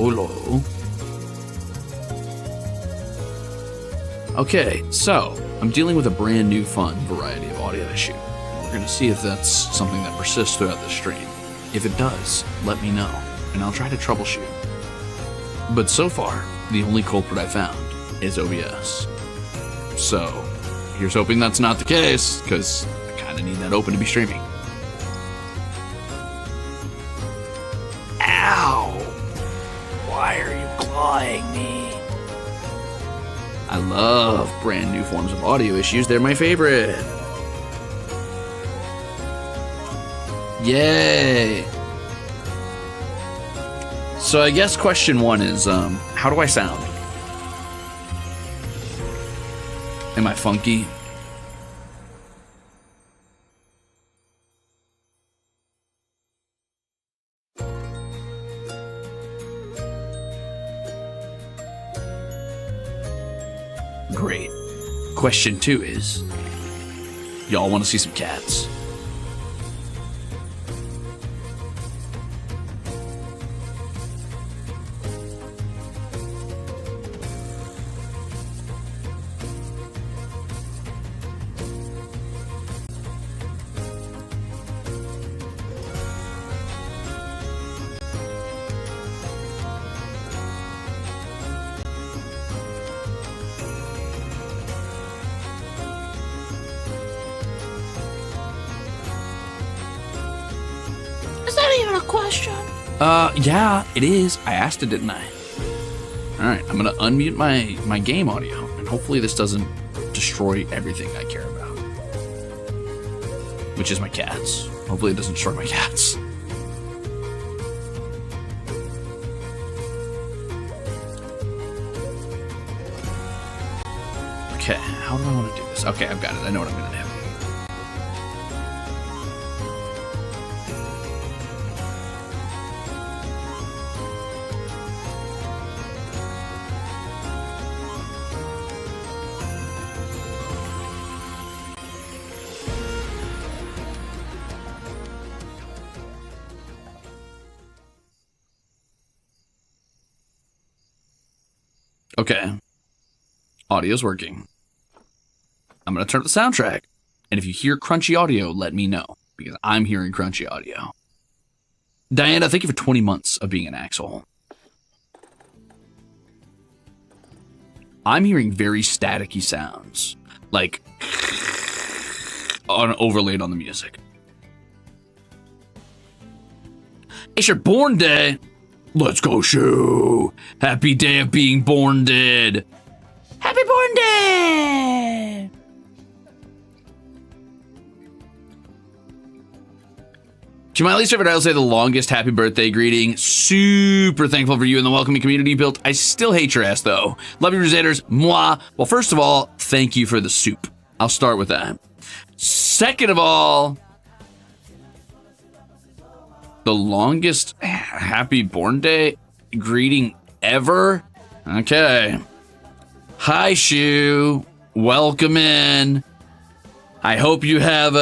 Holo. Okay, so I'm dealing with a brand new fun variety of audio issue. We're going to see if that's something that persists throughout the stream. If it does, let me know, and I'll try to troubleshoot. But so far, the only culprit I found is OBS. So, here's hoping that's not the case, because I kind of need that open to be streaming. Ow! Why are you clawing me? I love brand new forms of audio issues. They're my favorite. Yay! So I guess question one is, how do I sound? Am I funky? Great. Question two is, y'all want to see some cats? Yeah, it is. I asked it, didn't I? Alright, I'm gonna unmute my game audio, and hopefully this doesn't destroy everything I care about. Which is my cats. Hopefully it doesn't destroy my cats. Okay, how do I want to do this? Okay, I've got it. I know what I'm gonna do. Okay, audio's working. I'm gonna turn up the soundtrack, and if you hear crunchy audio, let me know, because I'm hearing crunchy audio. Diana, thank you for 20 months of being an Axel. I'm hearing very staticky sounds, like overlaid on the music. It's your born day. Let's go, Shoo! Happy day of being born dead. Happy born day! To my least favorite, I'll say the longest happy birthday greeting. Super thankful for you and the welcoming community you built. I still hate your ass, though. Love you, Ruzeters. Mwah. Well, first of all, thank you for the soup. I'll start with that. Second of all, the longest happy born day greeting ever? Okay. Hi, Shu. Welcome in. I hope you have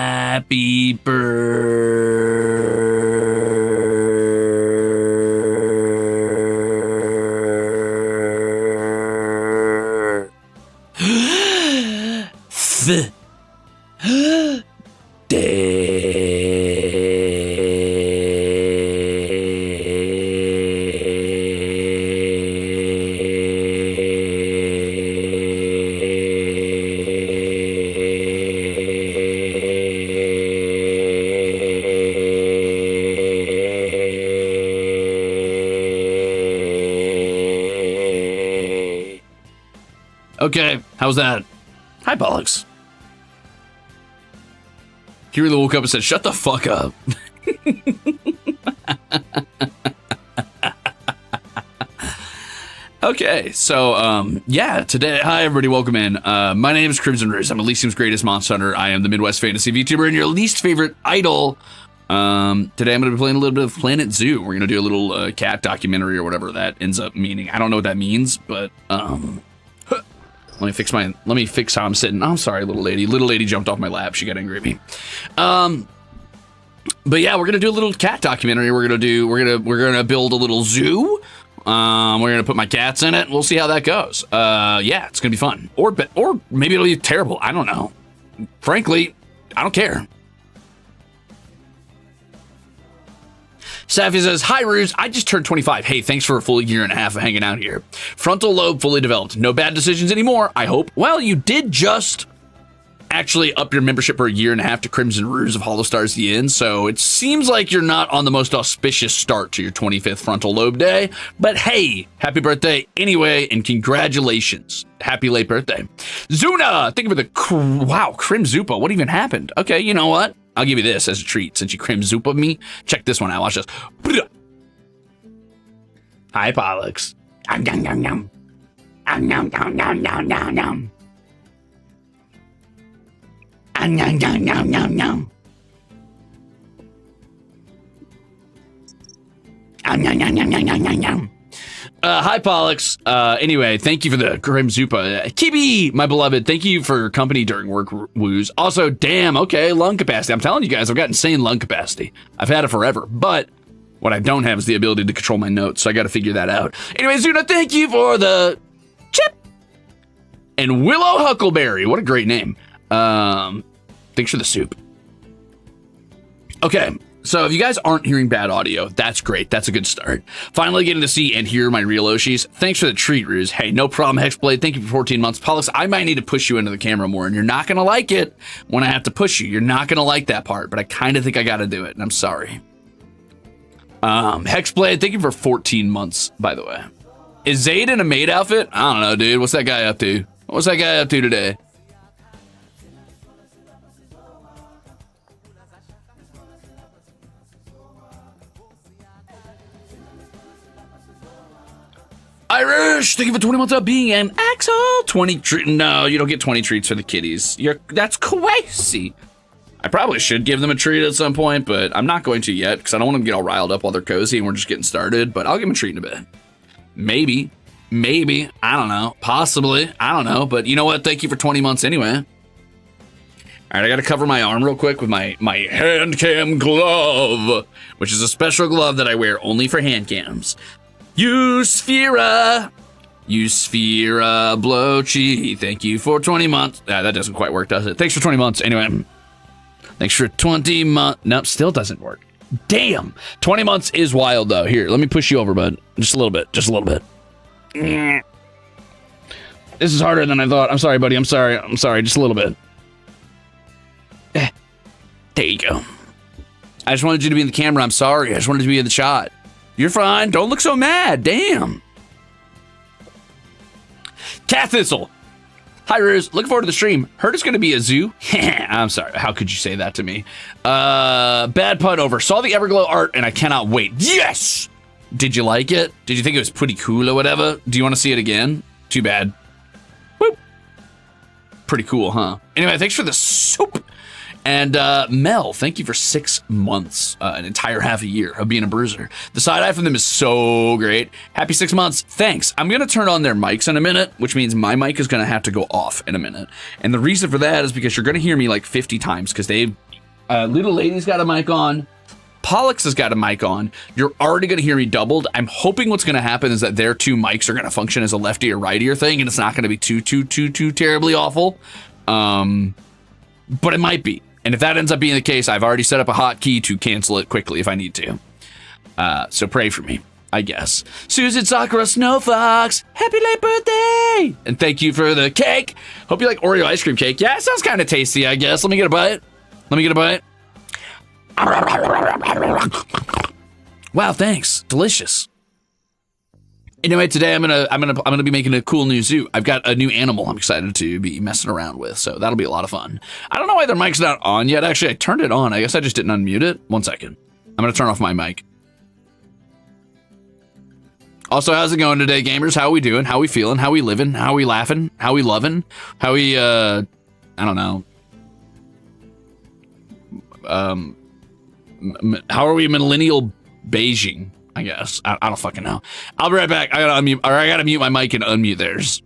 happy birthday. Okay, how's that? Hi, Bollocks. He really woke up and said, shut the fuck up. Okay, so, yeah, today, hi everybody, welcome in. My name is Crimzon Rulez. I'm Elysium's greatest monster hunter. I am the Midwest fantasy VTuber and your least favorite idol Today I'm going to be playing a little bit of Planet Zoo. We're going to do a little cat documentary or whatever that ends up meaning. I don't know what that means, but let me fix how I'm sitting. Oh, I'm sorry, little lady. Little lady jumped off my lap. She got angry at me. But yeah, we're gonna do a little cat documentary. We're gonna build a little zoo. We're gonna put my cats in it. We'll see how that goes. Yeah, it's gonna be fun. Or maybe it'll be terrible. I don't know. Frankly, I don't care. Safi says, hi, Ruze. I just turned 25. Hey, thanks for a full year and a half of hanging out here. Frontal lobe fully developed. No bad decisions anymore, I hope. Well, you did just actually up your membership for a year and a half to Crimzon Rulez of HOLOSTARS-EN, so it seems like you're not on the most auspicious start to your 25th frontal lobe day. But hey, happy birthday anyway, and congratulations. Happy late birthday. Zuna, thank you for the... Wow, Crimzupa, what even happened? Okay, you know what? I'll give you this as a treat since you Crimzupa me. Check this one out. Watch this. Hi, Pollux. Nom, nom, nom. Nom, nom, nom, nom, nom, nom, nom. Nom, nom, nom, nom, nom. Nom, nom, nom, nom, nom, nom, nom. Hi, Pollux. Anyway, thank you for the Crimzupa. Kibi, my beloved, thank you for company during work woos. Also, damn, okay, lung capacity. I'm telling you guys, I've got insane lung capacity. I've had it forever, but what I don't have is the ability to control my notes, so I got to figure that out. Anyway, Zuna, thank you for the chip. And Willow Huckleberry, what a great name. Thanks for the soup. Okay. So if you guys aren't hearing bad audio, that's great. That's a good start. Finally getting to see and hear my real Oshis. Thanks for the treat, Ruze. Hey, no problem, Hexblade. Thank you for 14 months. Pollux, I might need to push you into the camera more, and you're not going to like it when I have to push you. You're not going to like that part, but I kind of think I got to do it, and I'm sorry. Hexblade, thank you for 14 months, by the way. Is Zayd in a maid outfit? I don't know, dude. What's that guy up to? What's that guy up to today? Irish, thank you for 20 months of being an Axel. 20 treat. No, you don't get 20 treats for the kitties. That's crazy. I probably should give them a treat at some point, but I'm not going to yet because I don't want them to get all riled up while they're cozy and we're just getting started. But I'll give them a treat in a bit. Maybe. I don't know. Possibly. I don't know. But you know what? Thank you for 20 months anyway. All right, I got to cover my arm real quick with my hand cam glove, which is a special glove that I wear only for hand cams. Usphera Blochi, thank you for 20 months. That doesn't quite work, does it? Thanks for 20 months. Anyway, thanks for 20 months. Nope, still doesn't work. Damn. 20 months is wild, though. Here, let me push you over, bud. Just a little bit. Just a little bit. This is harder than I thought. I'm sorry, buddy. I'm sorry. Just a little bit. There you go. I just wanted you to be in the camera. I'm sorry. I just wanted to be in the shot. You're fine. Don't look so mad. Damn. Cat Thistle. Hi, Ruze. Looking forward to the stream. Heard it's going to be a zoo. I'm sorry. How could you say that to me? Bad pun over. Saw the Everglow art and I cannot wait. Yes! Did you like it? Did you think it was pretty cool or whatever? Do you want to see it again? Too bad. Whoop. Pretty cool, huh? Anyway, thanks for the soup. And Mel, thank you for 6 months, an entire half a year of being a bruiser. The side eye from them is so great. Happy 6 months. Thanks. I'm going to turn on their mics in a minute, which means my mic is going to have to go off in a minute. And the reason for that is because you're going to hear me like 50 times because they've... Little Lady's got a mic on. Pollux has got a mic on. You're already going to hear me doubled. I'm hoping what's going to happen is that their 2 mics are going to function as a lefty or righty or thing, and it's not going to be too terribly awful. But it might be. And if that ends up being the case, I've already set up a hotkey to cancel it quickly if I need to. So pray for me, I guess. Susan Sakura Snow Fox, happy late birthday! And thank you for the cake. Hope you like Oreo ice cream cake. Yeah, it sounds kind of tasty, I guess. Let me get a bite. Wow, thanks. Delicious. Anyway, today I'm gonna be making a cool new zoo. I've got a new animal I'm excited to be messing around with, so that'll be a lot of fun. I don't know why their mic's not on yet. Actually, I turned it on. I guess I just didn't unmute it. 1 second. I'm gonna turn off my mic. Also, how's it going today, gamers? How are we doing? How are we feeling? How are we living? How are we laughing? How are we loving? How are we I don't know. how are we millennial Beijing? I guess. I don't fucking know. I'll be right back. I gotta unmute, or I gotta mute my mic and unmute theirs.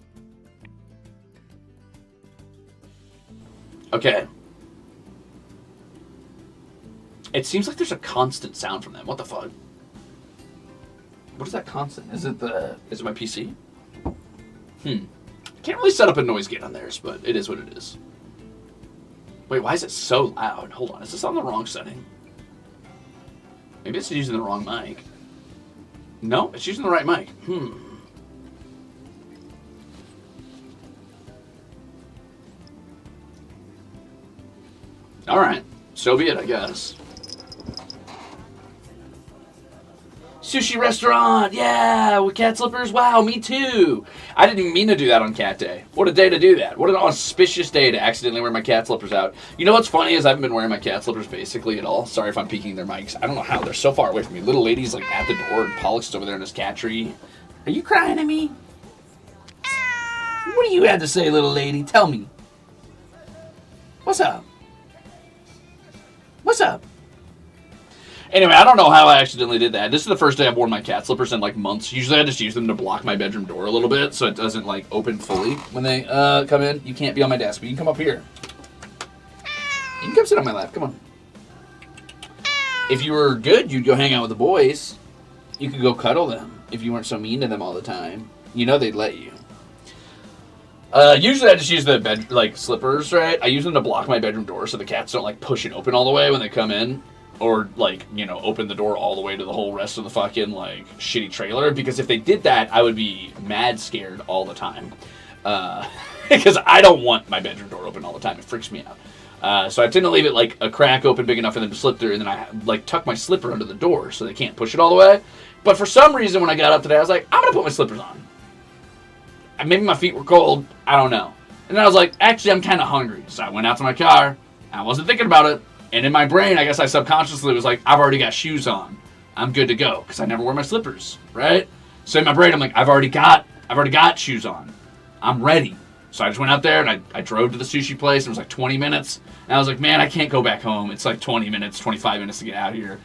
Okay. It seems like there's a constant sound from them. What the fuck? What is that constant? Is it my PC? Can't really set up a noise gate on theirs, but it is what it is. Wait, why is it so loud? Hold on, is this on the wrong setting? Maybe it's using the wrong mic. No, it's using the right mic. Alright, so be it, I guess. Sushi restaurant, yeah, with cat slippers, wow, me too. I didn't even mean to do that on cat day. What a day to do that. What an auspicious day to accidentally wear my cat slippers out. You know what's funny is I haven't been wearing my cat slippers basically at all. Sorry if I'm peeking their mics. I don't know how, they're so far away from me. Little lady's like at the door and Pollux is over there in his cat tree. Are you crying at me? What do you have to say, little lady? Tell me. What's up? What's up? Anyway, I don't know how I accidentally did that. This is the first day I've worn my cat slippers in like months. Usually I just use them to block my bedroom door a little bit so it doesn't like open fully when they come in. You can't be on my desk, but you can come up here. You can come sit on my lap. Come on. If you were good, you'd go hang out with the boys. You could go cuddle them if you weren't so mean to them all the time. You know they'd let you. Usually I just use the bed like slippers, right? I use them to block my bedroom door so the cats don't like push it open all the way when they come in. Or, like, you know, open the door all the way to the whole rest of the fucking, like, shitty trailer. Because if they did that, I would be mad scared all the time. Because I don't want my bedroom door open all the time. It freaks me out. So I tend to leave it, like, a crack open big enough for them to slip through. And then I, like, tuck my slipper under the door so they can't push it all the way. But for some reason, when I got up today, I was like, I'm going to put my slippers on. Maybe my feet were cold. I don't know. And then I was like, actually, I'm kind of hungry. So I went out to my car. I wasn't thinking about it. And in my brain, I guess I subconsciously was like, I've already got shoes on. I'm good to go. Because I never wear my slippers, right? So in my brain, I'm like, I've already got shoes on. I'm ready. So I just went out there and I drove to the sushi place. It was like 20 minutes. And I was like, man, I can't go back home. It's like 20 minutes, 25 minutes to get out here.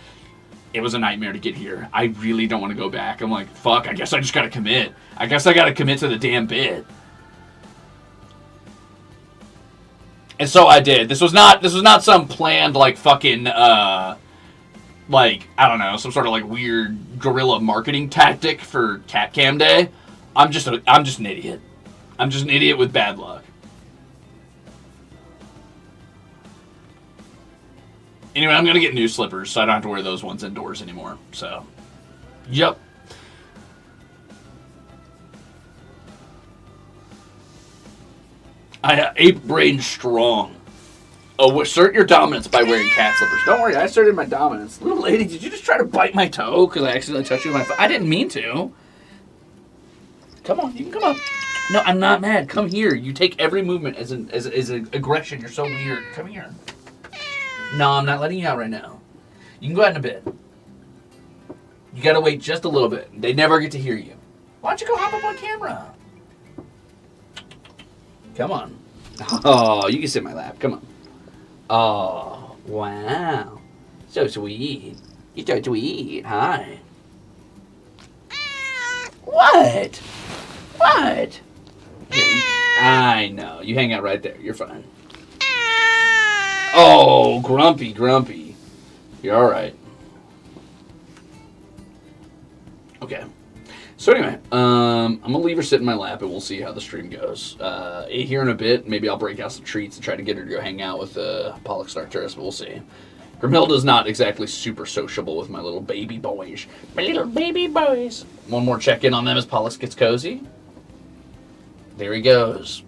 It was a nightmare to get here. I really don't want to go back. I'm like, fuck, I guess I just got to commit. I guess I got to commit to the damn bid. And so I did. This was not some planned, like, fucking, like, I don't know, some sort of, like, weird guerrilla marketing tactic for Cat Cam Day. I'm just an idiot. I'm just an idiot with bad luck. Anyway, I'm gonna get new slippers, so I don't have to wear those ones indoors anymore. So, yep. Ape brain strong. Oh, assert your dominance by wearing cat slippers. Don't worry, I asserted my dominance. Little lady, did you just try to bite my toe because I accidentally touched you with my foot? I didn't mean to. Come on, you can come up. No, I'm not mad. Come here. You take every movement as an aggression. You're so weird. Come here. No, I'm not letting you out right now. You can go out in a bit. You gotta wait just a little bit. They never get to hear you. Why don't you go hop up on camera? Come on. Oh, you can sit in my lap. Come on. Oh, wow. So sweet. You're so sweet. Hi. What? What? Here, I know. You hang out right there. You're fine. Oh, grumpy. You're all right. Okay. So anyway, I'm going to leave her sit in my lap and we'll see how the stream goes. Here in a bit, maybe I'll break out some treats and try to get her to go hang out with Pollux Arcturus, but we'll see. Grimhilda's not exactly super sociable with my little baby boys. My little baby boys. One more check-in on them as Pollux gets cozy. There he goes.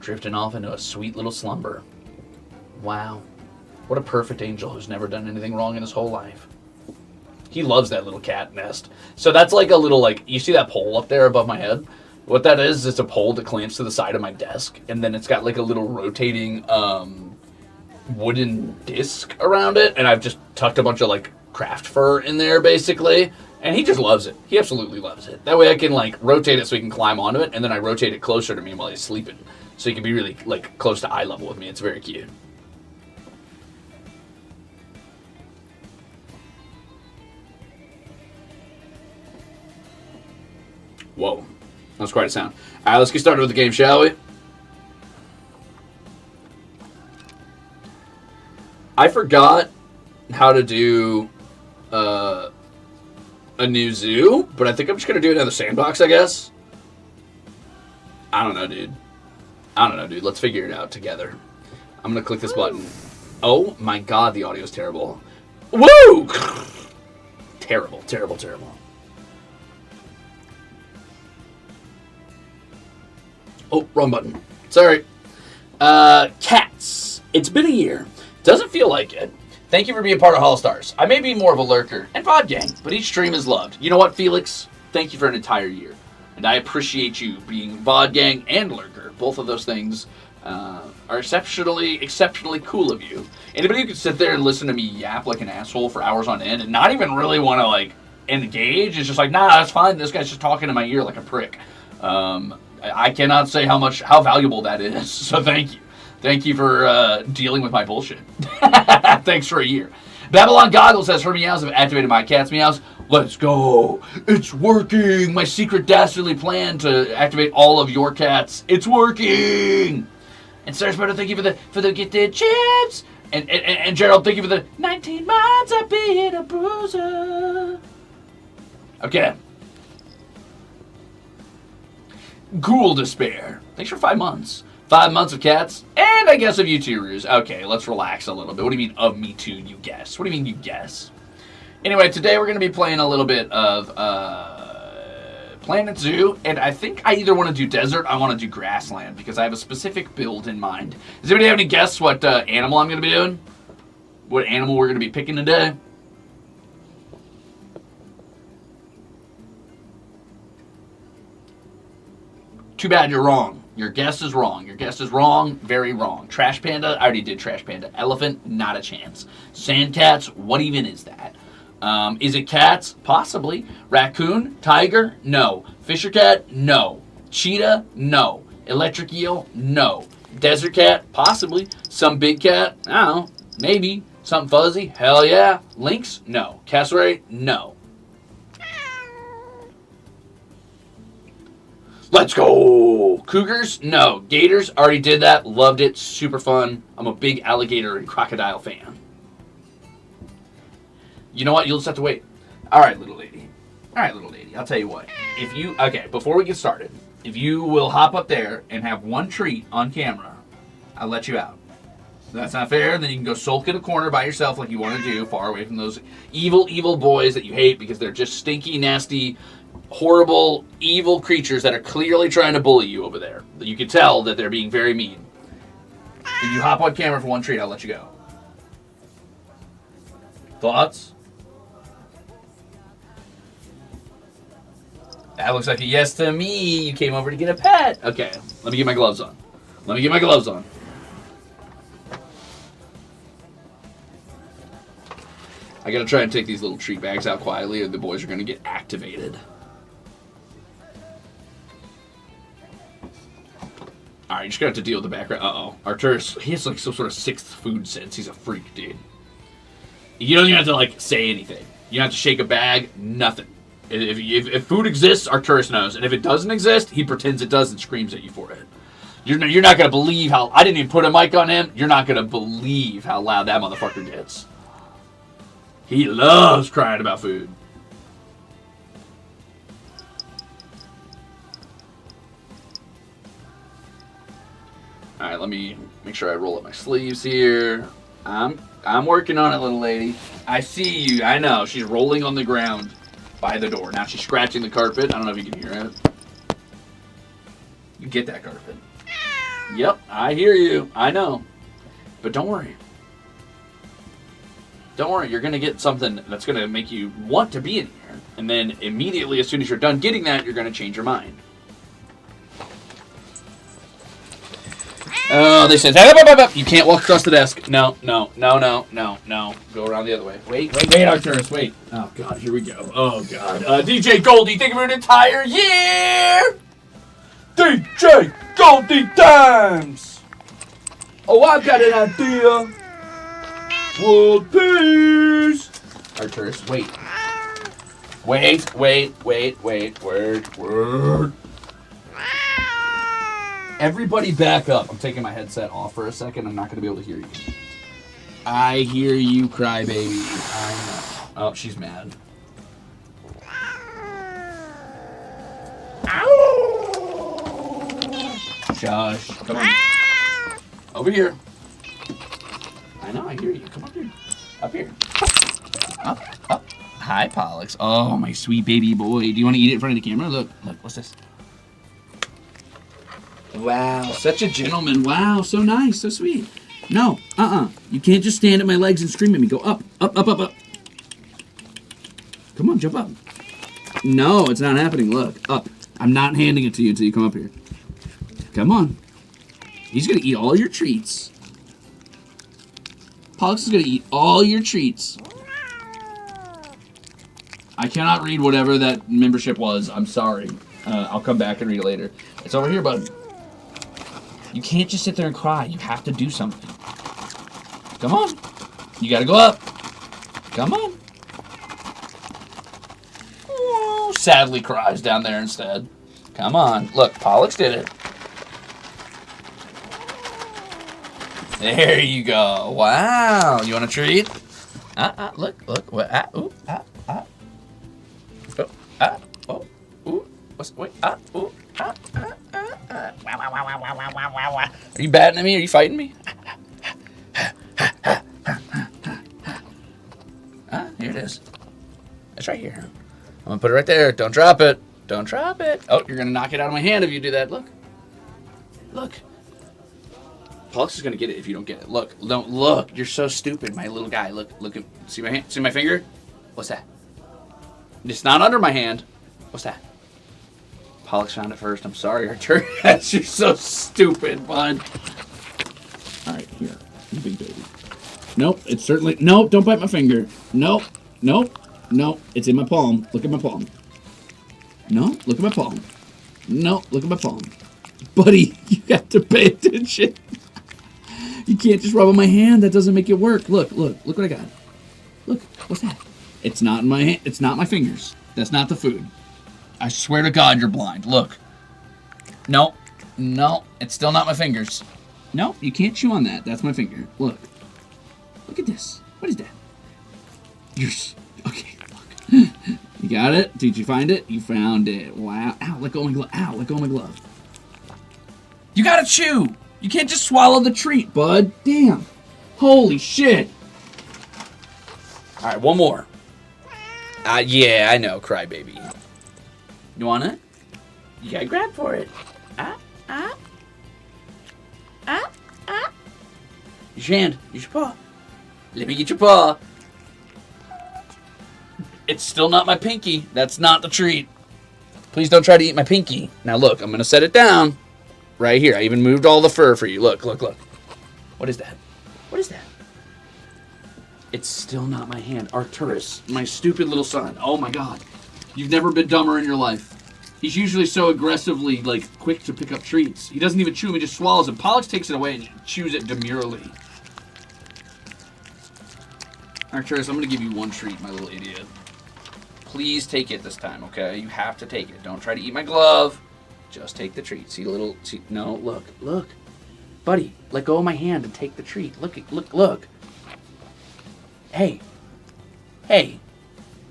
Drifting off into a sweet little slumber. Wow. What a perfect angel who's never done anything wrong in his whole life. He loves that little cat nest. So that's like a little, like, you see that pole up there above my head? What that is, it's a pole that clamps to the side of my desk, and then it's got like a little rotating wooden disc around it, and I've just tucked a bunch of like craft fur in there basically, and he just loves it. He absolutely loves it. That way I can like rotate it so he can climb onto it, and then I rotate it closer to me while he's sleeping, so he can be really like close to eye level with me. It's very cute. Whoa. That's quite a sound. All right, let's get started with the game, shall we? I forgot how to do a new zoo, but I think I'm just going to do another sandbox, I guess. I don't know, dude. Let's figure it out together. I'm going to click this button. Oh, my God, the audio is terrible. Woo! Terrible. Oh, wrong button. Sorry. Cats. It's been a year. Doesn't feel like it. Thank you for being part of HOLOSTARS. I may be more of a lurker and VOD gang, but each stream is loved. You know what, Felix? Thank you for an entire year. And I appreciate you being VOD gang and lurker. Both of those things are exceptionally cool of you. Anybody who can sit there and listen to me yap like an asshole for hours on end and not even really want to, like, engage, is just like, nah, that's fine. This guy's just talking in my ear like a prick. I cannot say how valuable that is, so thank you. Thank you for dealing with my bullshit. Thanks for a year. Babylon Goggles says, her meows have activated my cat's meows. Let's go. It's working. My secret dastardly plan to activate all of your cats. It's working. And Sarah Sputter, thank you for the gifted chips. And Gerald, thank you for the 19 months of being a bruiser. Okay. Ghoul Despair. Thanks for 5 months. 5 months of cats, and I guess of you too, Ruze. Okay, let's relax a little bit. What do you mean, of me too, you guess? What do you mean, you guess? Anyway, today we're going to be playing a little bit of Planet Zoo, and I think I either want to do desert or I want to do grassland, because I have a specific build in mind. Does anybody have any guess what animal I'm going to be doing? What animal we're going to be picking today? Too bad you're wrong. Your guess is wrong. Your guess is wrong. Very wrong. Trash Panda. I already did Trash Panda. Elephant. Not a chance. Sand cats. What even is that? Is it cats? Possibly. Raccoon. Tiger. No. Fisher cat. No. Cheetah. No. Electric eel. No. Desert cat. Possibly. Some big cat. I don't know. Maybe. Something fuzzy. Hell yeah. Lynx. No. Cassowary. No. Let's go! Cougars? No. Gators? Already did that. Loved it. Super fun. I'm a big alligator and crocodile fan. You know what? You'll just have to wait. Alright, little lady. I'll tell you what. Okay, before we get started, if you will hop up there and have one treat on camera, I'll let you out. If that's not fair, then you can go sulk in a corner by yourself like you want to do, far away from those evil, evil boys that you hate because they're just stinky, nasty, horrible, evil creatures that are clearly trying to bully you over there. You can tell that they're being very mean. If you hop on camera for one treat, I'll let you go. Thoughts? That looks like a yes to me. You came over to get a pet. Okay, let me get my gloves on. I gotta try and take these little treat bags out quietly or the boys are gonna get activated. Alright, you're just gonna have to deal with the background. Uh-oh. Arturus, he has like some sort of sixth food sense. He's a freak, dude. You don't even have to, like, say anything. You don't have to shake a bag. Nothing. If food exists, Arturus knows. And if it doesn't exist, he pretends it does and screams at you for it. You're not gonna believe how... I didn't even put a mic on him. You're not gonna believe how loud that motherfucker gets. He loves crying about food. Alright, let me make sure I roll up my sleeves here. I'm working on it, little lady. I see you. I know. She's rolling on the ground by the door. Now she's scratching the carpet. I don't know if you can hear it. You get that carpet. Yep, I hear you. I know. But don't worry. Don't worry. You're going to get something that's going to make you want to be in here. And then immediately, as soon as you're done getting that, you're going to change your mind. Oh, they said, you can't walk across the desk. No. Go around the other way. Wait, Arturus, wait. Oh, God, here we go. Oh, God. DJ Goldie, thank you for an entire year! DJ Goldie Times! Oh, I've got an idea. World peace! Arturus, wait. Wait. Word. Everybody back up. I'm taking my headset off for a second. I'm not going to be able to hear you. I hear you, crybaby. I know. Oh, she's mad. Shush. Come on. Over here. I know, I hear you. Come up here. Up here. Up. Hi, Pollux. Oh, my sweet baby boy. Do you want to eat it in front of the camera? Look, what's this? Wow, such a gentleman. Wow, so nice, so sweet. No, You can't just stand at my legs and scream at me. Go up. Come on, jump up. No, it's not happening. Look, up. I'm not handing it to you until you come up here. Come on. He's going to eat all your treats. Pollux is going to eat all your treats. I cannot read whatever that membership was. I'm sorry. I'll come back and read it later. It's over here, bud. You can't just sit there and cry. You have to do something. Come on. You got to go up. Come on. Oh, sadly cries down there instead. Come on. Look, Pollux did it. There you go. Wow. You want a treat? Look. What? Ooh. Oh. Ooh. Wait. Ooh. Wow. Are you batting at me? Are you fighting me? Here it is. It's right here. I'm gonna put it right there. Don't drop it. Don't drop it. Oh, you're gonna knock it out of my hand if you do that. Look. Pollux is gonna get it if you don't get it. Look. Don't look. You're so stupid, my little guy. Look. See my hand? See my finger? What's that? It's not under my hand. What's that? Pollux found it first. I'm sorry, Arturius. You're so stupid, bud. All right, here. You big baby. Nope, it's certainly... Nope, don't bite my finger. Nope. It's in my palm. Look at my palm. No, look at my palm. No, look at my palm. Buddy, you have to pay attention. You can't just rub on my hand. That doesn't make it work. Look what I got. Look, what's that? It's not in my hand. It's not my fingers. That's not the food. I swear to God, you're blind. Look. No, it's still not my fingers. No, you can't chew on that. That's my finger. Look at this. What is that? Okay, look. You got it? Did you find it? You found it. Wow. Ow, let go of my glove. Ow, let go of my glove. You gotta chew. You can't just swallow the treat, bud. Damn. Holy shit. All right, one more. Yeah, I know, crybaby. You want it? You gotta grab for it. Use your hand. Use your paw. Let me get your paw. It's still not my pinky. That's not the treat. Please don't try to eat my pinky. Now look, I'm gonna set it down. Right here. I even moved all the fur for you. Look. What is that? It's still not my hand. Arcturus, my stupid little son. Oh my God. You've never been dumber in your life. He's usually so aggressively, quick to pick up treats. He doesn't even chew them, he just swallows them. Pollux takes it away and chews it demurely. Arcturus, I'm going to give you one treat, my little idiot. Please take it this time, okay? You have to take it. Don't try to eat my glove. Just take the treat. No, look. Buddy, let go of my hand and take the treat. Look. Hey.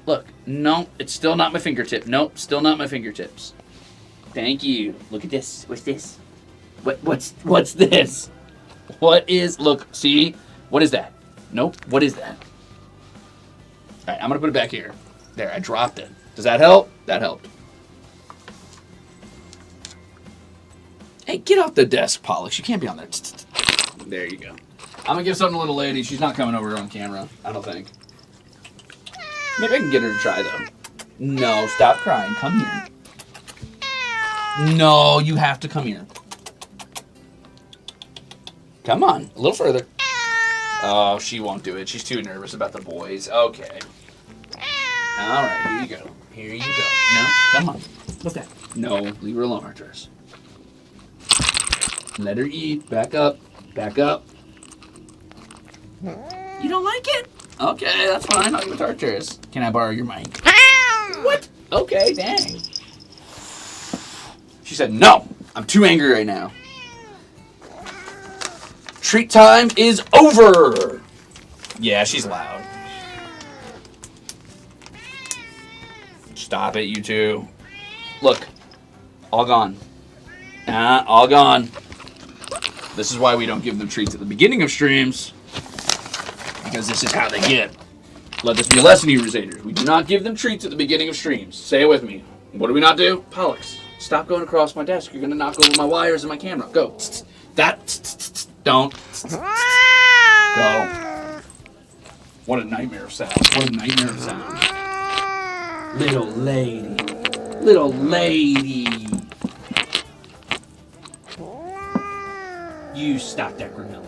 Look, no, it's still not my fingertip. Nope, still not my fingertips. Thank you. Look at this. What's this? What's this? Look, see? What is that? Nope, what is that? All right, I'm gonna put it back here. There, I dropped it. Does that help? That helped. Hey, get off the desk, Pollux. You can't be on there. There you go. I'm gonna give something to little lady. She's not coming over on camera, I don't think. Maybe I can get her to try, though. No, stop crying. Come here. No, you have to come here. Come on, a little further. Oh, she won't do it. She's too nervous about the boys. Okay. All right, here you go. No, come on. What's that? No, leave her alone, Arcturus. Let her eat. Back up. You don't like it? Okay, that's fine. I'll give it to Arcturus. Can I borrow your mic? What? Okay, dang. She said, no, I'm too angry right now. Treat time is over. Yeah, she's loud. Stop it, you two. Look, all gone. All gone. This is why we don't give them treats at the beginning of streams, because this is how they get. Let this be a lesson to you, Ruzeters. We do not give them treats at the beginning of streams. Say it with me. What do we not do? Pollux, stop going across my desk. You're going to knock over my wires and my camera. Go. That. Don't. Go. What a nightmare of sound. What a nightmare of sound. Little lady. Little lady. You stop that, Granella.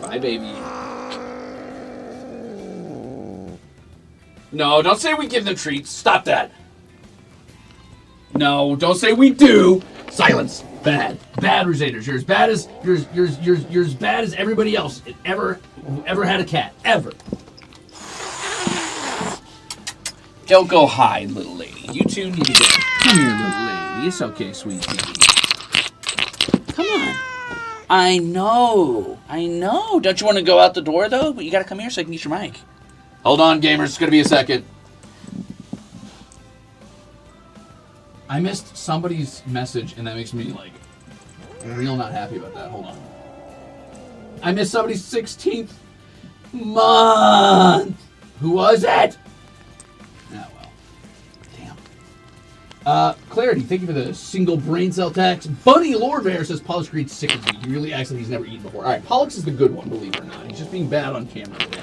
Bye, baby. No, don't say we give them treats. Stop that. No, don't say we do. Silence. Bad. Bad, Ruzeters. You're as bad as you're as bad as everybody else ever had a cat. Ever. Don't go hide, little lady. You two need to go. Come here, little lady. It's okay, sweet pea. Come on. I know. Don't you want to go out the door, though? But you got to come here so I can get your mic. Hold on, gamers. It's going to be a second. I missed somebody's message, and that makes me, like, real not happy about that. Hold on. I missed somebody's 16th month. Who was it? Oh, well. Damn. Clarity, thank you for the single brain cell tax. Bunny Lord Bear says Pollux Creed's sick of me. He really acts like he's never eaten before. All right, Pollux is the good one, believe it or not. He's just being bad on camera today.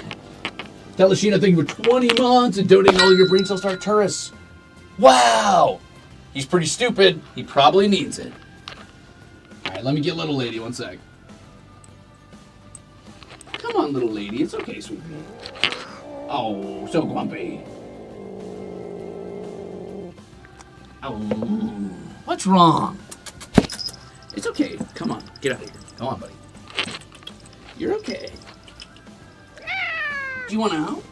Teleshina, thank you for 20 months and donating all of your brain cells to Arcturus. Wow! He's pretty stupid. He probably needs it. All right, let me get little lady 1 sec. Come on, little lady. It's okay, sweet pea. Oh, so grumpy. Oh, what's wrong? It's okay. Come on, get out of here. Come on, buddy. You're okay. Do you want out?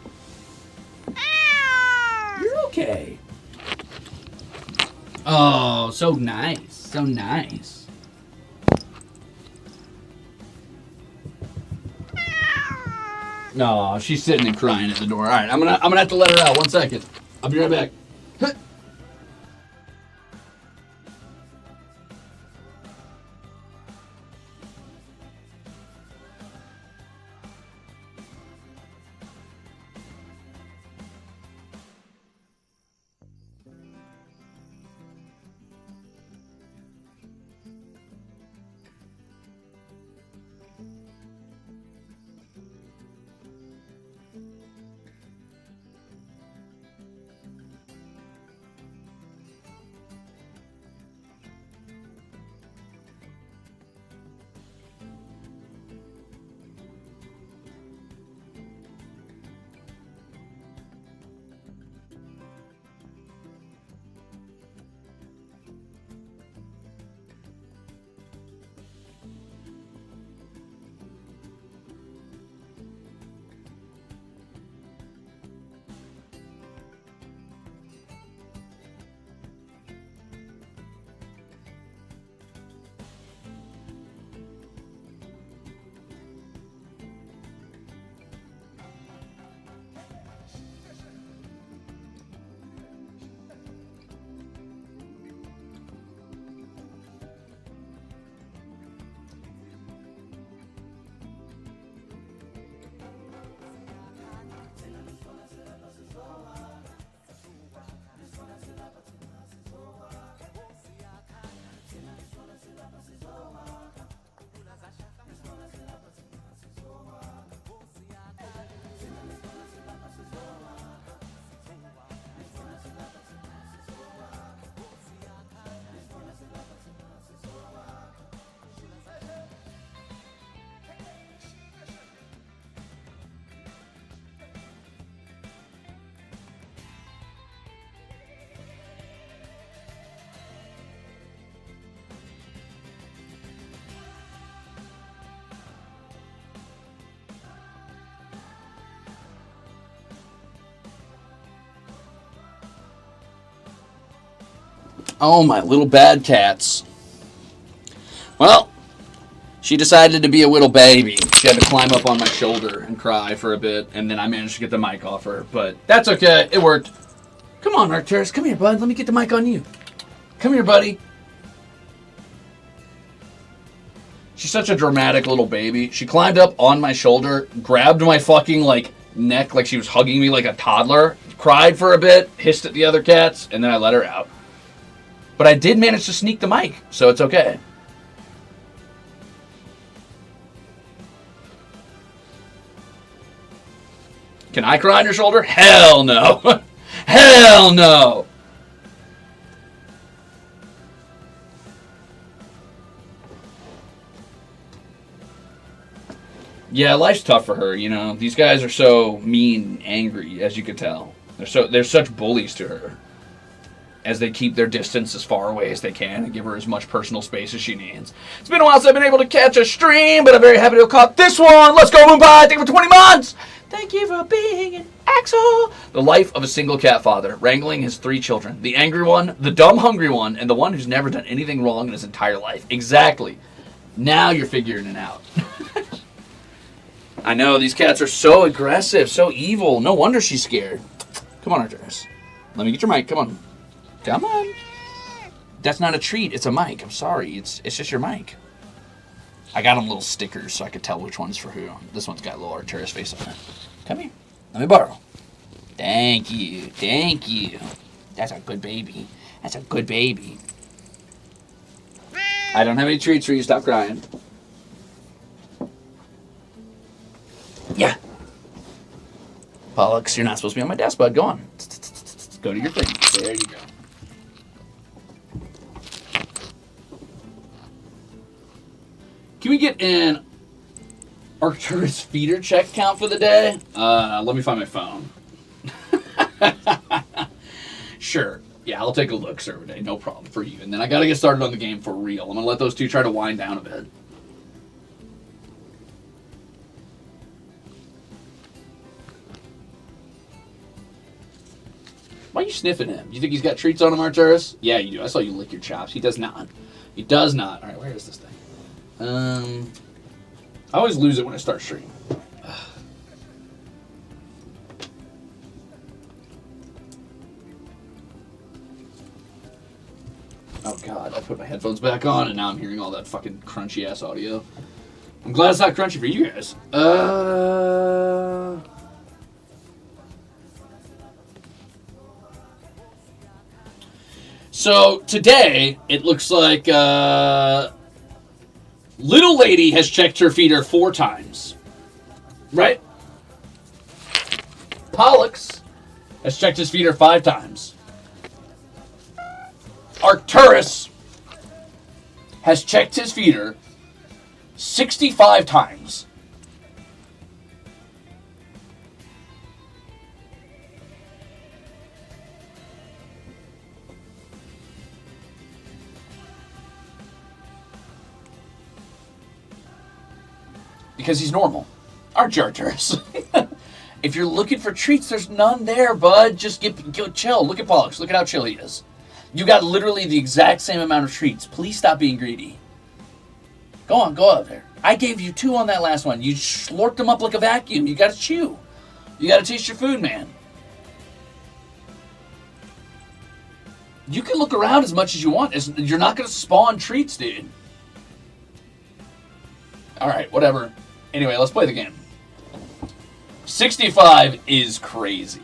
You're okay. Oh, so nice. So nice. No, she's sitting and crying at the door. All right, I'm gonna have to let her out. 1 second. I'll be right back. Oh, my little bad cats. Well, she decided to be a little baby. She had to climb up on my shoulder and cry for a bit, and then I managed to get the mic off her. But that's okay. It worked. Come on, Arcturus. Come here, bud. Let me get the mic on you. Come here, buddy. She's such a dramatic little baby. She climbed up on my shoulder, grabbed my fucking, like, neck like she was hugging me like a toddler, cried for a bit, hissed at the other cats, and then I let her out. But I did manage to sneak the mic, so it's okay. Can I cry on your shoulder? Hell no. Hell no. Yeah, life's tough for her, you know. These guys are so mean and angry, as you could tell. They're such bullies to her. As they keep their distance as far away as they can and give her as much personal space as she needs. It's been a while since I've been able to catch a stream, but I'm very happy to have caught this one. Let's go, Moonpie! Thank you for 20 months! Thank you for being an Axel! The life of a single cat father, wrangling his 3 children. The angry one, the dumb hungry one, and the one who's never done anything wrong in his entire life. Exactly. Now you're figuring it out. I know, these cats are so aggressive, so evil. No wonder she's scared. Come on, Arcturus. Let me get your mic. Come on. Come on. That's not a treat. It's a mic. I'm sorry. It's just your mic. I got them little stickers so I could tell which one's for who. This one's got a little Arcturus face on it. Come here. Let me borrow. Thank you. Thank you. That's a good baby. That's a good baby. I don't have any treats for you. Stop crying. Yeah. Pollux, you're not supposed to be on my desk, bud. Go on. Go to your thing. There you go. Can we get an Arcturus feeder check count for the day? Let me find my phone. Sure. Yeah, I'll take a look, server day. No problem for you. And then I got to get started on the game for real. I'm going to let those two try to wind down a bit. Why are you sniffing him? You think he's got treats on him, Arcturus? Yeah, you do. I saw you lick your chops. He does not. He does not. All right, where is this thing? I always lose it when I start streaming. Oh god, I put my headphones back on and now I'm hearing all that fucking crunchy ass audio. I'm glad it's not crunchy for you guys. So today it looks like Little Lady has checked her feeder 4 times. Right? Pollux has checked his feeder 5 times. Arcturus has checked his feeder 65 times. Because he's normal. Aren't you, Arcturus? If you're looking for treats, there's none there, bud. Just go chill. Look at Pollux. Look at how chill he is. You got literally the exact same amount of treats. Please stop being greedy. Go on, go out there. I gave you 2 on that last one. You slurped them up like a vacuum. You gotta chew. You gotta taste your food, man. You can look around as much as you want. You're not gonna spawn treats, dude. Alright, whatever. Anyway, let's play the game. 65 is crazy.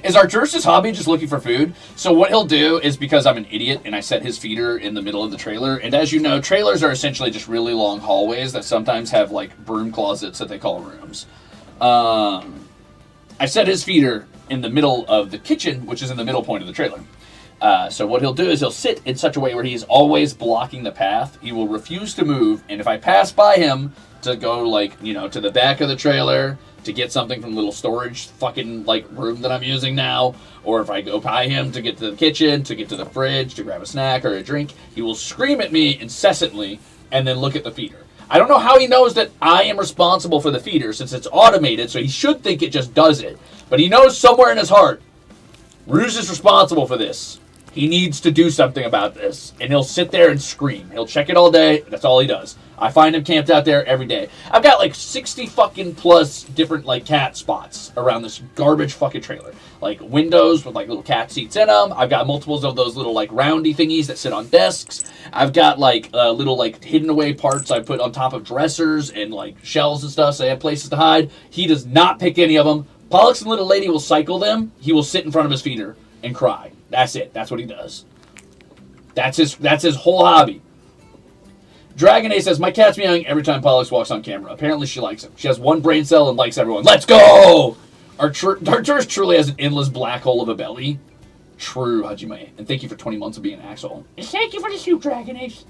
Is Arcturus' hobby just looking for food? So what he'll do is, because I'm an idiot and I set his feeder in the middle of the trailer, and as you know, trailers are essentially just really long hallways that sometimes have like broom closets that they call rooms. I set his feeder in the middle of the kitchen, which is in the middle point of the trailer. So what he'll do is he'll sit in such a way where he's always blocking the path. He will refuse to move, and if I pass by him to go, like, you know, to the back of the trailer to get something from the little storage fucking, like, room that I'm using now, or if I go by him to get to the kitchen, to get to the fridge, to grab a snack or a drink, he will scream at me incessantly and then look at the feeder. I don't know how he knows that I am responsible for the feeder since it's automated, so he should think it just does it. But he knows somewhere in his heart, Ruze is responsible for this. He needs to do something about this. And he'll sit there and scream. He'll check it all day. That's all he does. I find him camped out there every day. I've got like 60 fucking plus different like cat spots around this garbage fucking trailer. Like windows with like little cat seats in them. I've got multiples of those little like roundy thingies that sit on desks. I've got like little like hidden away parts I put on top of dressers and like shelves and stuff so I have places to hide. He does not pick any of them. Pollux and Little Lady will cycle them. He will sit in front of his feeder and cry. That's it. That's what he does. That's his whole hobby. Dragon A says, my cat's meowing every time Pollux walks on camera. Apparently she likes him. She has one brain cell and likes everyone. Let's go! Arcturus truly has an endless black hole of a belly. True, Hajime. And thank you for 20 months of being an asshole. And thank you for the soup, Dragon Ace.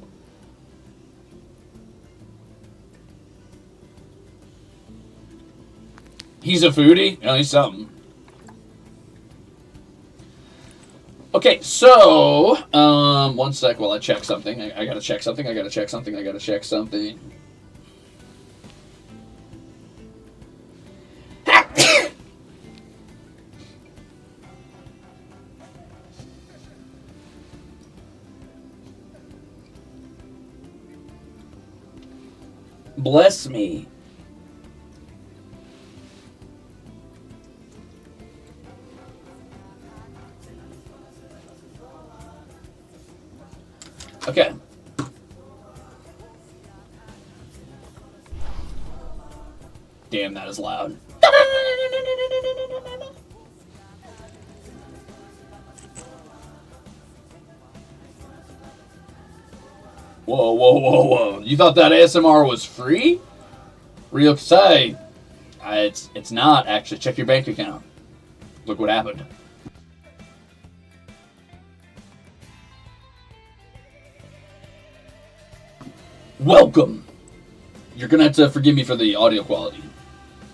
He's a foodie? Oh, he's something. Okay, so, one sec while I check something. I gotta check something. Bless me. Okay. Damn, that is loud. Whoa, whoa, whoa, whoa. You thought that ASMR was free? Real say, it's not, actually. Check your bank account. Look what happened. Welcome. You're gonna have to forgive me for the audio quality.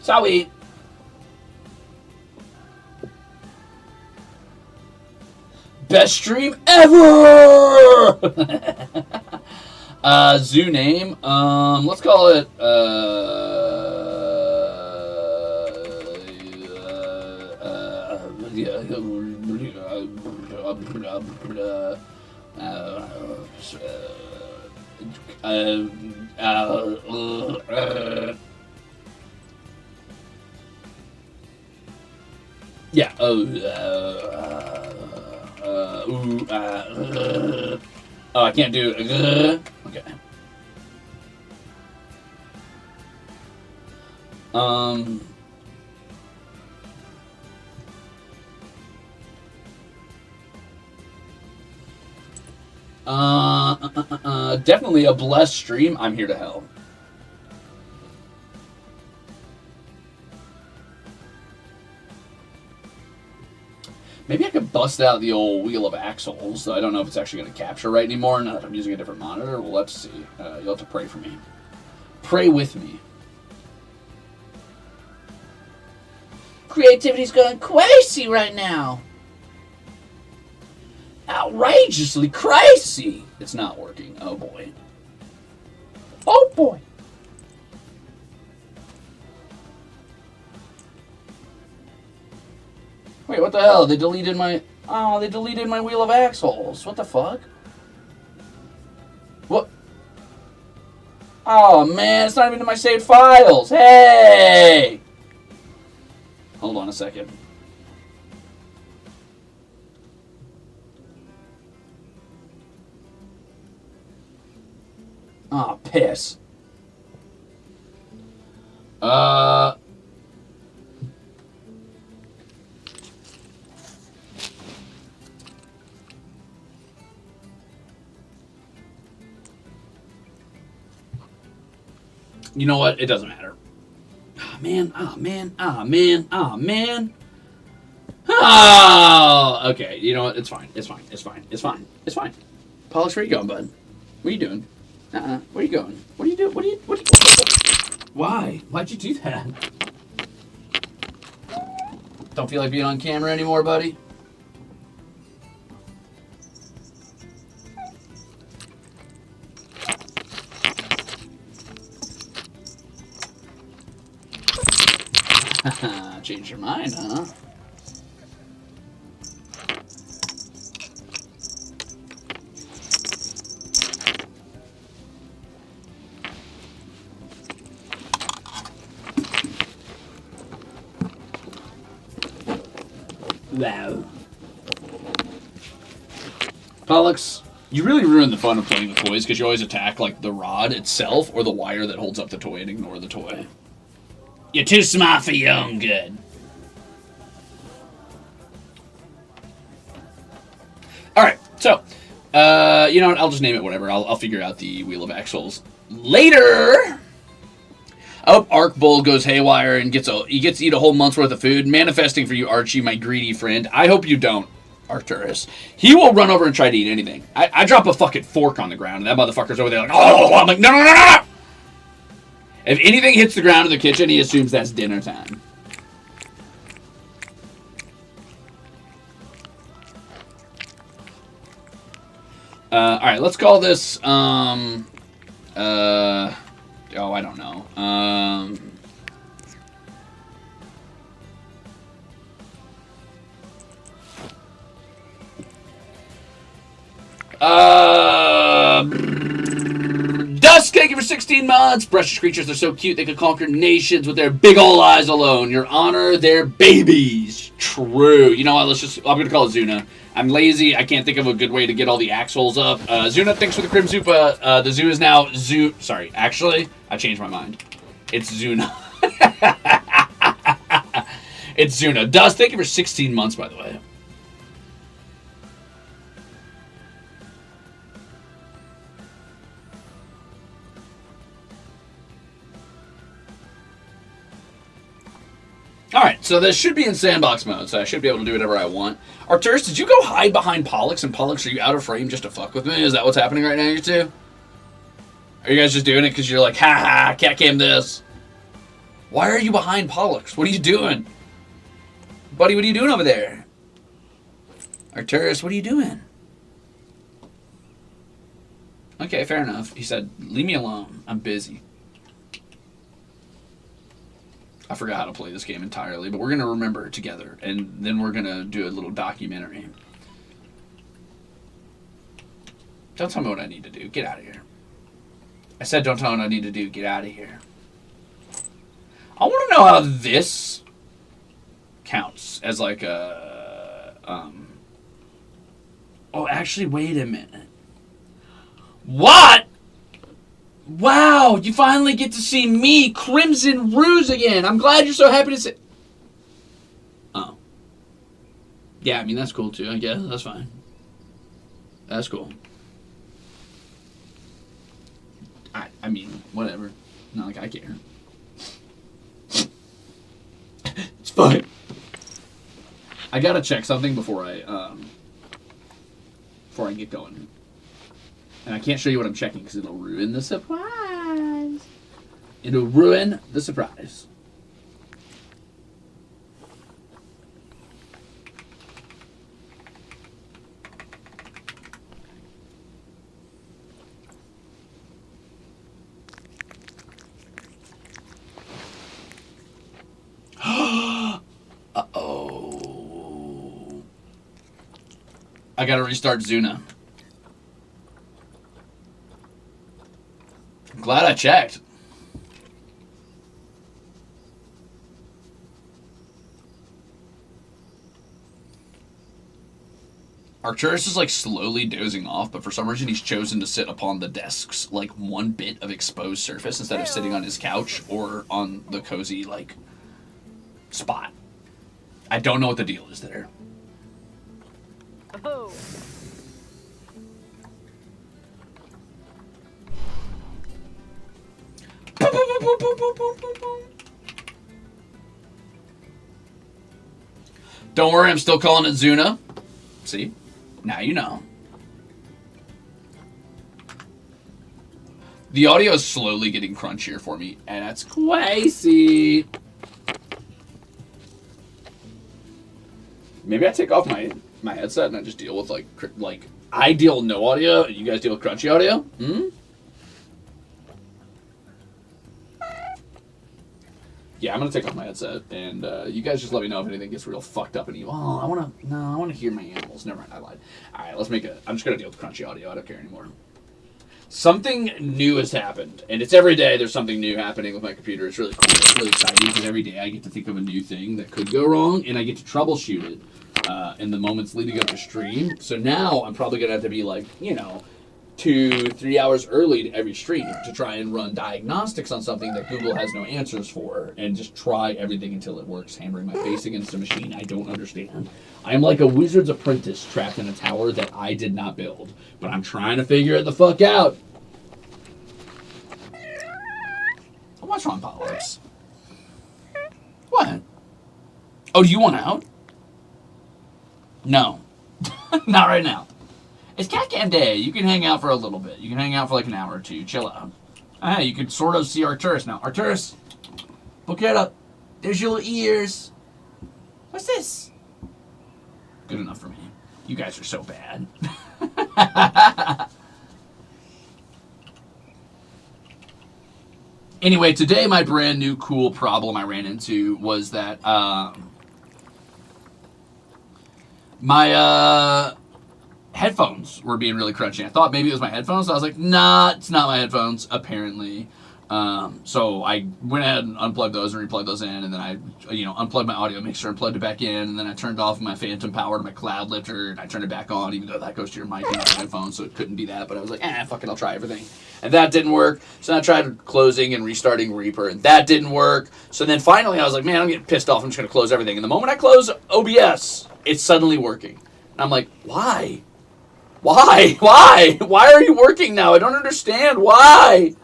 Sorry. Best stream ever! Zoo name. Let's call it, yeah. Oh, I can't do. Okay. Definitely a blessed stream. I'm here to help. Maybe I could bust out the old wheel of axles. I don't know if it's actually going to capture right anymore now that I'm using a different monitor. We'll have to see. You'll have to pray for me. Pray with me. Creativity's going crazy right now. Outrageously crazy. It's not working. Oh, boy. Oh, boy. Wait, what the hell? They deleted my... Oh, they deleted my wheel of axles. What the fuck? What? Oh, man. It's not even in my saved files. Hey! Hold on a second. Oh, piss. You know what? It doesn't matter. Ah, man. Ah, man. Ah, man. Ah, man. Oh, okay. You know what? It's fine. It's fine. It's fine. It's fine. It's fine. Polish, where you going, bud? What are you doing? Where are you going? What are you doing? What are you... Why? Why'd you do that? Don't feel like being on camera anymore, buddy? Change your mind, huh? Wow. Pollux, you really ruin the fun of playing with toys because you always attack like the rod itself or the wire that holds up the toy and ignore the toy. You're too smart for your own good. Alright, so, you know what, I'll just name it whatever. I'll figure out the Wheel of Axles later. I hope Arc Bull goes haywire and gets to eat a whole month's worth of food. Manifesting for you, Archie, my greedy friend. I hope you don't, Arcturus. He will run over and try to eat anything. I drop a fucking fork on the ground, and that motherfucker's over there like, oh, I'm like, no, no, no, no, no! If anything hits the ground in the kitchen, he assumes that's dinner time. Alright, let's call this, oh, I don't know. Dusk, thank you for 16 months. Precious creatures, they're so cute they could conquer nations with their big ol' eyes alone. Your honor, they're babies. True. You know what, I'm gonna call it Zuna. I'm lazy, I can't think of a good way to get all the axles up. Zuna, thanks for the Crimzupa. The zoo is now sorry, actually, I changed my mind. It's Zuna. It's Zuna. Dust, thank you for 16 months, by the way. Alright, so this should be in sandbox mode, so I should be able to do whatever I want. Arcturus, did you go hide behind Pollux, and Pollux, are you out of frame just to fuck with me? Is that what's happening right now, you two? Are you guys just doing it because you're like, ha, cat cam this? Why are you behind Pollux? What are you doing? Buddy, what are you doing over there? Arcturus, what are you doing? Okay, fair enough. He said, leave me alone. I'm busy. I forgot how to play this game entirely, but we're going to remember it together, and then we're going to do a little documentary. Don't tell me what I need to do. Get out of here. I said don't tell me what I need to do. Get out of here. I want to know how this counts as like a... Oh, actually, wait a minute. What? Wow, you finally get to see me, Crimzon Rulez, again. I'm glad you're so happy to see... Oh. Yeah, I mean, that's cool, too. I guess. That's fine. That's cool. I mean, whatever. Not like I care. It's fine. I gotta check something before I get going. And I can't show you what I'm checking because it'll ruin the surprise. It'll ruin the surprise. Uh-oh. I gotta restart Zuna. Glad I checked. Arcturus is like slowly dozing off, but for some reason he's chosen to sit upon the desk's like one bit of exposed surface instead of sitting on his couch or on the cozy like spot. I don't know what the deal is there. Oh. Don't worry, I'm still calling it Zuna. See? Now you know. The audio is slowly getting crunchier for me, and that's crazy. Maybe I take off my headset and I just deal with like I deal with no audio and you guys deal with crunchy audio? Hmm? Yeah, I'm gonna take off my headset, and you guys just let me know if anything gets real fucked up and evil. Oh, I wanna hear my animals. Never mind, I lied. All right, let's make it. I'm just gonna deal with crunchy audio. I don't care anymore. Something new has happened, and it's every day there's something new happening with my computer. It's really cool. It's really exciting because every day I get to think of a new thing that could go wrong, and I get to troubleshoot it in the moments leading up to stream. So now I'm probably gonna have to be like, 2-3 hours early to every stream to try and run diagnostics on something that Google has no answers for, and just try everything until it works, hammering my face against a machine I don't understand. I am like a wizard's apprentice trapped in a tower that I did not build, but I'm trying to figure it the fuck out. What's wrong, Pollux? What? Oh, do you want out? No. Not right now. It's cat cam day. You can hang out for a little bit. You can hang out for like an hour or two. Chill out. Hey, you can sort of see Arcturus now. Arcturus, look it up. There's your little ears. What's this? Good enough for me. You guys are so bad. Anyway, today my brand new cool problem I ran into was that my headphones were being really crunchy. I thought maybe it was my headphones. I was like, nah, it's not my headphones, apparently. So I went ahead and unplugged those and replugged those in, and then I, unplugged my audio mixer and plugged it back in, and then I turned off my phantom power to my cloud lifter, and I turned it back on, even though that goes to your mic and your headphones, so it couldn't be that. But I was like, fuck it, I'll try everything. And that didn't work. So then I tried closing and restarting Reaper, and that didn't work. So then finally I was like, man, I'm getting pissed off. I'm just going to close everything. And the moment I close OBS, it's suddenly working. And I'm like, why? Why? Why are you working now? I don't understand. Why?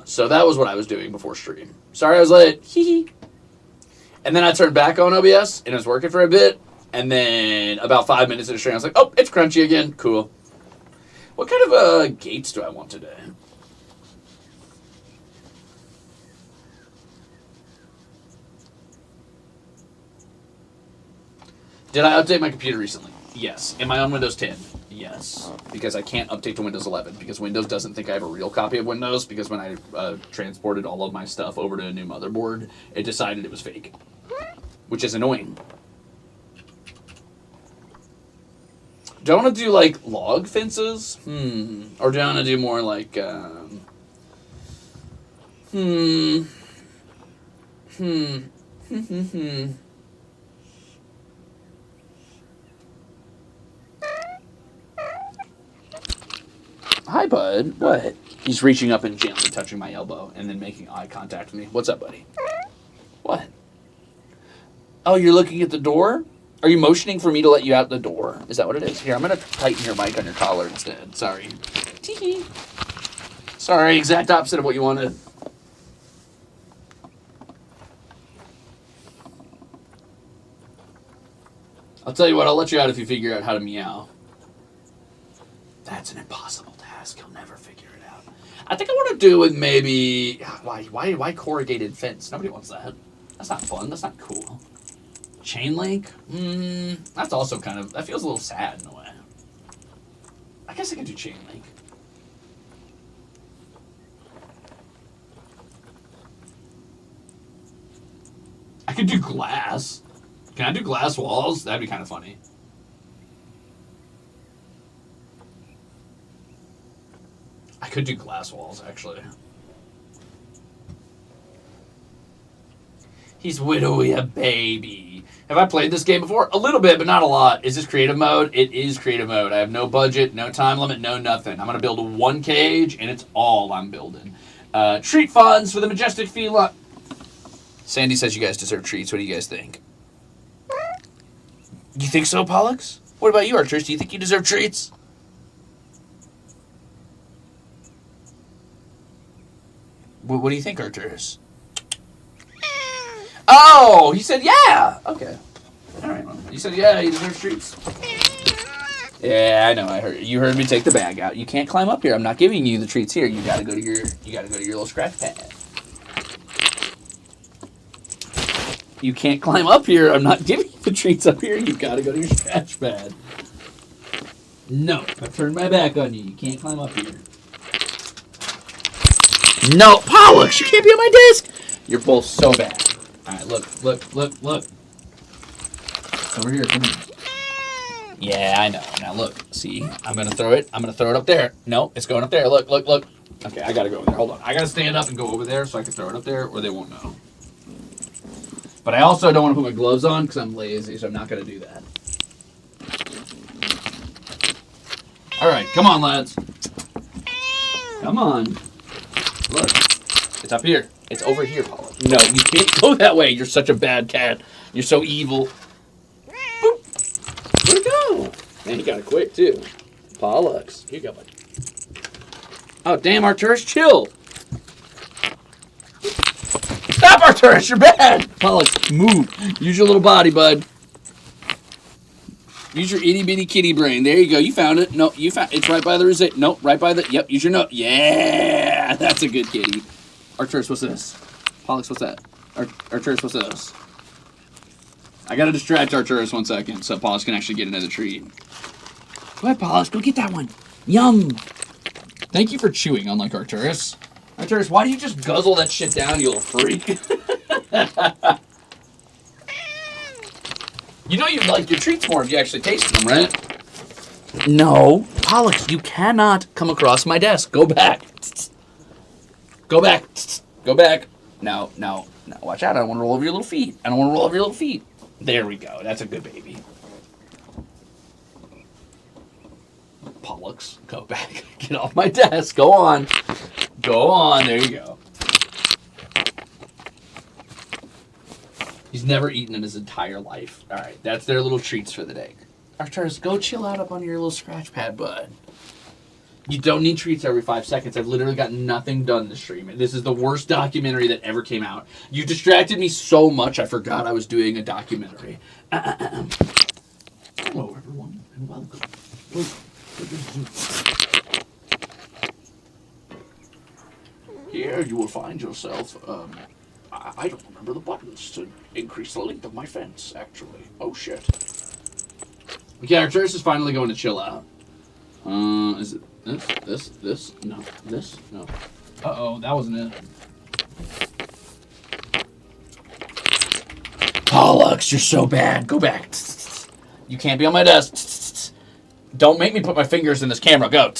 So that was what I was doing before stream. Sorry I was late. Hee. And then I turned back on OBS, and it was working for a bit. And then about 5 minutes into stream, I was like, oh, it's crunchy again. Cool. What kind of gates do I want today? Did I update my computer recently? Yes. Am I on Windows 10? Yes. Because I can't update to Windows 11 because Windows doesn't think I have a real copy of Windows because when I transported all of my stuff over to a new motherboard, it decided it was fake, which is annoying. Do I want to do, like, log fences? Or do I want to do more, like, Hi, bud. What? He's reaching up and gently touching my elbow and then making eye contact with me. What's up, buddy? What? Oh, you're looking at the door? Are you motioning for me to let you out the door? Is that what it is? Here, I'm going to tighten your mic on your collar instead. Sorry. Tee-hee. Sorry, exact opposite of what you wanted. I'll tell you what, I'll let you out if you figure out how to meow. That's an impossible task. You'll never figure it out. I think I want to do with maybe... Why corrugated fence? Nobody wants that. That's not fun. That's not cool. Chain link? That's also kind of... That feels a little sad in a way. I guess I could do chain link. I could do glass. Can I do glass walls? That'd be kind of funny. I could do glass walls, actually. He's widowy a baby. Have I played this game before? A little bit, but not a lot. Is this creative mode? It is creative mode. I have no budget, no time limit, no nothing. I'm going to build one cage, and it's all I'm building. Treat funds for the majestic feline. Sandy says you guys deserve treats. What do you guys think? You think so, Pollux? What about you, Arcturus? Do you think you deserve treats? What do you think, Arcturus? Oh, he said yeah. Okay. All right. Well, you said yeah. He deserves treats. Yeah, I know. I heard you. Heard me take the bag out. You can't climb up here. I'm not giving you the treats here. You gotta go to your. You gotta go to your little scratch pad. You can't climb up here. I'm not giving you the treats up here. You gotta go to your scratch pad. No, I've turned my back on you. You can't climb up here. No, Pollux, you can't be on my desk. You're both so bad. All right, look. Over here, come here. Yeah, I know. Now look, see, I'm gonna throw it up there. No, it's going up there. Look. Okay, I gotta go over there. Hold on. I gotta stand up and go over there so I can throw it up there, or they won't know. But I also don't want to put my gloves on because I'm lazy, so I'm not gonna do that. All right, come on, lads. Come on. Look, it's up here. It's over here, Paula. No, you can't go that way. You're such a bad cat. You're so evil. Boop. Where'd it go? Man, you got it quick, too. Pollux. Here you go, buddy. Oh, damn, Arcturus, chill. Stop, Arcturus, you're bad. Pollux, move. Use your little body, bud. Use your itty bitty kitty brain. There you go. You found it. No, you found it's right by the Ruze. Nope, right by the. Yep, use your note. Yeah, that's a good kitty. Arcturus, what's this? Pollux, what's that? Arcturus, what's this? I gotta distract Arcturus 1 second so Pollux can actually get another treat. Go ahead, Pollux. Go get that one. Yum. Thank you for chewing, unlike Arcturus. Arcturus, why do you just guzzle that shit down, you little freak? You know you'd like your treats more if you actually tasted them, right? No. Pollux, you cannot come across my desk. Go back. Go back. Go back. No. Watch out. I don't want to roll over your little feet. There we go. That's a good baby. Pollux, go back. Get off my desk. Go on. There you go. He's never eaten in his entire life. All right, that's their little treats for the day. Arcturus, go chill out up on your little scratch pad, bud. You don't need treats every 5 seconds. I've literally got nothing done this stream. This is the worst documentary that ever came out. You distracted me so much, I forgot I was doing a documentary. Hello, everyone, and welcome. Here you will find yourself, I don't remember the buttons to increase the length of my fence, actually. Oh, shit. Okay, Arcturus is finally going to chill out. Is it this? No. This? No. Uh-oh, that wasn't it. Pollux, you're so bad. Go back. You can't be on my desk. Don't make me put my fingers in this camera. Go.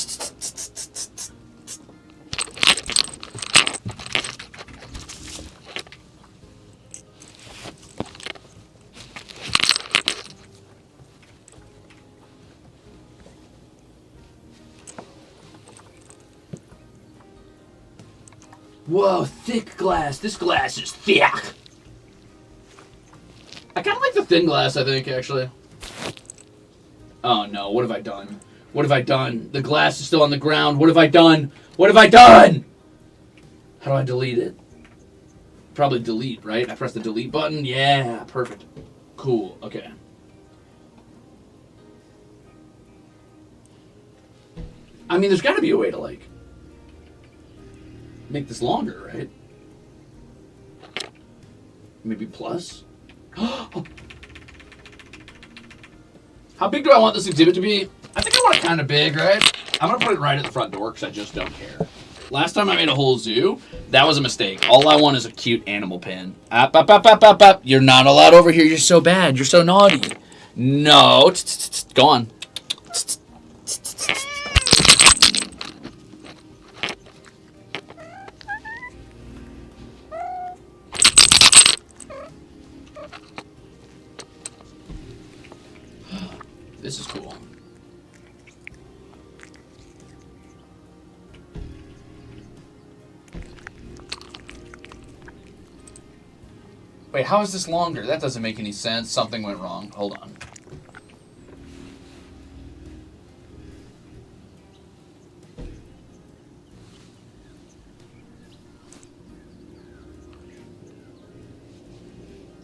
Whoa, thick glass. This glass is thick. I kind of like the thin glass, I think, actually. Oh, no. What have I done? The glass is still on the ground. What have I done? How do I delete it? Probably delete, right? I press the delete button. Yeah, perfect. Cool. Okay. I mean, there's got to be a way to, like, make this longer, right? Maybe plus? How big do I want this exhibit to be? I think I want it kind of big, right? I'm going to put it right at the front door because I just don't care. Last time I made a whole zoo, that was a mistake. All I want is a cute animal pen. Up. You're not allowed over here. You're so bad. You're so naughty. No. Go on. This is cool. Wait, how is this longer? That doesn't make any sense. Something went wrong. Hold on.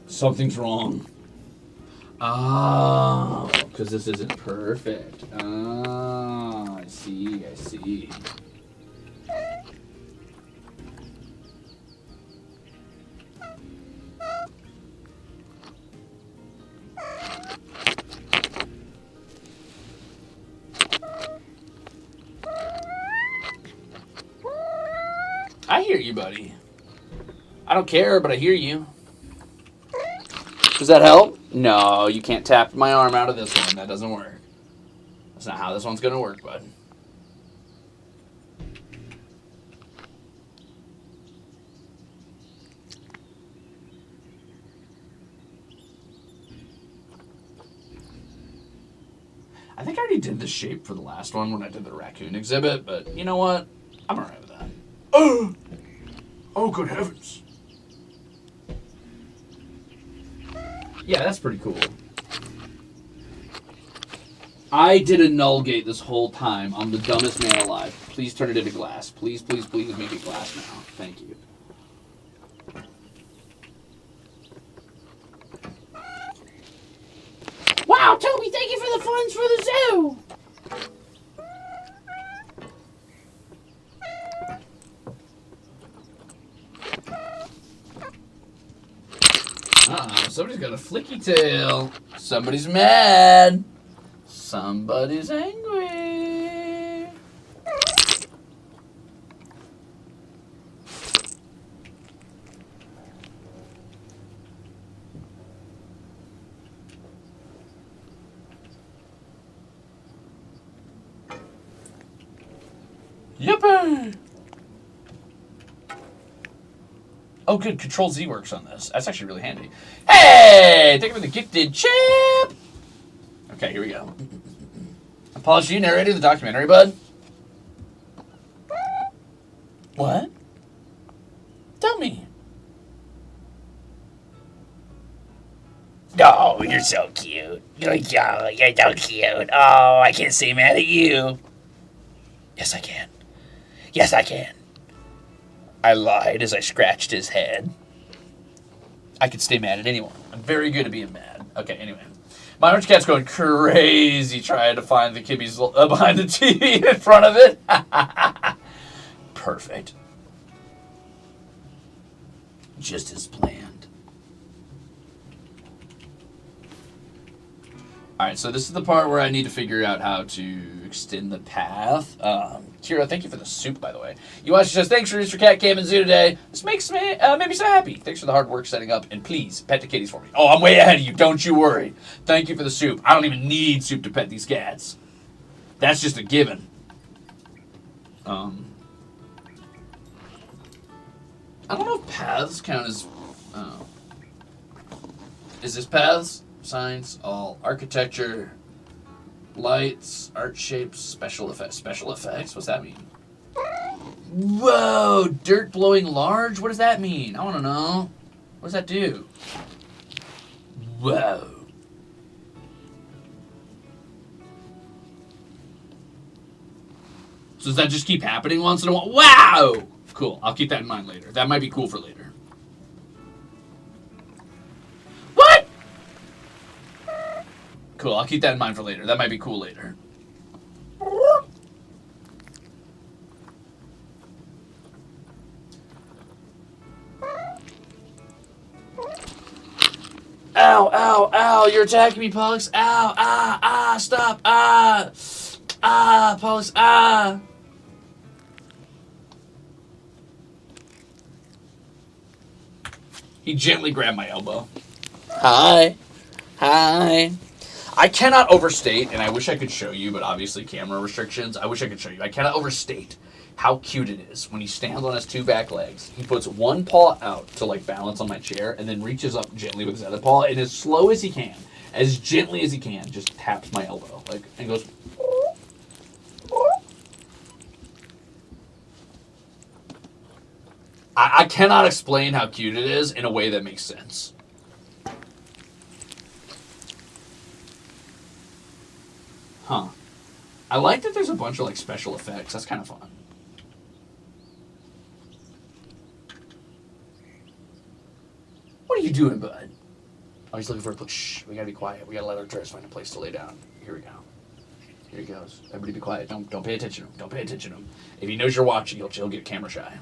Something's wrong. Oh, because this isn't perfect. Oh, I see. I hear you, buddy. I don't care, but I hear you. Does that help? No, you can't tap my arm out of this one. That doesn't work. That's not how this one's going to work, bud. I think I already did the shape for the last one when I did the raccoon exhibit, but you know what? I'm alright with that. Oh, good heavens. Yeah, that's pretty cool. I did a null gate this whole time. I'm the dumbest man alive. Please turn it into glass. Please, please, please make it glass now. Thank you. Wow, Toby, thank you for the funds for the zoo! Uh-oh, somebody's got a flicky tail. Somebody's mad. Somebody's angry. Yippee! Oh, good. Control Z works on this. That's actually really handy. Hey! Thank you for the gifted chip! Okay, here we go. Apology, narrating the documentary, bud. What? Tell me. Oh, you're so cute. You're so cute. Oh, I can't stay mad at you. Yes, I can. Yes, I can. I lied as I scratched his head. I could stay mad at anyone. I'm very good at being mad. Okay, anyway. My orange cat's going crazy trying to find the kibbies behind the TV in front of it. Perfect. Just as planned. Alright, so this is the part where I need to figure out how to extend the path. Kira, thank you for the soup, by the way. You watched says, thanks for Mr. Cat Cam and Zoo today. This makes me made me so happy. Thanks for the hard work setting up, and please, pet the kitties for me. Oh, I'm way ahead of you, don't you worry. Thank you for the soup. I don't even need soup to pet these cats. That's just a given. I don't know if paths count as... Is this paths? Science, all architecture, lights, art shapes, special effects. Special effects? What's that mean? Whoa! Dirt blowing large? What does that mean? I want to know. What does that do? Whoa. So does that just keep happening once in a while? Wow! Cool. I'll keep that in mind later. That might be cool for later. Cool, I'll keep that in mind for later. That might be cool later. Ow, ow, ow, you're attacking me, Pollux. Ow, stop, Pollux, He gently grabbed my elbow. Hi. I cannot overstate, and I wish I could show you, but obviously camera restrictions, I wish I could show you. I cannot overstate how cute it is when he stands on his two back legs. He puts one paw out to like balance on my chair and then reaches up gently with his other paw and as slow as he can, as gently as he can, just taps my elbow like and goes. I cannot explain how cute it is in a way that makes sense. Huh. I like that there's a bunch of like special effects. That's kind of fun. What are you doing, bud? Oh, he's looking for a place. Shh, we gotta be quiet. We gotta let our tourists find a place to lay down. Here we go. Here he goes. Everybody be quiet. Don't pay attention to him. Don't pay attention to him. If he knows you're watching, he'll get camera shy.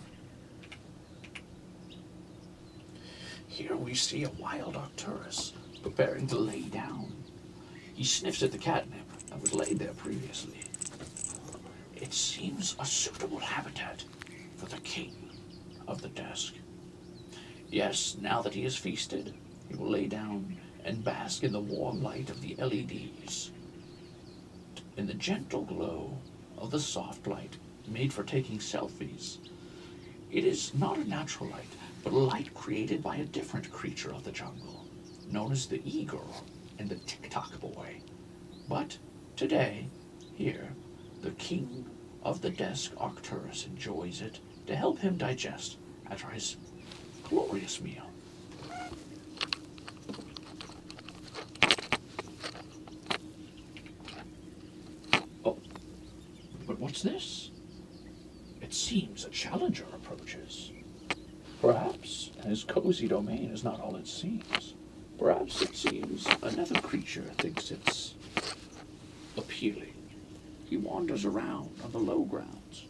Here we see a wild Arcturus preparing to lay down. He sniffs at the catnip that was laid there previously. It seems a suitable habitat for the king of the desk. Yes, now that he is feasted, he will lay down and bask in the warm light of the LEDs, in the gentle glow of the soft light made for taking selfies. It is not a natural light, but a light created by a different creature of the jungle, known as the e-girl and the TikTok boy. But today, here, the king of the desk, Arcturus, enjoys it to help him digest after his glorious meal. Oh, but what's this? It seems a challenger approaches. Perhaps his cozy domain is not all it seems. Perhaps it seems another creature thinks it's appealing. He wanders around on the low grounds.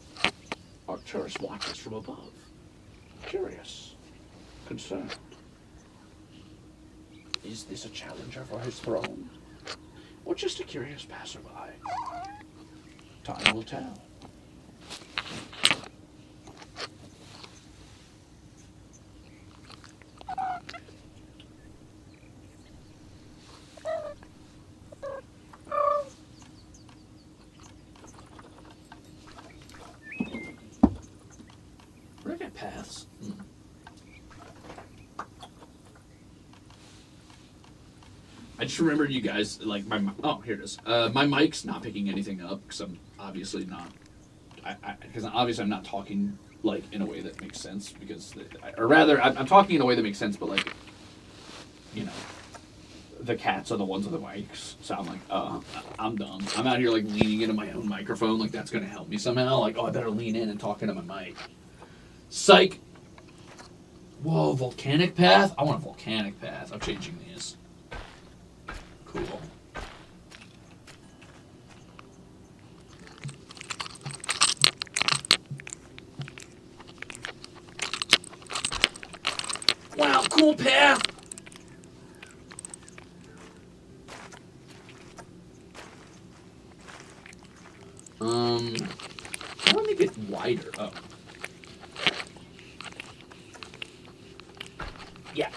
Arcturus watches from above, curious, concerned. Is this a challenger for his throne? Or just a curious passerby? Time will tell. Where do I get paths? I just remembered you guys, like, here it is. My mic's not picking anything up, because I'm obviously not, because obviously I'm not talking, like, in a way that makes sense, because, or rather, I'm talking in a way that makes sense, but, like, you know, the cats are the ones with the mics, so I'm like, I'm dumb. I'm out here, like, leaning into my own microphone, like, that's going to help me somehow, like, oh, I better lean in and talk into my mic. Psych! Whoa, volcanic path? I want a volcanic path. I'm changing these. Cool. Wow, cool path! I want to make it wider. Oh. Yeah.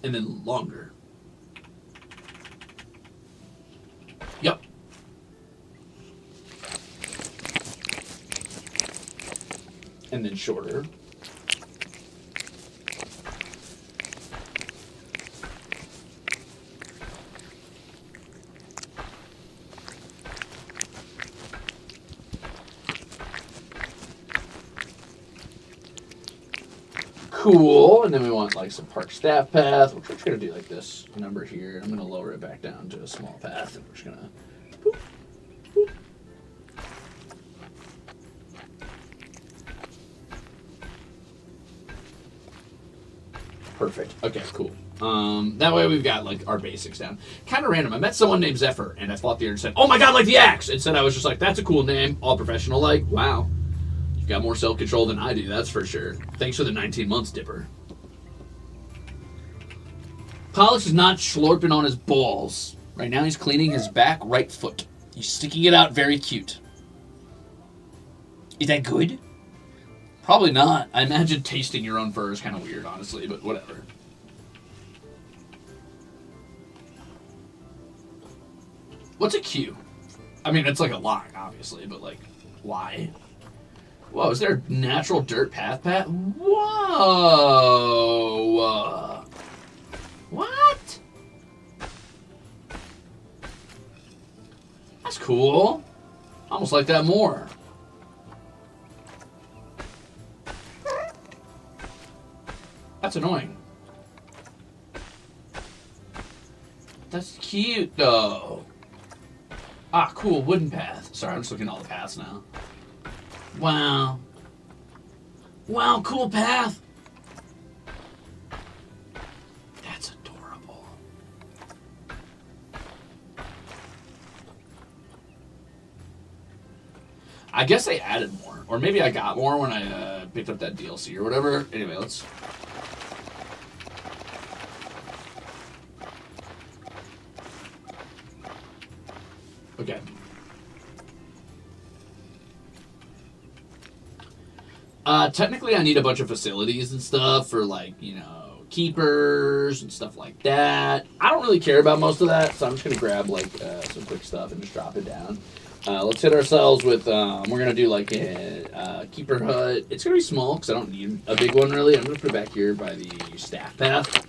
And then longer. Yep. And then shorter. Cool, and then we want like some park staff path. We're just gonna do like this number here. I'm gonna lower it back down to a small path, and we're just gonna. Boop, boop. Perfect. Okay, cool. That way we've got like our basics down. Kind of random. I met someone named Zephyr, and I fought the other and said, "Oh my god, like the axe!" And said I was just like, "That's a cool name, all professional." Like, wow. Got more self-control than I do, that's for sure. Thanks for the 19 months, Dipper. Pollux is not slurping on his balls. Right now he's cleaning his back right foot. He's sticking it out very cute. Is that good? Probably not. I imagine tasting your own fur is kind of weird, honestly, but whatever. What's a Q? I mean, it's like a line, obviously, but like, why? Whoa, is there a natural dirt path? Whoa! What? That's cool. I almost like that more. That's annoying. That's cute, though. Ah, cool, wooden path. Sorry, I'm just looking at all the paths now. Wow. Wow, cool path. That's adorable. I guess they added more. Or maybe I got more when I picked up that DLC or whatever. Anyway, let's... Okay. Technically, I need a bunch of facilities and stuff for, like, you know, keepers and stuff like that. I don't really care about most of that, so I'm just going to grab, like, some quick stuff and just drop it down. Let's hit ourselves with, we're going to do, like, a keeper hut. It's going to be small because I don't need a big one, really. I'm going to put it back here by the staff path.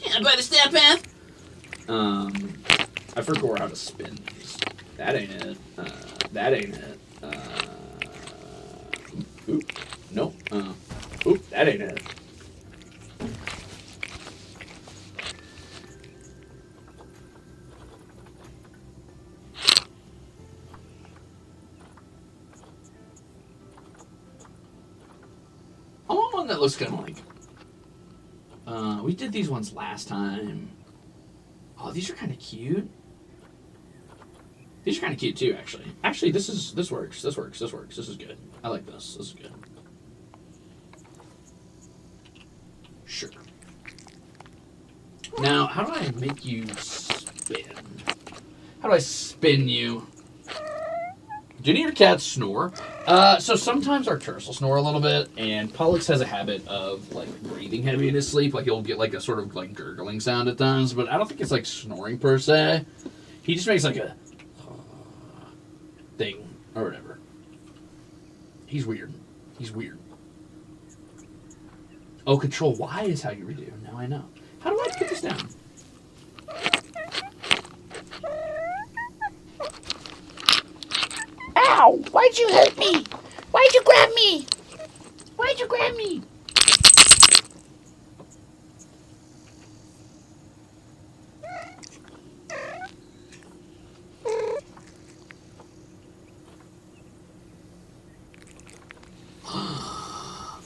Yeah, by the staff path. I forgot how to spin these. That ain't it. That ain't it. Oop. Nope. Oop, that ain't it. I want one that looks kind of like... we did these ones last time. Oh, these are kind of cute. These are kind of cute too, actually. Actually, this works. This works. This works. This is good. I like this. This is good. Sure. Now, how do I make you spin? How do I spin you? Do any of your cats snore? So sometimes Arcturus will snore a little bit, and Pollux has a habit of, like, breathing heavy in his sleep. Like, he'll get, like, a sort of, like, gurgling sound at times, but I don't think it's, like, snoring per se. He just makes, like, a thing, or whatever. He's weird. He's weird. Oh, Control Y is how you redo. Now I know. How do I put this down? Ow! Why'd you hurt me? Why'd you grab me? Why'd you grab me?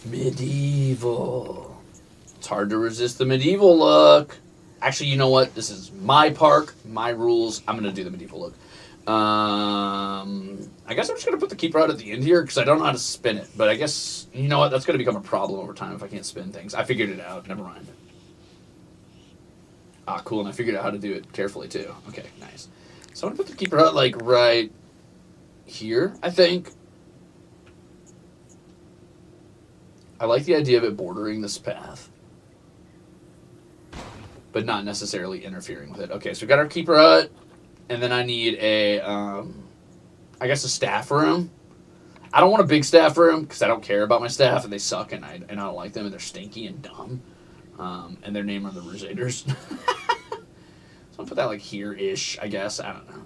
Medieval. It's hard to resist the medieval look. Actually, you know what? This is my park, my rules. I'm going to do the medieval look. I guess I'm just going to put the keeper out at the end here because I don't know how to spin it. But I guess, you know what? That's going to become a problem over time if I can't spin things. I figured it out. Never mind. Ah, cool. And I figured out how to do it carefully, too. Okay, nice. So I'm going to put the keeper out, like, right here, I think. I like the idea of it bordering this path, but not necessarily interfering with it. Okay, so we got our keeper hut, and then I need a, I guess a staff room. I don't want a big staff room because I don't care about my staff, and they suck, and I don't like them, and they're stinky and dumb, and their name are the Ruzeters. So I'll put that like here-ish, I guess. I don't know.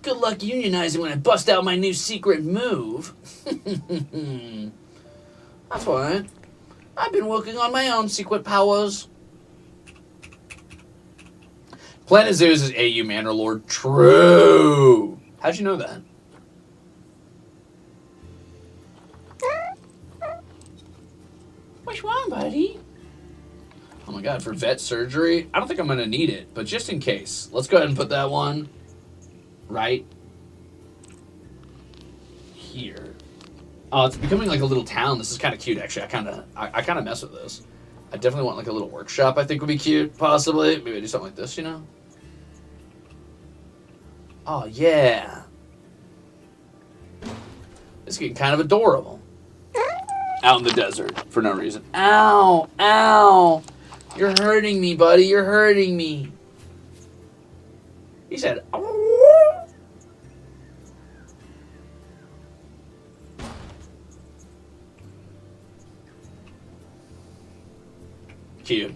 Good luck unionizing when I bust out my new secret move. That's fine. I've been working on my own secret powers. Planet Zeus is AU Manor True. How'd you know that? What's wrong, buddy? Oh my god, for vet surgery? I don't think I'm going to need it, but just in case. Let's go ahead and put that one right here. Oh, it's becoming like a little town. This is kind of cute, actually. I kind of mess with this. I definitely want like a little workshop. I think would be cute, possibly. Maybe I do something like this, you know? Oh yeah. It's getting kind of adorable. Out in the desert for no reason. Ow, ow. You're hurting me, buddy. You're hurting me. He said, oh. Cute.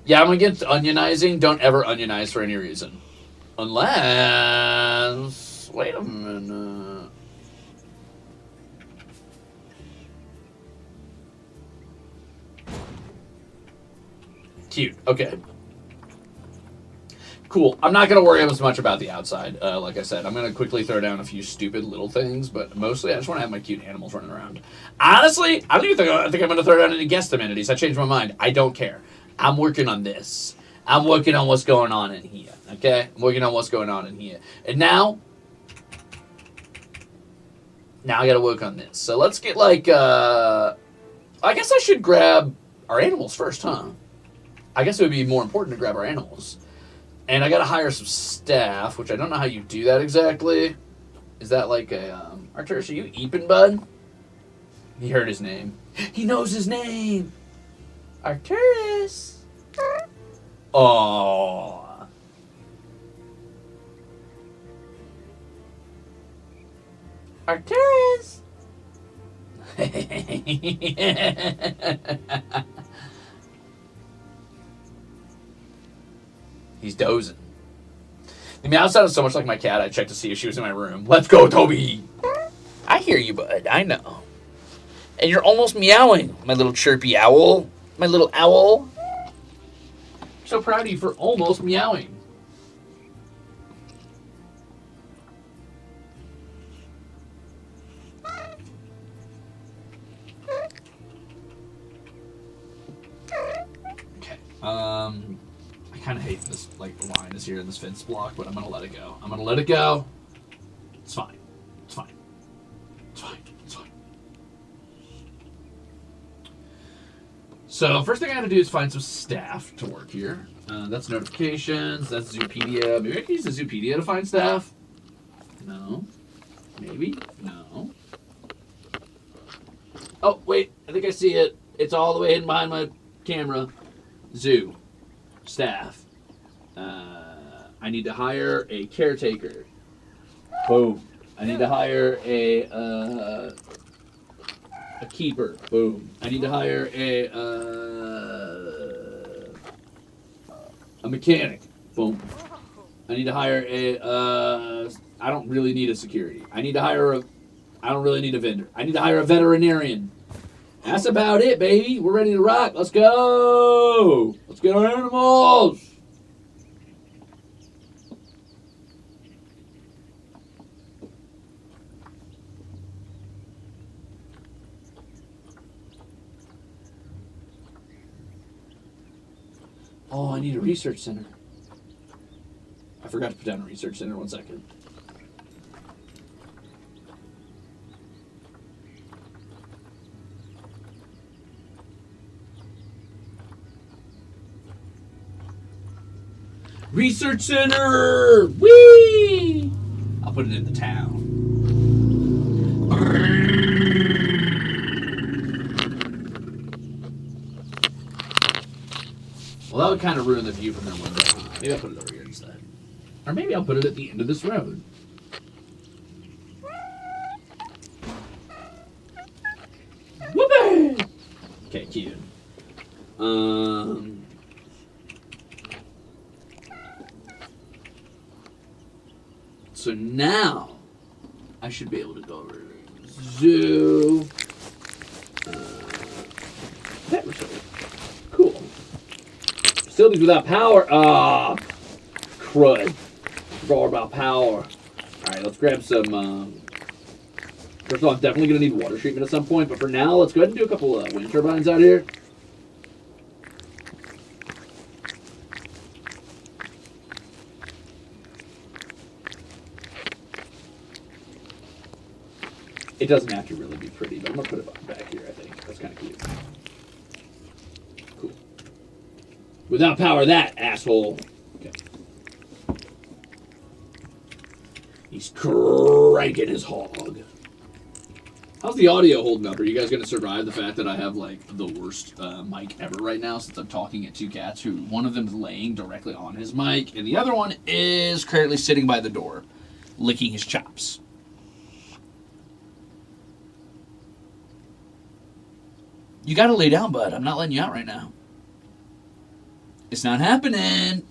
Yeah, I'm against onionizing. Don't ever onionize for any reason. Unless... Wait a minute. Cute. Okay. Cool. I'm not going to worry as much about the outside. Like I said, I'm going to quickly throw down a few stupid little things, but mostly I just want to have my cute animals running around. Honestly, I don't even think I'm going to throw down any guest amenities. I changed my mind. I don't care. I'm working on this. I'm working on what's going on in here. Okay? I'm working on what's going on in here. And now I got to work on this. So let's get like, I guess I should grab our animals first, huh? I guess it would be more important to grab our animals. And I gotta hire some staff, which I don't know how you do that exactly. Is that like a, Arturus, are you Eepin, bud? He heard his name. He knows his name! Arturus! Oh. Arturus! He's dozing. The meow sounded so much like my cat, I checked to see if she was in my room. Let's go, Toby! I hear you, bud. I know. And you're almost meowing, my little chirpy owl. My little owl. I'm so proud of you for almost meowing. Okay. I kind of hate this, like, line is here in this fence block, but I'm going to let it go. I'm going to let it go. It's fine. It's fine. It's fine. It's fine. So, first thing I got to do is find some staff to work here. That's notifications. That's Zoopedia. Maybe I can use the Zoopedia to find staff. No. Maybe. No. Oh, wait. I think I see it. It's all the way hidden behind my camera. Zoo. Staff. I need to hire a caretaker. Boom. I need to hire a keeper. Boom. I need to hire a mechanic. Boom. I need to hire I don't really need a security. I don't really need a vendor. I need to hire a veterinarian. That's about it, baby. We're ready to rock. Let's go. Let's get our animals. Oh, I need a research center. I forgot to put down a research center. 1 second. Research center! Whee! I'll put it in the town. Well, that would kind of ruin the view from their window. Maybe I'll put it over here instead. Or maybe I'll put it at the end of this road. Whoopee! Okay, cute. So now, I should be able to go over to zoo. Pet reserve. Cool. Facilities without power. Ah, crud. Forgot about power. Alright, let's grab some, first of all, I'm definitely going to need water treatment at some point, but for now, let's go ahead and do a couple wind turbines out here. It doesn't have to really be pretty, but I'm going to put it back here, I think. That's kind of cute. Cool. Without power, that asshole. Okay. He's cranking his hog. How's the audio holding up? Are you guys going to survive the fact that I have, like, the worst mic ever right now since I'm talking at two cats who, one of them is laying directly on his mic, and the other one is currently sitting by the door, licking his chops. You gotta lay down, bud. I'm not letting you out right now. It's not happening.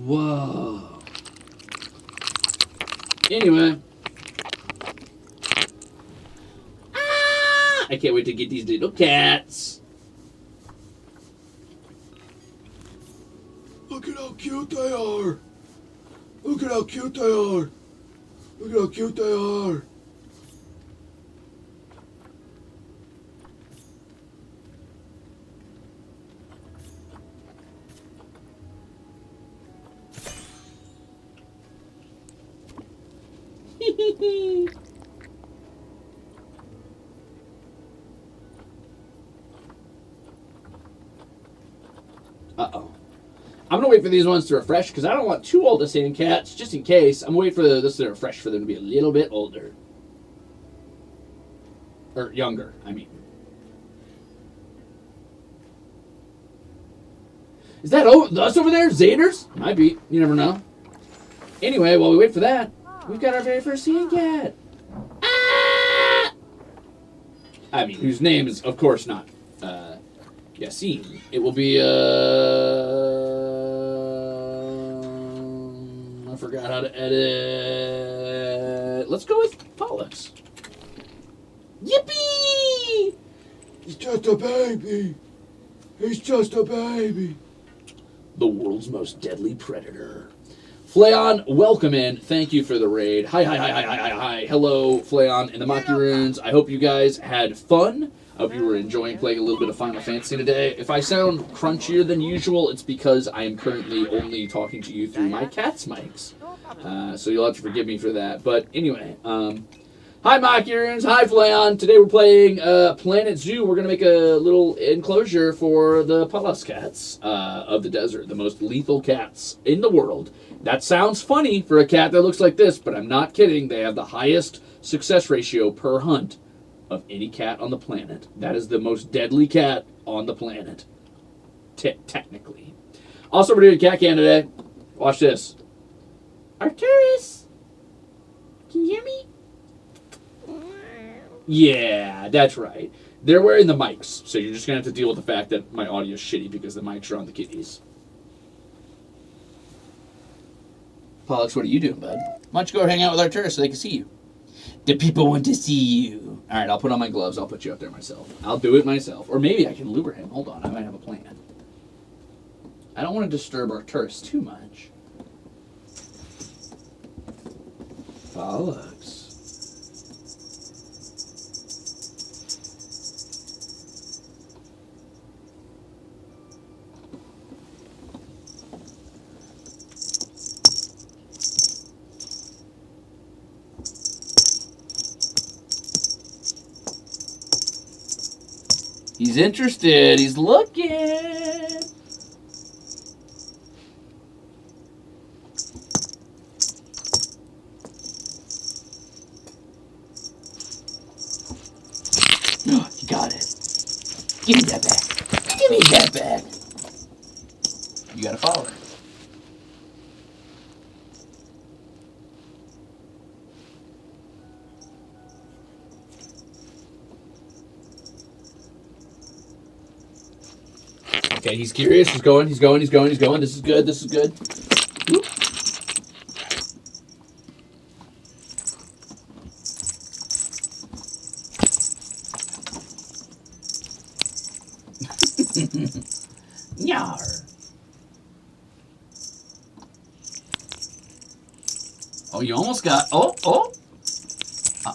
Whoa. Anyway. I can't wait to get these little cats. Look at how cute they are. Look at how cute they are. Look at how cute they are. Uh-oh. I'm going to wait for these ones to refresh because I don't want too old to stand cats, just in case. I'm going to wait for this to refresh for them to be a little bit older. Or younger, I mean. Is that us over there? Zaders? Might be. You never know. Anyway, while we wait for that, we've got our very first seeing cat. Ah! I mean, whose name is, of course, not Yassine. It will be, I forgot how to edit. Let's go with Pollux. Yippee! He's just a baby. He's just a baby. The world's most deadly predator. Flayon, welcome in. Thank you for the raid. Hi. Hello, Flayon and the Macaroons. I hope you guys had fun. I hope you were enjoying playing a little bit of Final Fantasy today. If I sound crunchier than usual, it's because I am currently only talking to you through my cat's mics. So you'll have to forgive me for that. But anyway, hi Macaroons, hi Flayon. Today we're playing Planet Zoo. We're going to make a little enclosure for the Pallas cats of the desert, the most lethal cats in the world. That sounds funny for a cat that looks like this, but I'm not kidding. They have the highest success ratio per hunt of any cat on the planet. That is the most deadly cat on the planet, technically. Also, we're doing cat cam today. Watch this. Arcturus, can you hear me? Yeah, that's right. They're wearing the mics, so you're just going to have to deal with the fact that my audio is shitty because the mics are on the kitties. Pollux, what are you doing, bud? Why don't you go hang out with Arcturus so they can see you? The people want to see you. All right, I'll put on my gloves. I'll put you up there myself. I'll do it myself. Or maybe I can lure him. Hold on, I might have a plan. I don't want to disturb Arcturus too much. Pollux. He's interested. He's looking. Oh, you got it. Give me that back. Give me that back. You gotta follow her. Okay, he's curious. He's going. This is good. Whoop. Nyar. Oh, you almost got. Oh.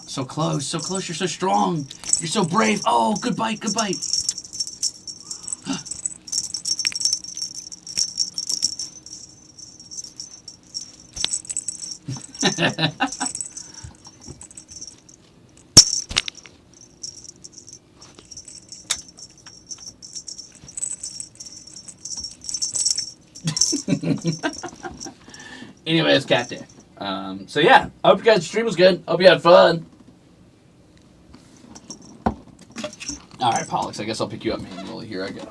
So close. You're so strong. You're so brave. Oh, good bite. Anyway, it's cat day. So yeah, I hope you guys' stream was good. Hope you had fun. Alright, Pollux, I guess I'll pick you up manually. Here I go.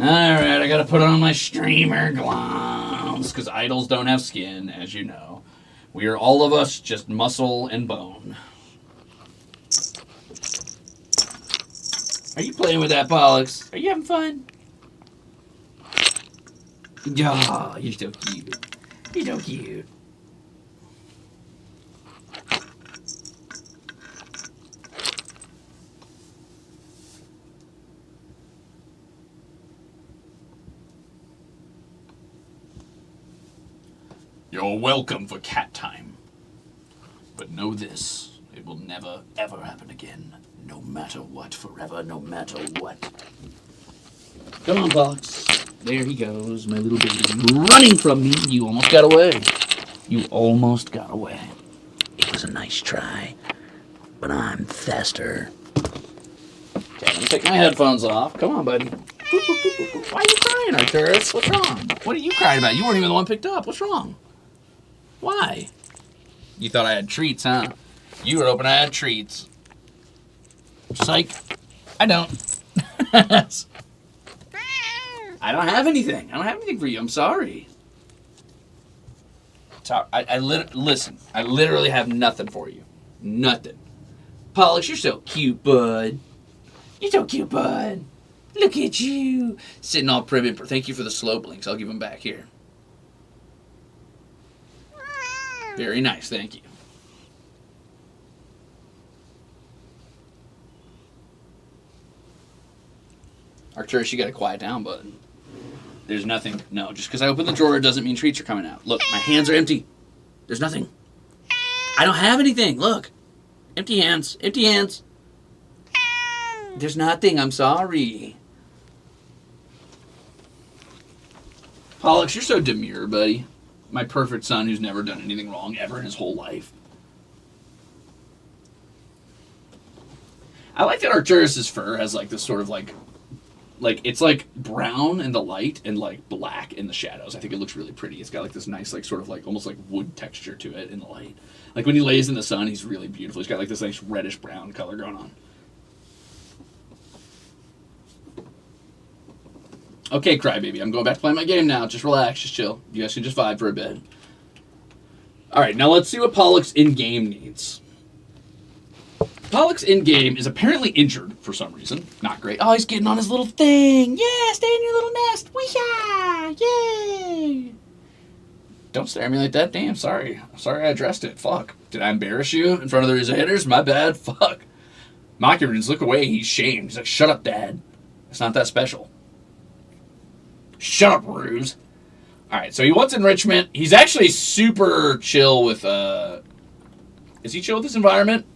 Alright, I gotta put on my streamer gloves, because idols don't have skin, as you know. We are all of us just muscle and bone. Are you playing with that, Pollux? Are you having fun? Oh, you're so cute. You're so cute. You're welcome for cat time. But know this, it will never, ever happen again. No matter what, forever, no matter what. Come on, Pollux. There he goes, my little baby. Running from me. You almost got away. You almost got away. It was a nice try, but I'm faster. Okay, let me take my headphones off. Come on, buddy. Why are you crying, Arcturus? What's wrong? What are you crying about? You weren't even the one picked up. What's wrong? Why? You thought I had treats, huh? You were hoping I had treats. Psych. I don't. I don't have anything. I don't have anything for you. I'm sorry. Listen, I literally have nothing for you. Nothing. Pollux, you're so cute, bud. You're so cute, bud. Look at you. Sitting all prim. Thank you for the slow blinks. I'll give them back here. Very nice, thank you. Arcturus, you gotta quiet down, bud. There's nothing. No, just because I opened the drawer doesn't mean treats are coming out. Look, my hands are empty. There's nothing. I don't have anything. Look. Empty hands. Empty hands. There's nothing. I'm sorry. Pollux, you're so demure, buddy. My perfect son who's never done anything wrong ever in his whole life. I like that Arcturus's fur has like this sort of like it's like brown in the light and like black in the shadows. I think it looks really pretty. It's got like this nice like sort of like almost like wood texture to it in the light. Like when he lays in the sun, he's really beautiful. He's got like this nice reddish brown color going on. Okay, crybaby, I'm going back to play my game now. Just relax, just chill. You guys can just vibe for a bit. All right, now let's see what Pollux in-game needs. Pollux in-game is apparently injured for some reason. Not great. Oh, he's getting on his little thing. Yeah, stay in your little nest. Wee-ha! Yay! Don't stare at me like that. Damn, sorry. Sorry I addressed it. Fuck. Did I embarrass you in front of the Ruze hitters? My bad. Fuck. Mockingbirds, look away. He's shamed. He's like, shut up, Dad. It's not that special. Shut up, Ruze. Alright, so he wants enrichment. He's actually super chill with, Is he chill with this environment?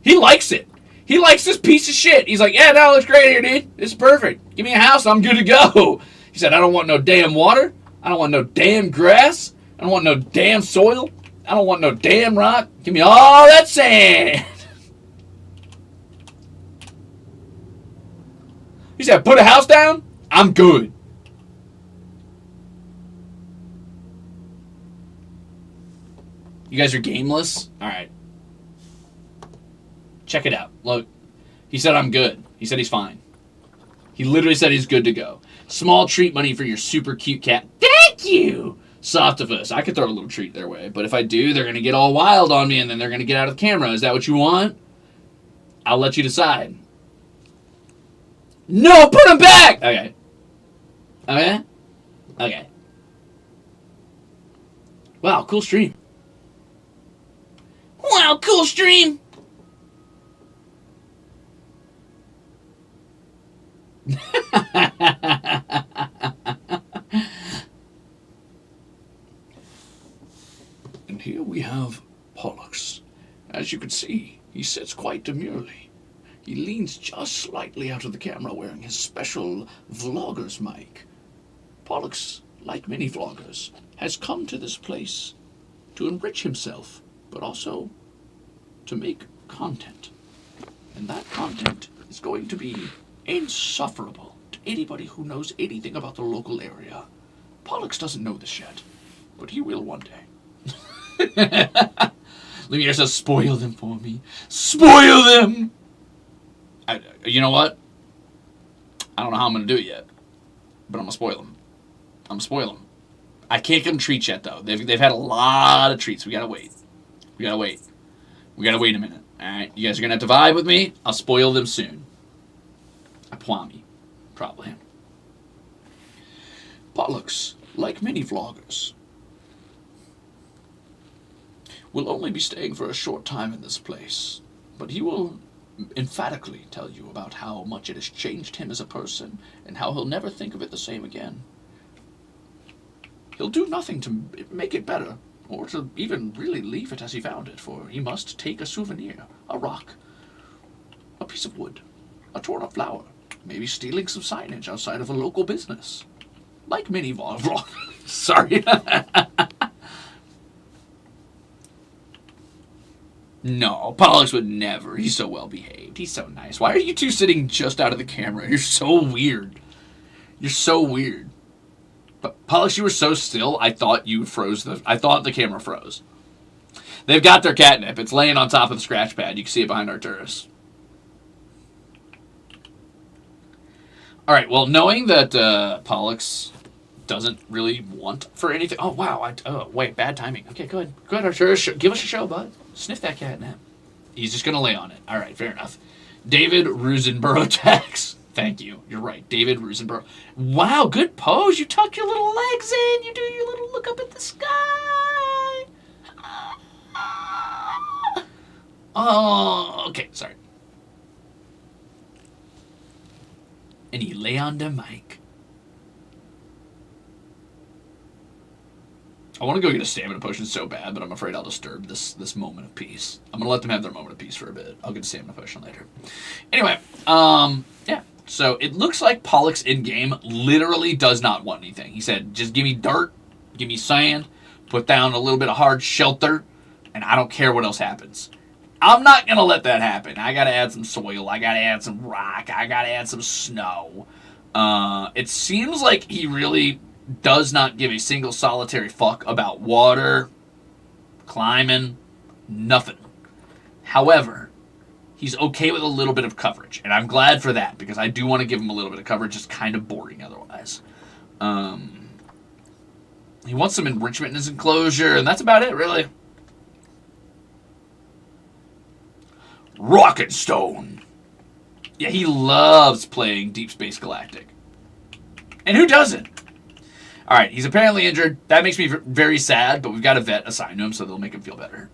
He likes it. He likes this piece of shit. He's like, yeah, that looks great here, dude. This is perfect. Give me a house, I'm good to go. He said, I don't want no damn water. I don't want no damn grass. I don't want no damn soil. I don't want no damn rock. Give me all that sand. He said, put a house down? I'm good. You guys are gameless? Alright. Check it out. Look. He said I'm good. He said he's fine. He literally said he's good to go. Small treat money for your super cute cat. Thank you! Softifus. I could throw a little treat their way, but if I do, they're going to get all wild on me and then they're going to get out of the camera. Is that what you want? I'll let you decide. No! Put him back! Okay. Okay? Okay. Wow, cool stream. Wow, cool stream! And here we have Pollux. As you can see, he sits quite demurely. He leans just slightly out of the camera wearing his special vlogger's mic. Pollux, like many vloggers, has come to this place to enrich himself, but also to make content. And that content is going to be insufferable to anybody who knows anything about the local area. Pollux doesn't know this yet, but he will one day. Lumiere says, spoil them for me. Spoil them! You know what? I don't know how I'm going to do it yet, but I'm going to spoil them. I'm going to spoil them. I can't give them treats yet, though. They've had a lot of treats. We got to wait. We got to wait. We got to wait a minute. All right? You guys are going to have to vibe with me. I'll spoil them soon. I promise. Probably. Pollux, like many vloggers, will only be staying for a short time in this place, but he will emphatically tell you about how much it has changed him as a person and how he'll never think of it the same again. He'll do nothing to make it better, or to even really leave it as he found it, for he must take a souvenir, a rock, a piece of wood, a torn-up flower, maybe stealing some signage outside of a local business. Like many Sorry. No, Pollux would never. He's so well behaved. He's so nice. Why are you two sitting just out of the camera? You're so weird. You're so weird. But Pollux, you were so still, I thought you froze I thought the camera froze. They've got their catnip. It's laying on top of the scratch pad. You can see it behind Arcturus. Alright, well, knowing that Pollux doesn't really want for anything... Oh, wow. Oh, wait, bad timing. Okay, go ahead. Go ahead, Arcturus. Give us a show, bud. Sniff that catnip. He's just going to lay on it. Alright, fair enough. David Ruzenborough tax. Thank you. You're right. David Ruzenborough. Wow, good pose. You tuck your little legs in. You do your little look up at the sky. Oh, okay, sorry. And he lay on the mic. I want to go get a stamina potion so bad, but I'm afraid I'll disturb this moment of peace. I'm going to let them have their moment of peace for a bit. I'll get a stamina potion later. Anyway, yeah. So it looks like Pollux in-game literally does not want anything. He said, just give me dirt, give me sand, put down a little bit of hard shelter, and I don't care what else happens. I'm not going to let that happen. I got to add some soil. I got to add some rock. I got to add some snow. It seems like he really does not give a single solitary fuck about water, climbing, nothing. However, he's okay with a little bit of coverage, and I'm glad for that, because I do want to give him a little bit of coverage. It's kind of boring otherwise. He wants some enrichment in his enclosure, and that's about it, really. Rocket Stone. Yeah, he loves playing Deep Space Galactic. And who doesn't? Alright, he's apparently injured. That makes me very sad, but we've got a vet assigned to him, so they'll make him feel better.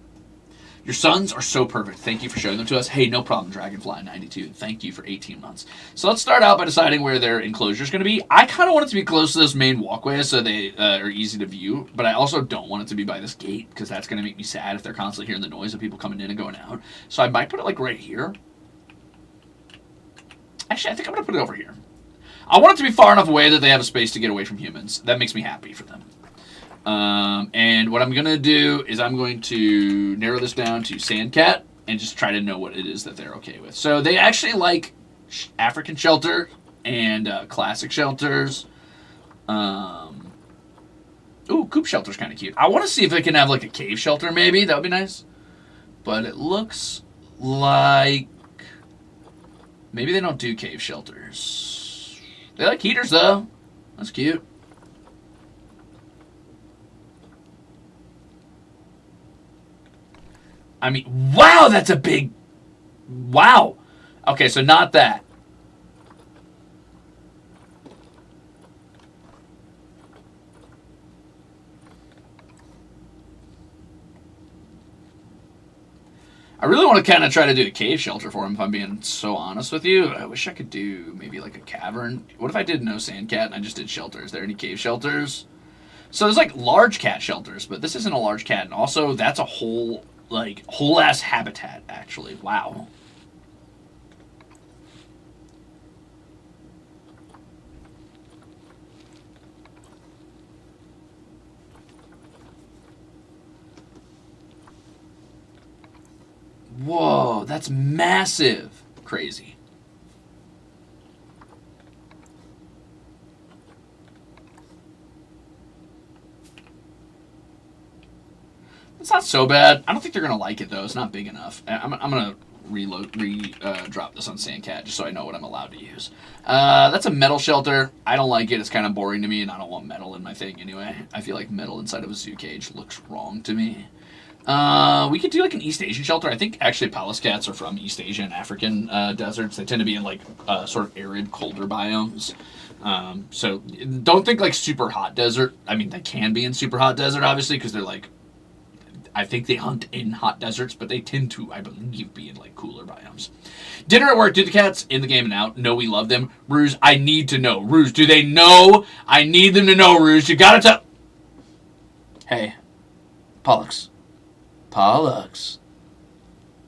Your sons are so perfect. Thank you for showing them to us. Hey, no problem, Dragonfly92. Thank you for 18 months. So let's start out by deciding where their enclosure is going to be. I kind of want it to be close to this main walkway so they are easy to view, but I also don't want it to be by this gate because that's going to make me sad if they're constantly hearing the noise of people coming in and going out. So I might put it like right here. Actually, I think I'm going to put it over here. I want it to be far enough away that they have a space to get away from humans. That makes me happy for them. And what I'm going to do is I'm going to narrow this down to Sandcat and just try to know what it is that they're okay with. So they actually like African shelter and classic shelters. Ooh, coop shelter's kind of cute. I want to see if they can have like a cave shelter maybe. That would be nice. But it looks like maybe they don't do cave shelters. They like heaters though. That's cute. I mean, wow, that's a big... Wow. Okay, so not that. I really want to kind of try to do a cave shelter for him, if I'm being so honest with you. I wish I could do maybe like a cavern. What if I did no sand cat and I just did shelters? Is there any cave shelters? So there's like large cat shelters, but this isn't a large cat. And also, that's a whole ass habitat, actually. Wow. Whoa, that's massive. Crazy. It's not so bad. I don't think they're going to like it, though. It's not big enough. I'm going to drop this on Sandcat just so I know what I'm allowed to use. That's a metal shelter. I don't like it. It's kind of boring to me, and I don't want metal in my thing anyway. I feel like metal inside of a zoo cage looks wrong to me. We could do like an East Asian shelter. I think actually Pallas cats are from East Asian and African deserts. They tend to be in like sort of arid, colder biomes. So don't think like super hot desert. I mean, they can be in super hot desert, obviously, because they're like, I think they hunt in hot deserts, but they tend to, I believe, be in like cooler biomes. Dinner at work. Do the cats in the game and out? No, we love them. Ruze, I need to know. Ruze, do they know? I need them to know, Ruze. You gotta tell. Hey, Pollux. Pollux.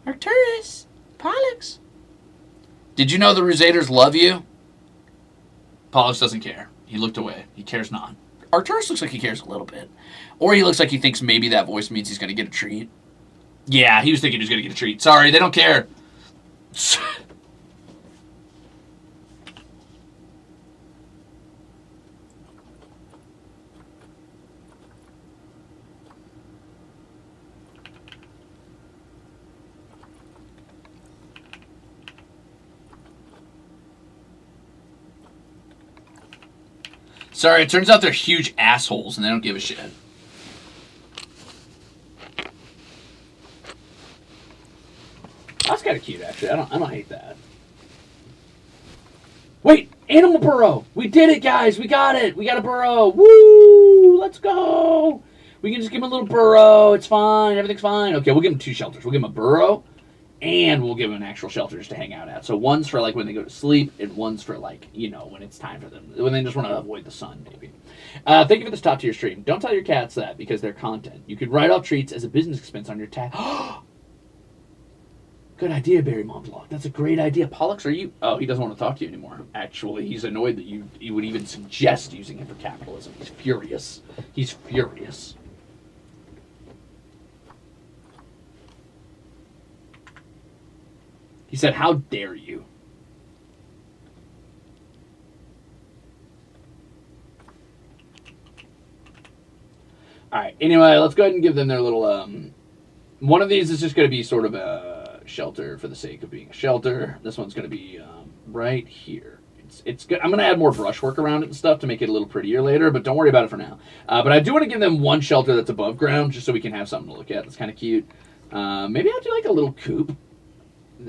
Arcturus. Pollux. Did you know the Ruzeters love you? Pollux doesn't care. He looked away. He cares not. Arcturus looks like he cares a little bit. Or he looks like he thinks maybe that voice means he's going to get a treat. Yeah, he was thinking he was going to get a treat. Sorry, they don't care. Sorry, it turns out they're huge assholes and they don't give a shit. That's kind of cute, actually. I don't hate that. Wait, animal burrow. We did it, guys. We got it. We got a burrow. Woo! Let's go. We can just give him a little burrow. It's fine. Everything's fine. Okay, we'll give him 2 shelters. We'll give him a burrow, and we'll give him an actual shelter just to hang out at. So one's for like when they go to sleep, and one's for like, you know, when it's time for them, when they just want to avoid the sun, maybe. Thank you for this top tier stream. Don't tell your cats that because they're content. You could write off treats as a business expense on your tab. Good idea, Barry Montvlog. That's a great idea. Pollux, are you? Oh, he doesn't want to talk to you anymore. Actually, he's annoyed that you would even suggest using him for capitalism. He's furious. He's furious. He said, "How dare you?" All right. Anyway, let's go ahead and give them their little. One of these is just going to be sort of a shelter for the sake of being a shelter. This one's going to be right here. It's good. I'm going to add more brushwork around it and stuff to make it a little prettier later, but don't worry about it for now. But I do want to give them one shelter that's above ground just so we can have something to look at. That's kind of cute. Maybe I'll do like a little coop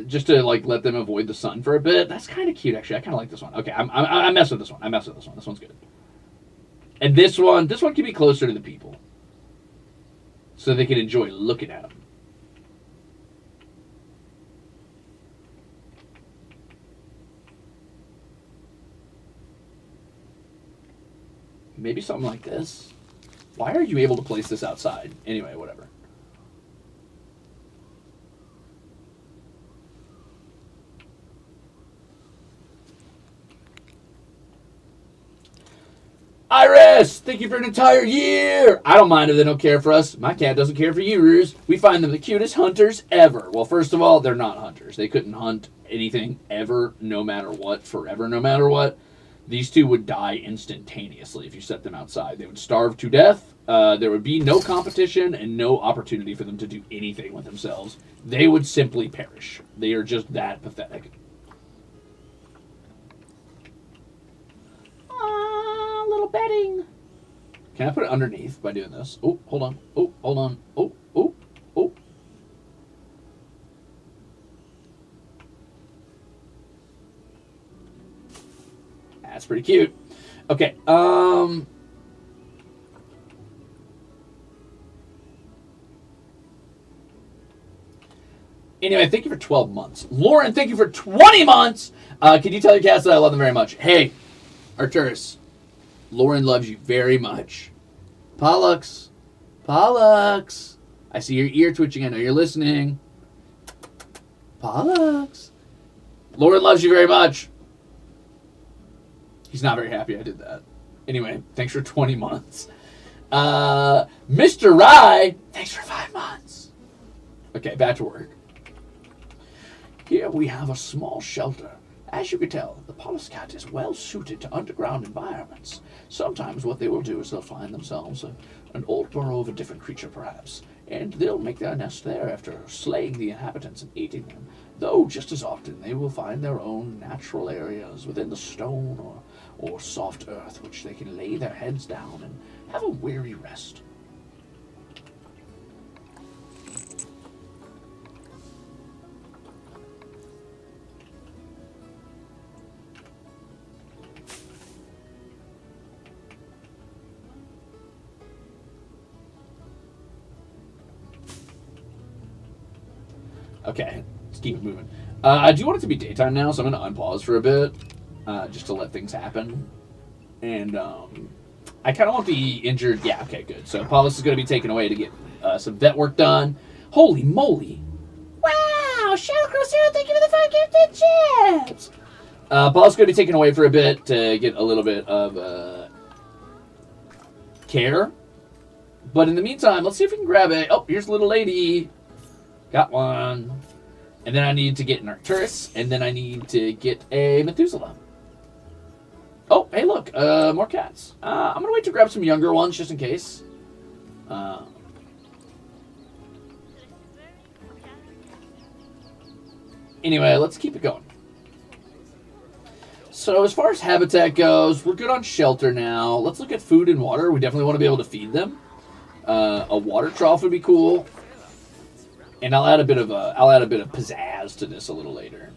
just to like let them avoid the sun for a bit. That's kind of cute, actually. I kind of like this one. Okay, I mess with this one. I mess with this one. This one's good. And this one can be closer to the people so they can enjoy looking at them. Maybe something like this. Why are you able to place this outside? Anyway, whatever. Iris, thank you for an entire year. I don't mind if they don't care for us. My cat doesn't care for you, Ruze. We find them the cutest hunters ever. Well, first of all, they're not hunters. They couldn't hunt anything ever, no matter what, forever, no matter what. These two would die instantaneously if you set them outside. They would starve to death. There would be no competition and no opportunity for them to do anything with themselves. They would simply perish. They are just that pathetic. Little bedding. Can I put it underneath by doing this? Oh, hold on. Oh, hold on. Oh, oh, oh. That's pretty cute. Okay. Anyway, thank you for 12 months. Lauren, thank you for 20 months. Can you tell your cats that I love them very much? Hey, Arcturus. Lauren loves you very much. Pollux. Pollux. I see your ear twitching. I know you're listening. Pollux. Lauren loves you very much. He's not very happy I did that. Anyway, thanks for 20 months. Mr. Rye, thanks for 5 months. Okay, back to work. Here we have a small shelter. As you can tell, the Pollux cat is well suited to underground environments. Sometimes what they will do is they'll find themselves an old burrow of a different creature, perhaps, and they'll make their nest there after slaying the inhabitants and eating them. Though just as often they will find their own natural areas within the stone or soft earth, which they can lay their heads down and have a weary rest. Okay, let's keep it moving. I do want it to be daytime now, so I'm going to unpause for a bit, just to let things happen. And I kind of want the injured. Yeah, okay, good. So Paulus is going to be taken away to get some vet work done. Holy moly! Wow, Shadow Crow Zero, thank you for the 5 gifted chips. Paulus is going to be taken away for a bit to get a little bit of care. But in the meantime, let's see if we can grab a... Oh, here's a little lady. Got one. And then I need to get an Arcturus. And then I need to get a Methuselah. Oh, hey, look. More cats. I'm going to wait to grab some younger ones just in case. Anyway, let's keep it going. So as far as habitat goes, we're good on shelter now. Let's look at food and water. We definitely want to be able to feed them. A water trough would be cool. And I'll add a bit of pizzazz to this a little later.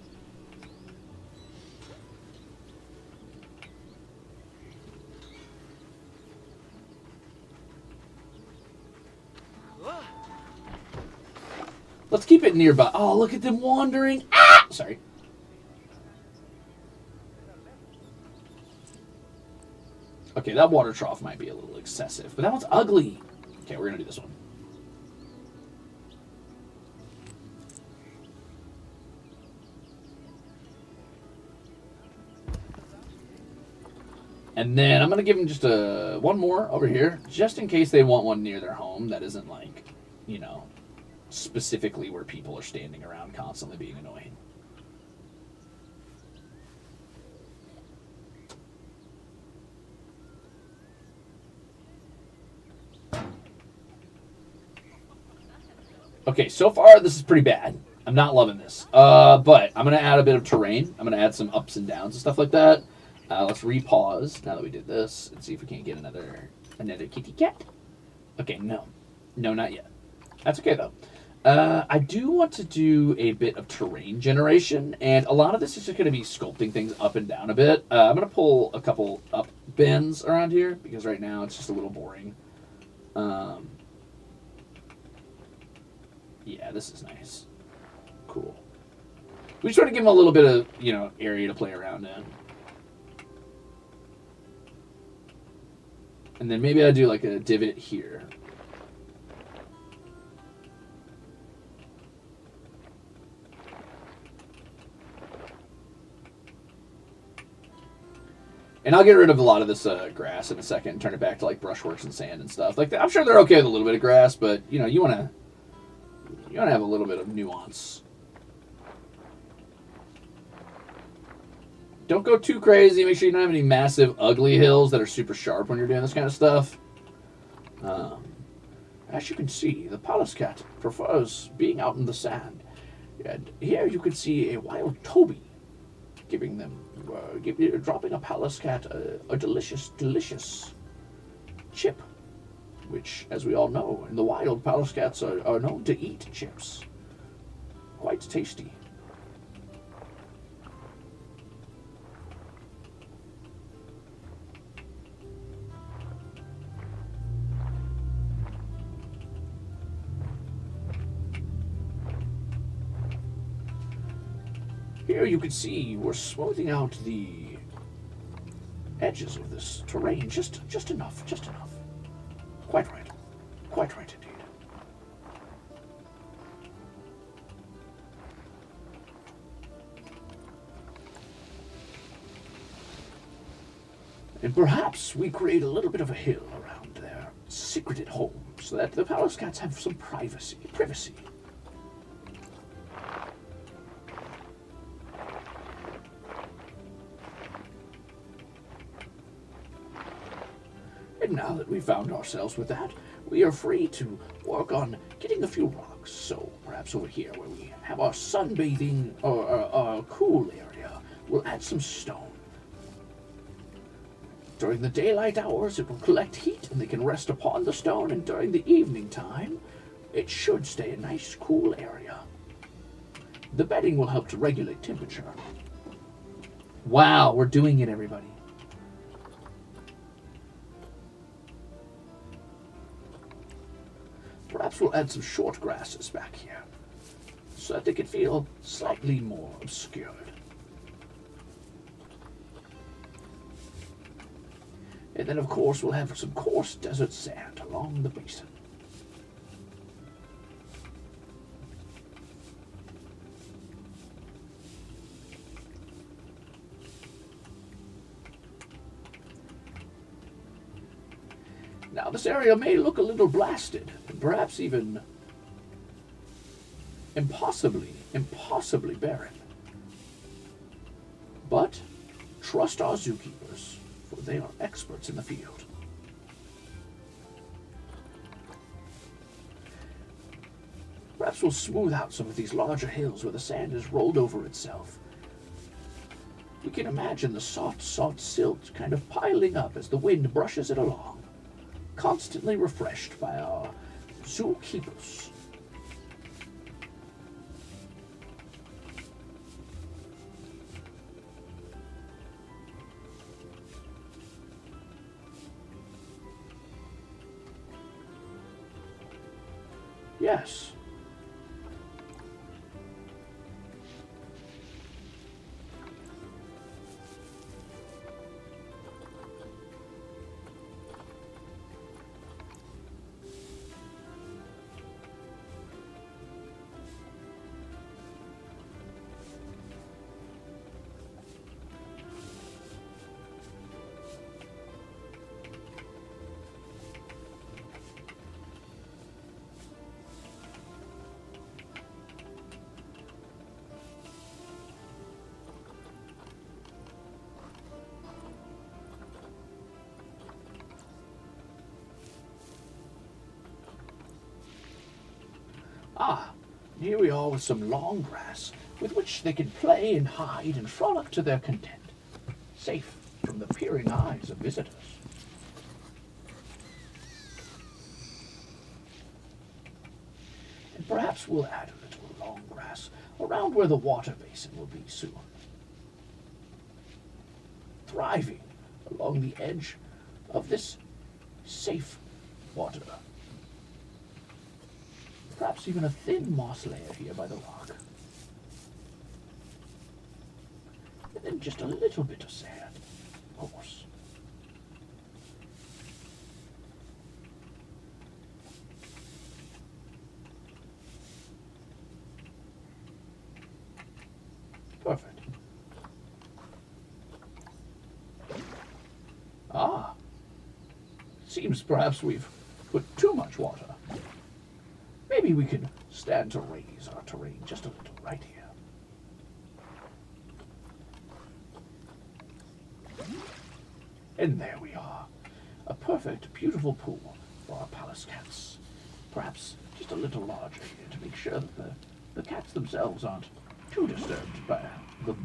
Let's keep it nearby. Oh, look at them wandering. Ah! Sorry. Okay, that water trough might be a little excessive, but that one's ugly. Okay, we're going to do this one. And then I'm going to give them just one more over here, just in case they want one near their home that isn't like, you know, specifically where people are standing around constantly being annoying. Okay, so far this is pretty bad. I'm not loving this. But I'm going to add a bit of terrain. I'm going to add some ups and downs and stuff like that. Let's repause now that we did this and see if we can't get another kitty cat. Okay, no. No, not yet. That's okay, though. I do want to do a bit of terrain generation, and a lot of this is just going to be sculpting things up and down a bit. I'm going to pull a couple up bends around here, because right now it's just a little boring. Yeah, this is nice. Cool. We just want to give them a little bit of, you know, area to play around in. And then maybe I do like a divot here. And I'll get rid of a lot of this grass in a second and turn it back to like brushworks and sand and stuff. Like I'm sure they're okay with a little bit of grass, but you know, you want to have a little bit of nuance. Don't go too crazy. Make sure you don't have any massive, ugly hills that are super sharp when you're doing this kind of stuff. As you can see, the Pallas cat prefers being out in the sand. And here you can see a wild Toby giving them, dropping a Pallas cat a delicious, delicious chip. Which, as we all know, in the wild, Pallas cats are known to eat chips. Quite tasty. Here you can see we're smoothing out the edges of this terrain just enough, just enough. Quite right. Quite right indeed. And perhaps we create a little bit of a hill around their secreted home so that the Pallas cats have some privacy. And now that we've found ourselves with that, we are free to work on getting a few rocks. So perhaps over here where we have our sunbathing or our cool area, we'll add some stone. During the daylight hours, it will collect heat and they can rest upon the stone, and during the evening time, it should stay a nice cool area. The bedding will help to regulate temperature. Wow, we're doing it, everybody. Perhaps we'll add some short grasses back here, so that they can feel slightly more obscured. And then, of course, we'll have some coarse desert sand along the basin. Now, this area may look a little blasted, and perhaps even impossibly barren. But trust our zookeepers, for they are experts in the field. Perhaps we'll smooth out some of these larger hills where the sand has rolled over itself. We can imagine the soft silt kind of piling up as the wind brushes it along, constantly refreshed by our zookeepers. Yes. Ah, here we are with some long grass with which they can play and hide and frolic to their content, safe from the peering eyes of visitors. And perhaps we'll add a little long grass around where the water basin will be soon, thriving along the edge of this safe water. Perhaps even a thin moss layer here by the rock. And then just a little bit of sand, of course. Perfect. Ah. Seems perhaps we've put too much water. Maybe we can stand to raise our terrain just a little right here. And there we are. A perfect, beautiful pool for our palace cats. Perhaps just a little larger here to make sure that the cats themselves aren't too disturbed by the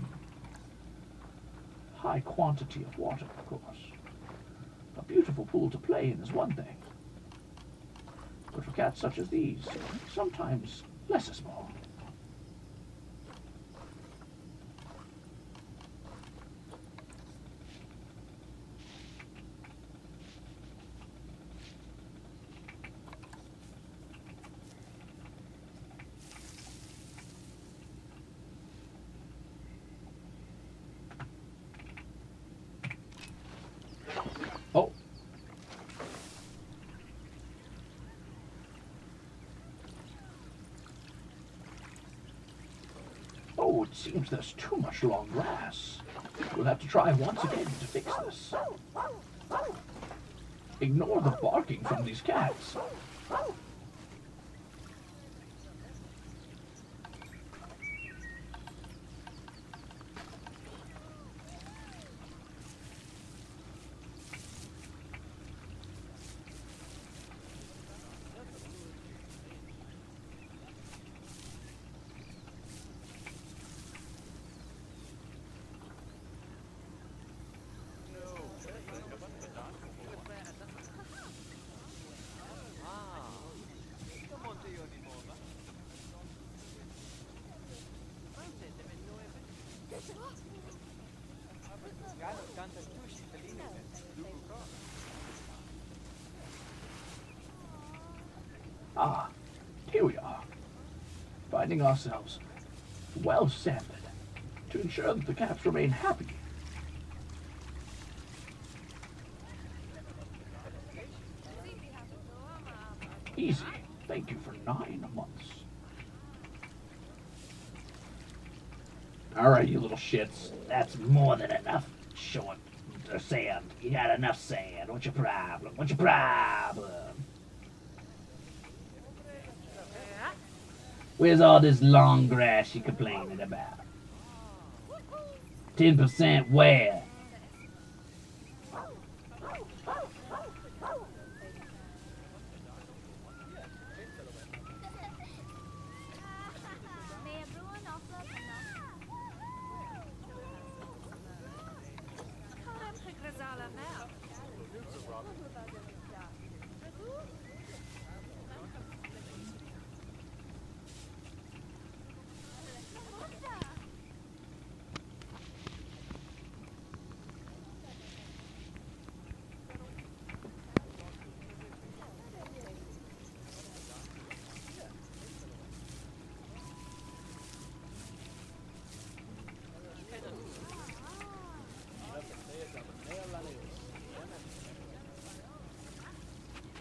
high quantity of water, of course. A beautiful pool to play in is one thing. But for cats such as these, sometimes less is more. Oh. Oh, it seems there's too much long grass. We'll have to try once again to fix this. Ignore the barking from these cats. Ah, here we are, finding ourselves well sanded to ensure that the cats remain happy. Easy. Thank you for 9 months. Alright, you little shits. That's more than enough, short sand. You got enough sand. What's your problem? What's your problem? Where's all this long grass you complaining about? 10% where?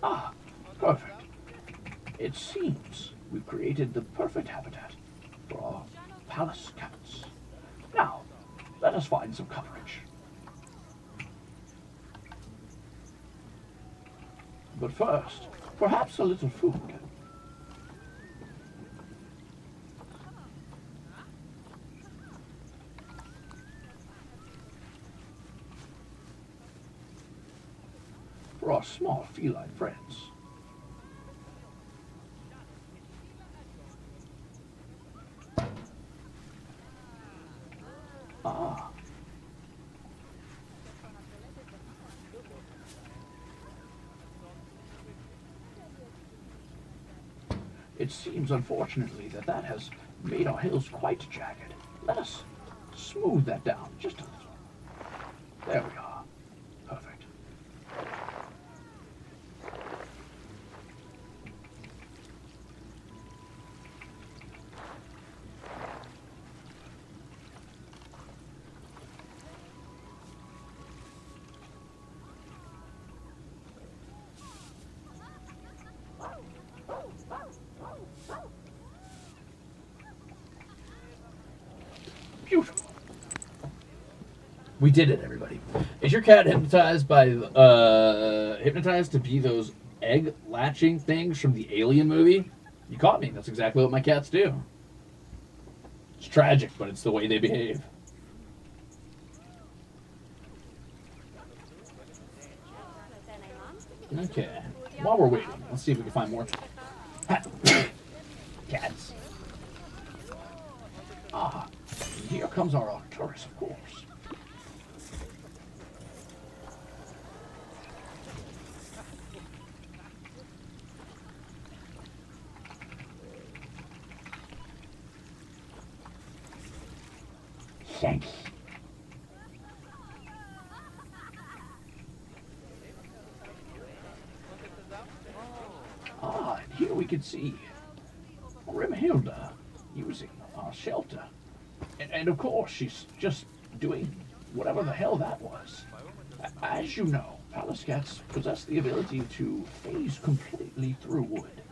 Ah, perfect. It seems we've created the perfect habitat for our palace cats. Now, let us find some coverage. But first, perhaps a little food. For our small feline friends. Ah. It seems, unfortunately, that has made our hills quite jagged. Let us smooth that down just a little. There we are. Perfect. Beautiful. We did it, everybody. Is your cat hypnotized by hypnotized to be those egg latching things from the Alien movie? You caught me. That's exactly what my cats do. It's tragic, but it's the way they behave. Okay. While we're waiting, let's see if we can find more cats. Ah, here comes our Arcturus, of course. Thanks. Ah, and here we can see Grimhilda using our shelter. And of course, she's just doing whatever the hell that was. As you know, palace cats possess the ability to phase completely through wood.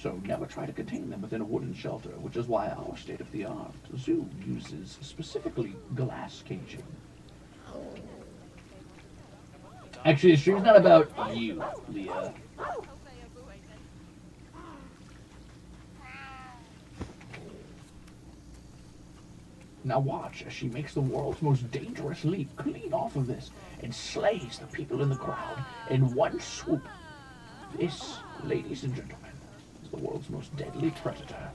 So never try to contain them within a wooden shelter, which is why our state-of-the-art zoo uses specifically glass caging. Actually, the stream's not about you, Leah. Now watch as she makes the world's most dangerous leap clean off of this and slays the people in the crowd in one swoop. This, ladies and gentlemen, is the world's most deadly predator.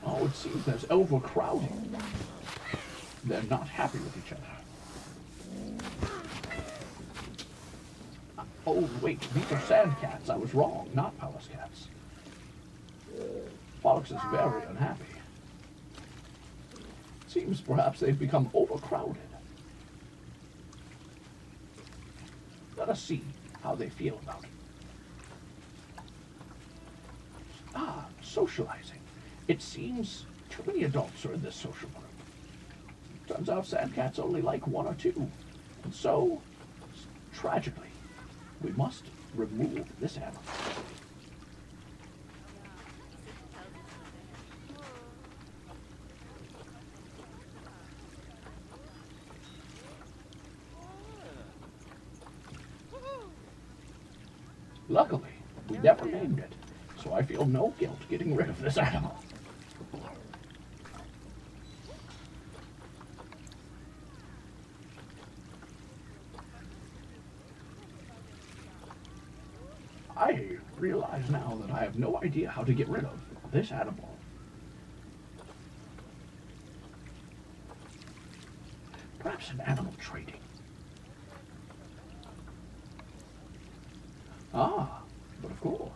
Oh, it seems there's overcrowding. They're not happy with each other. Oh, wait, these are sand cats. I was wrong, not palace cats. Fox is very unhappy. Seems perhaps they've become overcrowded. Let us see how they feel about it. Ah, socializing. It seems too many adults are in this social group. Turns out sand cats only like one or two. And so, Tragically, we must remove this animal. Luckily, we never named it, so I feel no guilt getting rid of this animal. I realize now that I have no idea how to get rid of this animal. Perhaps an animal trading. Ah, but of course.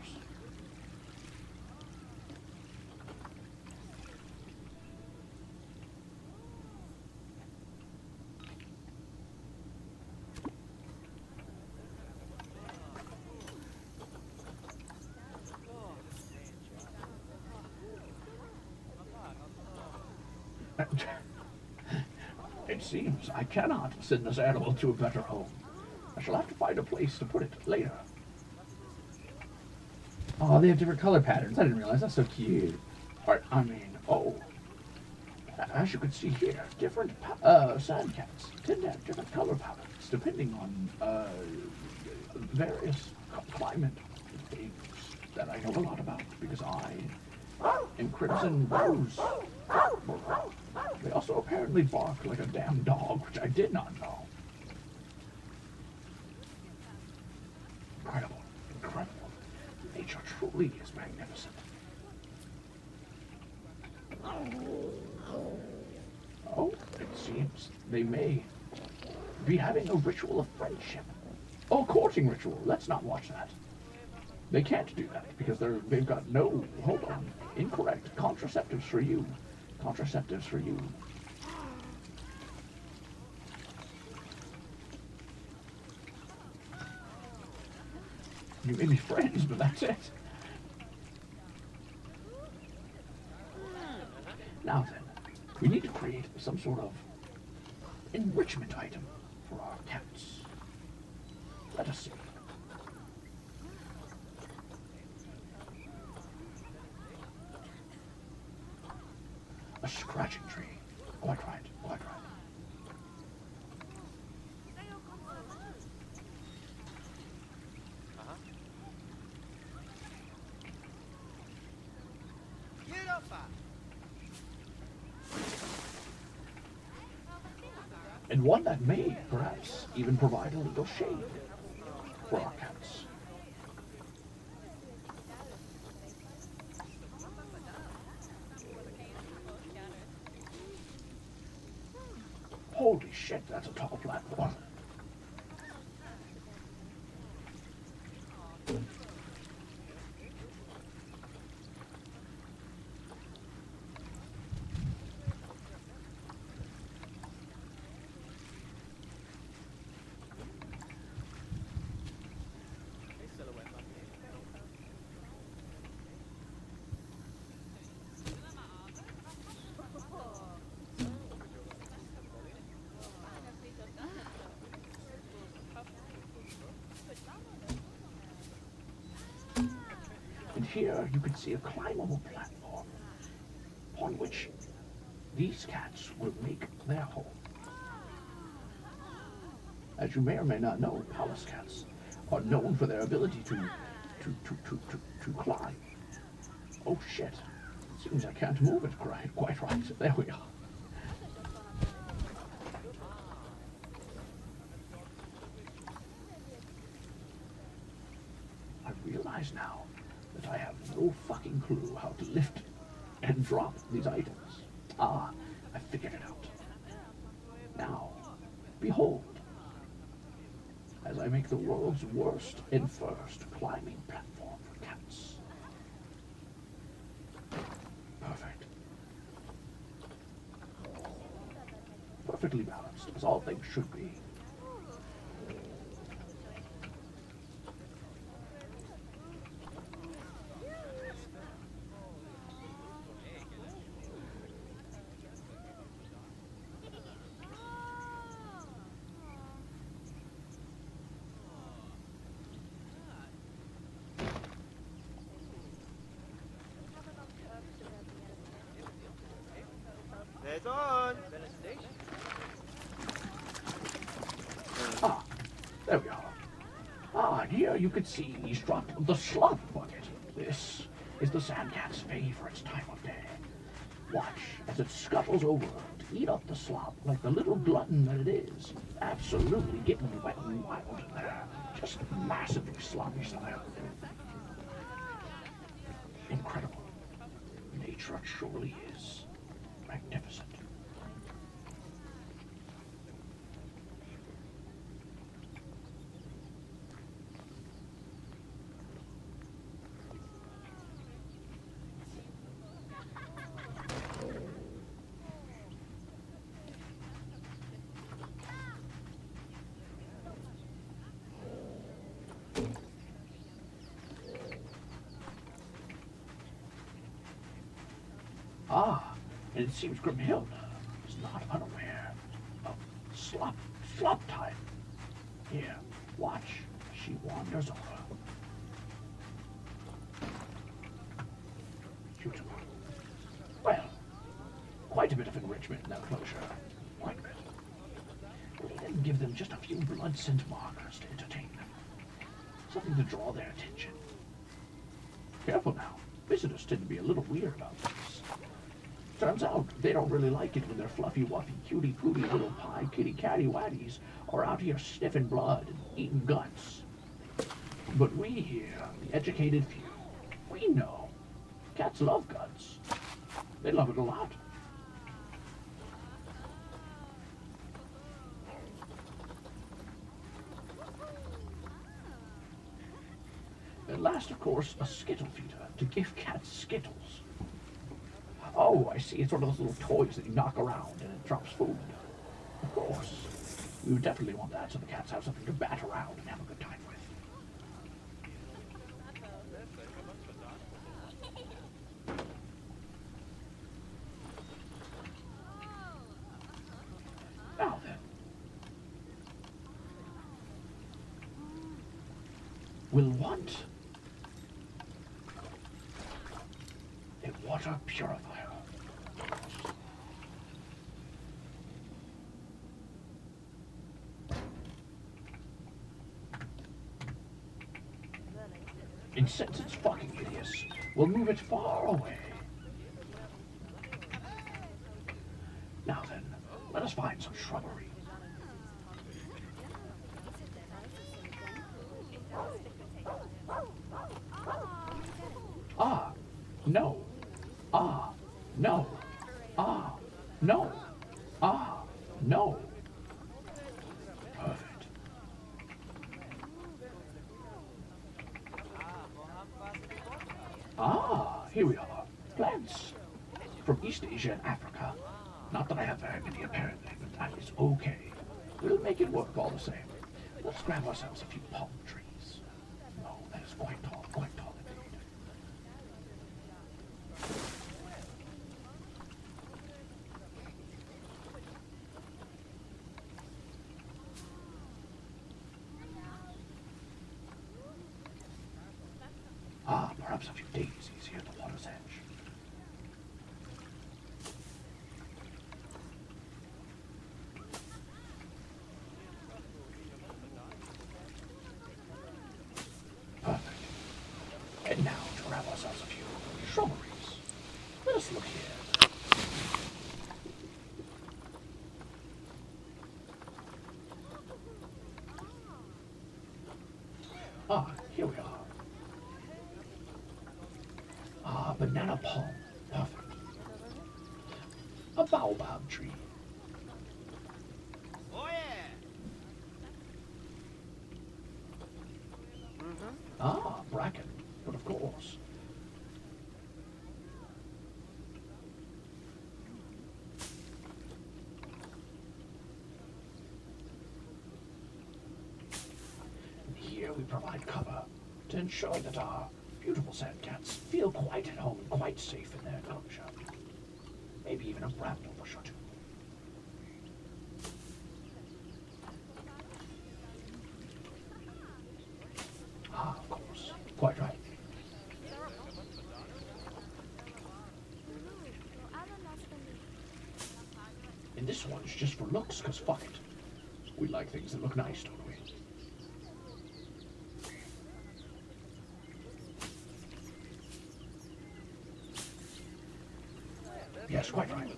It seems I cannot send this animal to a better home. I shall have to find a place to put it later. Oh, they have different color patterns. I didn't realize. That's so cute. As you can see here, different sand cats tend to have different color palettes depending on various climate things that I know a lot about because I am Crimzon Rulez. They also apparently bark like a damn dog, which I did not know. Incredible, incredible. Nature truly is magnificent. Oh, it seems they may be having a ritual of friendship. Oh, courting ritual. Let's not watch that. They can't do that because they've got no, hold on, incorrect. Contraceptives for you. Contraceptives for you. You may be friends, but that's it. Now then, we need to create some sort of enrichment item for our cats. Let us see. A scratching tree. Quite right, quite right. And one that may, perhaps, even provide a little shade for our cats. Holy shit, that's a tall platform. And here you can see a climbable platform upon which these cats will make their home. As you may or may not know, palace cats are known for their ability to climb. Oh shit. Seems I can't move it quite right. There we are. I realize now that I have no fucking clue how to lift and drop these items. Ah, I figured it out. Now, behold, as I make the world's worst and first climbing platform for cats. Perfect. Perfectly balanced, as all things should be. Ah, there we are. Ah, and here you can see he's dropped the slop bucket. This is the sand cat's favorite time of day. Watch as it scuttles over to eat up the slop like the little glutton that it is. Absolutely getting wet and wild in there. Just massively sloppy style. Incredible. Nature surely is magnificent. Ah, and it seems Grimhilda is not unaware of slop time. Here, watch. She wanders over. Beautiful. Well, quite a bit of enrichment in that closure. Quite a bit. We'll even give them just a few blood scent markers to entertain them. Something to draw their attention. Careful now. Visitors tend to be a little weird about this. Turns out they don't really like it when their fluffy, wuffy, cutie, pooty little pie kitty catty waddies are out here sniffing blood and eating guts. But we here, the educated few, we know cats love guts. They love it a lot. At last, of course, a skittle feeder to give cats skittles. Oh, I see. It's one of those little toys that you knock around and it drops food. Of course. We would definitely want that so the cats have something to bat around and have a good time with. Now then. We'll want a water purifier. And since it's fucking hideous, we'll move it far away. Now then, let us find some shrubbery. Ah, no. Ah, no. Ah, no. Ah, no. Perfect. Ah, here we are. Plants. From East Asia and Africa. Not that I have very many apparently, but that is okay. We'll make it work all the same. Let's grab ourselves a few palm trees. No, that is quite tall indeed. Ah, perhaps a few daisies here at the water's edge. Perfect. And now to grab ourselves a few shrubberies. Let us look here. Ah, here we are. Ah, banana palm. Perfect. A baobab tree. Oh yeah. Ah, bracken. But of course. And here we provide cover to ensure that our beautiful sand cats feel quite at home and quite safe in their enclosure. Maybe even a bramble bush or two. Ah, of course. Quite right. And this one's just for looks, because fuck it. We like things that look nice, don't we? Yes, quite right.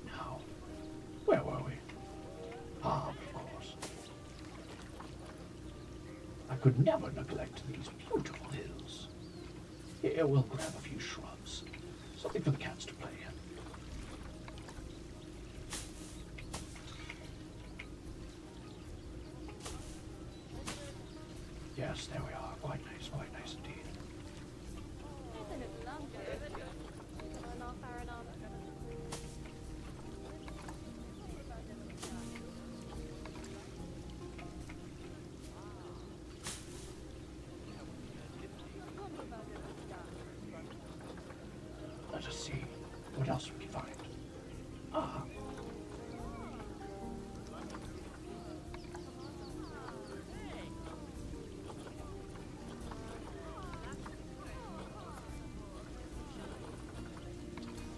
Now, where were we? Ah, of course. I could never neglect these beautiful hills. Here, we'll grab a few shrubs. Something for the cats to play in. Yes, there we are. Quite nice indeed. Let us see what else we can find. Ah.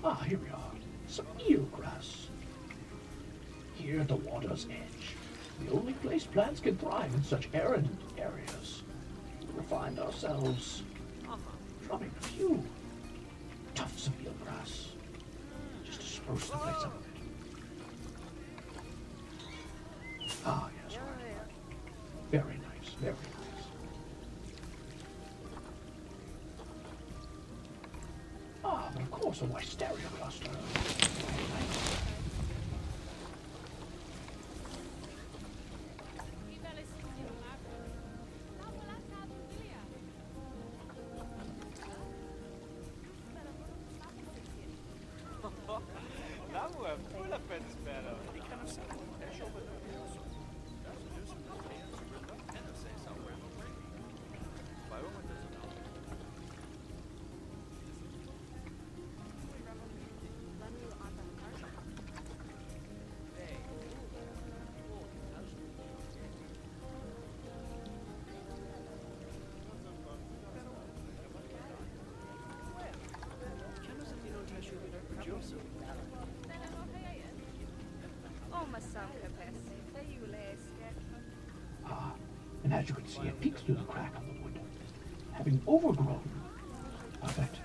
Ah, here we are. Some eelgrass. Here at the water's edge, the only place plants can thrive in such arid areas. We'll find ourselves dropping a few tufts of eelgrass just to spruce the place up a bit. Ah, yes, right. Very nice, very nice. Ah, but of course, a wisteria cluster. Very nice. Ah, and as you can see, it peeks through the crack on the wood, having overgrown. Perfect.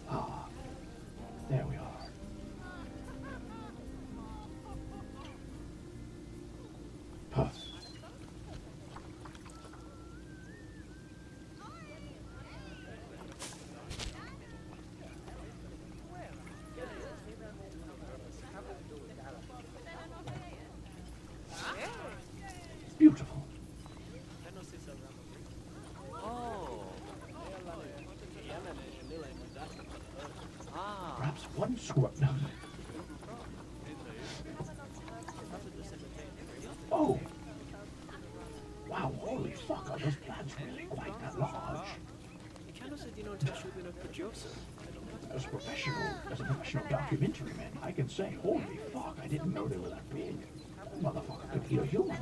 Ah, there we are. Perfect. Beautiful. Perhaps one squirt. No. Oh! Wow, holy fuck, are those plants really quite that large? As a professional documentary man, I can say, holy fuck, I didn't know they were that big. That motherfucker could eat a human.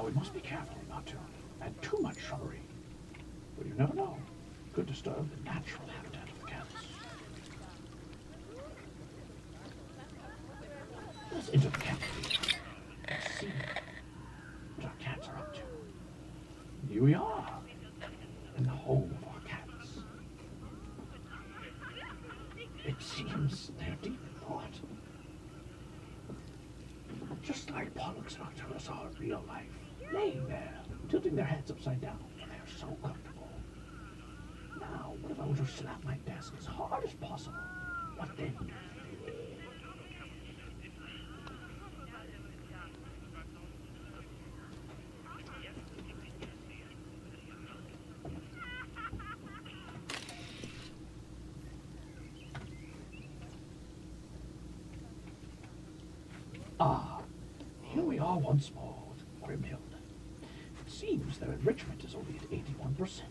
we must be careful not to add too much shrubbery. But you never know. Could disturb the natural habitat of the cats. Let's enter the cat feed and see what our cats are up to. Here we are, in the home of our cats. It seems they're deep in thought. Just like Pollux and Arcturus are in real life, laying there, tilting their heads upside down, and they're so comfortable. Now, what if I were to slap my desk as hard as possible? What then? Ah, here we are once more with Grimhild. It seems their enrichment is only at 81%.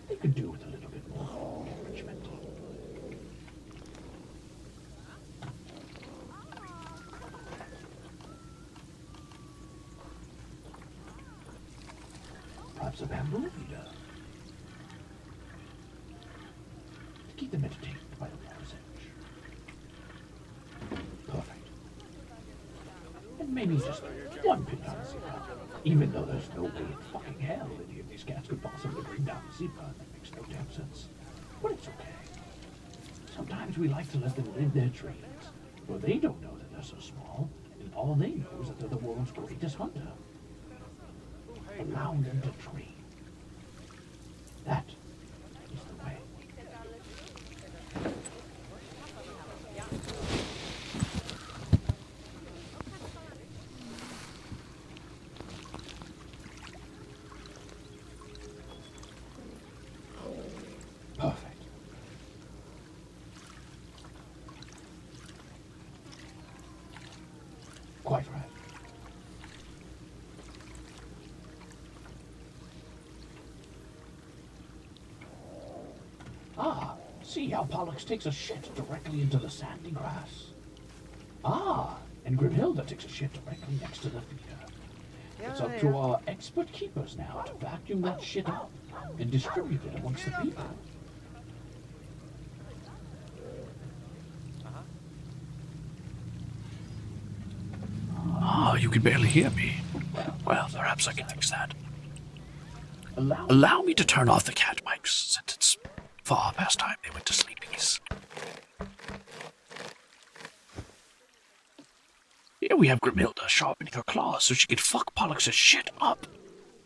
They could do with a little bit more enrichment. Perhaps a bamboo feeder. To keep them entertained by the water's edge. Perfect. And maybe just one pin-down zebra. Even though there's no way in fucking hell any of these cats could possibly bring down a zebra, that makes no damn sense. But it's okay. Sometimes we like to let them live their dreams, for they don't know that they're so small, and all they know is that they're the world's greatest hunter. Allow them to dream. That is the way. Perfect. Quite right. Ah, see how Pollux takes a shit directly into the sandy grass. Ah, and Grimhilda takes a shit directly next to the feeder. It's up to our expert keepers now to vacuum that shit up and distribute it amongst the people. Oh, you can barely hear me. Well, perhaps I can fix that. Allow me to turn off the cat mics, since it's far past time they went to sleepies. Here we have Grimhilda sharpening her claws so she can fuck Pollux's shit up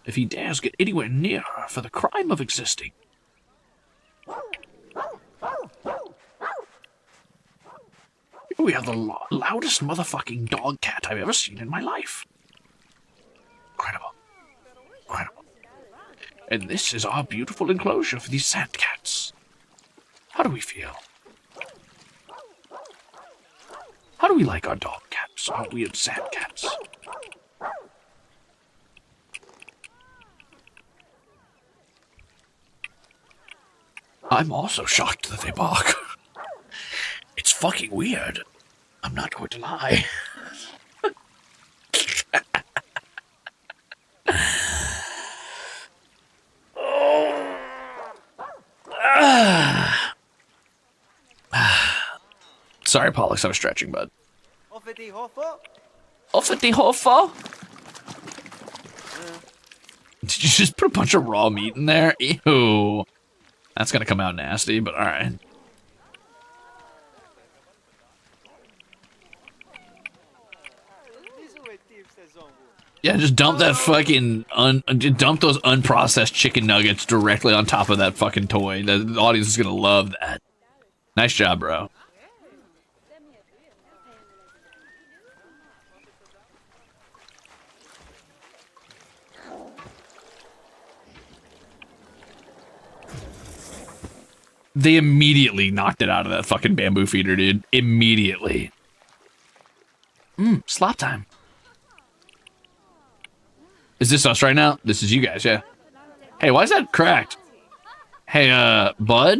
if he dares get anywhere near her for the crime of existing. Here we have the loudest motherfucking dog cat I've ever seen in my life. Incredible. Incredible. And this is our beautiful enclosure for these sand cats. How do we feel? How do we like our dog cats, our weird sand cats? I'm also shocked that they bark. It's fucking weird. I'm not going to lie. Sorry, Pollux, I was stretching, bud. Offity hofo? Did you just put a bunch of raw meat in there? Ew. That's gonna come out nasty, but alright. Yeah, just dump that fucking dump those unprocessed chicken nuggets directly on top of that fucking toy. The audience is gonna love that. Nice job, bro. They immediately knocked it out of that fucking bamboo feeder, dude. Immediately. Slop time. Is this us right now? This is you guys, yeah. Hey, why is that cracked? Hey, bud?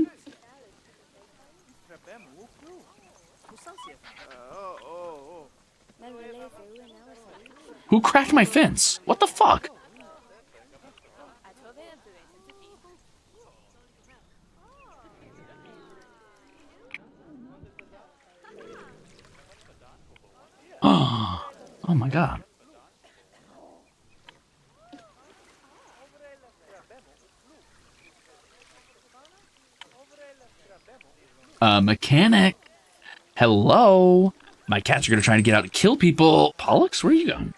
Who cracked my fence? What the fuck? Oh my god. Mechanic. Hello. My cats are gonna try to get out and kill people. Pollux, where are you going?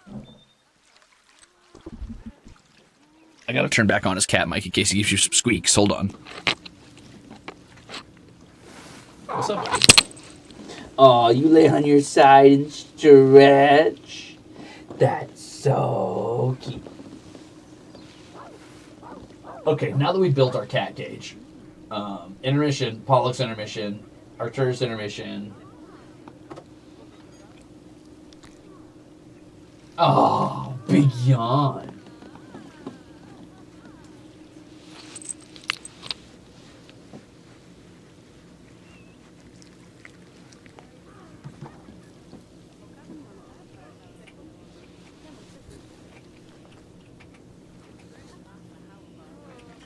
I gotta turn back on his cat mic in case he gives you some squeaks. Hold on. What's up, buddy? Oh, you lay on your side and stretch. That's so cute. Okay, now that we built our cat cage, intermission, Pollux intermission, Arcturus intermission. Oh, big yawn.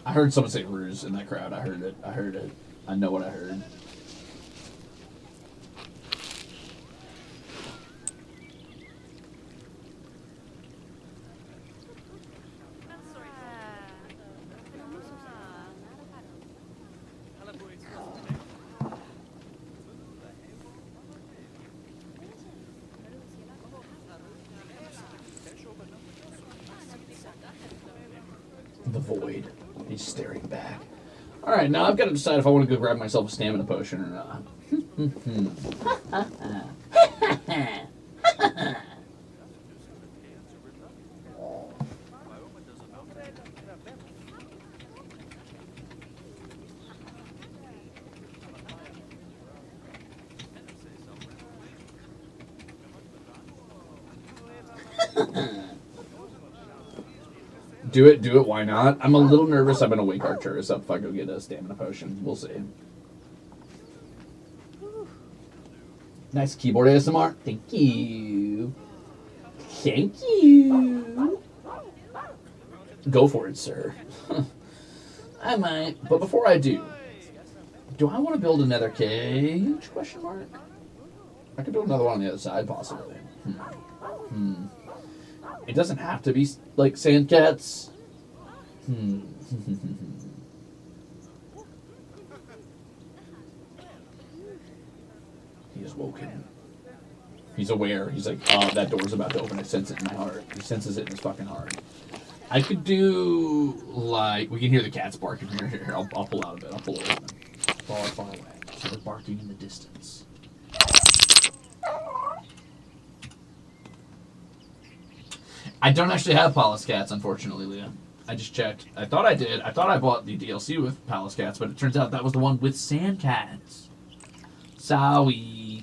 I heard someone say Ruze in that crowd. I heard it. I heard it. I know what I heard. The void. He's staring back. Alright, now I've got to decide if I want to go grab myself a stamina potion or not. Do it, why not? I'm a little nervous I'm going to wake Arcturus up if I go get a stamina potion. We'll see. Nice keyboard ASMR. Thank you. Thank you. Go for it, sir. I might. But before I do I want to build another cage? Question mark. I could build another one on the other side, possibly. It doesn't have to be like sand cats. He is woken. He's aware. He's like, oh, that door's about to open. I sense it in my heart. He senses it in his fucking heart. I could do like, we can hear the cats barking from here. I'll pull out a bit. I'll pull it open. Far away. So they're barking in the distance. I don't actually have Palace Cats, unfortunately, Leah. I just checked. I thought I did. I thought I bought the DLC with Palace Cats, but it turns out that was the one with Sand Cats. Sorry.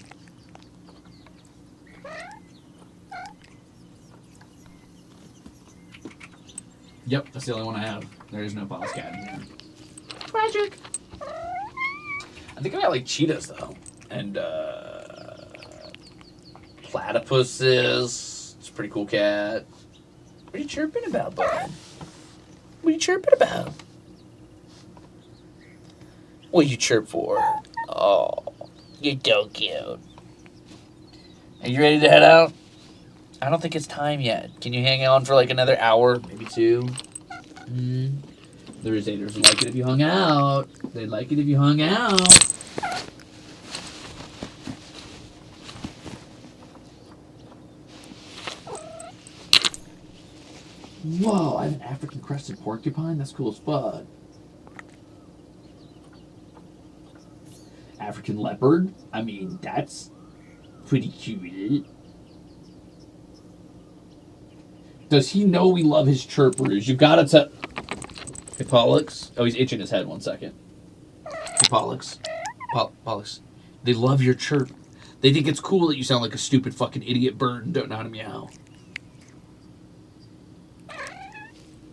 Yep, that's the only one I have. There is no Palace Cat in here. Tragic. I think I got like cheetahs, though. And, platypuses. It's a pretty cool cat. What are you chirping about, bud? What are you chirping about? What you chirp for? Oh, you're so cute. Are you ready to head out? I don't think it's time yet. Can you hang on for like another hour, maybe two? The Ruzeators would like it if you hung out. They'd like it if you hung out. Whoa, I have an African crested porcupine? That's cool as fuck. African leopard? I mean, that's pretty cute. Does he know we love his chirp, Ruze? You gotta tell... Hey, Pollux? Oh, he's itching his head. 1 second. Hey, Pollux. Pollux. They love your chirp. They think it's cool that you sound like a stupid fucking idiot bird and don't know how to meow.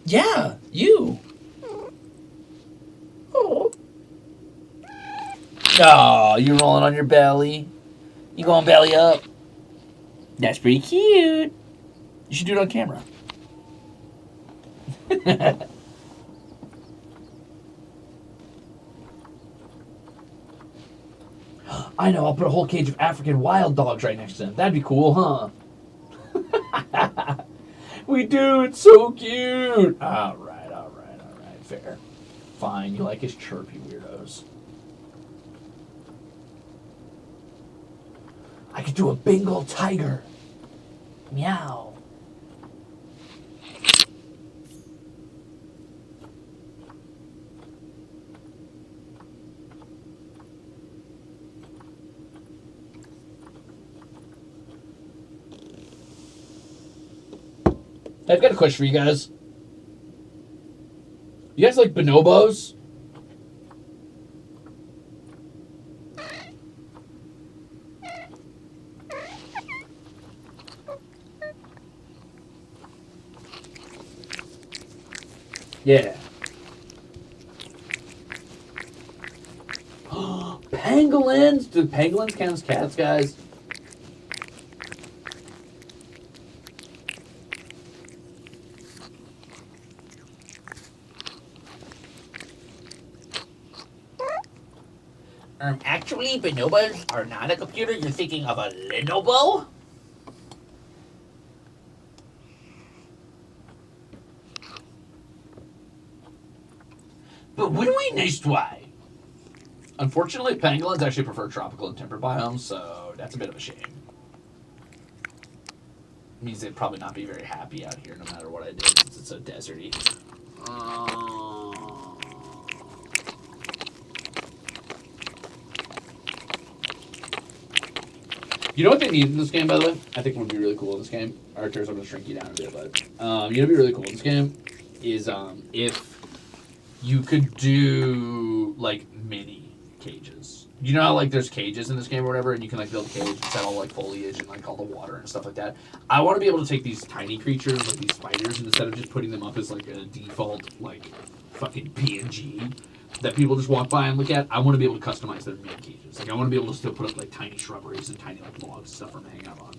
Yeah, you. Oh. Oh, you're rolling on your belly. You going belly up? That's pretty cute. You should do it on camera. I know, I'll put a whole cage of African wild dogs right next to them. That'd be cool, huh? We do, it's so cute. All right. Fair. Fine, you like his chirpy weirdos. I could do a Bengal tiger. Meow. I've got a question for you guys. You guys like bonobos? Yeah. Pangolins? Do pangolins count as cats, guys? Actually, bonobos are not a computer. You're thinking of a Lenovo? But wouldn't we nice try? Unfortunately, pangolins actually prefer tropical and temperate biomes, so that's a bit of a shame. It means they'd probably not be very happy out here no matter what I did, since it's so deserty. You know what they need in this game, by the way? I think would be really cool in this game. Archers, I'm going to shrink you down a bit, but you know what would be really cool in this game is if you could do, like, mini cages. You know how, like, there's cages in this game or whatever, and you can, like, build a cage and set all, like, foliage and, like, all the water and stuff like that. I want to be able to take these tiny creatures, like these spiders, and instead of just putting them up as, like, a default, like, fucking PNG that people just walk by and look at, I want to be able to customize their mini cages. Like, I want to be able to still put up, like, tiny shrubberies and tiny, like, logs and stuff for them to hang out on.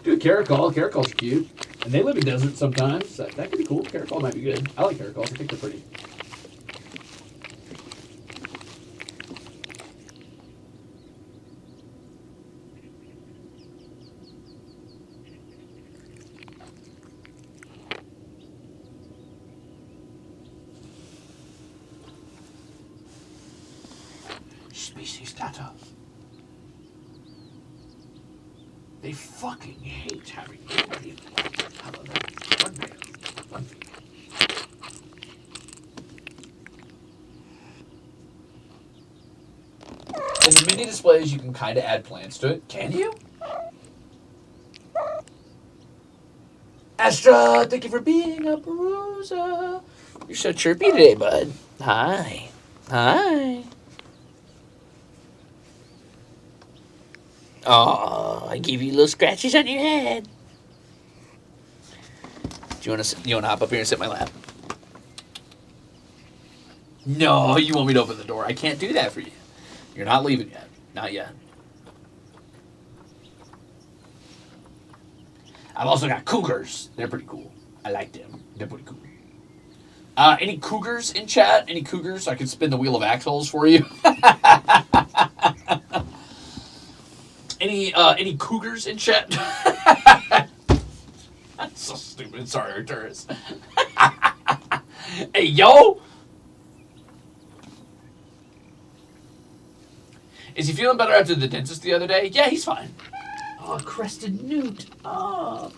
Dude, caracol. Caracol's cute. And they live in deserts sometimes. That could be cool. Caracol might be good. I like caracols. I think they're pretty. Species data. They fucking hate having nobody. However, one male, one female. In the mini displays, you can kind of add plants to it. Can you? Astra, thank you for being a bruiser. You're so chirpy today, bud. Hi. Hi. Oh, I gave you little scratches on your head. Do you want to hop up here and sit in my lap? No, you want me to open the door. I can't do that for you. You're not leaving yet. Not yet. I've also got cougars. They're pretty cool. I like them. They're pretty cool. Any cougars in chat? Any cougars? I can spin the wheel of axles for you. Any cougars in chat? That's so stupid. Sorry, Arcturus. Hey, yo! Is he feeling better after the dentist the other day? Yeah, he's fine. Oh, crested newt. Oh.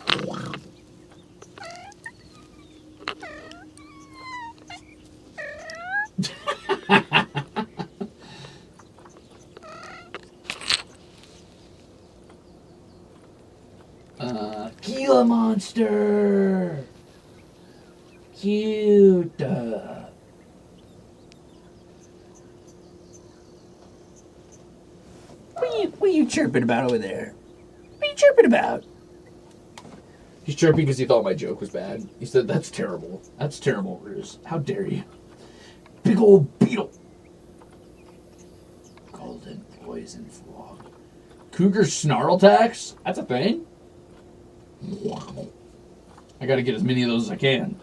Gila monster. Cute. What are you chirping about over there? What are you chirping about? He's chirping because he thought my joke was bad. He said, that's terrible. That's terrible, Ruze. How dare you? Big old beetle. Golden poison frog. Cougar snarl tax? That's a thing? I gotta get as many of those as I can.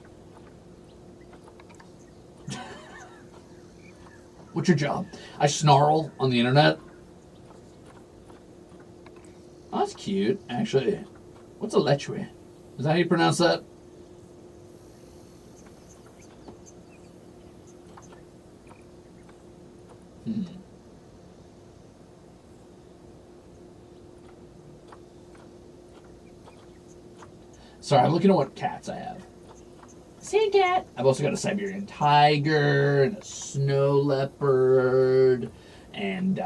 What's your job? I snarl on the internet. Oh, that's cute, actually. What's a lechwe? Is that how you pronounce that? Sorry, I'm looking at what cats I have. Sand cat. I've also got a Siberian tiger and a snow leopard, and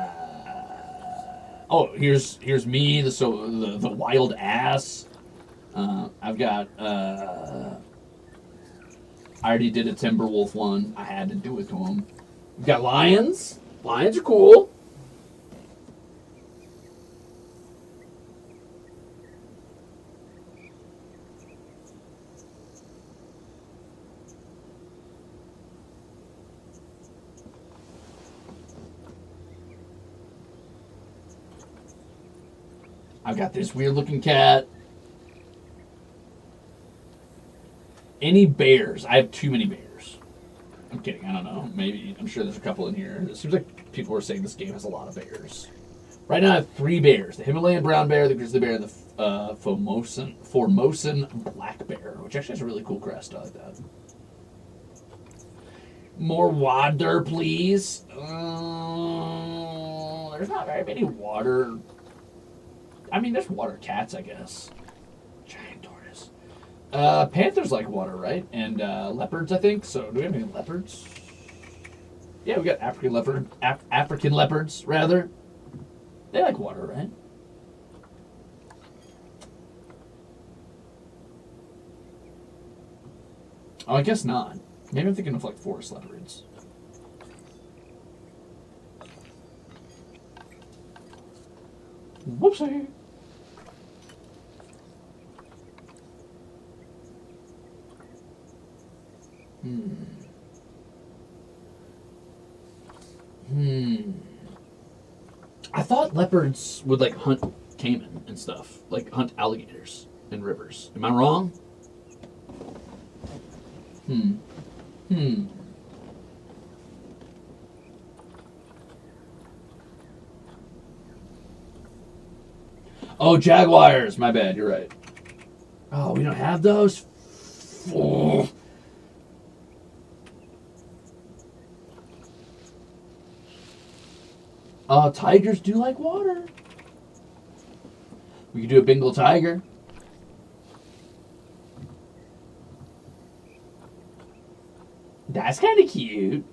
oh, here's me, the wild ass. I've got I already did a timber wolf one. I had to do it to him. We've got lions. Lions are cool. I've got this weird looking cat. Any bears? I have too many bears. I'm kidding. I don't know. Maybe. I'm sure there's a couple in here. It seems like people are saying this game has a lot of bears. Right now I have 3 bears. The Himalayan brown bear, the grizzly bear, and the Formosan black bear, which actually has a really cool crest. I like that. More water, please. There's not very many water. I mean, there's water cats, I guess. Giant tortoise. Panthers like water, right? And leopards, I think. So, do we have any leopards? Yeah, we got African leopards, rather. They like water, right? Oh, I guess not. Maybe I'm thinking of like forest leopards. Whoopsie. I thought leopards would like hunt caiman and stuff, like hunt alligators in rivers. Am I wrong? Oh, jaguars. My bad. You're right. Oh, we don't have those? Oh. Tigers do like water. We could do a Bengal tiger. That's kind of cute.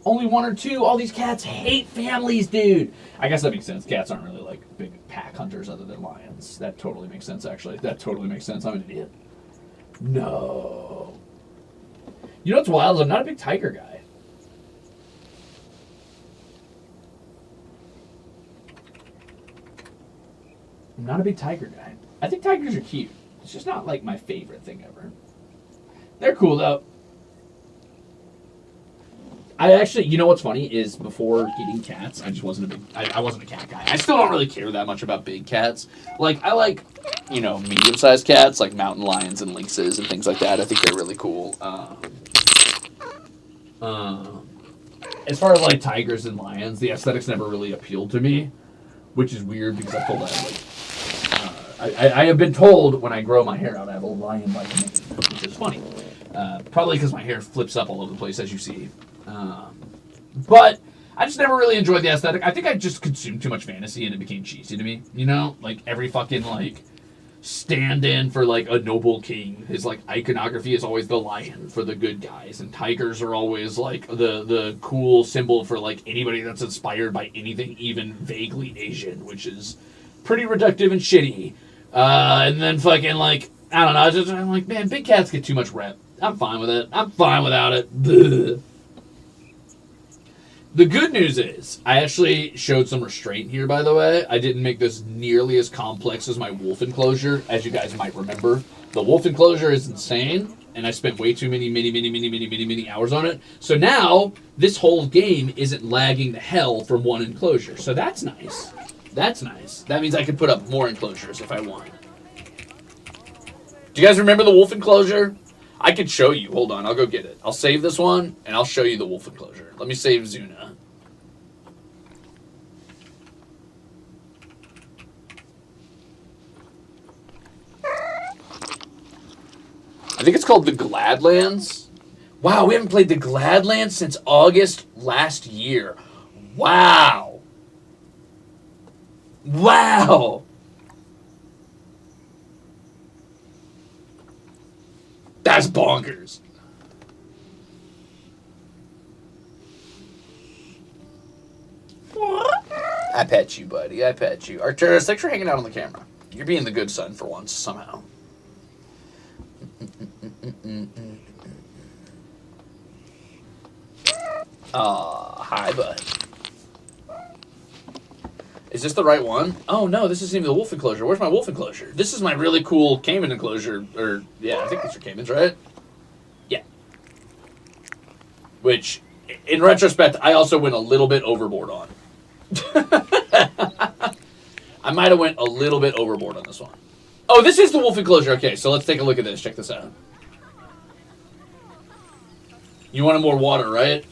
Only 1 or 2. All these cats hate families, dude. I guess that makes sense. Cats aren't really like big pack hunters other than lions. That totally makes sense, actually. That totally makes sense. I'm an idiot. No. You know what's wild? I'm not a big tiger guy. I'm not a big tiger guy. I think tigers are cute. It's just not like my favorite thing ever. They're cool though. I actually, you know what's funny is before getting cats, I just wasn't a big, I wasn't a cat guy. I still don't really care that much about big cats. Like, I like, you know, medium-sized cats, like mountain lions and lynxes and things like that. I think they're really cool. As far as like tigers and lions, the aesthetics never really appealed to me, which is weird because I've told that like, I have been told when I grow my hair out, I have a lion-like mane, which is funny. Probably because my hair flips up all over the place, as you see. But I just never really enjoyed the aesthetic. I think I just consumed too much fantasy and it became cheesy to me. You know? Like, every fucking, like, stand-in for, like, a noble king. His, like, iconography is always the lion for the good guys. And tigers are always, like, the cool symbol for, like, anybody that's inspired by anything even vaguely Asian, which is pretty reductive and shitty. And then fucking, like, I don't know. I'm like, man, big cats get too much rep. I'm fine with it. I'm fine without it. Ugh. The good news is, I actually showed some restraint here, by the way. I didn't make this nearly as complex as my wolf enclosure, as you guys might remember. The wolf enclosure is insane, and I spent way too many hours on it. So now, this whole game isn't lagging to hell from one enclosure. So that's nice. That's nice. That means I can put up more enclosures if I want. Do you guys remember the wolf enclosure? I could show you. Hold on, I'll go get it. I'll save this one, and I'll show you the wolf enclosure. Let me save Zuna. I think it's called the Gladlands. Wow, we haven't played the Gladlands since August last year. Wow. Wow. That's bonkers. I pet you, buddy. I pet you. Arturus, thanks for hanging out on the camera. You're being the good son for once, somehow. Aw, hi, bud. Is this the right one? Oh, no, this isn't even the wolf enclosure. Where's my wolf enclosure? This is my really cool caiman enclosure. Or, yeah, I think these are caimans, right? Yeah. Which, in retrospect, I also went a little bit overboard on. I might have went a little bit overboard on this one. Oh, this is the wolf enclosure. Okay, so let's take a look at this. Check this out. You wanted more water, right?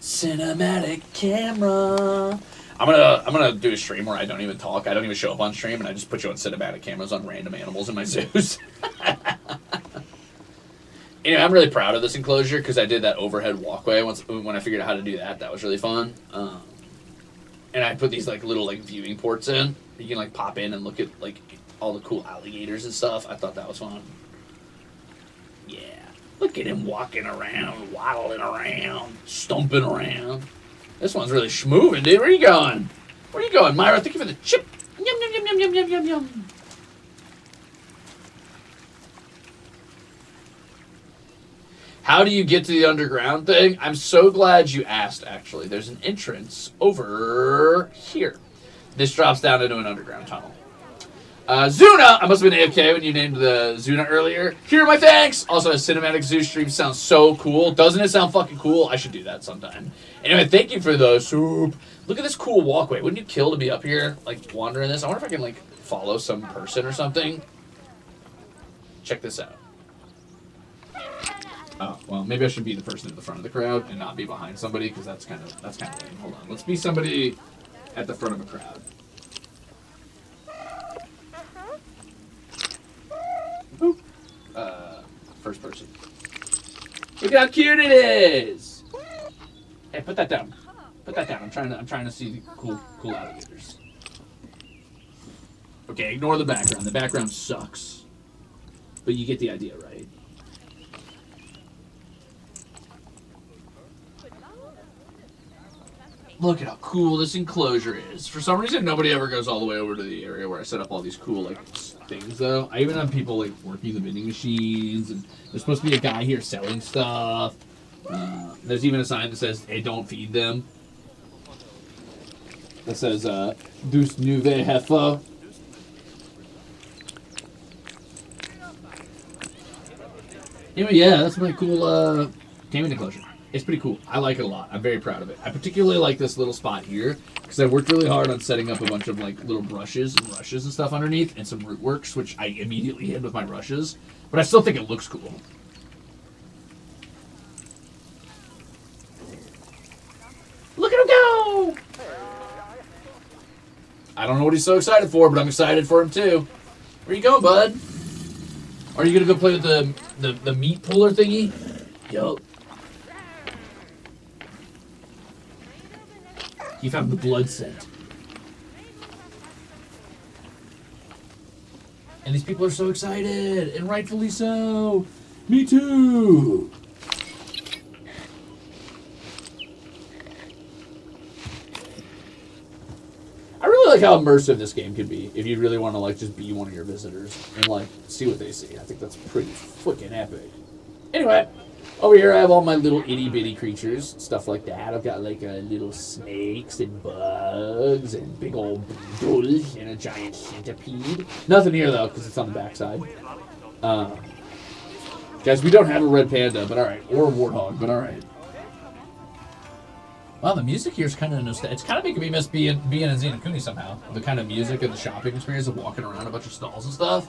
Cinematic camera. I'm gonna do a stream where I don't even talk. I don't even show up on stream, and I just put you on cinematic cameras on random animals in my zoos. Anyway, I'm really proud of this enclosure because I did that overhead walkway when I figured out how to do that. That was really fun. And I put these like little like viewing ports in. You can like pop in and look at like all the cool alligators and stuff. I thought that was fun. Yeah. Look at him walking around, waddling around, stomping around. This one's really schmoovin', dude. Where are you going? Where are you going, Myra? Thank you for the chip. Yum, yum, yum, yum, yum, yum, yum, yum. How do you get to the underground thing? I'm so glad you asked, actually. There's an entrance over here. This drops down into an underground tunnel. Zuna, I must have been AFK when you named the Zuna earlier. Here are my thanks. Also, a cinematic zoo stream sounds so cool. Doesn't it sound fucking cool? I should do that sometime. Anyway, thank you for the soup. Look at this cool walkway. Wouldn't you kill to be up here, like, wandering this? I wonder if I can, like, follow some person or something. Check this out. Oh, well, maybe I should be the person at the front of the crowd and not be behind somebody, because that's kind of lame. Hold on. Let's be somebody at the front of a crowd. Boop. First person. Look how cute it is! Hey, put that down. Put that down. I'm trying to see the cool alligators. Okay, ignore the background. The background sucks. But you get the idea, right? Look at how cool this enclosure is. For some reason, nobody ever goes all the way over to the area where I set up all these cool, like, things, though. I even have people, like, working the vending machines, and there's supposed to be a guy here selling stuff. There's even a sign that says, hey, don't feed them. That says, Douce Nouvelle Heffa. Anyway, yeah, that's my cool, caiman enclosure. It's pretty cool. I like it a lot. I'm very proud of it. I particularly like this little spot here because I worked really hard on setting up a bunch of like little brushes and rushes and stuff underneath and some root works, which I immediately hid with my rushes. But I still think it looks cool. Look at him go! I don't know what he's so excited for, but I'm excited for him too. Where you going, bud? Are you gonna go play with the meat puller thingy? Yo. He found the blood scent. And these people are so excited, and rightfully so. Me too. I really like how immersive this game can be if you really want to like just be one of your visitors and like see what they see. I think that's pretty freaking epic. Anyway, Over here, I have all my little itty bitty creatures, stuff like that. I've got like little snakes and bugs and big old beetles and a giant centipede. Nothing here though, because it's on the backside. Guys, we don't have a red panda, but all right, or a warthog, but all right. Wow, the music here is kind of nostalgic. It's kind of making me miss being in Xenokuni somehow. The kind of music and the shopping experience of walking around a bunch of stalls and stuff.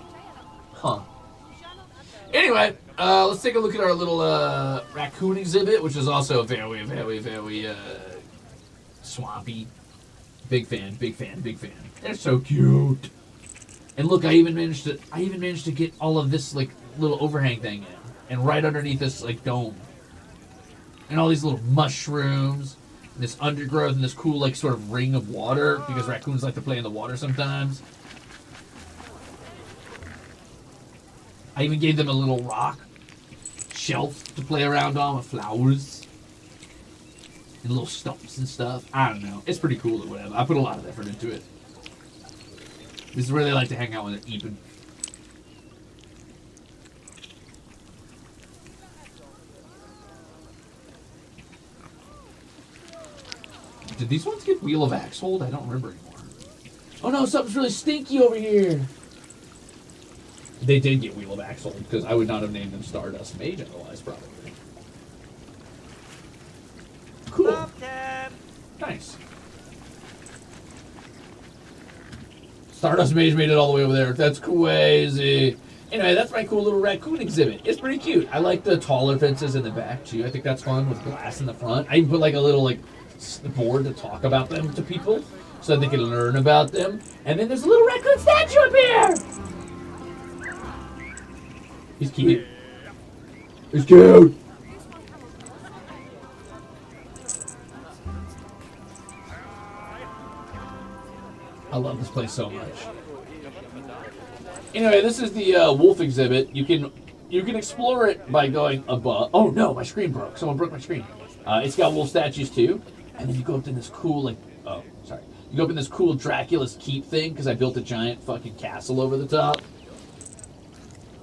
Huh. Anyway, let's take a look at our little raccoon exhibit, which is also very, very, very swampy. Big fan, big fan, big fan. They're so cute. And look, I even managed to get all of this like little overhang thing in, and right underneath this like dome, and all these little mushrooms, and this undergrowth, and this cool like sort of ring of water because raccoons like to play in the water sometimes. I even gave them a little rock shelf to play around on with flowers and little stumps and stuff. I don't know. It's pretty cool or whatever. I put a lot of effort into it. This is where they like to hang out when they're eating. Did these ones get Wheel of Axe hold? I don't remember anymore. Oh no, something's really stinky over here. They did get Wheel of Axe hold because I would not have named them Stardust Mage otherwise, probably. Cool. Nice. Stardust Mage made it all the way over there. That's crazy. Anyway, that's my cool little raccoon exhibit. It's pretty cute. I like the taller fences in the back too. I think that's fun with glass in the front. I even put like a little like board to talk about them to people so that they can learn about them. And then there's a little raccoon statue up here. He's cute. He's cute. I love this place so much. Anyway, this is the wolf exhibit. You can explore it by going above. Oh no, my screen broke. Someone broke my screen. It's got wolf statues too. And then you go up to this cool like you go up in this cool Dracula's Keep thing because I built a giant fucking castle over the top.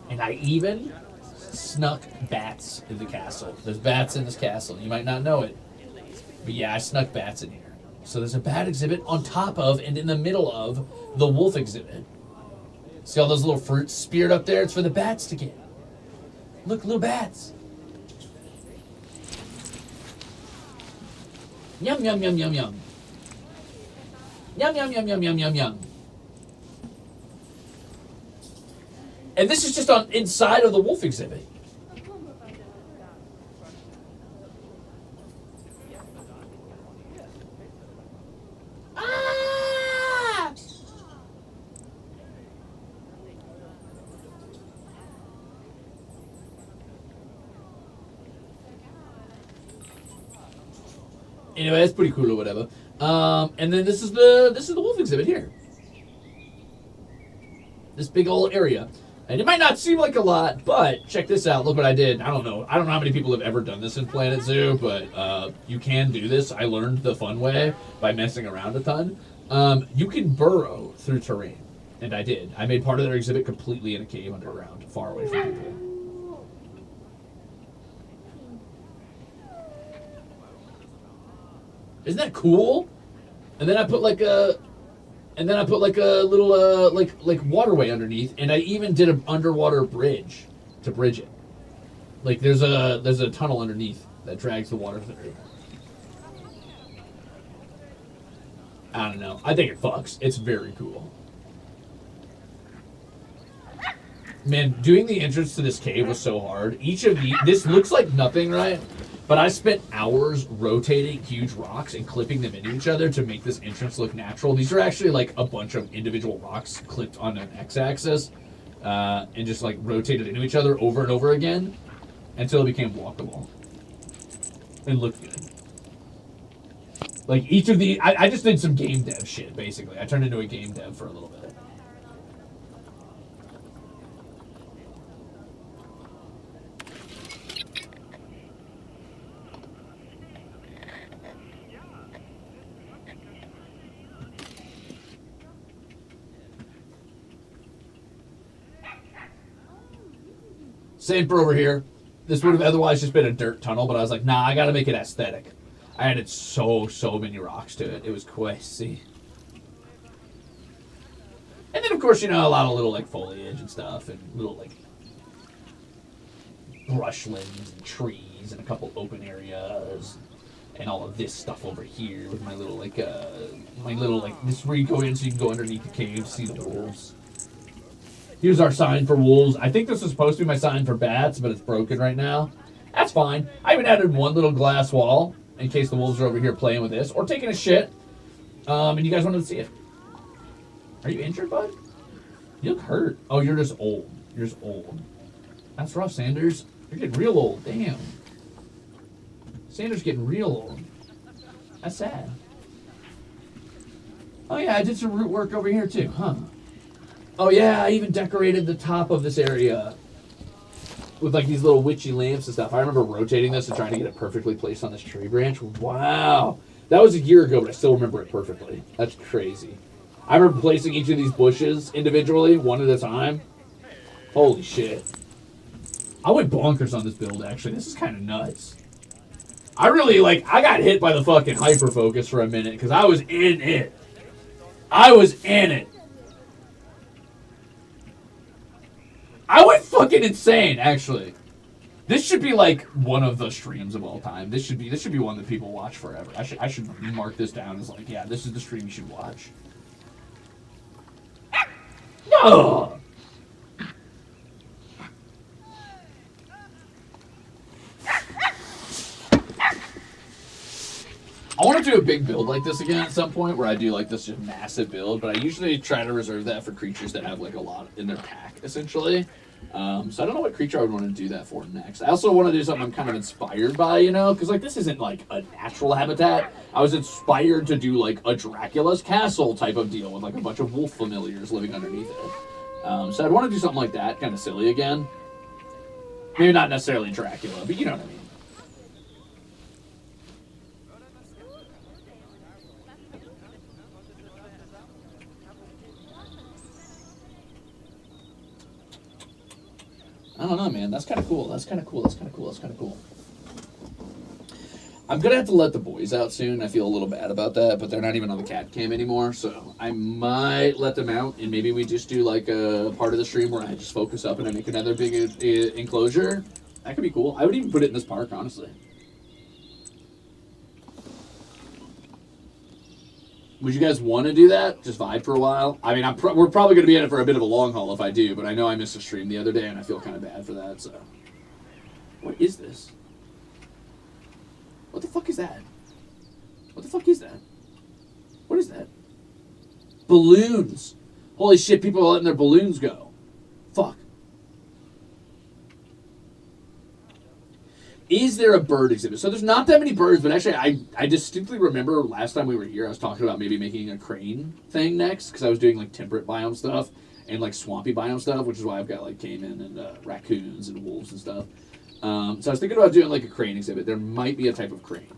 And I even snuck bats in the castle. There's bats in this castle. You might not know it. But yeah, I snuck bats in here. So there's a bat exhibit on top of and in the middle of the wolf exhibit. See all those little fruits speared up there? It's for the bats to get. Look, little bats. Yum, yum, yum, yum, yum. Yum, yum, yum, yum, yum, yum, yum. And this is just on inside of the wolf exhibit. Ah! Anyway, that's pretty cool or whatever. And then this is the wolf exhibit here. This big old area. And it might not seem like a lot, but check this out. Look what I did. I don't know how many people have ever done this in Planet Zoo, but you can do this. I learned the fun way by messing around a ton. You can burrow through terrain, and I did. I made part of their exhibit completely in a cave underground, far away from people. Isn't that cool? And then I put like a little like waterway underneath, and I even did an underwater bridge to bridge it. Like there's a tunnel underneath that drags the water through. I don't know. I think it fucks. It's very cool. Man, doing the entrance to this cave was so hard. This looks like nothing, right? But I spent hours rotating huge rocks and clipping them into each other to make this entrance look natural. These are actually like a bunch of individual rocks clipped on an x-axis and just like rotated into each other over and over again until it became walkable and looked good. Like each of the, I just did some game dev shit basically. I turned into a game dev for a little bit. Same for over here. This would have otherwise just been a dirt tunnel, but I was like, nah, I gotta make it aesthetic. I added so many rocks to it. It was crazy. And then, of course, you know, a lot of little, like, foliage and stuff, and little, like, brushlands and trees, and a couple open areas, and all of this stuff over here with my little, like, this is where you go in so you can go underneath the cave to see the wolves. Here's our sign for wolves. I think this is supposed to be my sign for bats, but it's broken right now. That's fine. I even added one little glass wall in case the wolves are over here playing with this or taking a shit. And you guys wanted to see it. Are you injured, bud? You look hurt. Oh, you're just old. You're just old. That's rough, Sanders. You're getting real old. Damn. Sanders getting real old. That's sad. Oh, yeah, I did some root work over here, too, huh? Oh yeah, I even decorated the top of this area with like these little witchy lamps and stuff. I remember rotating this and trying to get it perfectly placed on this tree branch. Wow. That was a year ago, but I still remember it perfectly. That's crazy. I remember placing each of these bushes individually, one at a time. Holy shit. I went bonkers on this build, actually. This is kind of nuts. I really, I got hit by the fucking hyperfocus for a minute because I was in it. I was in it. I went fucking insane, actually. This should be like one of the streams of all time. This should be one that people watch forever. I should mark this down as like, yeah, this is the stream you should watch. No. I want to do a big build like this again at some point where I do like this just massive build, but I usually try to reserve that for creatures that have like a lot in their pack, essentially. So I don't know what creature I would want to do that for next. I also want to do something I'm kind of inspired by, you know, because like this isn't like a natural habitat. I was inspired to do like a Dracula's castle type of deal with like a bunch of wolf familiars living underneath it. So I'd want to do something like that, kind of silly again. Maybe not necessarily Dracula, but you know what I mean. I don't know, man. That's kind of cool. That's kind of cool. That's kind of cool. That's kind of cool. I'm going to have to let the boys out soon. I feel a little bad about that, but they're not even on the cat cam anymore, so I might let them out, and maybe we just do like a part of the stream where I just focus up and I make another big enclosure. That could be cool. I would even put it in this park, honestly. Would you guys want to do that? Just vibe for a while? I mean, we're probably going to be in it for a bit of a long haul if I do, but I know I missed a stream the other day, and I feel kind of bad for that, so. What is this? What the fuck is that? What the fuck is that? What is that? Balloons. Holy shit, people are letting their balloons go. Fuck. Is there a bird exhibit? So there's not that many birds, but actually I distinctly remember last time we were here, I was talking about maybe making a crane thing next, because I was doing like temperate biome stuff and like swampy biome stuff, which is why I've got like caiman and raccoons and wolves and stuff. So I was thinking about doing like a crane exhibit. There might be a type of crane.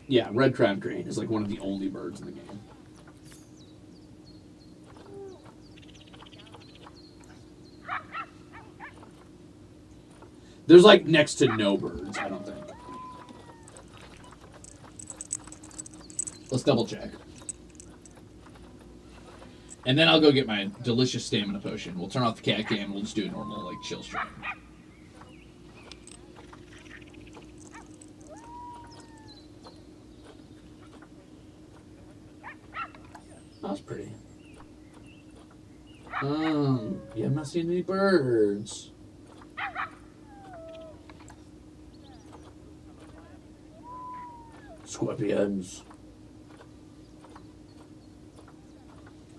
Yeah, red crown crane is like one of the only birds in the game. There's like next to no birds, I don't think. Let's double check. And then I'll go get my delicious stamina potion. We'll turn off the cat cam and we'll just do a normal like chill stream. That's pretty. Yeah, I'm not seeing any birds. Scorpions.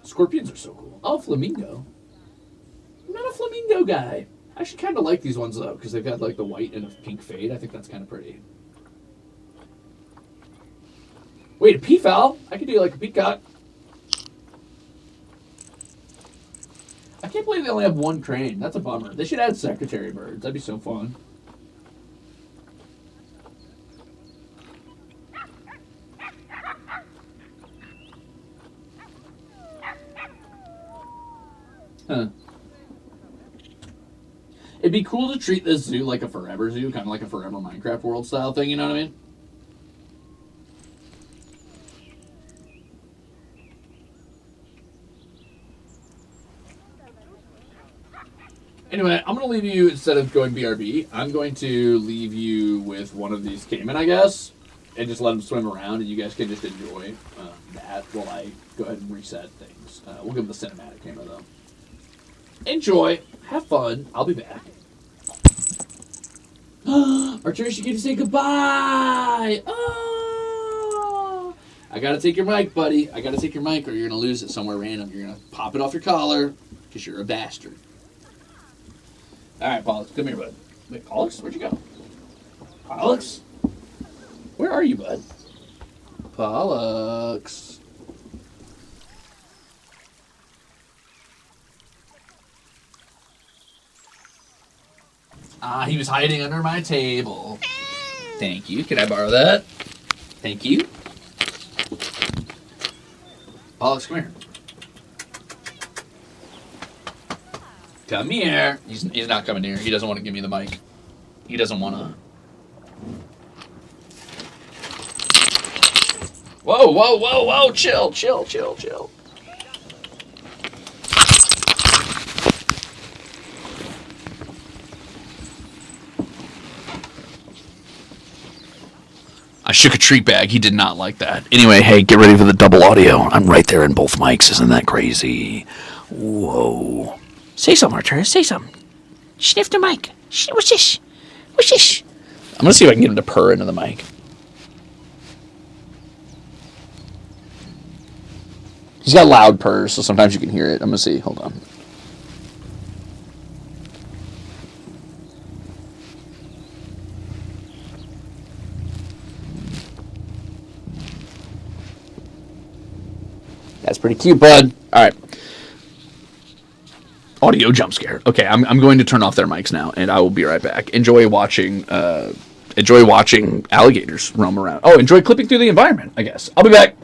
Scorpions are so cool. Oh, flamingo. I'm not a flamingo guy. I actually kind of like these ones, though, because they've got, like, the white and a pink fade. I think that's kind of pretty. Wait, a peafowl? I could do, like, a peacock. I can't believe they only have one crane. That's a bummer. They should add secretary birds. That'd be so fun. Huh. It'd be cool to treat this zoo like a forever zoo, kind of like a forever Minecraft world style thing, you know what I mean? Anyway, I'm going to leave you, instead of going BRB, I'm going to leave you with one of these caiman, I guess, and just let them swim around, and you guys can just enjoy that while I go ahead and reset things. We'll give them the cinematic camera, though. Enjoy. Have fun. I'll be back. Arturish, you get to say goodbye! Oh! I gotta take your mic, buddy. I gotta take your mic, or you're gonna lose it somewhere random. You're gonna pop it off your collar, because you're a bastard. Alright, Pollux, come here, bud. Wait, Pollux? Where'd you go? Pollux? Where are you, bud? Pollux. Ah, he was hiding under my table. Thank you. Can I borrow that? Thank you. Pollux, come here. Come here. He's not coming here. He doesn't want to give me the mic. He doesn't want to. Whoa, whoa, whoa, whoa. Chill, chill, chill, chill. I shook a treat bag. He did not like that. Anyway, hey, get ready for the double audio. I'm right there in both mics. Isn't that crazy? Whoa. Say something, Arturius. Say something. Sniff the mic. What's this? What's this? I'm going to see if I can get him to purr into the mic. He's got loud purrs, so sometimes you can hear it. I'm going to see. Hold on. That's pretty cute, bud. All right. Audio jump scare. Okay, I'm going to turn off their mics now, and I will be right back. Enjoy watching alligators roam around. Oh, enjoy clipping through the environment, I guess. I'll be back.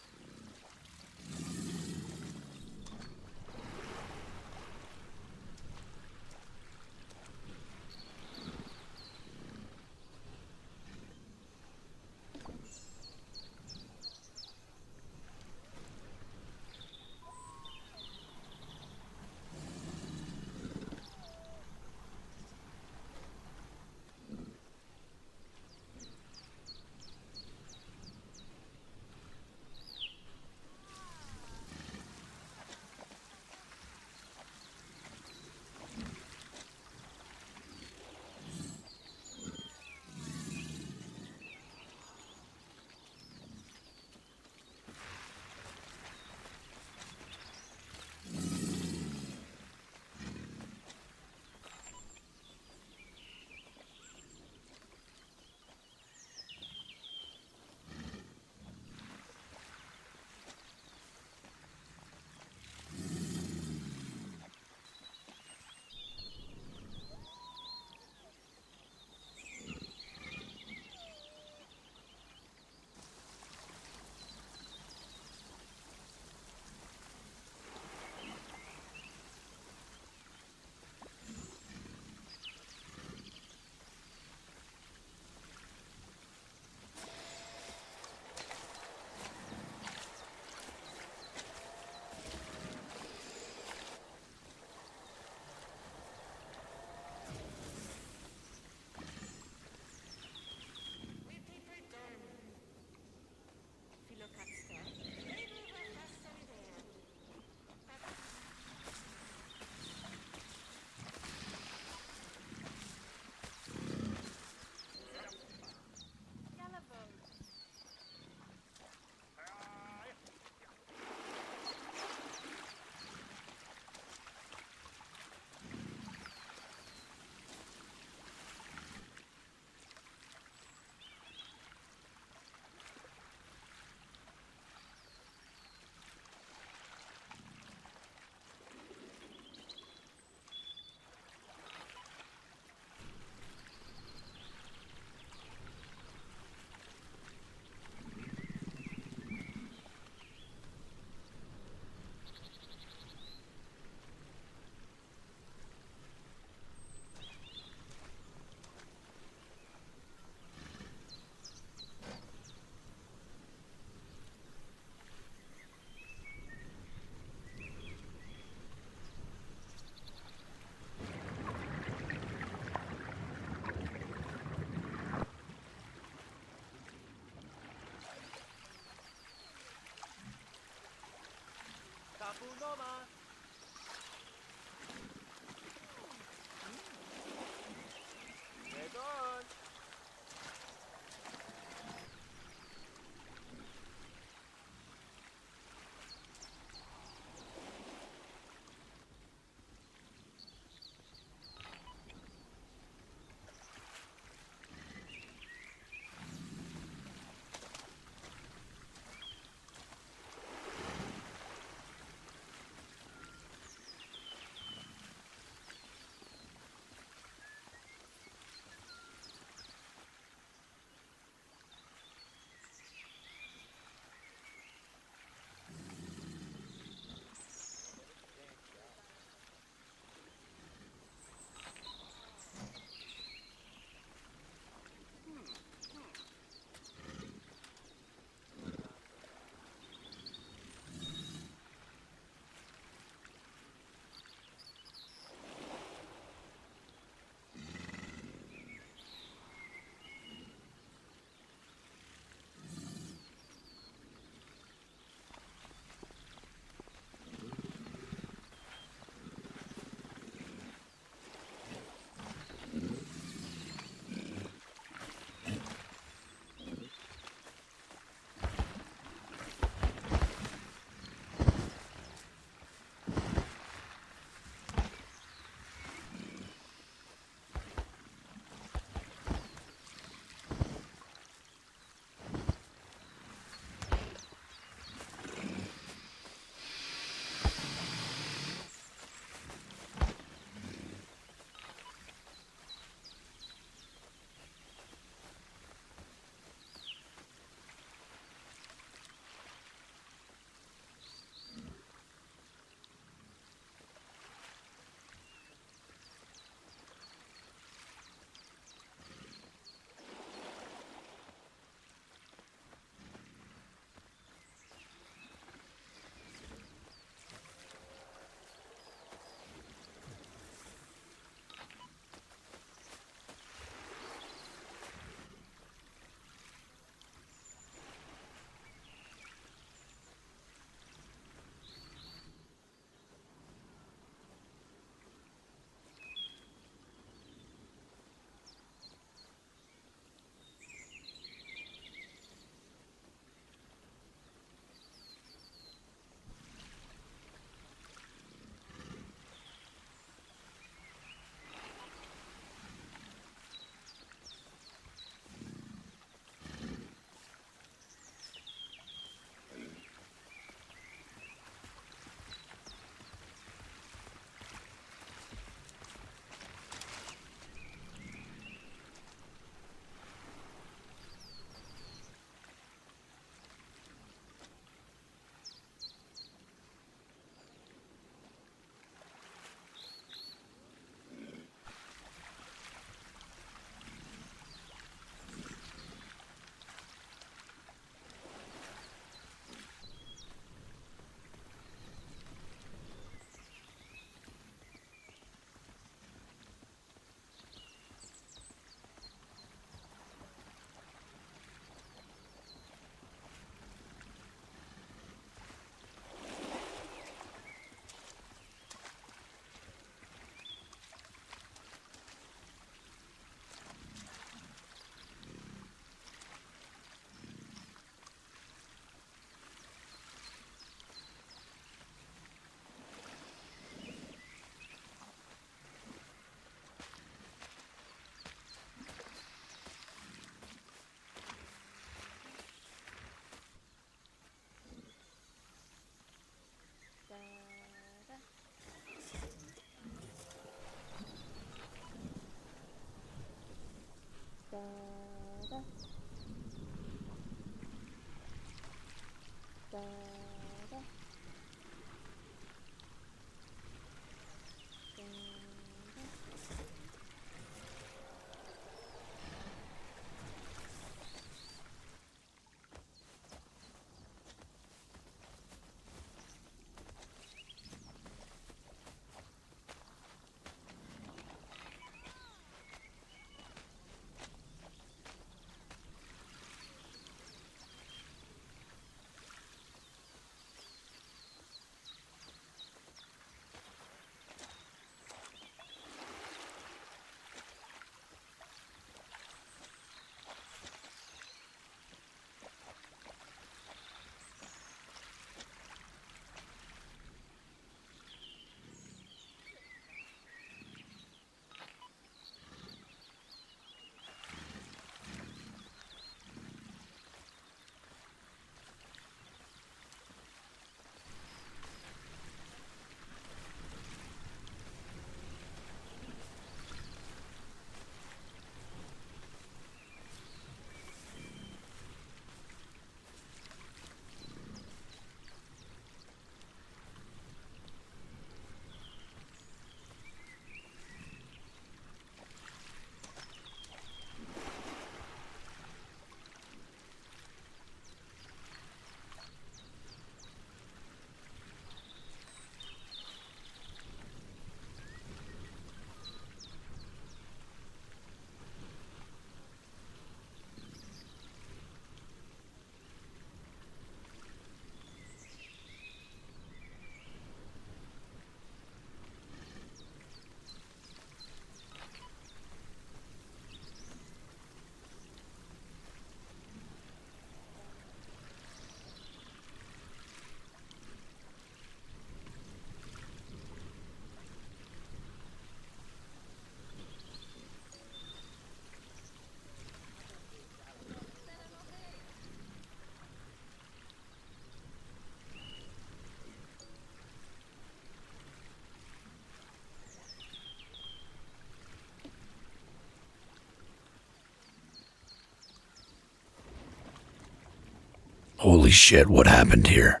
Holy shit, what happened here?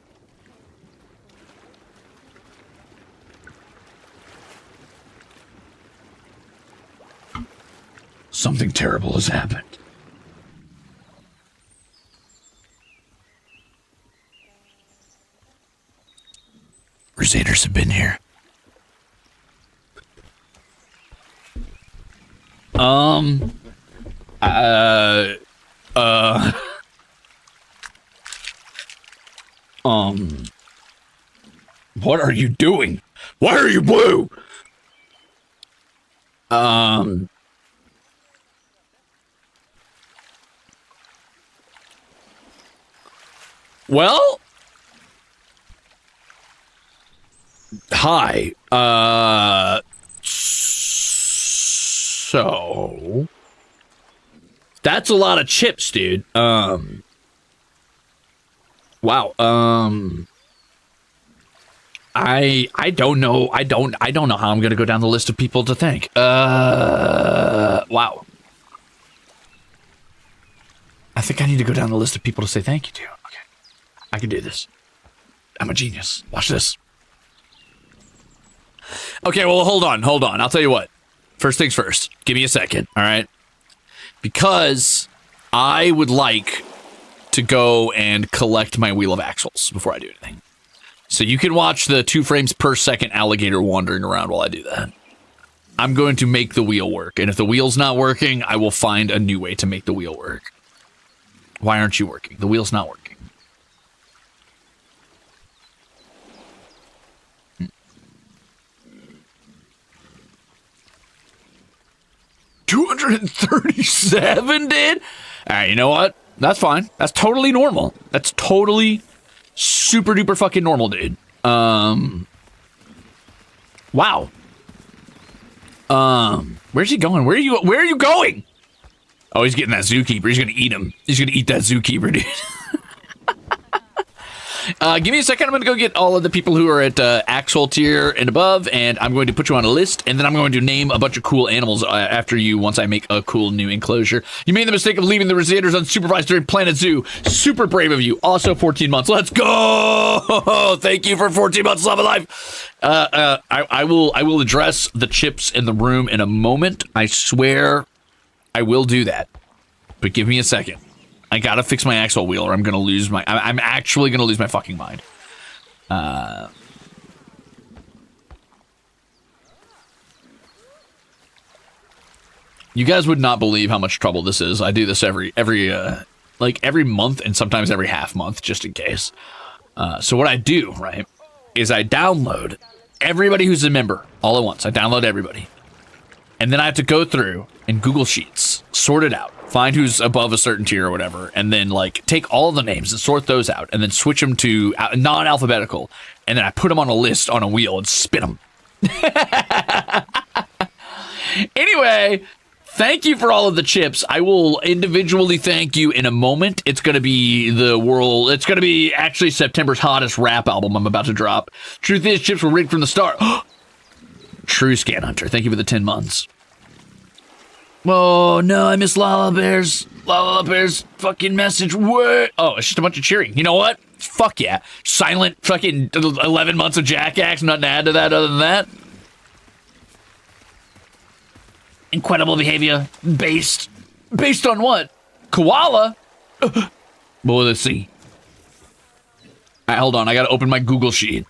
Something terrible has happened. Crusaders have been here. What are you doing? Why are you blue? Well, hi. So that's a lot of chips, dude. Wow. I don't know. I don't know how I'm gonna go down the list of people to thank. Wow. I think I need to go down the list of people to say thank you to. Okay. I can do this. I'm a genius. Watch this. Okay, well, hold on. I'll tell you what. First things first. Give me a second, all right? Because I would like to go and collect my wheel of axles before I do anything. So you can watch the 2 frames per second alligator wandering around while I do that. I'm going to make the wheel work, and if the wheel's not working, I will find a new way to make the wheel work. Why aren't you working? The wheel's not working. 237, dude? Alright, you know what? That's fine. That's totally normal. That's totally super duper fucking normal, dude. Wow. Where's he going? Where are you going? Oh, he's getting that zookeeper. He's gonna eat him. He's gonna eat that zookeeper, dude. Give me a second. I'm going to go get all of the people who are at Axel tier and above, and I'm going to put you on a list, and then I'm going to name a bunch of cool animals after you once I make a cool new enclosure. You made the mistake of leaving the Ruzeers unsupervised during Planet Zoo. Super brave of you. Also 14 months. Let's go! Thank you for 14 months. Love of life. I will address the chips in the room in a moment. I swear I will do that. But give me a second. I gotta fix my axle wheel or I'm gonna lose my... I'm actually gonna lose my fucking mind. You guys would not believe how much trouble this is. I do this every month and sometimes every half month just in case. So what I do, right, is I download everybody who's a member all at once. I download everybody. And then I have to go through and Google Sheets, sort it out. Find who's above a certain tier or whatever, and then like take all the names and sort those out, and then switch them to non-alphabetical, and then I put them on a list on a wheel and spin them. Anyway, thank you for all of the chips. I will individually thank you in a moment. It's gonna be it's gonna be actually September's hottest rap album I'm about to drop. Truth is, chips were rigged from the start. True Scan Hunter, thank you for the 10 months. Oh, no, I miss Lala Bear's fucking message. What? Oh, it's just a bunch of cheering. You know what? Fuck yeah. Silent fucking 11 months of Jackass. Nothing to add to that other than that. Incredible behavior. Based on what? Koala? Well, let's see. All right, hold on. I gotta open my Google Sheet.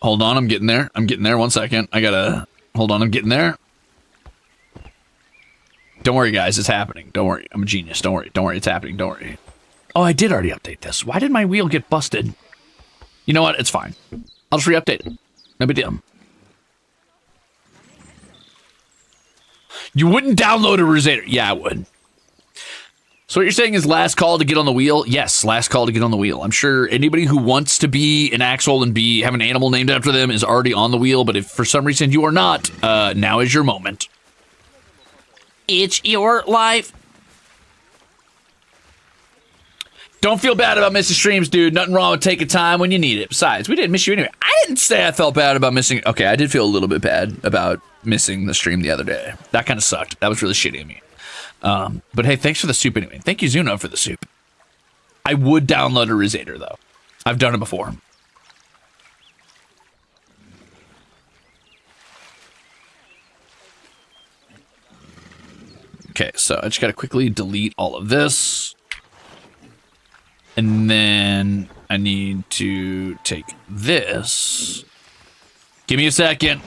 Hold on, I'm getting there. 1 second. Hold on, I'm getting there. Don't worry, guys, it's happening. Don't worry, I'm a genius. Don't worry, it's happening. Don't worry. Oh, I did already update this. Why did my wheel get busted? You know what? It's fine. I'll just re-update it. No big deal. You wouldn't download a Ruze? Yeah, I would. So what you're saying is last call to get on the wheel? Yes, last call to get on the wheel. I'm sure anybody who wants to be an Axel and have an animal named after them is already on the wheel, but if for some reason you are not, now is your moment. It's your life. Don't feel bad about missing streams, dude. Nothing wrong with taking time when you need it. Besides, we didn't miss you anyway. I didn't say I felt bad about missing. Okay, I did feel a little bit bad about missing the stream the other day. That kind of sucked. That was really shitty of me. But hey, thanks for the soup anyway. Thank you, Zuno, for the soup. I would download a Ruze, though. I've done it before. Okay, so I just gotta quickly delete all of this. And then I need to take this. Give me a second.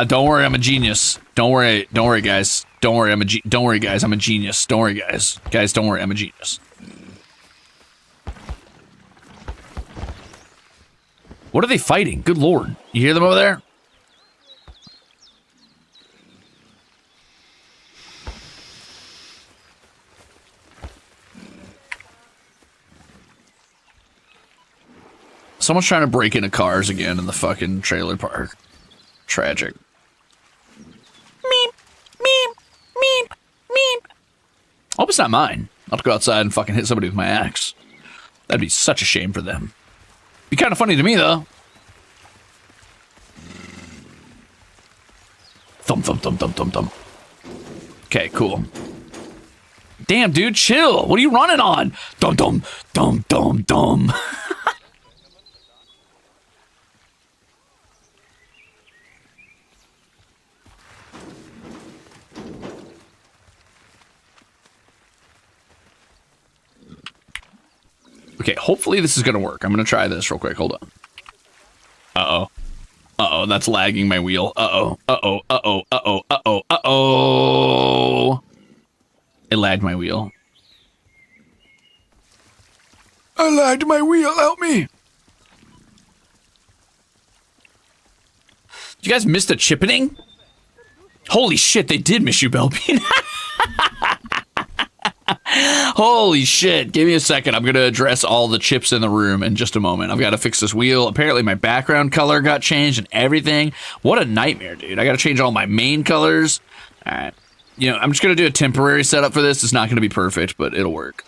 Don't worry, I'm a genius. Don't worry, guys. Don't worry, don't worry, guys. I'm a genius. Don't worry, guys. Guys, don't worry, I'm a genius. What are they fighting? Good lord. You hear them over there? Someone's trying to break into cars again in the fucking trailer park. Tragic. Meep, meep, meep, meep. Hope it's not mine. I'll have to go outside and fucking hit somebody with my axe. That'd be such a shame for them. Be kind of funny to me, though. Thump, thump, thump, thump, thump, thump. Okay, cool. Damn, dude, chill. What are you running on? Dum, dum, dum, dum, dum. Okay, hopefully this is gonna work. I'm gonna try this real quick. Hold on. Uh-oh. Uh-oh, that's lagging my wheel. Uh-oh. Uh-oh. Uh-oh. Uh-oh. Uh-oh. Uh-oh. It lagged my wheel. I lagged my wheel. Help me. You guys missed a chippening? Holy shit, they did miss you, Belbean. Holy shit. Give me a second. I'm going to address all the chips in the room in just a moment. I've got to fix this wheel. Apparently my background color got changed and everything. What a nightmare, dude. I got to change all my main colors. All right. You know, I'm just going to do a temporary setup for this. It's not going to be perfect, but it'll work.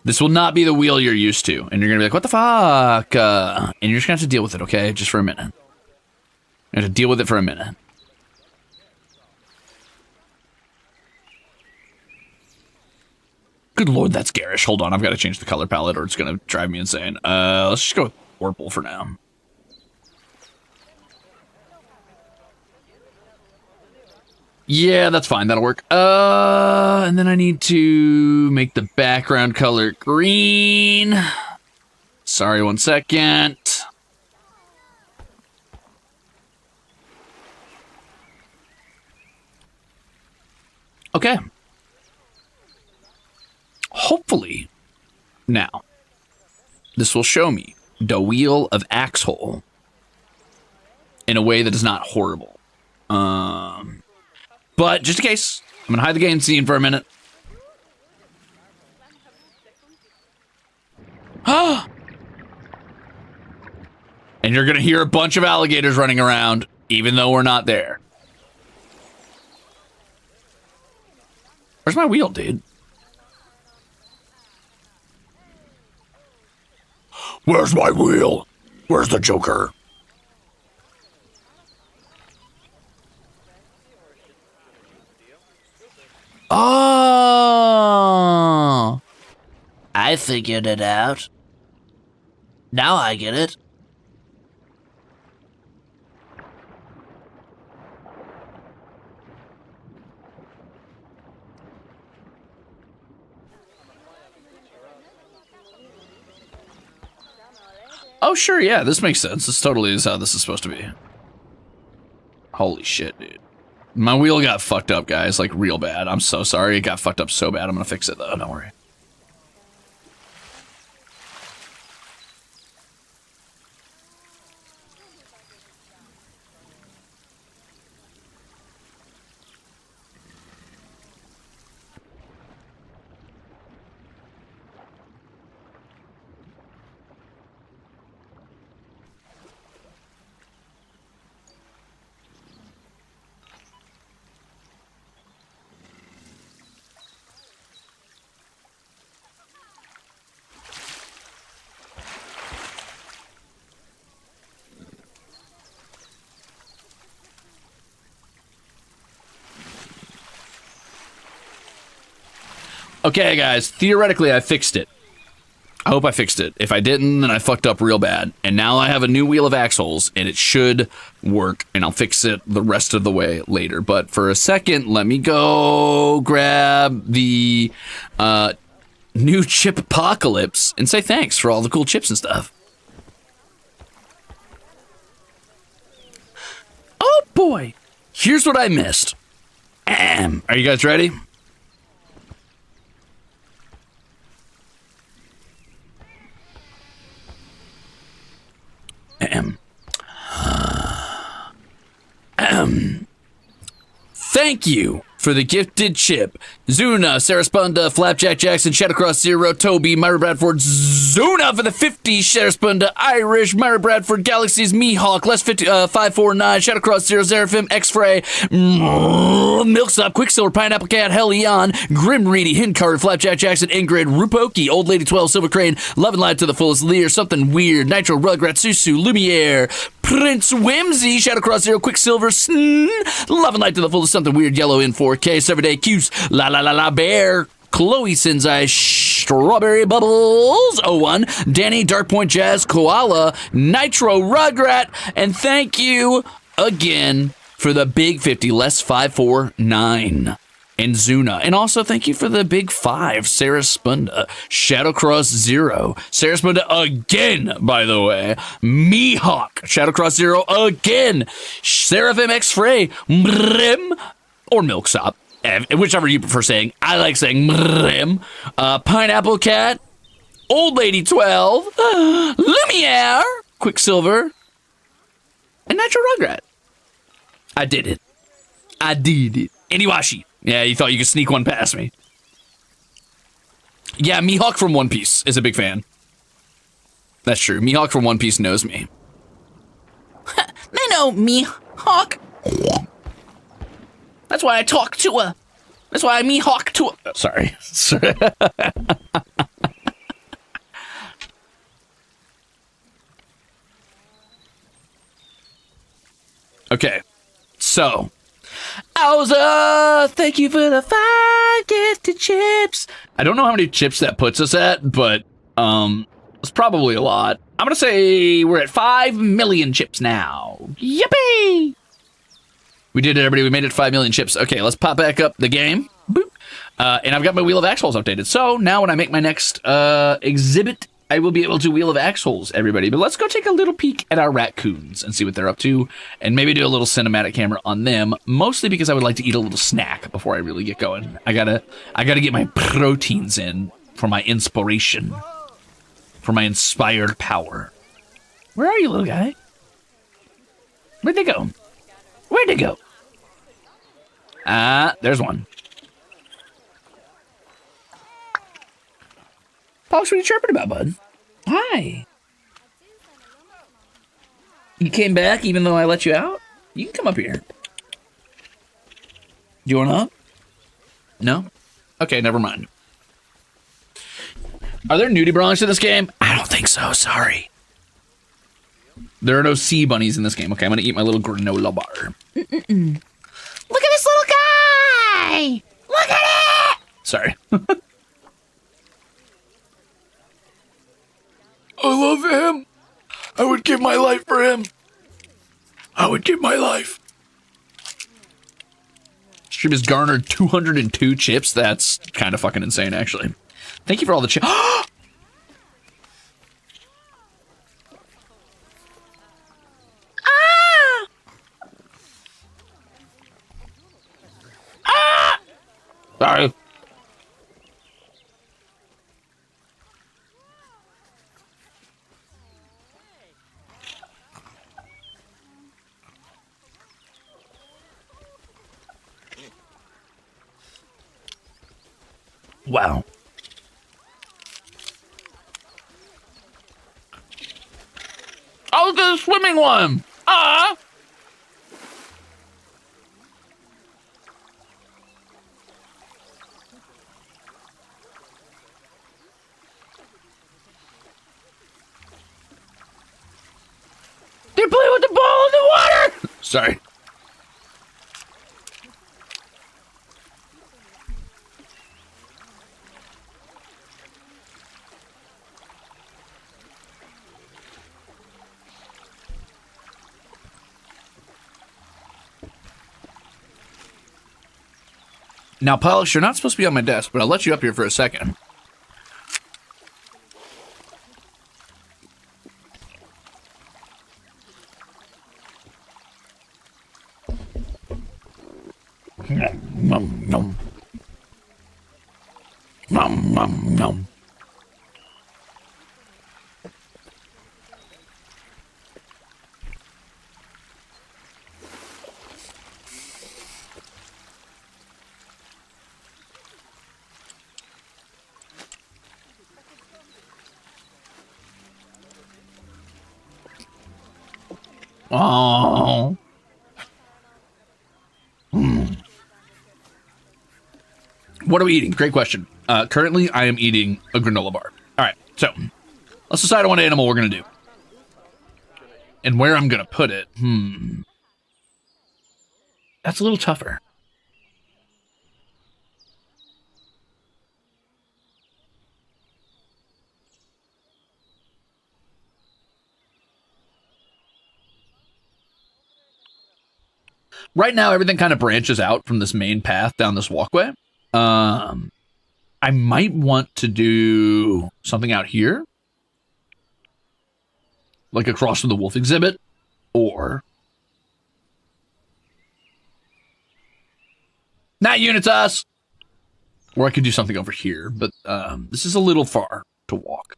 This will not be the wheel you're used to. And you're going to be like, what the fuck? And you're just going to have to deal with it, okay? Just for a minute. You have to deal with it for a minute. Good lord, that's garish. Hold on, I've got to change the color palette or it's going to drive me insane. Let's just go with purple for now. Yeah, that's fine. That'll work. And then I need to make the background color green. Sorry, 1 second. Okay. Hopefully, now, this will show me the wheel of Axhole in a way that is not horrible. But just in case, I'm going to hide the game scene for a minute. And you're going to hear a bunch of alligators running around, even though we're not there. Where's my wheel, dude? Where's my wheel? Where's the Joker? Oh, I figured it out. Now I get it. Oh, sure, yeah, this makes sense. This totally is how this is supposed to be. Holy shit, dude. My wheel got fucked up, guys, like real bad. I'm so sorry. It got fucked up so bad. I'm gonna fix it, though. Don't worry. Okay, guys, theoretically, I fixed it. I hope I fixed it. If I didn't, then I fucked up real bad. And now I have a new wheel of axe holes, and it should work, and I'll fix it the rest of the way later. But for a second, let me go grab the new chip apocalypse and say thanks for all the cool chips and stuff. Oh boy, here's what I missed. Are you guys ready? Thank you for the gifted chip. Zuna, Sarah Spunda, Flapjack Jackson, Shadowcross Zero, Toby, Myra Bradford, Zuna for the 50, Sarah Spunda, Irish, Myra Bradford, Galaxies, Mihawk, Les 50, 549, Shadowcross Zero, Zeraphim, X-Fray, Milksop, Quicksilver, Pineapple Cat, Helion, Grim Reedy, Hincarter, Flapjack Jackson, Ingrid, Rupoki, Old Lady 12, Silver Crane, Love and Light to the Fullest, Lear, Something Weird, Nitro, Rugrat, Susu, Lumiere, Prince Whimsy, Shadowcross Zero, Quicksilver, Love and Light to the Fullest, Something Weird, Yellow in 4K, 7-Day Cuse, La La La La Bear, Chloe Sinzai, Strawberry Bubbles, 01, Danny, Dark Point Jazz, Koala, Nitro, Rugrat, and thank you again for the big 50, Les 549. And Zuna. And also thank you for the big 5, Sarah Spunda, Shadowcross Zero, Sarah Spunda again, by the way, Mihawk, Shadowcross Zero again, Seraphim X Frey, Mrim, or Milksop, whichever you prefer saying. I like saying Mrim, Pineapple Cat, Old Lady 12, Lumiere, Quicksilver, and Nitro Rugrat. I did it. I did it. Iniwashi. Yeah, you thought you could sneak one past me. Yeah, Mihawk from One Piece is a big fan. That's true. Mihawk from One Piece knows me. They know Mihawk. That's why I talk to a... That's why I Mihawk to a... Sorry. Okay. So... Owza, thank you for the 5 gifted chips. I don't know how many chips that puts us at, but it's probably a lot. I'm gonna say we're at 5 million chips now. Yippee! We did it, everybody. We made it 5 million chips. Okay, let's pop back up the game. Boop. And I've got my Wheel of Axe Holes updated. So now when I make my next exhibit, I will be able to Wheel of Axe Holes, everybody. But let's go take a little peek at our raccoons and see what they're up to, and maybe do a little cinematic camera on them, mostly because I would like to eat a little snack before I really get going. I gotta get my proteins in for my inspiration, for my inspired power. Where are you, little guy? Where'd they go? Where'd they go? There's one. Pops, what are you chirping about, bud? Hi. You came back even though I let you out? You can come up here. You want up? No? Okay, never mind. Are there nudie broncs in this game? I don't think so, sorry. There are no sea bunnies in this game. Okay, I'm gonna eat my little granola bar. Look at this little guy! Look at it! Sorry. I love him. I would give my life for him. I would give my life. Stream has garnered 202 chips. That's kind of fucking insane, actually. Thank you for all the chips. Sorry. Wow. Oh, the swimming one. Ah. They're playing with the ball in the water. Sorry. Now, Polish, you're not supposed to be on my desk, but I'll let you up here for a second. Nom, nom. Nom, nom, nom. Oh. What are we eating? Great question. Currently, I am eating a granola bar. All right, so let's decide on what animal we're going to do. And where I'm going to put it. That's a little tougher. Right now, everything kind of branches out from this main path down this walkway. I might want to do something out here. Like across from the wolf exhibit. Or... not Unitas! Or I could do something over here, but this is a little far to walk.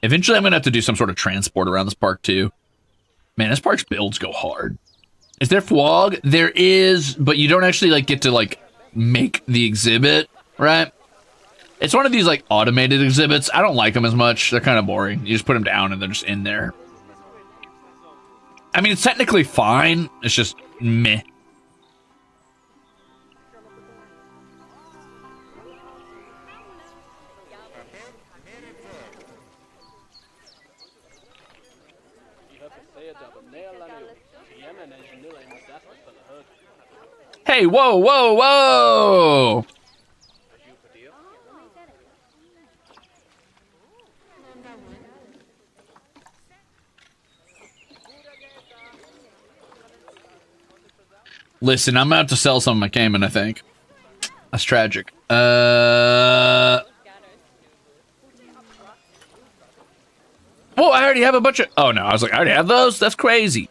Eventually, I'm going to have to do some sort of transport around this park, too. Man, this park's builds go hard. Is there fwog? There is, but you don't actually, like, get to, like, make the exhibit, right? It's one of these, like, automated exhibits. I don't like them as much. They're kind of boring. You just put them down, and they're just in there. I mean, it's technically fine. It's just meh. Hey, whoa, whoa, whoa! Listen, I'm about to sell some of my Cayman, I think. That's tragic. Whoa, I already have a bunch of... oh, no, I was like, I already have those? That's crazy.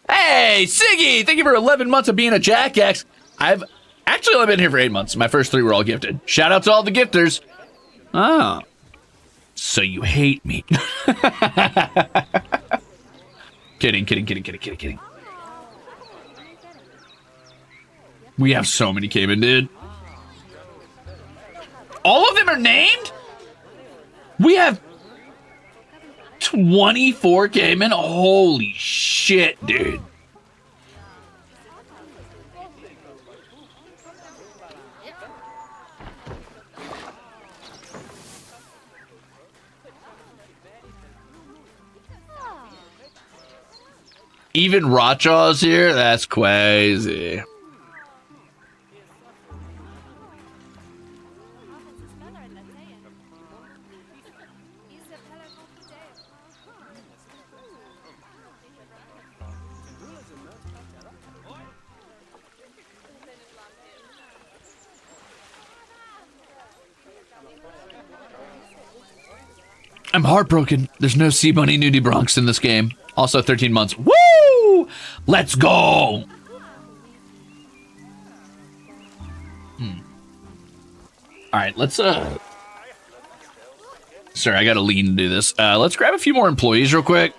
Hey, Siggy! Thank you for 11 months of being a jackass. I've actually only been here for 8 months. My first 3 were all gifted. Shout out to all the gifters. Oh. So you hate me. Kidding. We have so many Cayman, dude. All of them are named? We have 24 Cayman? Holy shit, dude. Even Rotjaw's here? That's crazy. I'm heartbroken. There's no Sea Bunny Nudie Bronx in this game. Also 13 months. Woo! Let's go! All right, let's, sorry, I gotta lean to do this. Let's grab a few more employees real quick.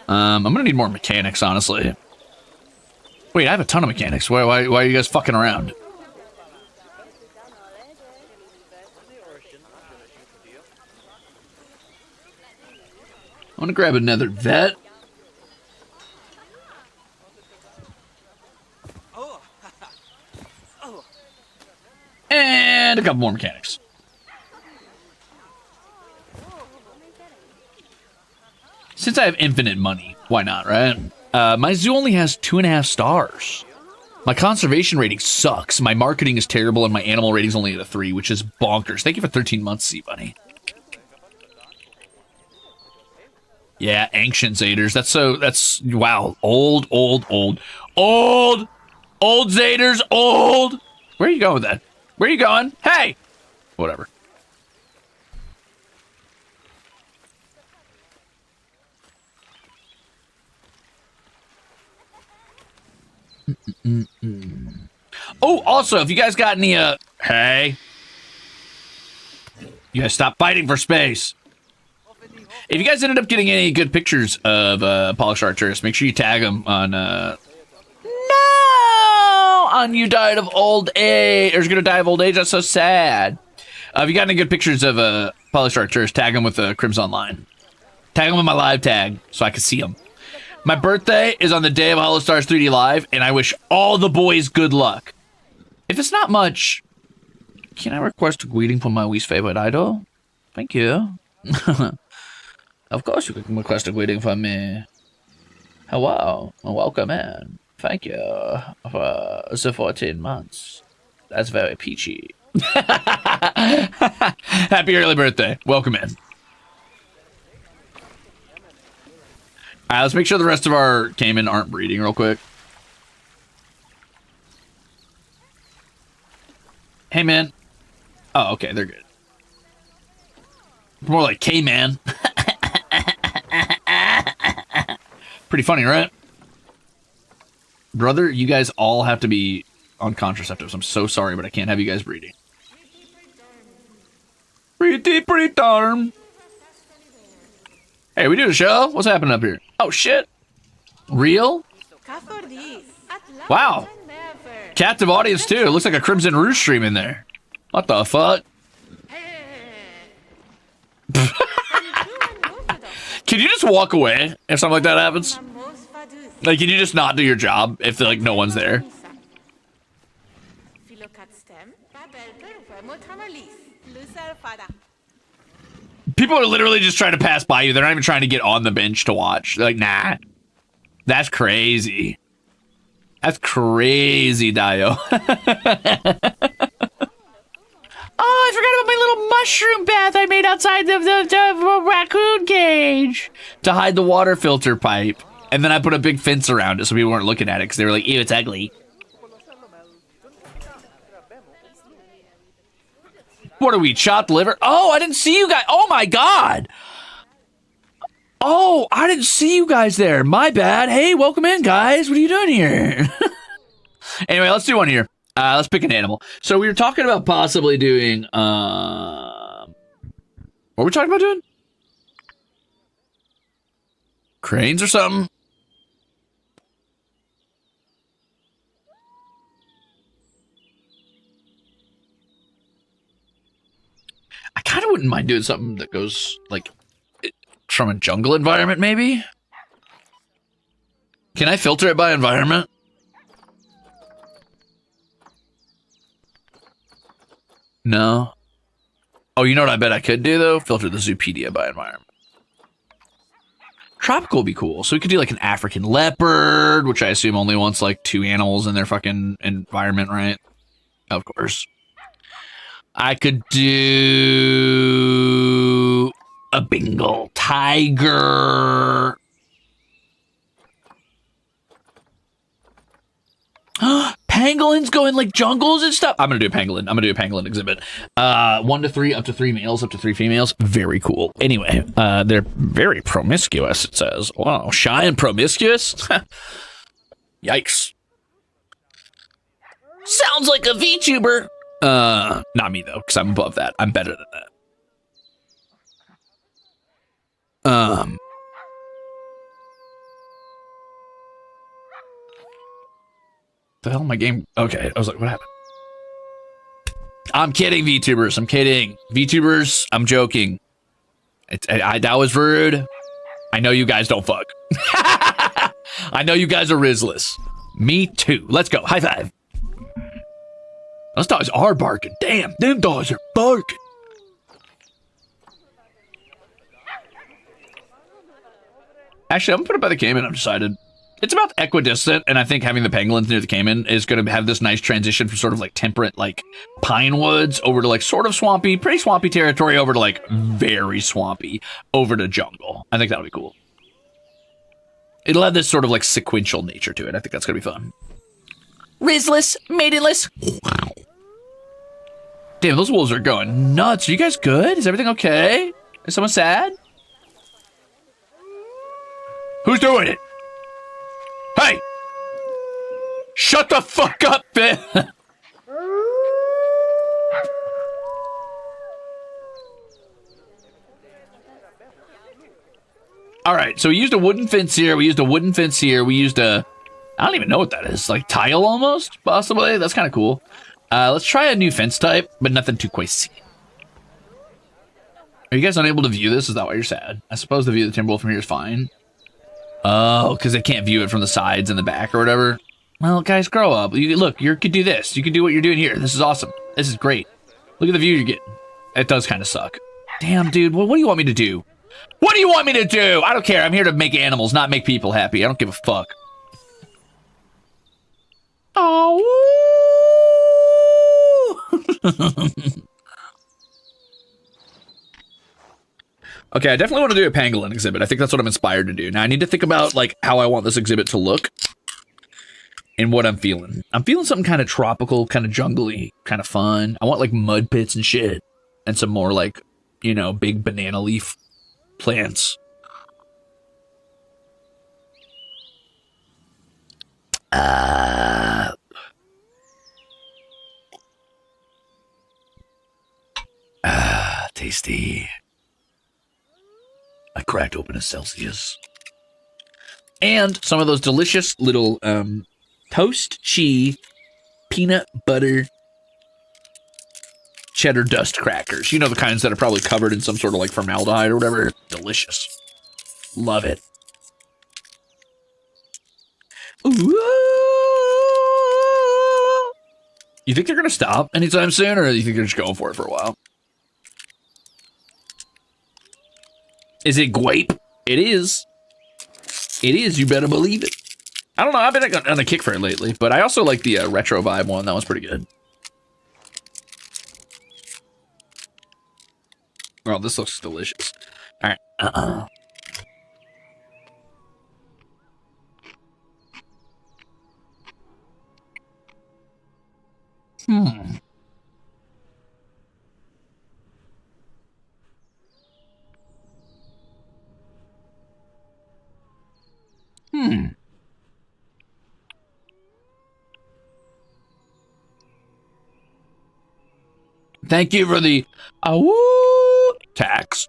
I'm gonna need more mechanics, honestly. Wait, I have a ton of mechanics. Why are you guys fucking around? I want to grab another vet. And a couple more mechanics. Since I have infinite money, why not, right? My zoo only has 2.5 stars. My conservation rating sucks. My marketing is terrible, and my animal rating is only at a 3, which is bonkers. Thank you for 13 months, Sea Bunny. Yeah, ancient Zaders. That's wow. Old Zaders, old. Where are you going with that? Where are you going? Hey! Whatever. Oh, also, if you guys got any, hey. You guys stop fighting for space. If you guys ended up getting any good pictures of Polished Arcturus, make sure you tag them on you died of old age, or is gonna die of old age. That's so sad. If you got any good pictures of Polished Arcturus, tag them with the Crimzon line. Tag them with my live tag so I can see them. My birthday is on the day of HoloStars 3D Live, and I wish all the boys good luck. If it's not much, can I request a greeting from my least favorite idol? Thank you. Of course you can request a greeting from me. Hello, and welcome in. Thank you for the 14 months. That's very peachy. Happy early birthday. Welcome in. Alright, let's make sure the rest of our Cayman aren't breeding real quick. Hey, man. Oh, okay, they're good. More like K-Man. Pretty funny, right? Brother, you guys all have to be on contraceptives. I'm so sorry, but I can't have you guys breeding. Pretty darn. Hey, we doing a show? What's happening up here? Oh, shit. Real? Wow. Captive audience, too. It looks like a Crimzon Rulez stream in there. What the fuck? Can you just walk away if something like that happens? Like, can you just not do your job if, like, no one's there? People are literally just trying to pass by you. They're not even trying to get on the bench to watch. They're like, nah. That's crazy. That's crazy, Dio. Oh, I forgot about my little mushroom bath I made outside the raccoon cage to hide the water filter pipe. And then I put a big fence around it so people weren't looking at it because they were like, ew, it's ugly. What are we, chopped liver? Oh, I didn't see you guys. Oh, my God. Oh, I didn't see you guys there. My bad. Hey, welcome in, guys. What are you doing here? Anyway, let's do one here. Let's pick an animal. So we were talking about possibly doing, what were we talking about doing? Cranes or something? I kind of wouldn't mind doing something that goes, like, from a jungle environment, maybe? Can I filter it by environment? No. Oh, you know what I bet I could do, though? Filter the Zoopedia by environment. Tropical would be cool. So we could do, like, an African leopard, which I assume only wants, like, 2 animals in their fucking environment, right? Of course. I could do a Bengal tiger. Pangolins go in like jungles and stuff. I'm gonna do a pangolin. I'm gonna do a pangolin exhibit. 1 to 3, up to 3 males, up to 3 females. Very cool. Anyway, they're very promiscuous. It says, wow, shy and promiscuous. Yikes. Sounds like a VTuber. Not me though, because I'm above that. I'm better than that. The hell my game? Okay, I was like, what happened? I'm kidding, VTubers. I'm kidding. VTubers, I'm joking. That was rude. I know you guys don't fuck. I know you guys are Rizless. Me too. Let's go. High five. Those dogs are barking. Damn, them dogs are barking. Actually, I'm gonna put it by the Cayman. I've decided. It's about equidistant, and I think having the pangolins near the Cayman is going to have this nice transition from sort of like temperate, like pine woods over to like sort of swampy, pretty swampy territory over to like very swampy over to jungle. I think that'll be cool. It'll have this sort of like sequential nature to it. I think that's gonna be fun. Rizless, maidenless. Damn, those wolves are going nuts. Are you guys good? Is everything okay? Is someone sad? Who's doing it? Hey! Shut the fuck up, man! Alright, so we used a wooden fence here, we used a wooden fence here, we used a... I don't even know what that is. Like tile almost, possibly? That's kind of cool. Let's try a new fence type, but nothing too crazy. Are you guys unable to view this? Is that why you're sad? I suppose the view of the Timberwolf from here is fine. Oh, because they can't view it from the sides and the back or whatever. Well, guys, grow up. Look, you could do this. You could do what you're doing here. This is awesome. This is great. Look at the view you're getting. It does kind of suck. Damn, dude. What do you want me to do? What do you want me to do? I don't care. I'm here to make animals, not make people happy. I don't give a fuck. Oh. Okay, I definitely want to do a pangolin exhibit. I think that's what I'm inspired to do. Now I need to think about like how I want this exhibit to look and what I'm feeling. I'm feeling something kind of tropical, kind of jungly, kind of fun. I want like mud pits and shit and some more like, you know, big banana leaf plants. Tasty. I cracked open a Celsius. And some of those delicious little toast cheese, peanut butter, cheddar dust crackers. You know, the kinds that are probably covered in some sort of like formaldehyde or whatever. Delicious. Love it. Ooh. You think they're going to stop anytime soon, or do you think they're just going for it for a while? Is it grape? It is. It is, you better believe it. I don't know, I've been on a kick for it lately, but I also like the retro vibe one. That one's pretty good. Oh, this looks delicious. All right. Thank you for the tax.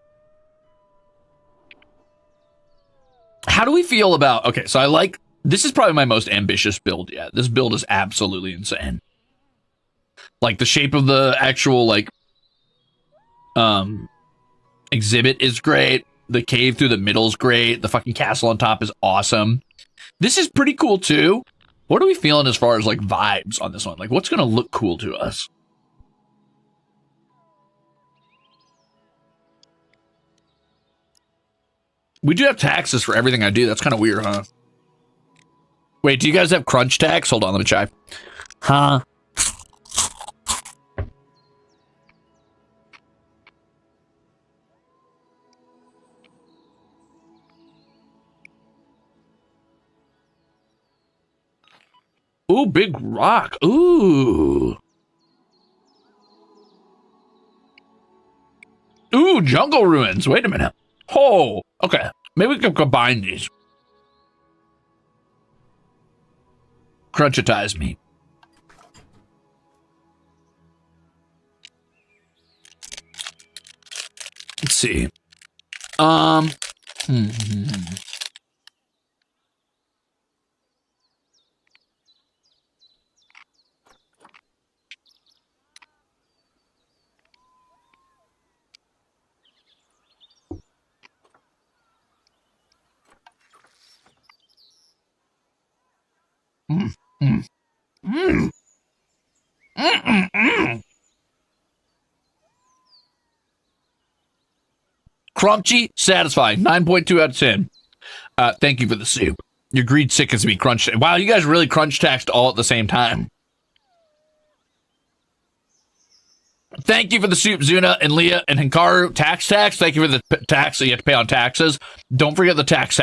How do we feel about... Okay, so I like... This is probably my most ambitious build yet. This build is absolutely insane. Like, the shape of the actual, like... exhibit is great. The cave through the middle is great. The fucking castle on top is awesome. This is pretty cool, too. What are we feeling as far as, like, vibes on this one? Like, what's gonna look cool to us? We do have taxes for everything I do. That's kind of weird, huh? Wait, do you guys have crunch tax? Hold on, let me try. Huh? Ooh, big rock. Ooh. Ooh, jungle ruins. Wait a minute. Oh, okay. Maybe we can combine these. Crunchitize me. Let's see. Crunchy, satisfying. 9.2 out of 10. Thank you for the soup. Your greed sickens me. Crunch. Wow, you guys really crunch taxed all at the same time. Thank you for the soup, Zuna and Leah and Hikaru. Tax. Thank you for the tax that you have to pay on taxes. Don't forget the tax.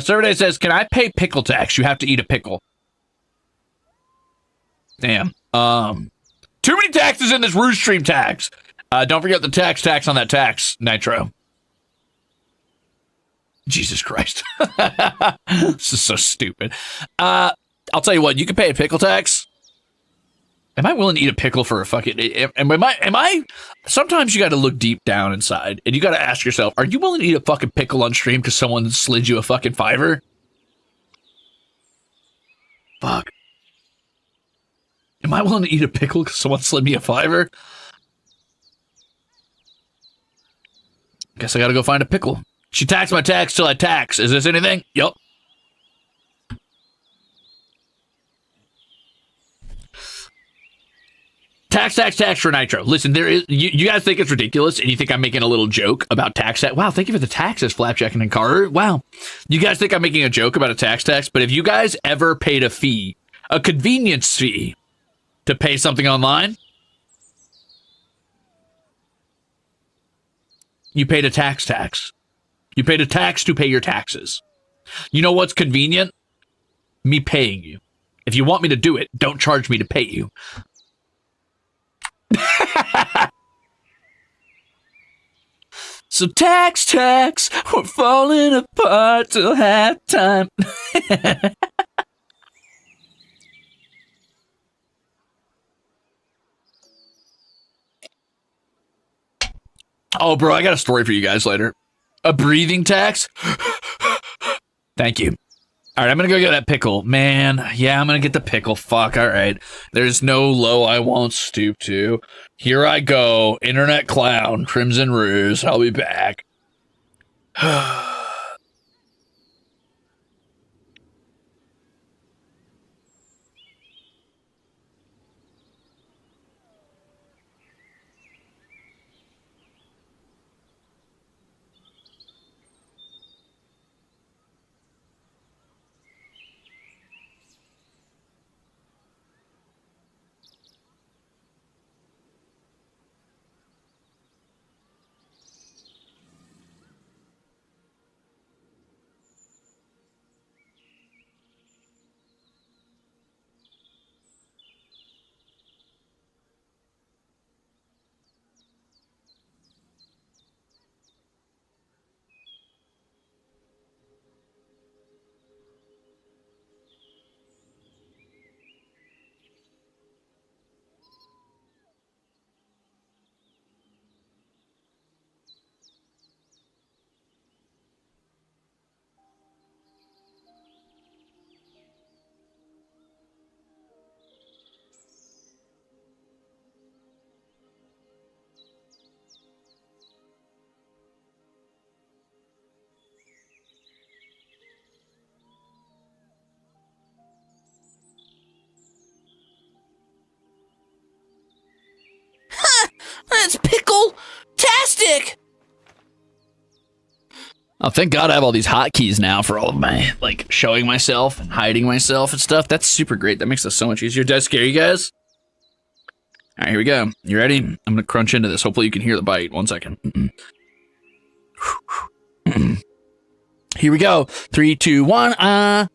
Survey says, can I pay pickle tax? You have to eat a pickle. Damn. Too many taxes in this Ruze stream tax. Don't forget the tax on that tax, Nitro. Jesus Christ. This is so stupid. I'll tell you what, you can pay a pickle tax. Am I willing to eat a pickle for a fucking... Am I... Sometimes you got to look deep down inside, and you got to ask yourself, are you willing to eat a fucking pickle on stream because someone slid you a fucking $5? Fuck. Am I willing to eat a pickle because someone slid me a $5? Guess I got to go find a pickle. She taxed my tax till I tax. Is this anything? Yup. Tax for Nitro. Listen, there is you guys think it's ridiculous, and you think I'm making a little joke about tax. Wow, thank you for the taxes, Flapjack and Carter. Wow, you guys think I'm making a joke about a tax, but if you guys ever paid a fee, a convenience fee, to pay something online, you paid a tax. You paid a tax to pay your taxes. You know what's convenient? Me paying you. If you want me to do it, don't charge me to pay you. So tax, we're falling apart till halftime. Oh, bro, I got a story for you guys later. A breathing tax? Thank you. All right, I'm going to go get that pickle. Man, yeah, I'm going to get the pickle. Fuck, all right. There's no low I won't stoop to. Here I go. Internet clown, Crimzon Rulez. I'll be back. That's pickle-tastic! Oh, thank God I have all these hotkeys now for all of my, like, showing myself and hiding myself and stuff. That's super great. That makes this so much easier. Did I scare you guys? All right, here we go. You ready? I'm going to crunch into this. Hopefully you can hear the bite. 1 second. Here we go. 3, 2, 1.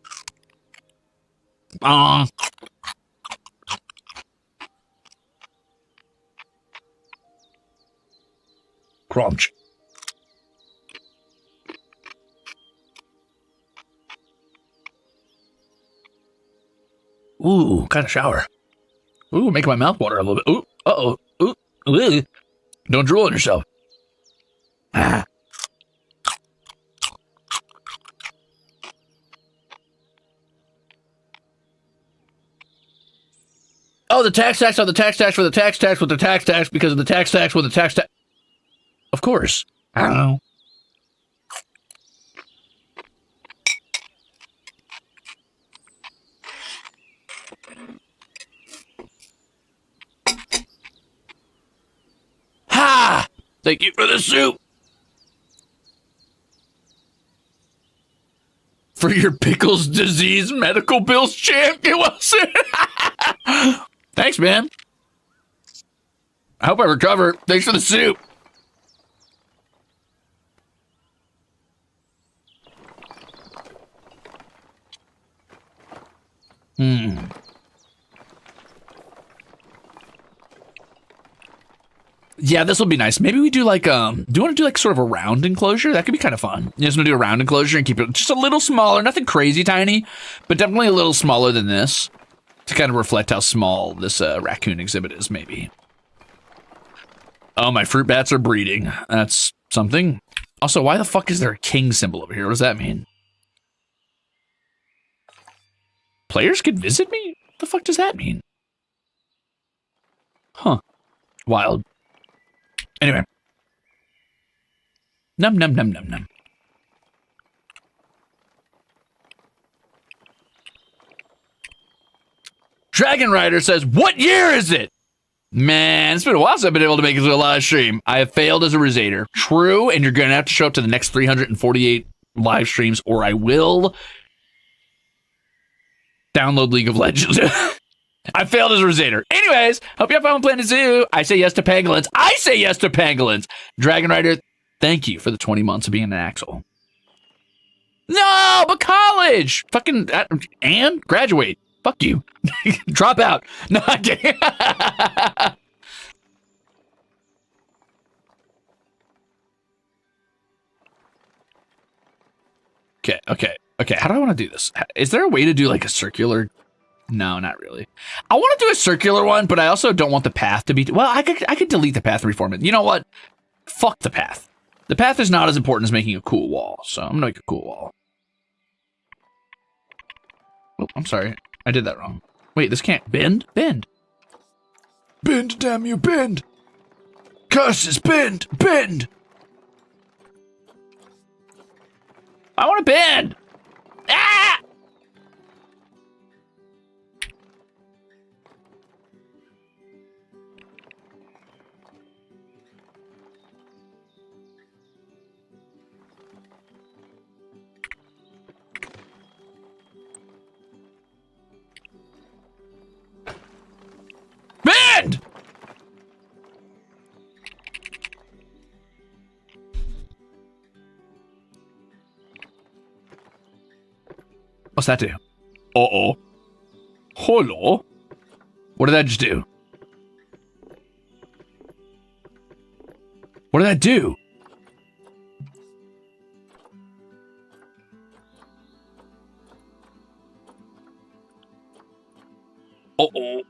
Crunch. Ooh, kind of shower. Ooh, making my mouth water a little bit. Ooh, uh-oh. Ooh, ooh. Don't drool on yourself. Ah. Oh, the tax on the tax for the tax with the tax because of the tax with the tax. Of course. I don't know. Ha! Thank you for the soup. For your pickles disease medical bills, champ. It was. Thanks, man. I hope I recover. Thanks for the soup. Yeah, this will be nice. Maybe we do like, do you want to do like sort of a round enclosure? That could be kind of fun. You just want to do a round enclosure and keep it just a little smaller, nothing crazy tiny, but definitely a little smaller than this to kind of reflect how small this raccoon exhibit is, maybe. Oh, my fruit bats are breeding. That's something. Also, why the fuck is there a king symbol over here? What does that mean? Players could visit me? What the fuck does that mean? Huh. Wild. Anyway. Num num num num num. Dragon Rider says, what year is it? Man, it's been a while since I've been able to make it to a live stream. I have failed as a Ruzader. True, and you're going to have to show up to the next 348 live streams, or I will download League of Legends. I failed as a Ruzader. Anyways, hope you have fun playing the zoo. I say yes to pangolins. I say yes to pangolins. Dragon Rider, thank you for the 20 months of being an Axel. No, but college. Fucking, and graduate. Fuck you. Drop out. No, I'm kidding. Okay. How do I want to do this? Is there a way to do like a circular? No, not really. I want to do a circular one, but I also don't want the path to be. Well, I could delete the path and reform it. You know what? Fuck the path. The path is not as important as making a cool wall, so I'm gonna make a cool wall. Oh, I'm sorry. I did that wrong. Wait, this can't bend? Bend. Bend, damn you, bend! Curses, bend! Bend! I want to bend! Ah! Bend! What's that do? Uh-oh. Hello? What did that just do? What did that do? Uh-oh.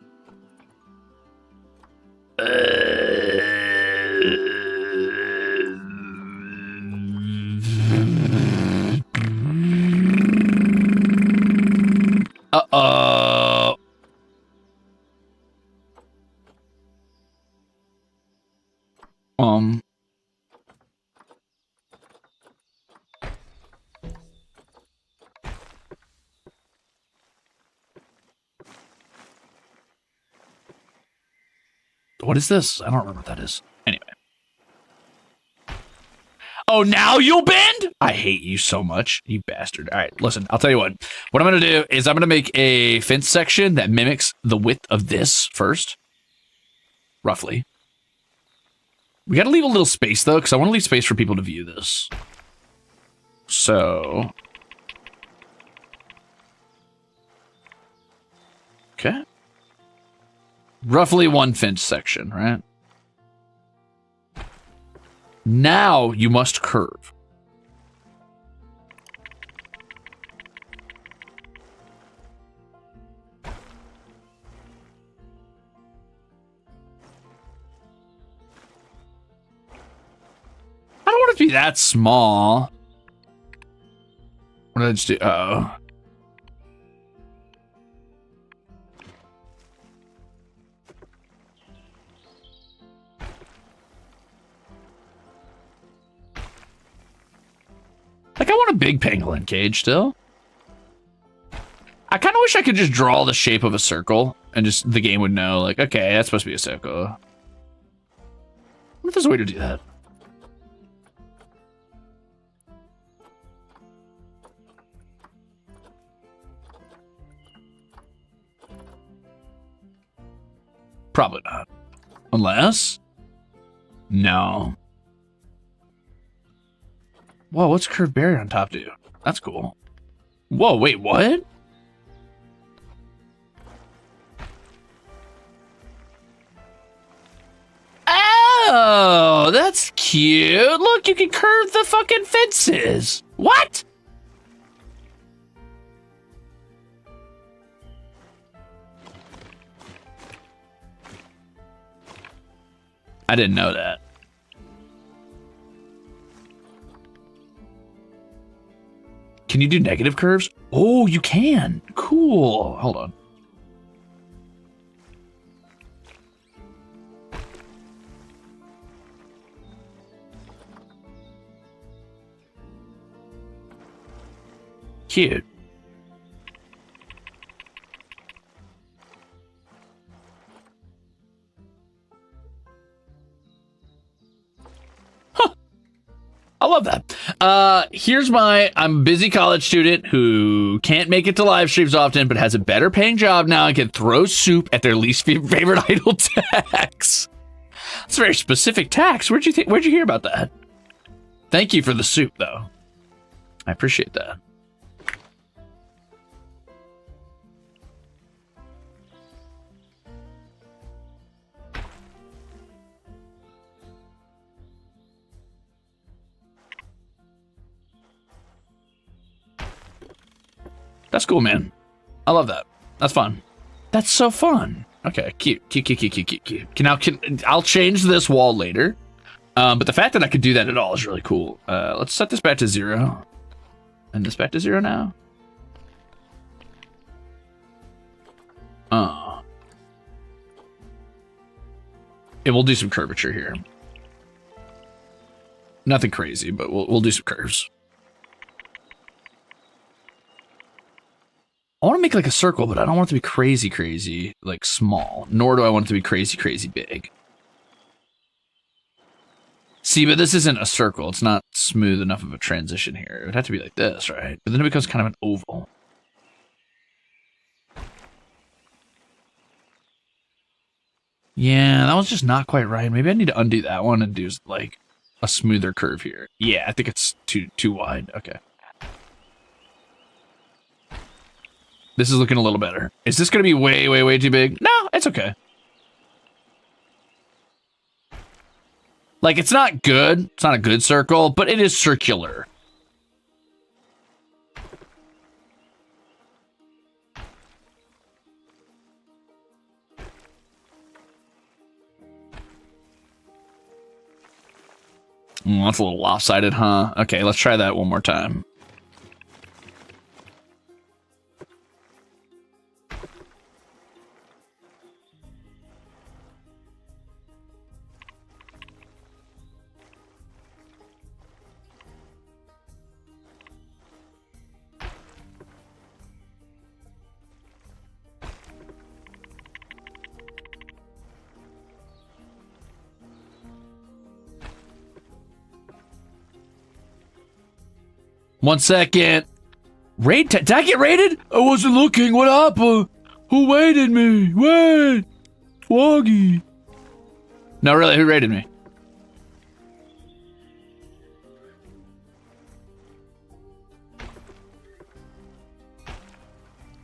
Uh-oh. What is this? I don't remember what that is. Anyway. Oh, now you'll bend? I hate you so much, you bastard. All right, listen, I'll tell you what. What I'm going to do is I'm going to make a fence section that mimics the width of this first. Roughly. We got to leave a little space, though, because I want to leave space for people to view this. So. Okay. Roughly one fence section, right? Now you must curve. I don't want it to be that small. What did I just do? Uh-oh. Like, I want a big pangolin cage still. I kind of wish I could just draw the shape of a circle and just the game would know, like, okay, that's supposed to be a circle. What if there's a way to do that? Probably not. less? No. Whoa, what's curved barrier on top do? That's cool. Whoa, wait, what? Oh, that's cute. Look, you can curve the fucking fences. What? I didn't know that. Can you do negative curves? Oh, you can. Cool. Hold on. Cute. Huh. I love that. Here's I'm a busy college student who can't make it to live streams often, but has a better paying job now and can throw soup at their least favorite idol tax. That's a very specific tax. Where'd you hear about that? Thank you for the soup, though. I appreciate that. That's cool, man. I love that. That's fun. That's so fun. Okay, cute. I'll change this wall later. But the fact that I could do that at all is really cool. Let's set this back to 0. And this back to 0 now. And we'll do some curvature here. Nothing crazy, but we'll do some curves. I want to make like a circle, but I don't want it to be crazy, like small. Nor do I want it to be crazy big. See, but this isn't a circle. It's not smooth enough of a transition here. It would have to be like this, right? But then it becomes kind of an oval. Yeah, that was just not quite right. Maybe I need to undo that one and do like a smoother curve here. Yeah, I think it's too wide. Okay. This is looking a little better. Is this going to be way too big? No, it's okay. Like, it's not good. It's not a good circle, but it is circular. That's a little lopsided, huh? Okay, let's try that one more time. One second. Did I get raided? I wasn't looking. What happened? Who raided me? Wait. Woggy. No, really, who raided me?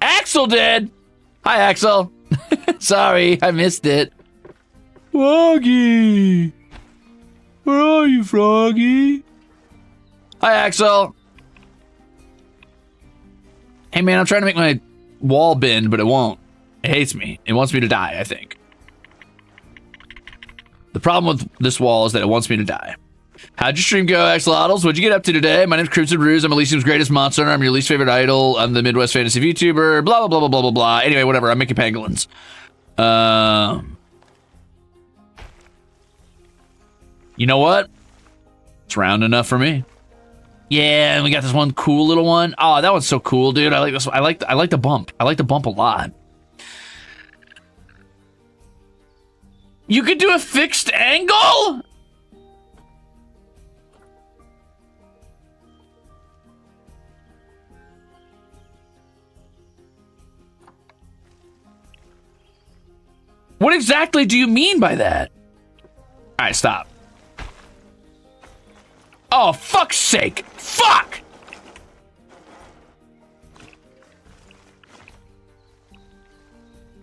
Axel did. Hi, Axel. Sorry, I missed it. Froggy. Where are you, Froggy? Hi, Axel. Hey, man, I'm trying to make my wall bend, but it won't. It hates me. It wants me to die, I think. The problem with this wall is that it wants me to die. How'd your stream go, Axolotls? What'd you get up to today? My name's Crimzon Rulez. I'm Elysium's greatest monster. I'm your least favorite idol. I'm the Midwest fantasy VTuber. Blah, blah, blah, blah, blah, blah, blah. Anyway, whatever. I'm making pangolins. You know what? It's round enough for me. Yeah, and we got this one cool little one. Oh, that one's so cool, dude. I like this one. I like the bump. I like the bump a lot. You could do a fixed angle? What exactly do you mean by that? Alright, stop. Oh, fuck's sake! Fuck!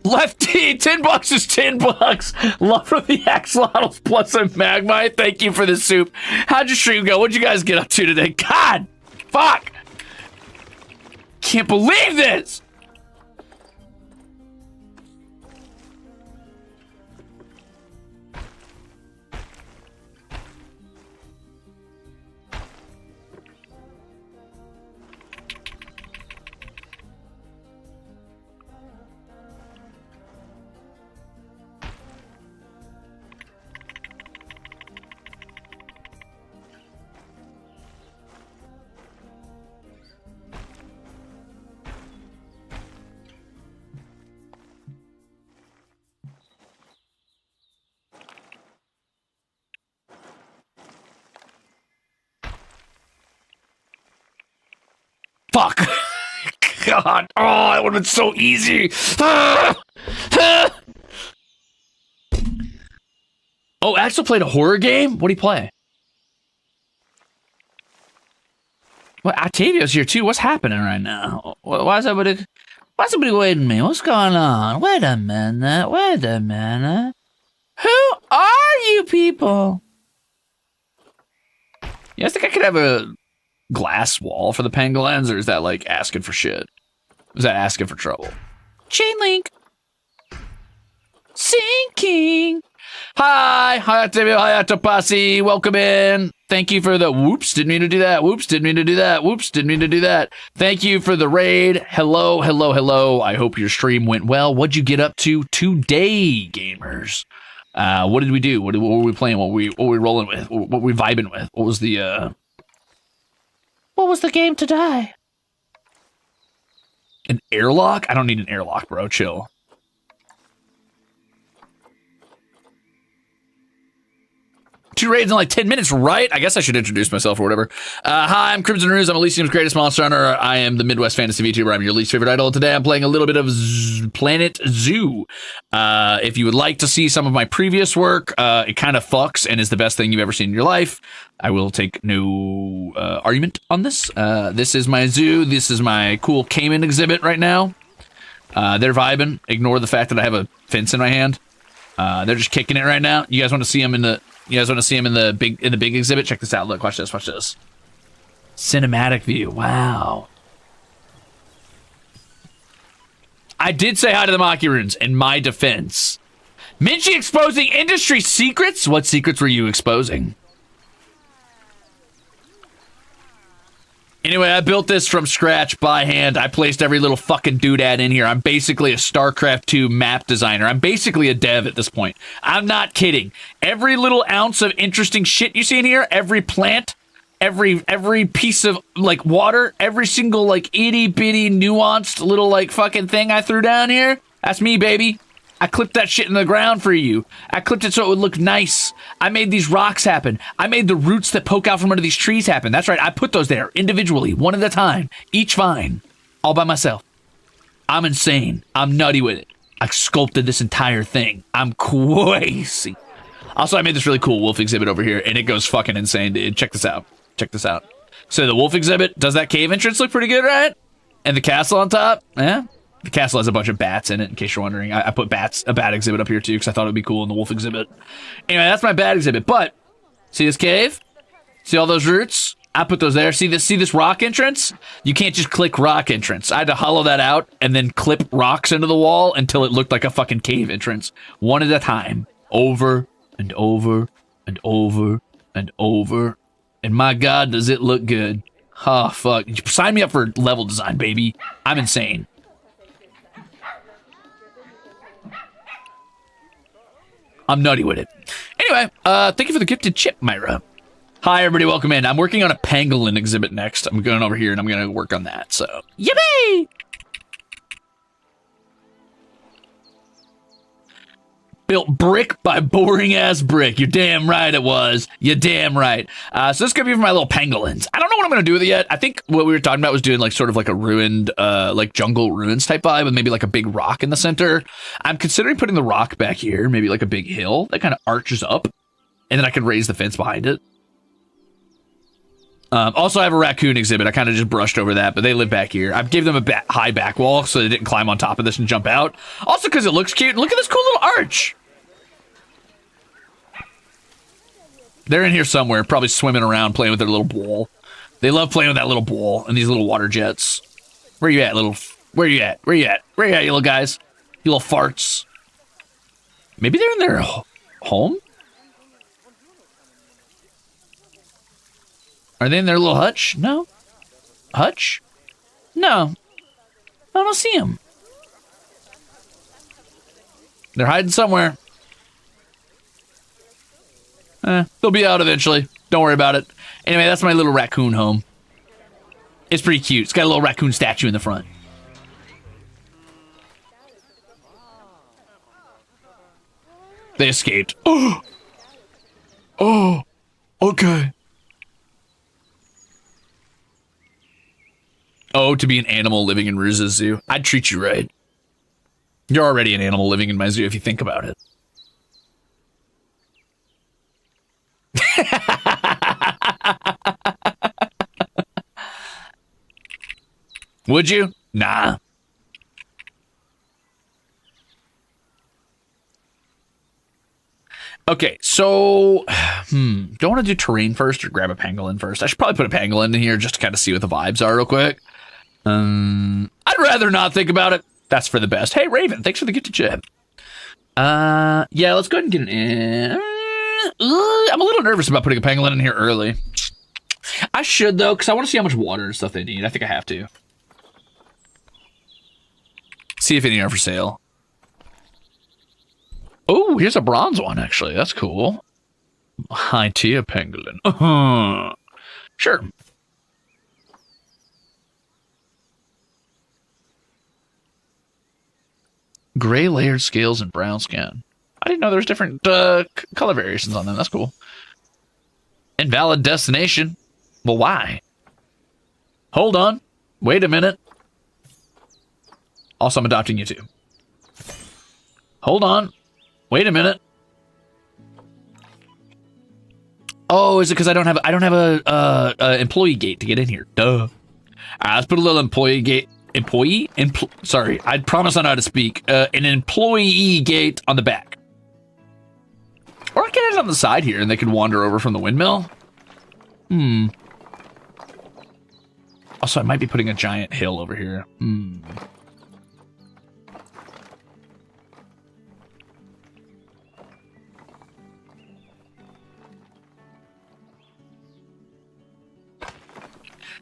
Lefty, $10 is $10. Love for the axolotls plus a magmite. Thank you for the soup. How'd your stream go? What'd you guys get up to today? God! Fuck! Can't believe this! Fuck. God. Oh, that would have been so easy. Oh, Axel played a horror game? What'd he play? What, Octavio's here too. What's happening right now? Why is everybody waiting me? What's going on? Wait a minute. Who are you people? You guys think I could have a glass wall for the pangolins, or is that like asking for shit? Is that asking for trouble? Chain link. Sinking. Hi, Octavio, hi, Posse. Welcome in. Thank you for the whoops. Didn't mean to do that. Whoops. Didn't mean to do that. Whoops. Didn't mean to do that. Thank you for the raid. Hello. I hope your stream went well. What'd you get up to today, gamers? What did we do? What were we playing? What were we rolling with? What were we vibing with? What was the game today? An airlock? I don't need an airlock, bro. Chill. Two raids in like 10 minutes, right? I guess I should introduce myself or whatever. Hi, I'm Crimzon Rulez. I'm Elysium's greatest monster hunter. I am the Midwest fantasy VTuber. I'm your least favorite idol. Today I'm playing a little bit of Planet Zoo. If you would like to see some of my previous work, it kind of fucks and is the best thing you've ever seen in your life. I will take no argument on this. This is my zoo. This is my cool caiman exhibit right now. They're vibing. Ignore the fact that I have a fence in my hand. They're just kicking it right now. You guys want to see them in the? You guys want to see him in the big exhibit? Check this out. Look, watch this. Watch this. Cinematic view. Wow. I did say hi to the Makirunes in my defense. Minchi exposing industry secrets? What secrets were you exposing? Anyway, I built this from scratch by hand. I placed every little fucking doodad in here. I'm basically a StarCraft 2 map designer. I'm basically a dev at this point. I'm not kidding. Every little ounce of interesting shit you see in here, every plant, every piece of like water, every single like itty bitty nuanced little like fucking thing I threw down here, that's me, baby. I clipped that shit in the ground for you. I clipped it so it would look nice. I made these rocks happen. I made the roots that poke out from under these trees happen. That's right, I put those there individually, one at a time, each vine, all by myself. I'm insane. I'm nutty with it. I sculpted this entire thing. I'm crazy. Also, I made this really cool wolf exhibit over here, and it goes fucking insane, dude. Check this out. Check this out. So the wolf exhibit, does that cave entrance look pretty good, right? And the castle on top, yeah? The castle has a bunch of bats in it, in case you're wondering. I put a bat exhibit up here, too, because I thought it would be cool in the wolf exhibit. Anyway, that's my bat exhibit. But, see this cave? See all those roots? I put those there. See this rock entrance? You can't just click rock entrance. I had to hollow that out and then clip rocks into the wall until it looked like a fucking cave entrance. One at a time. Over and over and over and over. And my God, does it look good. Oh, fuck. Sign me up for level design, baby. I'm insane. I'm nutty with it. Anyway, thank you for the gifted chip, Myra. Hi, everybody. Welcome in. I'm working on a pangolin exhibit next. I'm going over here, and I'm going to work on that. So, yippee! Built brick by boring-ass brick. You're damn right it was. You're damn right. So this is going to be for my little pangolins. I don't know what I'm going to do with it yet. I think what we were talking about was doing like sort of like a ruined, like jungle ruins type vibe with maybe like a big rock in the center. I'm considering putting the rock back here, maybe like a big hill that kind of arches up. and then I could raise the fence behind it. Also, I have a raccoon exhibit. I kind of just brushed over that, but they live back here. I gave them a high back wall so they didn't climb on top of this and jump out. Also, because it looks cute. Look at this cool little arch. They're in here somewhere, probably swimming around, playing with their little ball. They love playing with that little ball and these little water jets. Where you at, little? Where you at? Where you at? Where you at, you little guys? You little farts. Maybe they're in their home? Are they in their little hutch? No. Hutch? No. I don't see them. They're hiding somewhere. They'll be out eventually. Don't worry about it. Anyway, that's my little raccoon home. It's pretty cute. It's got a little raccoon statue in the front. They escaped. Oh! Oh! Okay. Oh, to be an animal living in Ruze's zoo. I'd treat you right. You're already an animal living in my zoo if you think about it. Would you? Nah. Okay, so, do I want to do terrain first or grab a pangolin first? I should probably put a pangolin in here just to kind of see what the vibes are real quick. I'd rather not think about it. That's for the best. Hey, Raven, thanks for the gifted chip. Yeah, let's go ahead and get an in. I'm a little nervous about putting a pangolin in here early. I should, though, because I want to see how much water and stuff they need. I think I have to. See if any are for sale. Oh, here's a bronze one, actually. That's cool. High tier pangolin. Sure. Gray layered scales and brown skin. I didn't know there was different color variations on them. That's cool. Invalid destination. Well, why? Hold on. Wait a minute. Also, I'm adopting you too. Hold on. Wait a minute. Oh, is it because I don't have a employee gate to get in here? Duh. Let's put a little employee gate. Sorry, I promise I know how to speak. An employee gate on the back. Or I can have it on the side here and they can wander over from the windmill. Also, I might be putting a giant hill over here.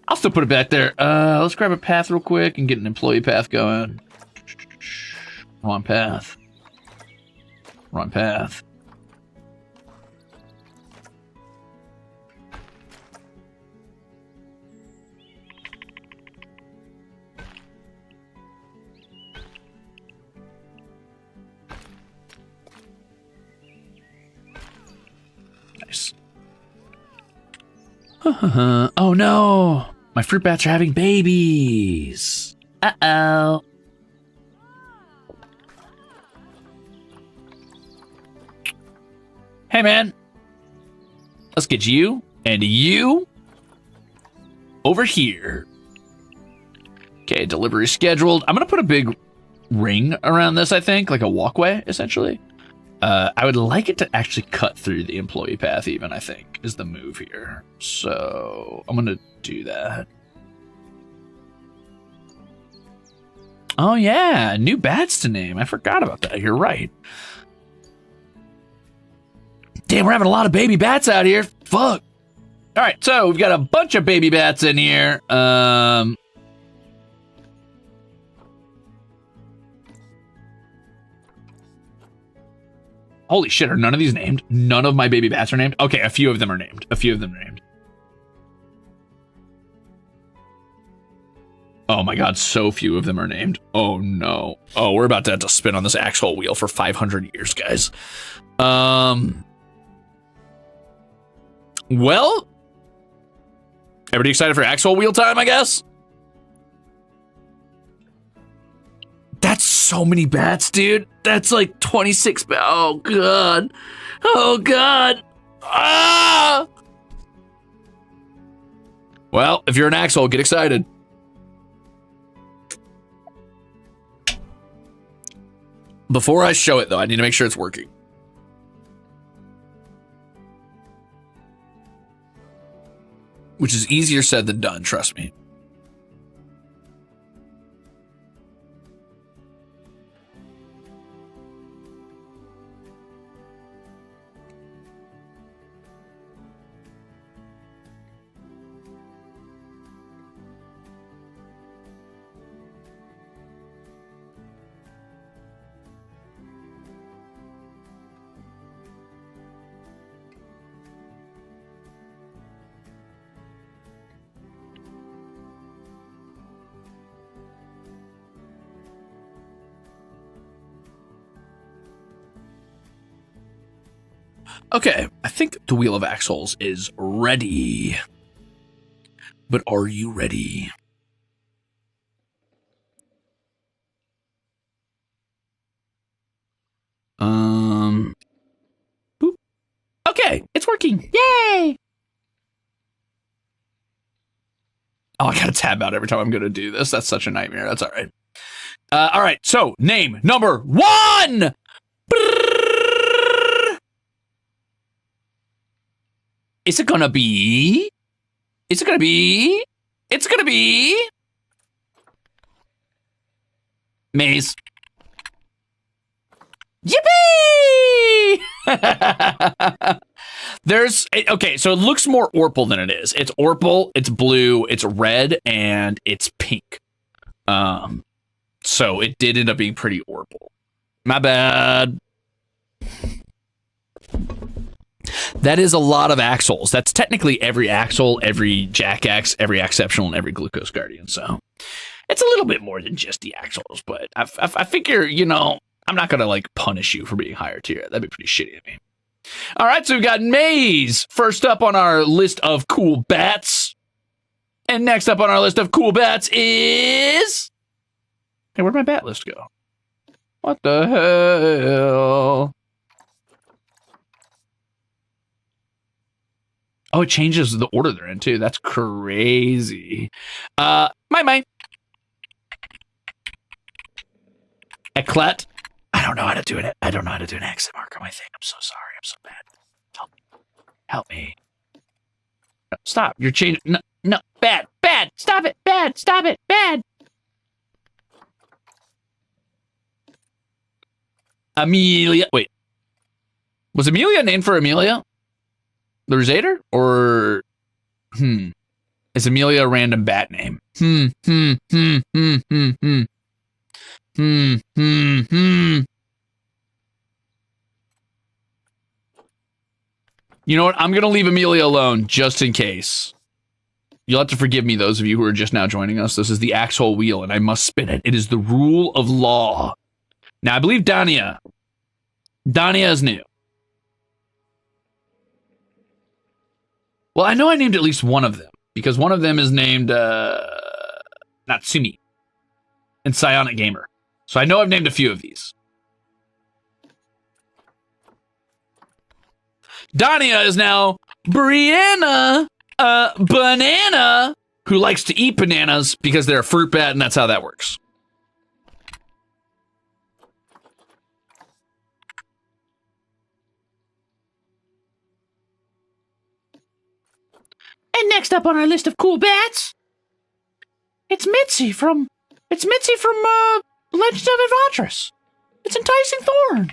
I'll still put it back there. Let's grab a path real quick and get an employee path going. Wrong path. Wrong path. Nice. Oh no! My fruit bats are having babies! Uh-oh. Hey man! Let's get you and you over here. Okay, delivery scheduled. I'm gonna put a big ring around this, I think, like a walkway, essentially. I would like it to actually cut through the employee path even, I think, is the move here. So I'm going to do that. Oh, yeah. New bats to name. I forgot about that. You're right. Damn, we're having a lot of baby bats out here. Fuck. All right, so we've got a bunch of baby bats in here. Holy shit, are none of these named? None of my baby bats are named? Okay, a few of them are named. A few of them are named. Oh my god, so few of them are named. Oh no. Oh, we're about to have to spin on this axle wheel for 500 years, guys. Well, everybody excited for axle wheel time, I guess? That's so many bats, dude. That's like 26 bats. Oh, God. Oh, God. Ah! Well, if you're an Axel, get excited. Before I show it, though, I need to make sure it's working. Which is easier said than done, trust me. Okay, I think the Wheel of Axles is ready. But are you ready? Boop. Okay, it's working. Yay! Oh, I gotta tab out every time I'm gonna do this. That's such a nightmare. That's all right. All right, so name number 1! Is it gonna be? Is it gonna be? It's gonna be Maze. Yippee! There's okay, so it looks more Orpal than it is. It's Orpal, it's blue, it's red, and it's pink. So it did end up being pretty Orpal. My bad. That is a lot of Axles. That's technically every Axle, every Jackaxe, every Exceptional, and every Glucose Guardian. So it's a little bit more than just the Axles, but I figure, you know, I'm not going to like punish you for being higher tier. That'd be pretty shitty of me. All right, so we've got Maze first up on our list of cool bats. And next up on our list of cool bats is... Hey, where'd my bat list go? What the hell? Oh, it changes the order they're in, too. That's crazy. My. Eclat. I don't know how to do it. I don't know how to do an accent mark on my thing. I'm so sorry. I'm so bad. Help me. No, stop. You're changing. No. Bad. Stop it. Bad. Stop it. Bad. Amelia. Wait. Was Amelia named for Amelia? The Ruzader? Or, is Amelia a random bat name? You know what? I'm going to leave Amelia alone just in case. You'll have to forgive me, those of you who are just now joining us. This is the Axhole Wheel, and I must spin it. It is the rule of law. Now, I believe Dania is new. Well, I know I named at least one of them, because one of them is named Natsumi and Psionic Gamer. So I know I've named a few of these. Dania is now Brianna, banana, who likes to eat bananas because they're a fruit bat, and that's how that works. And next up on our list of cool bats, it's Mitzi from Legend of Adventures. It's Enticing Thorn.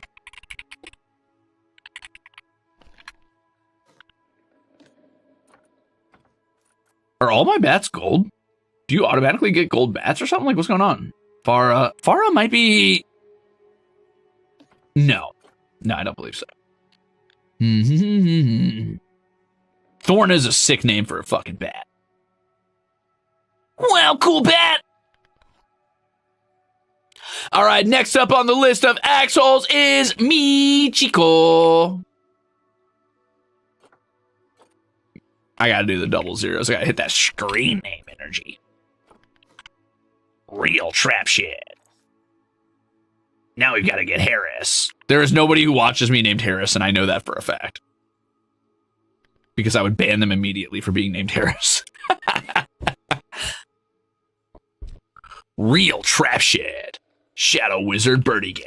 Are all my bats gold? Do you automatically get gold bats or something? Like, what's going on? Farah might be... No, I don't believe so. Thorn is a sick name for a fucking bat. Well, cool bat. All right, next up on the list of Axholes is Michiko. I gotta do the double zeros. I gotta hit that screen name energy. Real trap shit. Now we've got to get Harris. There is nobody who watches me named Harris, and I know that for a fact. because I would ban them immediately for being named Harris. Real Trap Shed. Shadow Wizard Birdie Gang.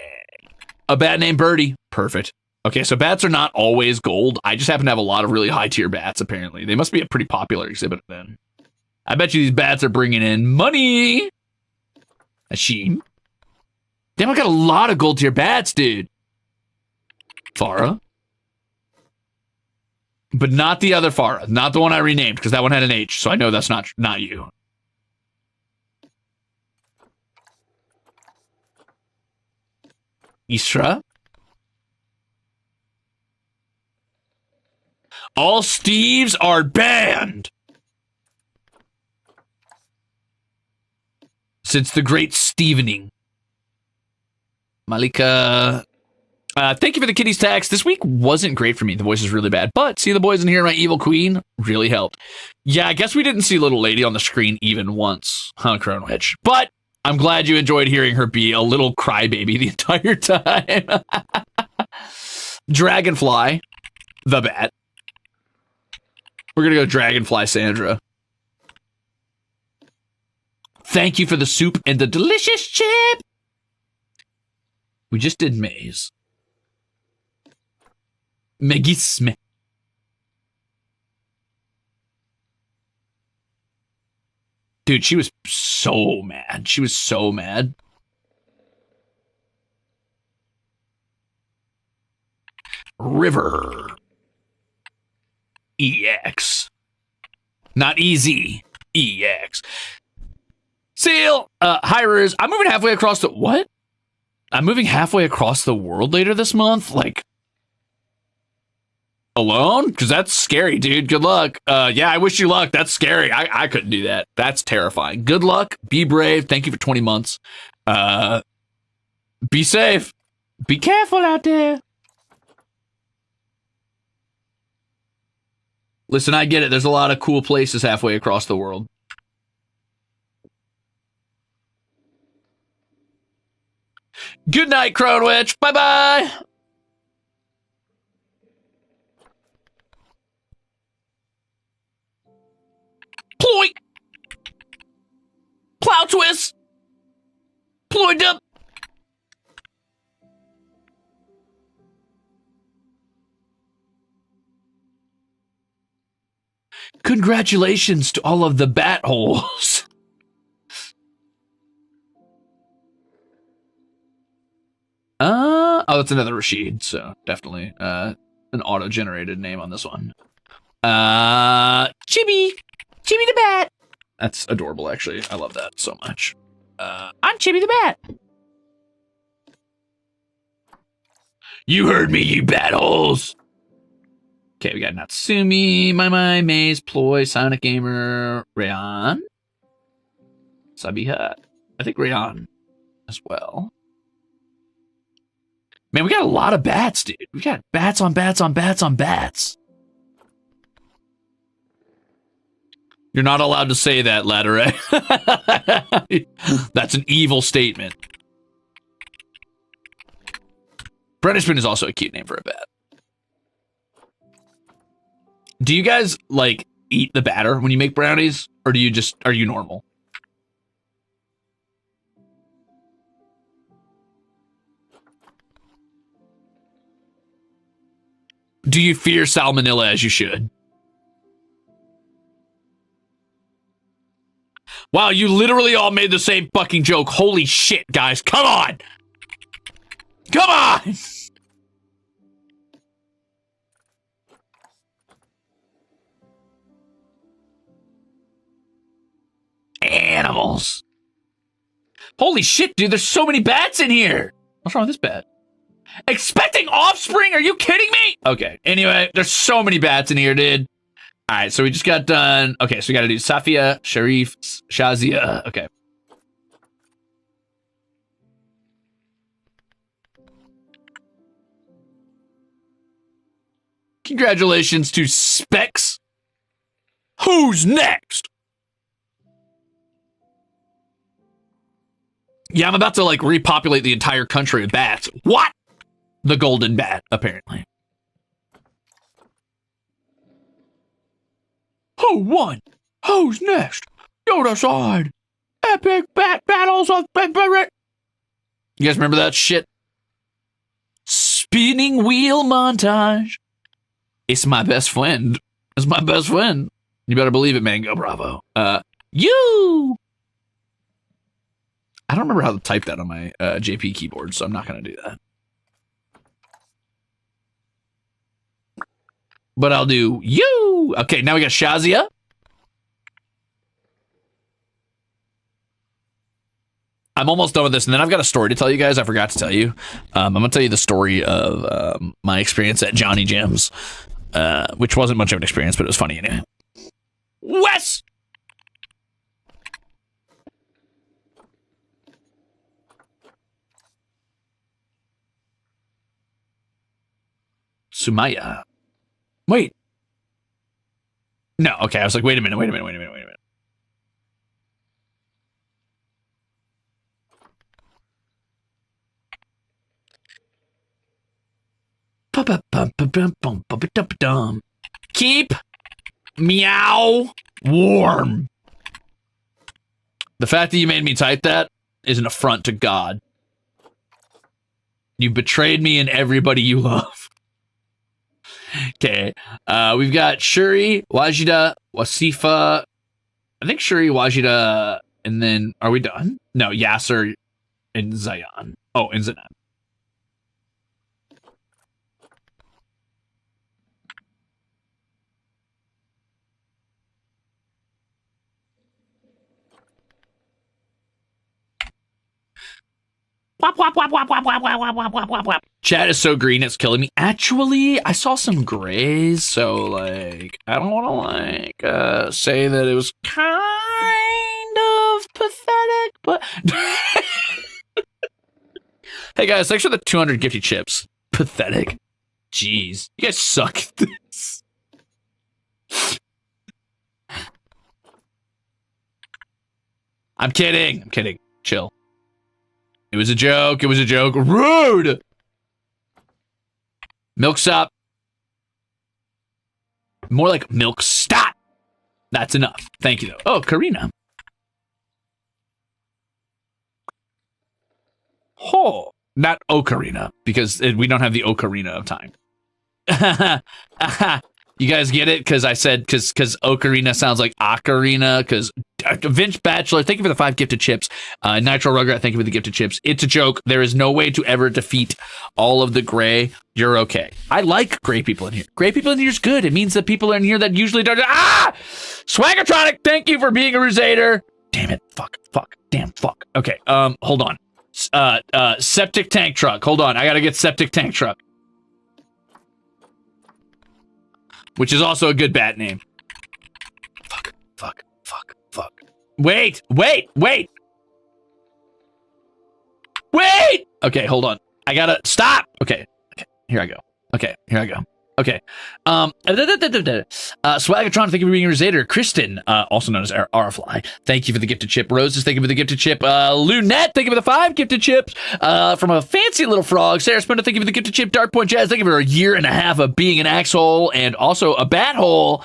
A bat named Birdie. Perfect. Okay, so bats are not always gold. I just happen to have a lot of really high tier bats, apparently. They must be a pretty popular exhibit then. I bet you these bats are bringing in money. Hashim. Damn, I got a lot of gold tier bats, dude. Farah. But not the other Farah. Not the one I renamed, because that one had an H, so I know that's not you. Isra. All Steves are banned. Since the great Stevening. Malika. Thank you for the kitties tax. This week wasn't great for me. The voice is really bad. But see the boys in here, my evil queen, really helped. Yeah, I guess we didn't see Little Lady on the screen even once. Huh, Cronwitch. But I'm glad you enjoyed hearing her be a little crybaby the entire time. Dragonfly. The bat. We're going to go Dragonfly Sandra. Thank you for the soup and the delicious chip. We just did Maze. Megisme. Dude, she was so mad. She was so mad. River. EX. Not easy. EX. Seal. Hi, Ruze. I'm moving halfway across the... What? I'm moving halfway across the world later this month? Like... Alone? Because that's scary, dude. Good luck. Yeah, I wish you luck. That's scary. I couldn't do that. That's terrifying. Good luck. Be brave. Thank you for 20 months. Be safe. Be careful out there. Listen, I get it. There's a lot of cool places halfway across the world. Good night, Cronwitch. Bye-bye. Ploy! Plow twist! Ploy dump! Congratulations to all of the bat holes. Oh, that's another Rashid, so definitely an auto-generated name on this one. Chibi! Chibi the Bat! That's adorable, actually. I love that so much. I'm Chibi the Bat! You heard me, you bat holes! Okay, we got Natsumi, Mai, Maze, Ploy, Sonic Gamer, Rayan, Sabiha. I think Rayan as well. Man, we got a lot of bats, dude. We got bats on bats on bats on bats. You're not allowed to say that, Ladere. That's an evil statement. Brennishman is also a cute name for a bat. Do you guys, like, eat the batter when you make brownies? Or do you just, are you normal? Do you fear salmonella as you should? Wow, you literally all made the same fucking joke. Holy shit, guys. Come on! Come on! Animals. Holy shit, dude. There's so many bats in here. What's wrong with this bat? Expecting offspring? Are you kidding me? Okay. Anyway, there's so many bats in here, dude. All right, so we just got done. Okay, so we got to do Safia, Sharif, Shazia. Okay. Congratulations to Specs. Who's next? Yeah, I'm about to, like, repopulate the entire country with bats. What? The golden bat, apparently. Who won? Who's next? You decide. Epic battles of... You guys remember that shit? Spinning wheel montage. It's my best friend. It's my best friend. You better believe it, Mango Bravo. You! I don't remember how to type that on my JP keyboard, so I'm not going to do that. But I'll do you! Okay, now we got Shazia. I'm almost done with this, and then I've got a story to tell you guys. I forgot to tell you. I'm going to tell you the story of my experience at Johnny Jim's, which wasn't much of an experience, but it was funny anyway. Wes! Sumaya. Wait. No, okay, I was like, wait a minute. Keep meow warm. The fact that you made me type that is an affront to God. You betrayed me and everybody you love. Okay, we've got Shuri, Wajida, Wasifa. I think Shuri, Wajida, and then are we done? No, Yasser and Zayan. Oh, and Zanan. Chat is so green, it's killing me. Actually, I saw some grays, so like I don't want to say that it was kind of pathetic, but hey guys, thanks for the 200 gifted chips. Pathetic. Jeez, you guys suck at this. I'm kidding. Chill. It was a joke. Rude! Milksop. More like milk stop. That's enough. Thank you, though. Oh, Karina. Oh, not Ocarina, because we don't have the Ocarina of Time. You guys get it? Because I said, because Ocarina sounds like Ocarina, because Vince Bachelor, thank you for the 5 gifted chips. Nitro Rugrat, thank you for the gifted chips. It's a joke. There is no way to ever defeat all of the gray. You're okay. I like gray people in here. Gray people in here is good. It means that people in here that usually don't. Swaggertronic, thank you for being a Ruzader. Damn it. Fuck. Damn, fuck. Okay, hold on. Septic Tank Truck. Hold on. I gotta get Septic Tank Truck. Which is also a good bat name. Fuck. Wait! Okay, hold on. I gotta stop! Okay, here I go. Okay. Swaggertron, thank you for being a Ruzader. Kristen, also known as Arafly, thank you for the gifted chip. Roses, thank you for the gifted chip. Lunette, thank you for the 5 gifted chips. From a fancy little frog. Sarah Spinner, thank you for the gifted chip. Dark Point Jazz, thank you for a year and a half of being an axhole and also a bat hole.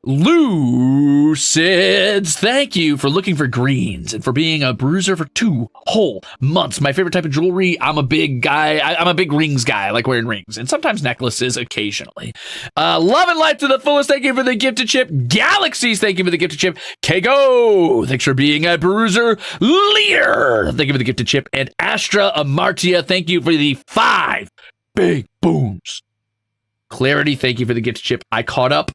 Lucids, thank you for looking for greens and for being a bruiser for 2 whole months. My favorite type of jewelry. I'm a big guy. I'm a big rings guy. I like wearing rings and sometimes necklaces occasionally. Love and light to the fullest. Thank you for the gifted chip. Galaxies, thank you for the gifted chip. Kago, thanks for being a bruiser leader. Thank you for the gifted chip. And Astra Amartia, thank you for the 5 big booms. Clarity, thank you for the gifted chip. I caught up.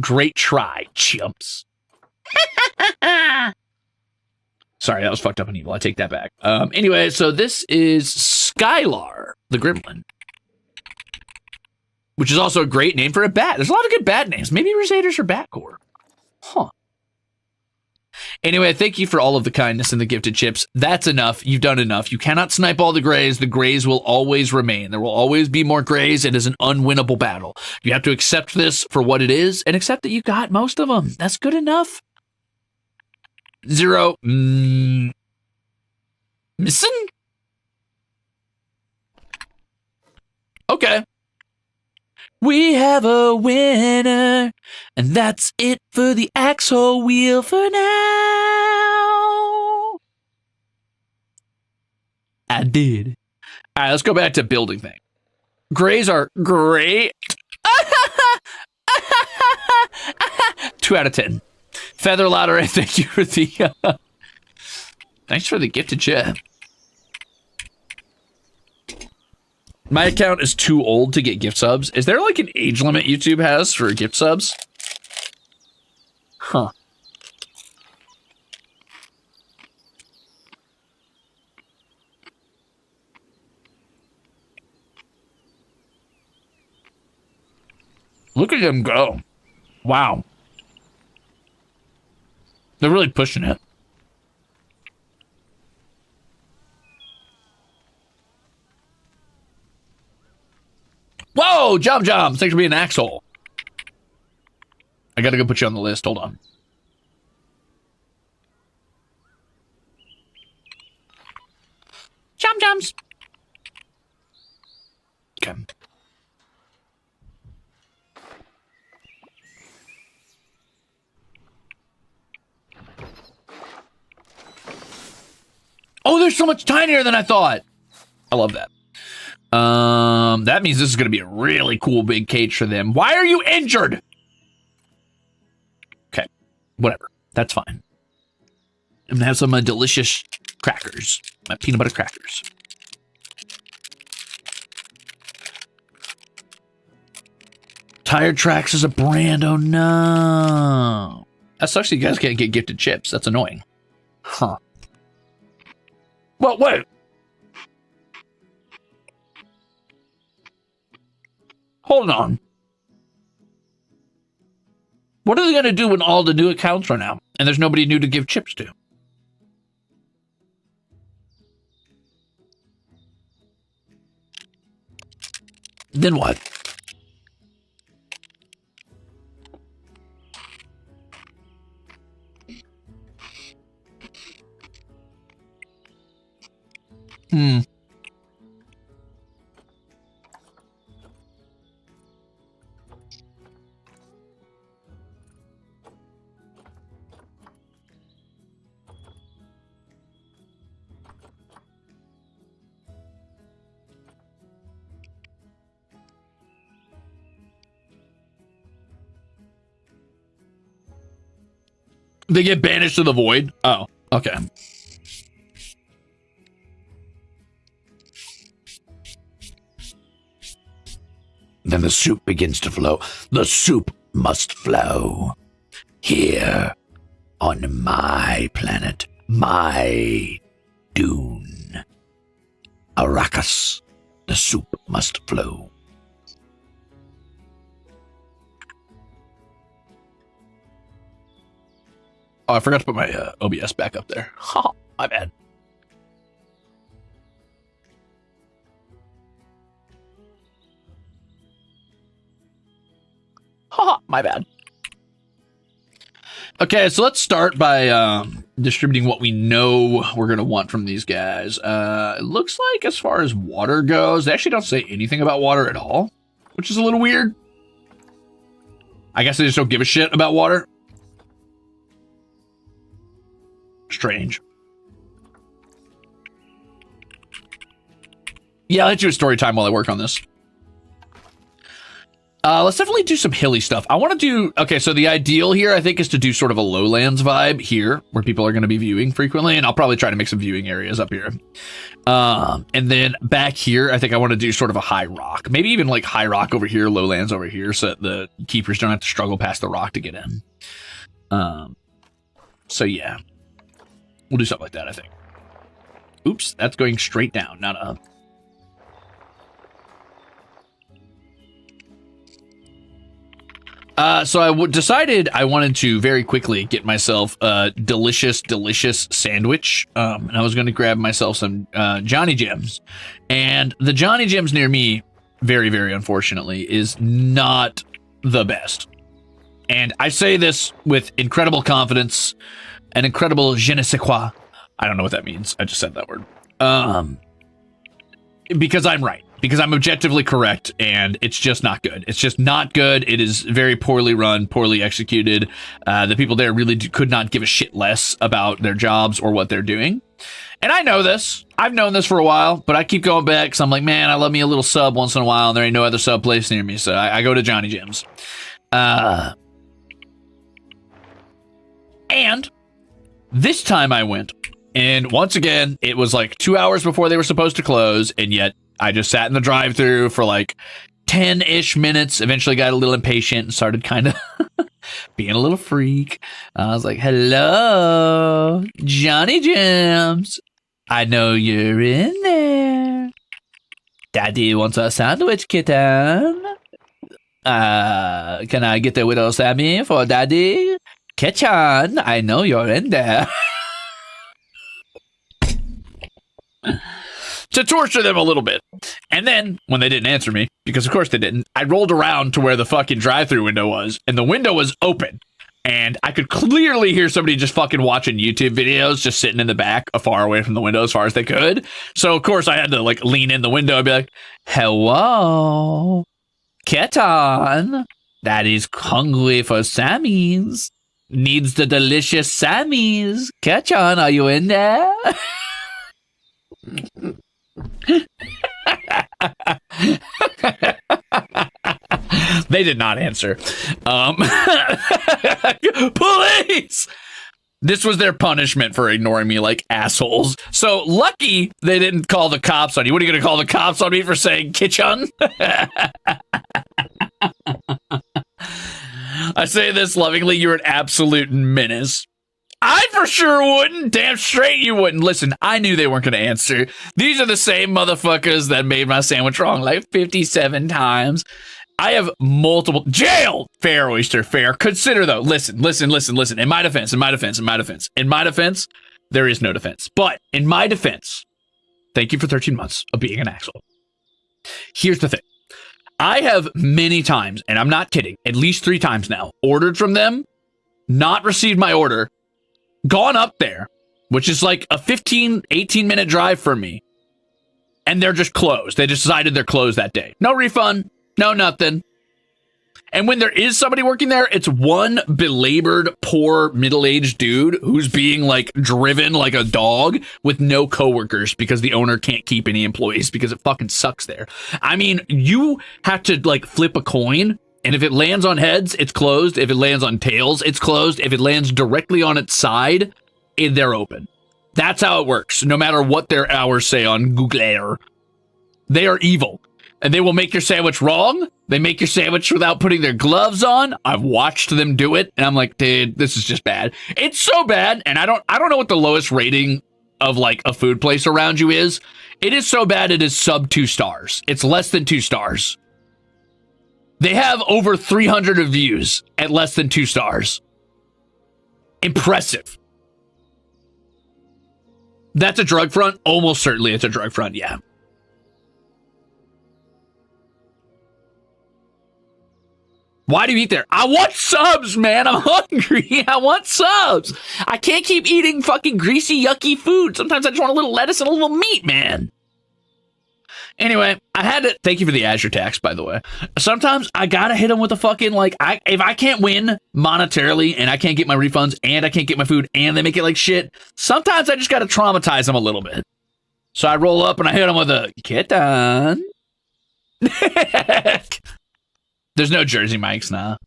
Great try, chumps. Sorry, that was fucked up and evil. I take that back. Anyway, so this is Skylar, the Gremlin. Which is also a great name for a bat. There's a lot of good bat names. Maybe Ruzaders are Batcore. Huh. Anyway, thank you for all of the kindness and the gifted chips. That's enough. You've done enough. You cannot snipe all the grays. The grays will always remain. There will always be more grays. It is an unwinnable battle. You have to accept this for what it is and accept that you got most of them. That's good enough. 0. Missing? Okay. We have a winner, and that's it for the Axle Wheel for now. I did. All right, let's go back to building thing. Grays are great. 2 out of 10. Feather Lottery, thank you for the... thanks for the gifted chip. My account is too old to get gift subs. Is there like an age limit YouTube has for gift subs? Huh. Look at them go. Wow. They're really pushing it. Whoa, Jump. Thanks for being an Axle. I gotta go put you on the list. Hold on. Jumps. Okay. Oh, they're so much tinier than I thought. I love that. That means this is going to be a really cool big cage for them. Why are you injured? Okay, whatever. That's fine. I'm going to have some delicious crackers. My peanut butter crackers. Tire Tracks is a brand. Oh, no. That sucks you guys can't get gifted chips. That's annoying. Huh. Well, wait. Hold on. What are they going to do when all the new accounts run out and there's nobody new to give chips to? Then what? They get banished to the void? Oh, okay. Then the soup begins to flow. The soup must flow. Here, on my planet, my dune. Arrakis, the soup must flow. Oh, I forgot to put my OBS back up there. Ha, my bad. Ha, my bad. Okay, so let's start by distributing what we know we're going to want from these guys. It looks like as far as water goes, they actually don't say anything about water at all, which is a little weird. I guess they just don't give a shit about water. Strange. Yeah, I'll hit you with story time while I work on this. Let's definitely do some hilly stuff. I want to do... Okay, so the ideal here, I think, is to do sort of a lowlands vibe here, where people are going to be viewing frequently, and I'll probably try to make some viewing areas up here. And then back here, I think I want to do sort of a high rock. Maybe even like high rock over here, lowlands over here, so that the keepers don't have to struggle past the rock to get in. So yeah. We'll do something like that, I think. Oops, that's going straight down, not up. So I decided I wanted to very quickly get myself a delicious sandwich. And I was going to grab myself some Johnny Gems. And the Johnny Gems near me, very, very unfortunately, is not the best. And I say this with incredible confidence, an incredible je ne sais quoi. I don't know what that means. I just said that word. Because I'm right. because I'm objectively correct, and it's just not good. It's just not good. It is very poorly run, poorly executed. The people there really could not give a shit less about their jobs or what they're doing. And I know this. I've known this for a while, but I keep going back because I'm like, man, I love me a little sub once in a while, and there ain't no other sub place near me, so I go to Johnny Jim's. And this time I went, and once again, it was like 2 hours before they were supposed to close, and yet I just sat in the drive-thru for like 10-ish minutes, eventually got a little impatient and started kind of being a little freak. I was like, hello, Johnny Jim's. I know you're in there. Daddy wants a sandwich, kitten. Can I get the Widow Sammy for Daddy? Kitchen, I know you're in there. To torture them a little bit. And then, when they didn't answer me, because of course they didn't, I rolled around to where the fucking drive-thru window was, and the window was open. And I could clearly hear somebody just fucking watching YouTube videos, just sitting in the back, far away from the window as far as they could. So, of course, I had to, like, lean in the window and be like, hello, kitten. Daddy's hungry for Sammy's. Needs the delicious Sammy's. Kitten, are you in there? They did not answer. Police! This was their punishment for ignoring me like assholes. So lucky they didn't call the cops on you. What are you going to call the cops on me for saying kitchen? I say this lovingly, you're an absolute menace. I for sure wouldn't. Damn straight you wouldn't. Listen, I knew they weren't going to answer. These are the same motherfuckers that made my sandwich wrong like 57 times. I have multiple... Jail! Fair, Oyster, fair. Consider, though. Listen. In my defense, there is no defense. But in my defense, thank you for 13 months of being an asshole. Here's the thing. I have many times, and I'm not kidding, at least 3 times now, ordered from them, not received my order, gone up there, which is like a 15, 18-minute drive for me, and they're just closed. They decided they're closed that day. No refund, no nothing. And when there is somebody working there, it's one belabored, poor, middle-aged dude who's being, like, driven like a dog with no coworkers because the owner can't keep any employees because it fucking sucks there. I mean, you have to, like, flip a coin, and if it lands on heads, it's closed. If it lands on tails, it's closed. If it lands directly on its side, they're open. That's how it works, no matter what their hours say on Google. They are evil. And they will make your sandwich wrong. They make your sandwich without putting their gloves on. I've watched them do it, and I'm like, dude, this is just bad. It's so bad, and I don't know what the lowest rating of like a food place around you is. It is so bad it is sub 2 stars. It's less than 2 stars. They have over 300 reviews at less than 2 stars. Impressive. That's a drug front? Almost certainly it's a drug front, yeah. Why do you eat there? I want subs, man. I'm hungry. I want subs. I can't keep eating fucking greasy, yucky food. Sometimes I just want a little lettuce and a little meat, man. Anyway, I had to... Thank you for the Azure tax, by the way. Sometimes I gotta hit them with a fucking, like... if I can't win monetarily and I can't get my refunds and I can't get my food and they make it like shit, sometimes I just gotta traumatize them a little bit. So I roll up and I hit them with a... Kitten. There's no Jersey Mike's now.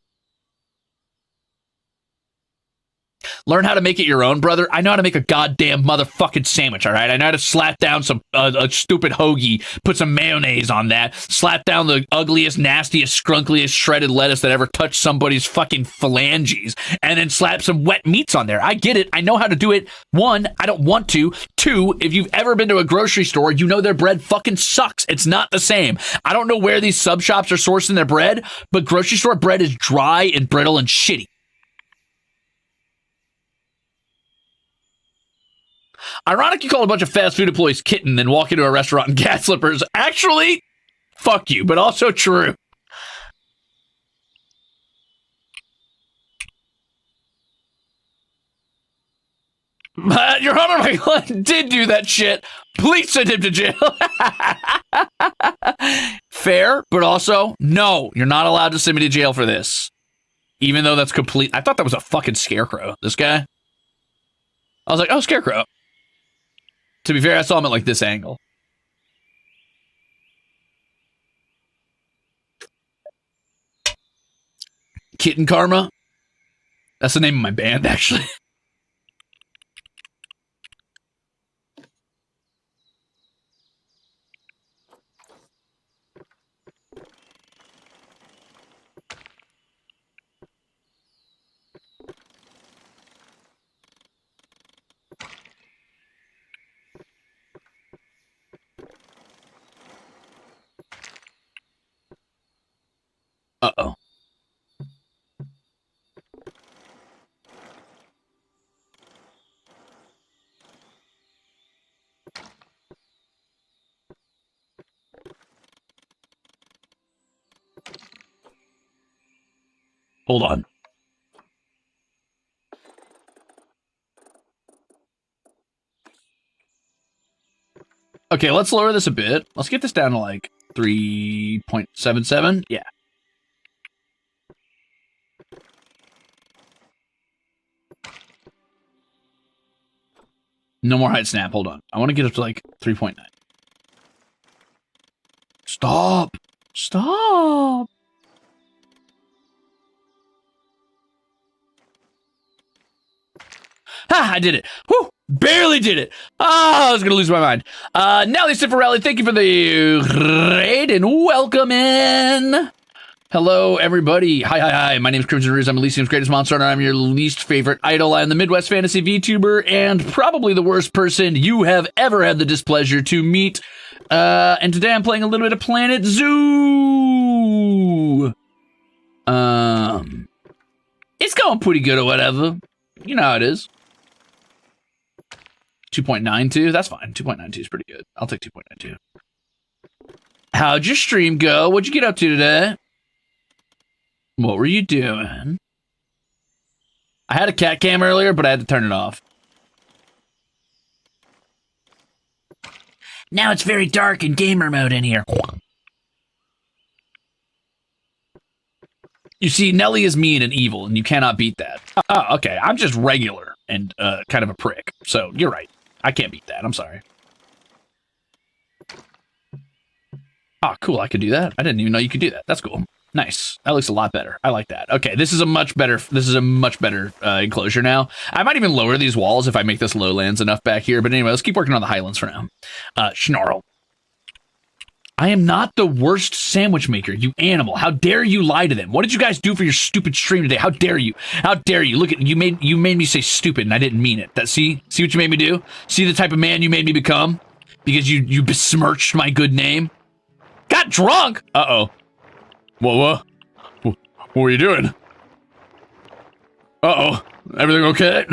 Learn how to make it your own, brother. I know how to make a goddamn motherfucking sandwich, all right? I know how to slap down some a stupid hoagie, put some mayonnaise on that, slap down the ugliest, nastiest, skrunkliest shredded lettuce that ever touched somebody's fucking phalanges, and then slap some wet meats on there. I get it. I know how to do it. 1, I don't want to. 2, if you've ever been to a grocery store, you know their bread fucking sucks. It's not the same. I don't know where these sub shops are sourcing their bread, but grocery store bread is dry and brittle and shitty. Ironic you call a bunch of fast food employees kitten, then walk into a restaurant in cat slippers. Actually, fuck you, but also true. Your Honor, my client did do that shit. Please send him to jail. fair, but also, no, you're not allowed to send me to jail for this. Even though that's complete. I thought that was a fucking scarecrow. This guy. I was like, oh, scarecrow. To be fair, I saw him at like this angle. Kitten Karma. That's the name of my band, actually. Uh-oh. Hold on. Okay, let's lower this a bit. Let's get this down to like 3.77. Yeah. No more height snap. Hold on. I want to get up to like 3.9. Stop. Stop. Ha! I did it. Whew! Barely did it. Oh, I was going to lose my mind. Nelly Cifarelli, thank you for the raid and welcome in. Hello, everybody. Hi. My name is Crimzon Rulez. I'm Elysium's greatest monster, and I'm your least favorite idol. I'm the Midwest Fantasy VTuber and probably the worst person you have ever had the displeasure to meet. And today I'm playing a little bit of Planet Zoo. It's going pretty good or whatever. You know how it is. 2.92, that's fine. 2.92 is pretty good. I'll take 2.92. How'd your stream go? What'd you get up to today? What were you doing? I had a cat cam earlier, but I had to turn it off. Now it's very dark in gamer mode in here. You see, Nelly is mean and evil, and you cannot beat that. Oh, okay. I'm just regular and kind of a prick. So, you're right. I can't beat that. I'm sorry. Oh, cool. I could do that. I didn't even know you could do that. That's cool. Nice. That looks a lot better. I like that. Okay, this is a much better enclosure now. I might even lower these walls if I make this lowlands enough back here. But anyway, let's keep working on the highlands for now. Snarl. I am not the worst sandwich maker, you animal. How dare you lie to them? What did you guys do for your stupid stream today? How dare you? How dare you? Look at you made me say stupid and I didn't mean it. See what you made me do? See the type of man you made me become? Because you besmirched my good name? Got drunk! Uh-oh. What were you doing? Uh-oh. Everything okay?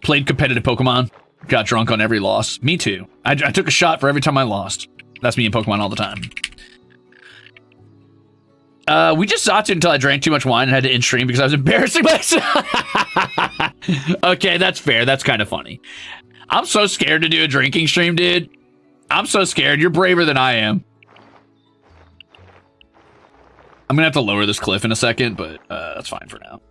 Played competitive Pokemon. Got drunk on every loss. Me too. I took a shot for every time I lost. That's me in Pokemon all the time. We just Zatsu until I drank too much wine and had to end stream because I was embarrassing myself. Okay, that's fair. That's kind of funny. I'm so scared to do a drinking stream, dude. I'm so scared. You're braver than I am. I'm gonna have to lower this cliff in a second, but that's fine for now.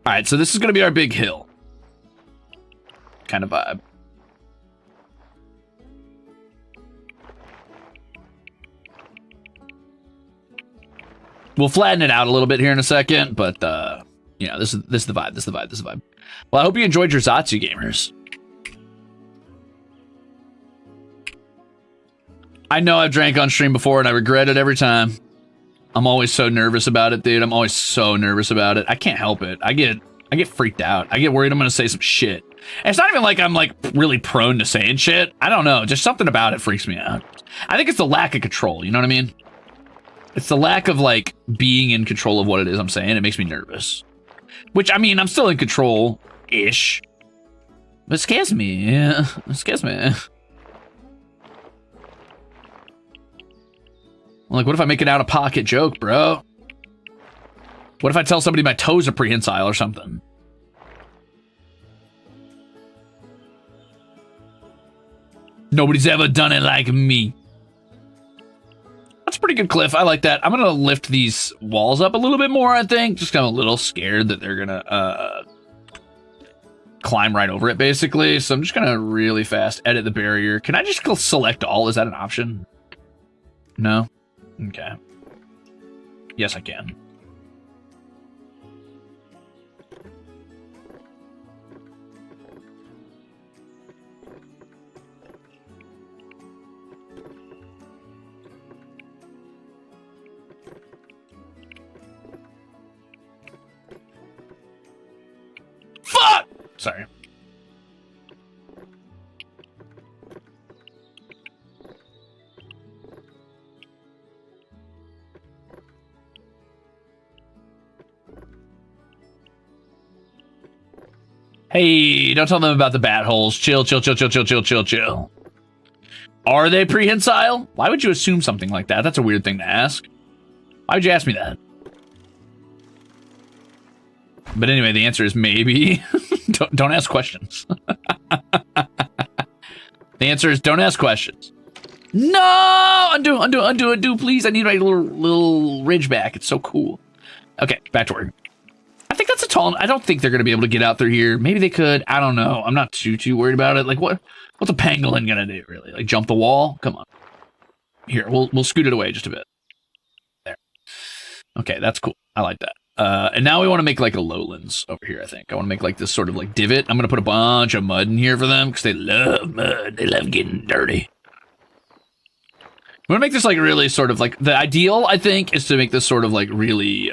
All right, so this is going to be our big hill kind of vibe. We'll flatten it out a little bit here in a second, but you know, this is the vibe. This is the vibe. Well, I hope you enjoyed your Zatsu, gamers. I know I've drank on stream before, and I regret it every time. I'm always so nervous about it, dude. I'm always so nervous about it. I can't help it. I get freaked out. I get worried I'm gonna say some shit. And it's not even like I'm like really prone to saying shit. I don't know. Just something about it freaks me out. I think it's the lack of control. You know what I mean? It's the lack of like being in control of what it is I'm saying. It makes me nervous. Which, I mean, I'm still in control-ish. But it scares me. Yeah, it scares me. Like, what if I make an out-of-pocket joke, bro? What if I tell somebody my toes are prehensile or something? Nobody's ever done it like me. That's a pretty good cliff. I like that. I'm going to lift these walls up a little bit more, I think. Just kind of a little scared that they're going to climb right over it, basically. So I'm just going to really fast edit the barrier. Can I just select all? Is that an option? No? Okay. Yes, I can. Fuck! Sorry. Hey, don't tell them about the bat holes. Chill, chill, chill, chill, chill, chill, chill, chill. Are they prehensile? Why would you assume something like that? That's a weird thing to ask. Why would you ask me that? But anyway, the answer is maybe. don't ask questions. The answer is don't ask questions. No! Undo, please. I need my little ridge back. It's so cool. Okay, back to work. I think that's a tall... I don't think they're going to be able to get out through here. Maybe they could. I don't know. I'm not too worried about it. Like, what's a pangolin going to do, really? Like, jump the wall? Come on. Here, we'll scoot it away just a bit. There. Okay, that's cool. I like that. And now we want to make like a lowlands over here, I think. I want to make like this sort of like divot. I'm going to put a bunch of mud in here for them because they love mud. They love getting dirty. We want to make this like really sort of like... The ideal, I think, is to make this sort of like really...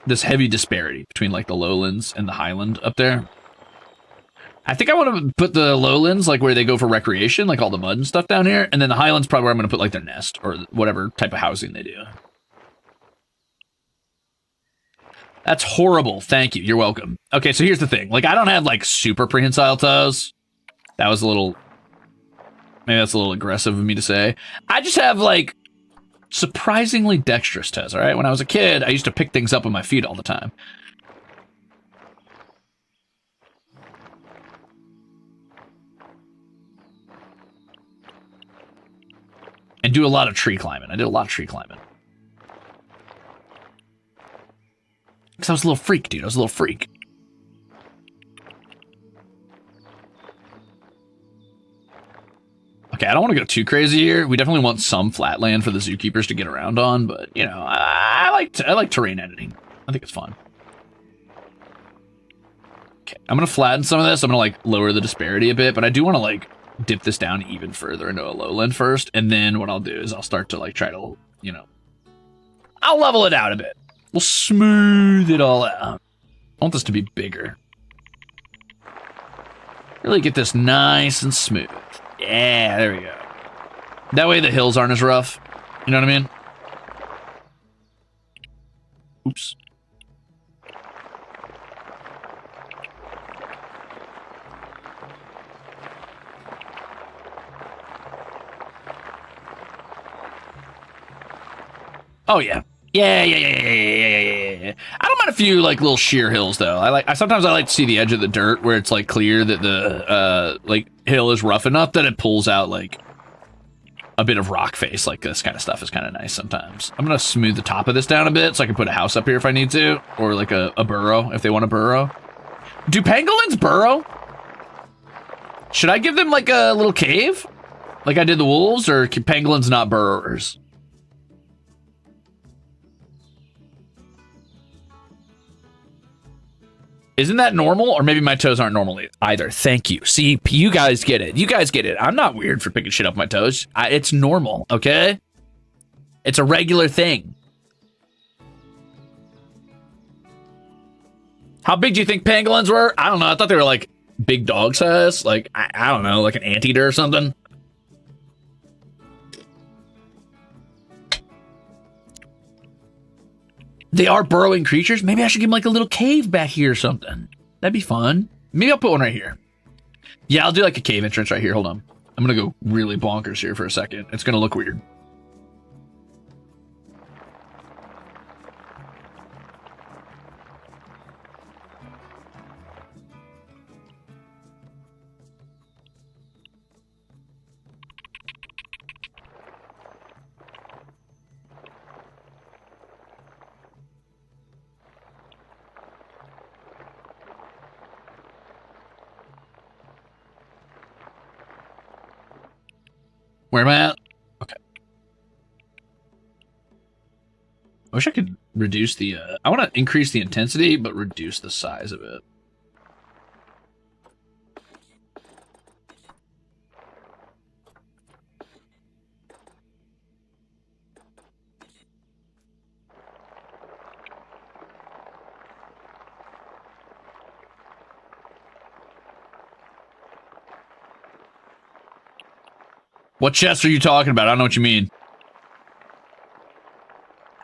this heavy disparity between like the lowlands and the highland up there. I think I want to put the lowlands like where they go for recreation, like all the mud and stuff down here. And then the highlands probably where I'm going to put like their nest or whatever type of housing they do. That's horrible. Thank you. You're welcome. Okay, so here's the thing. Like, I don't have, like, super prehensile toes. That was a little... Maybe that's a little aggressive of me to say. I just have, like, surprisingly dexterous toes, all right? When I was a kid, I used to pick things up with my feet all the time. And do a lot of tree climbing. I did a lot of tree climbing. Because I was a little freak, dude. I was a little freak. Okay, I don't want to go too crazy here. We definitely want some flat land for the zookeepers to get around on, but, you know, I like terrain editing. I think it's fun. Okay, I'm going to flatten some of this. I'm going to, like, lower the disparity a bit, but I do want to, like, dip this down even further into a lowland first, and then what I'll do is I'll start to, like, try to, you know, I'll level it out a bit. We'll smooth it all out. I want this to be bigger. Really get this nice and smooth. Yeah, there we go. That way the hills aren't as rough. You know what I mean? Oops. Oh, yeah. Yeah. I don't mind a few like little sheer hills though. Sometimes I like to see the edge of the dirt where it's like clear that the like hill is rough enough that it pulls out like a bit of rock face. Like this kind of stuff is kind of nice sometimes. I'm gonna smooth the top of this down a bit so I can put a house up here if I need to, or like a burrow if they want to burrow. Do pangolins burrow? Should I give them like a little cave, like I did the wolves, or can pangolins not burrowers? Isn't that normal? Or maybe my toes aren't normal either. Thank you. See, you guys get it. You guys get it. I'm not weird for picking shit up my toes. It's normal, okay? It's a regular thing. How big do you think pangolins were? I don't know. I thought they were like big dog size. Like, I don't know, like an anteater or something. They are burrowing creatures. Maybe I should give them like a little cave back here or something. That'd be fun. Maybe I'll put one right here. Yeah, I'll do like a cave entrance right here. Hold on. I'm going to go really bonkers here for a second. It's going to look weird. Where am I at? Okay. I wish I could reduce the, I want to increase the intensity, but reduce the size of it. What chess are you talking about? I don't know what you mean.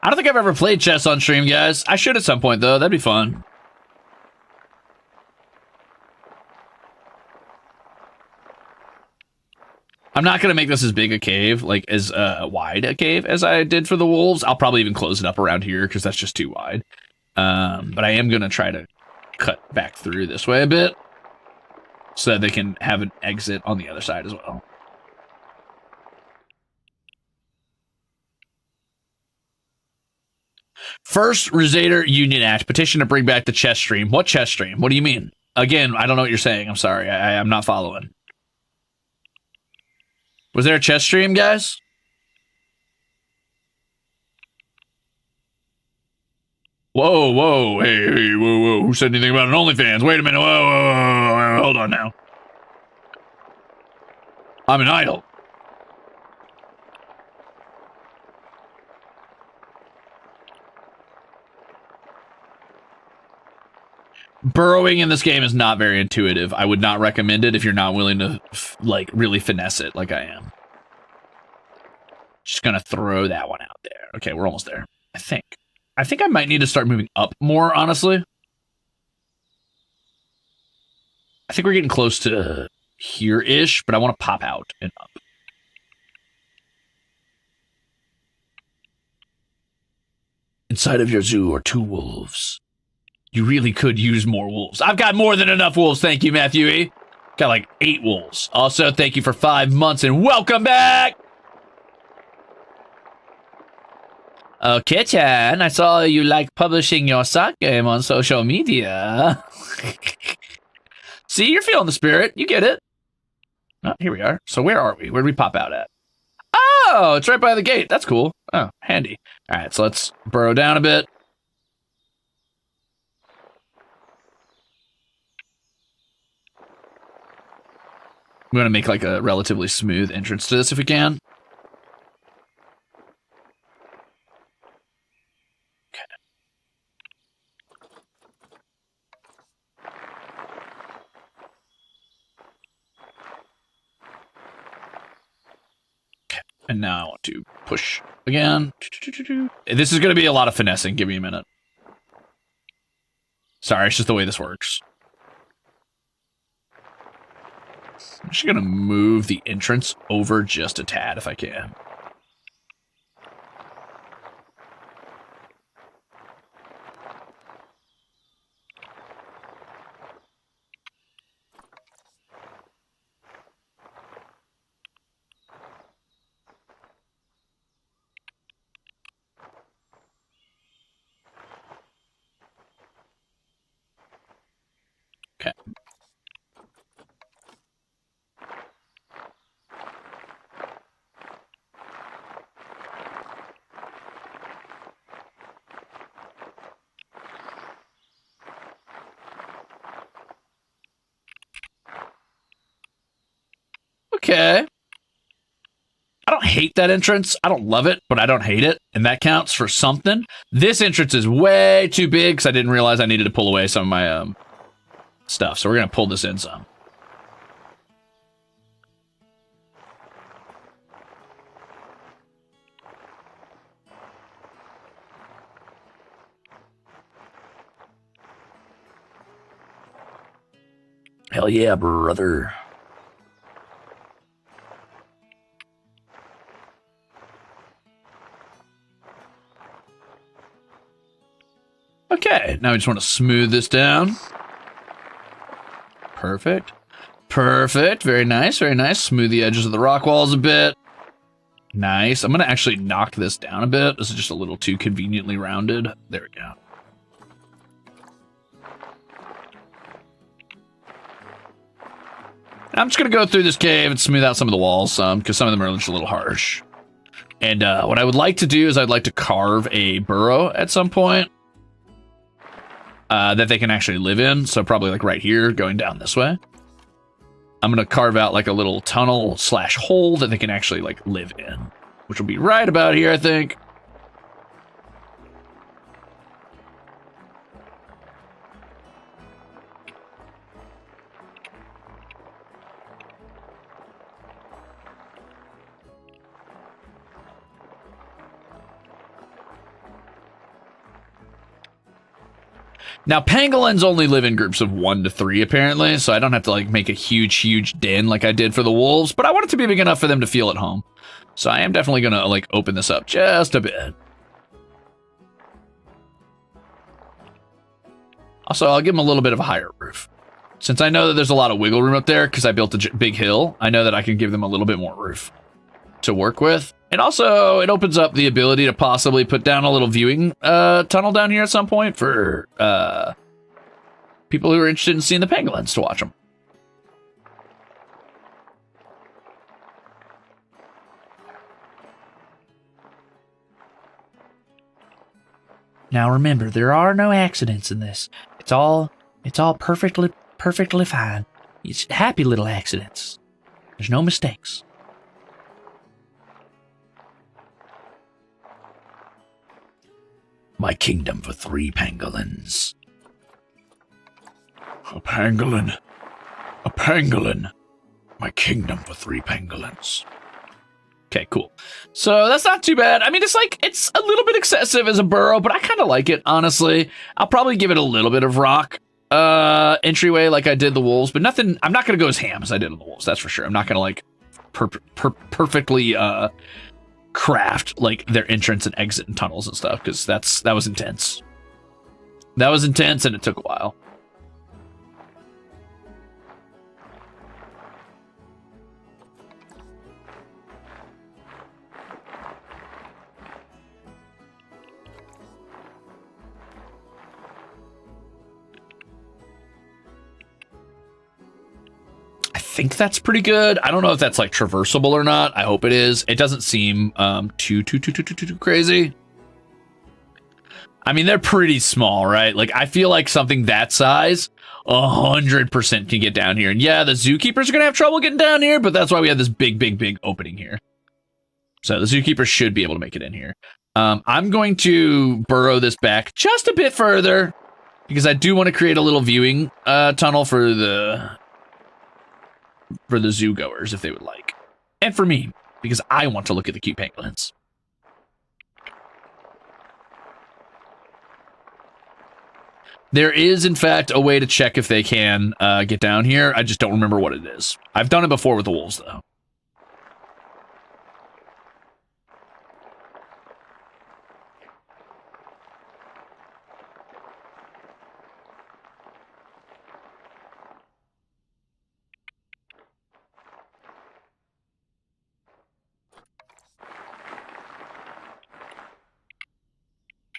I don't think I've ever played chess on stream, guys. I should at some point, though. That'd be fun. I'm not going to make this as big a cave, like as wide a cave as I did for the wolves. I'll probably even close it up around here because that's just too wide. But I am going to try to cut back through this way a bit so that they can have an exit on the other side as well. First Ruzader Union Act petition to bring back the chess stream. What chess stream? What do you mean? Again, I don't know what you're saying. I'm sorry. I'm not following. Was there a chess stream, guys? Whoa, whoa, hey, whoa, whoa. Who said anything about an OnlyFans? Wait a minute. Whoa, whoa, whoa, whoa. Hold on now. I'm an idol. Burrowing in this game is not very intuitive. I would not recommend it if you're not willing to, like, really finesse it like I am. Just gonna throw that one out there. Okay, we're almost there. I think I might need to start moving up more, honestly. I think we're getting close to here-ish, but I want to pop out and up. Inside of your zoo are 2 wolves. You really could use more wolves. I've got more than enough wolves, thank you, Matthew E. Got like 8 wolves. Also, thank you for 5 months and welcome back! Okay, Chan, I saw you like publishing your sock game on social media. See, you're feeling the spirit. You get it. Oh, here we are. So where are we? Where did we pop out at? Oh, it's right by the gate. That's cool. Oh, handy. All right, so let's burrow down a bit. We want to make like a relatively smooth entrance to this if we can. Okay. Okay. And now I want to push again. This is going to be a lot of finessing. Give me a minute. Sorry, it's just the way this works. I'm just going to move the entrance over just a tad if I can. Okay. Okay. I don't hate that entrance. I don't love it, but I don't hate it. And that counts for something. This entrance is way too big because I didn't realize I needed to pull away some of my stuff. So we're going to pull this in some. Hell yeah, brother. Okay, now we just want to smooth this down. Perfect. Perfect. Very nice, very nice. Smooth the edges of the rock walls a bit. Nice. I'm going to actually knock this down a bit. This is just a little too conveniently rounded. There we go. I'm just going to go through this cave and smooth out some of the walls because some of them are just a little harsh. And what I would like to do is I'd like to carve a burrow at some point that they can actually live in. So probably like right here going down this way. I'm going to carve out like a little tunnel / hole that they can actually like live in, which will be right about here, I think. Now, pangolins only live in groups of 1 to 3, apparently, so I don't have to, like, make a huge den like I did for the wolves, but I want it to be big enough for them to feel at home. So I am definitely going to, like, open this up just a bit. Also, I'll give them a little bit of a higher roof. Since I know that there's a lot of wiggle room up there, because I built a big hill, I know that I can give them a little bit more roof to work with. And also, it opens up the ability to possibly put down a little viewing tunnel down here at some point for people who are interested in seeing the pangolins to watch them. Now remember, there are no accidents in this. It's all perfectly fine. It's happy little accidents. There's no mistakes. My kingdom for 3 pangolins. A pangolin. A pangolin. My kingdom for 3 pangolins. Okay, cool. So that's not too bad. I mean, it's a little bit excessive as a burrow, but I kind of like it, honestly. I'll probably give it a little bit of rock entryway like I did the wolves, but nothing. I'm not going to go as ham as I did on the wolves, that's for sure. I'm not going to, like, perfectly craft like their entrance and exit and tunnels and stuff, because that was intense. That was intense, and it took a while. I think that's pretty good. I don't know if that's like traversable or not. I hope it is. It doesn't seem too crazy. I mean, they're pretty small, right? Like, I feel like something that size 100% can get down here. And yeah, the zookeepers are gonna have trouble getting down here, but that's why we have this big opening here. So the zookeepers should be able to make it in here. I'm going to burrow this back just a bit further because I do want to create a little viewing tunnel for the zoo goers if they would like. And for me, because I want to look at the cute pangolins. There is, in fact, a way to check if they can get down here. I just don't remember what it is. I've done it before with the wolves, though.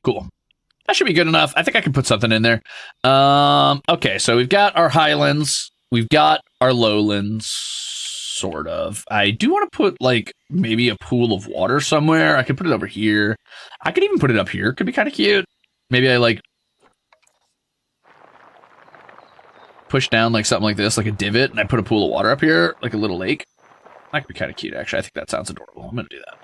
Cool. That should be good enough. I think I can put something in there. Okay, so we've got our highlands. We've got our lowlands, sort of. I do want to put, like, maybe a pool of water somewhere. I could put it over here. I could even put it up here. Could be kind of cute. Maybe I, like, push down, like, something like this, like a divot, and I put a pool of water up here, like a little lake. That could be kind of cute, actually. I think that sounds adorable. I'm going to do that.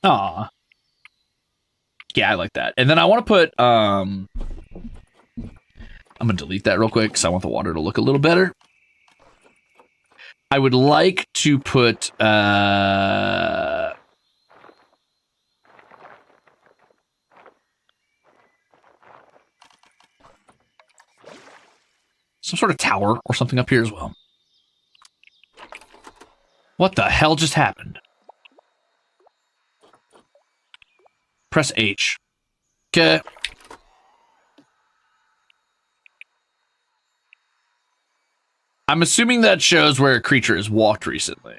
Aw. Yeah, I like that. And then I want to put, I'm going to delete that real quick because I want the water to look a little better. I would like to put, some sort of tower or something up here as well. What the hell just happened? Press H. Okay. I'm assuming that shows where a creature has walked recently.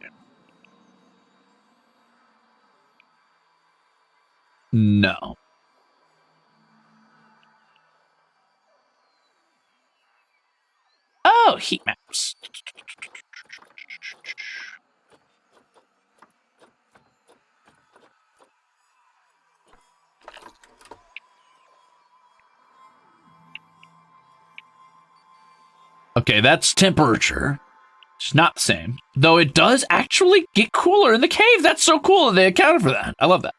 No. Oh, heat maps. Okay, that's temperature. It's not the same. Though it does actually get cooler in the cave. That's so cool that they accounted for that. I love that.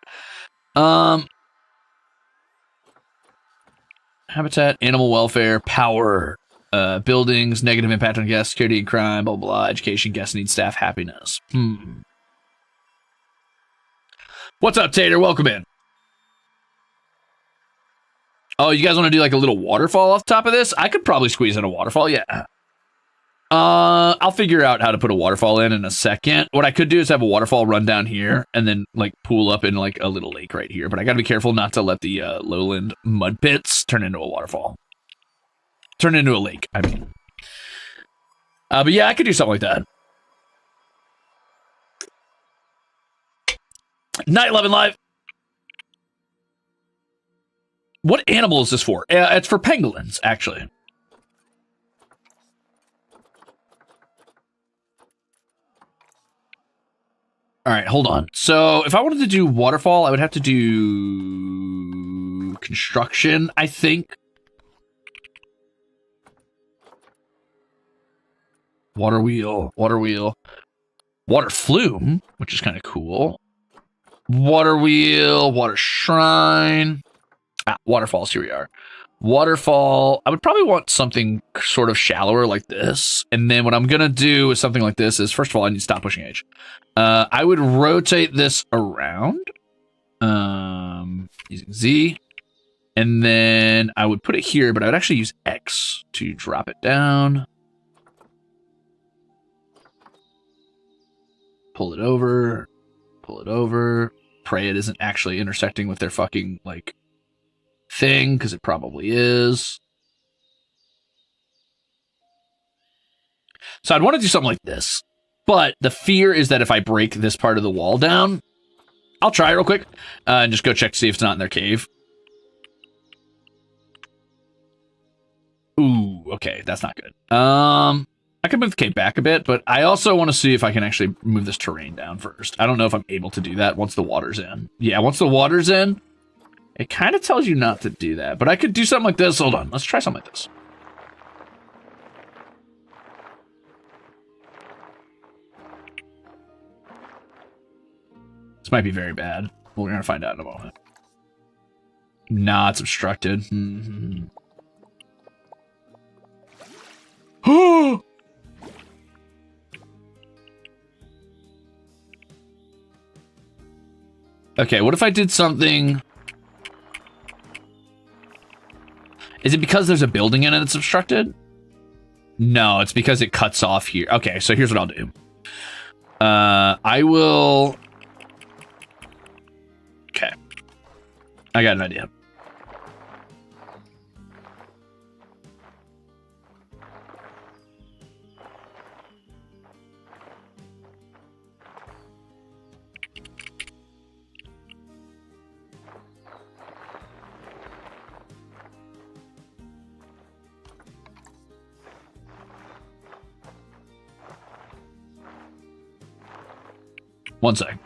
Habitat, animal welfare, power, buildings, negative impact on guests, security and crime, blah, blah, blah, education, guest needs, staff, happiness. What's up, Tater? Welcome in. Oh, you guys want to do like a little waterfall off the top of this? I could probably squeeze in a waterfall, yeah. I'll figure out how to put a waterfall in a second. What I could do is have a waterfall run down here and then like pool up in like a little lake right here. But I got to be careful not to let the lowland mud pits turn into a waterfall. Turn into a lake, I mean. But yeah, I could do something like that. Night 11 live. What animal is this for? It's for pangolins, actually. All right, hold on. So if I wanted to do waterfall, I would have to do construction, I think. Water wheel, water flume, which is kind of cool. Water wheel, water shrine. Waterfalls, here we are. Waterfall, I would probably want something sort of shallower like this. And then what I'm going to do with something like this is, first of all, I need to stop pushing H. I would rotate this around using Z. And then I would put it here, but I would actually use X to drop it down. Pull it over. Pray it isn't actually intersecting with their fucking, like, thing, because it probably is. So I'd want to do something like this. But the fear is that if I break this part of the wall down, I'll try real quick and just go check to see if it's not in their cave. Ooh, okay, that's not good. I could move the cave back a bit, but I also want to see if I can actually move this terrain down first. I don't know if I'm able to do that once the water's in. Yeah, once the water's in, it kind of tells you not to do that. But I could do something like this. Hold on, let's try something like this. This might be very bad. We're going to find out in a moment. Nah, it's obstructed. Mm-hmm. Okay, what if I did something... Is it because there's a building in it that's obstructed? No, it's because it cuts off here. Okay, so here's what I'll do. I will... Okay. I got an idea. One sec.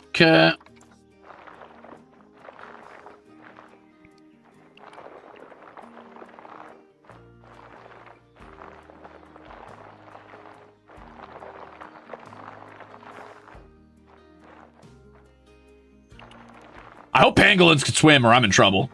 Okay. I hope pangolins can swim or I'm in trouble.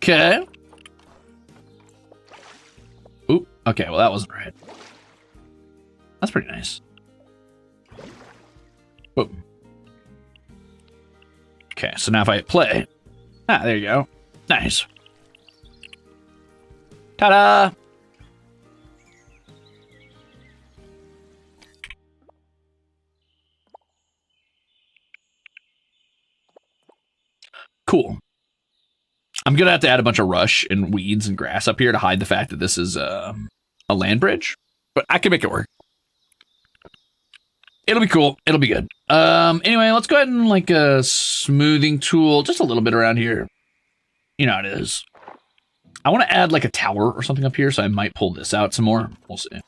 Okay. Oop. Okay, well, that wasn't right. That's pretty nice. Whoop. Okay, so now if I hit play. Ah, there you go. Nice. Ta-da! Cool. I'm gonna have to add a bunch of rush and weeds and grass up here to hide the fact that this is a land bridge, but I can make it work. It'll be cool. It'll be good. Anyway, let's go ahead and like a smoothing tool, just a little bit around here. You know how it is. I want to add like a tower or something up here, so I might pull this out some more. We'll see.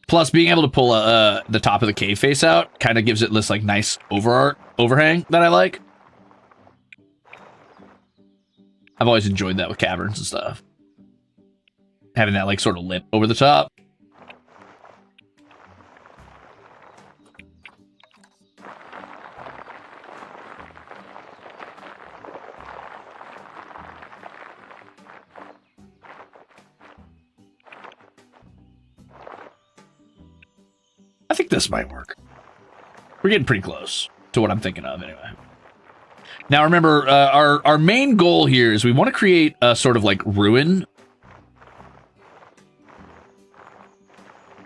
Plus, being able to pull the top of the cave face out kind of gives it this like nice overhang that I like. I've always enjoyed that with caverns and stuff. Having that like sort of lip over the top. I think this might work. We're getting pretty close to what I'm thinking of anyway. Now remember, our main goal here is we want to create a sort of like ruin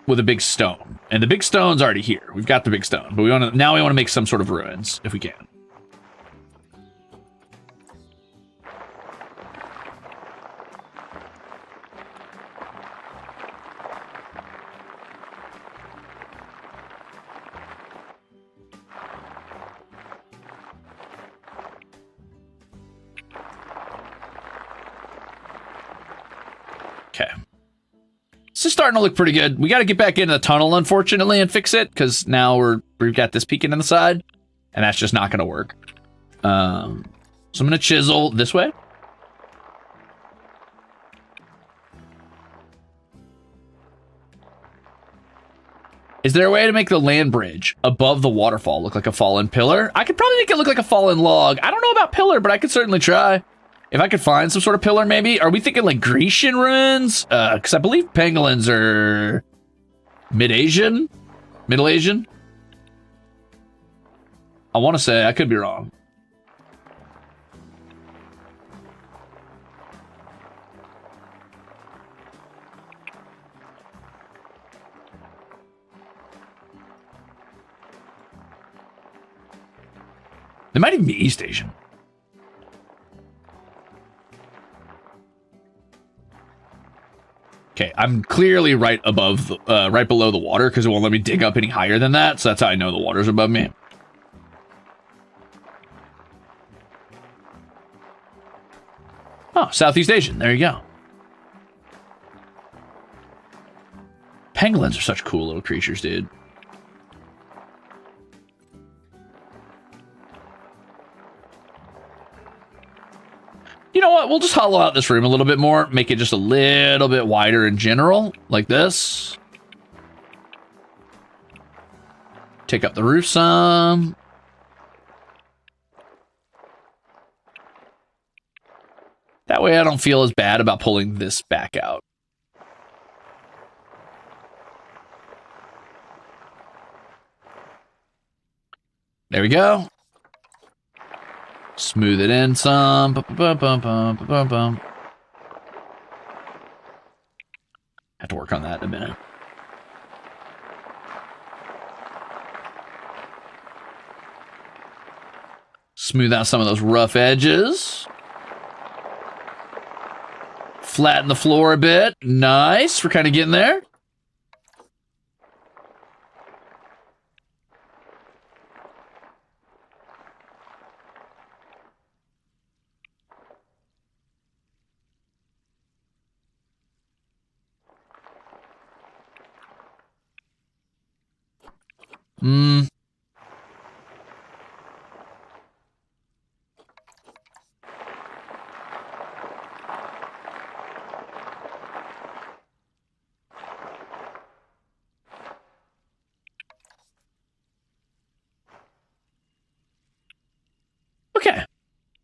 with a big stone. And the big stone's already here. We've got the big stone, but we want to make some sort of ruins if we can. Okay. This is starting to look pretty good. We got to get back into the tunnel, unfortunately, and fix it, because now we've got this peeking in the side, and that's just not going to work. So I'm going to chisel this way. Is there a way to make the land bridge above the waterfall look like a fallen pillar? I could probably make it look like a fallen log. I don't know about pillar, but I could certainly try. If I could find some sort of pillar, maybe. Are we thinking like Grecian ruins? Because I believe pangolins are mid-Asian? Middle Asian? I want to say. I could be wrong. They might even be East Asian. Okay, I'm clearly right above, right below the water because it won't let me dig up any higher than that. So that's how I know the water's above me. Oh, Southeast Asian. There you go. Pangolins are such cool little creatures, dude. You know what? We'll just hollow out this room a little bit more. Make it just a little bit wider in general, like this. Take up the roof some. That way I don't feel as bad about pulling this back out. There we go. Smooth it in some. Have to work on that in a minute. Smooth out some of those rough edges. Flatten the floor a bit. Nice. We're kind of getting there.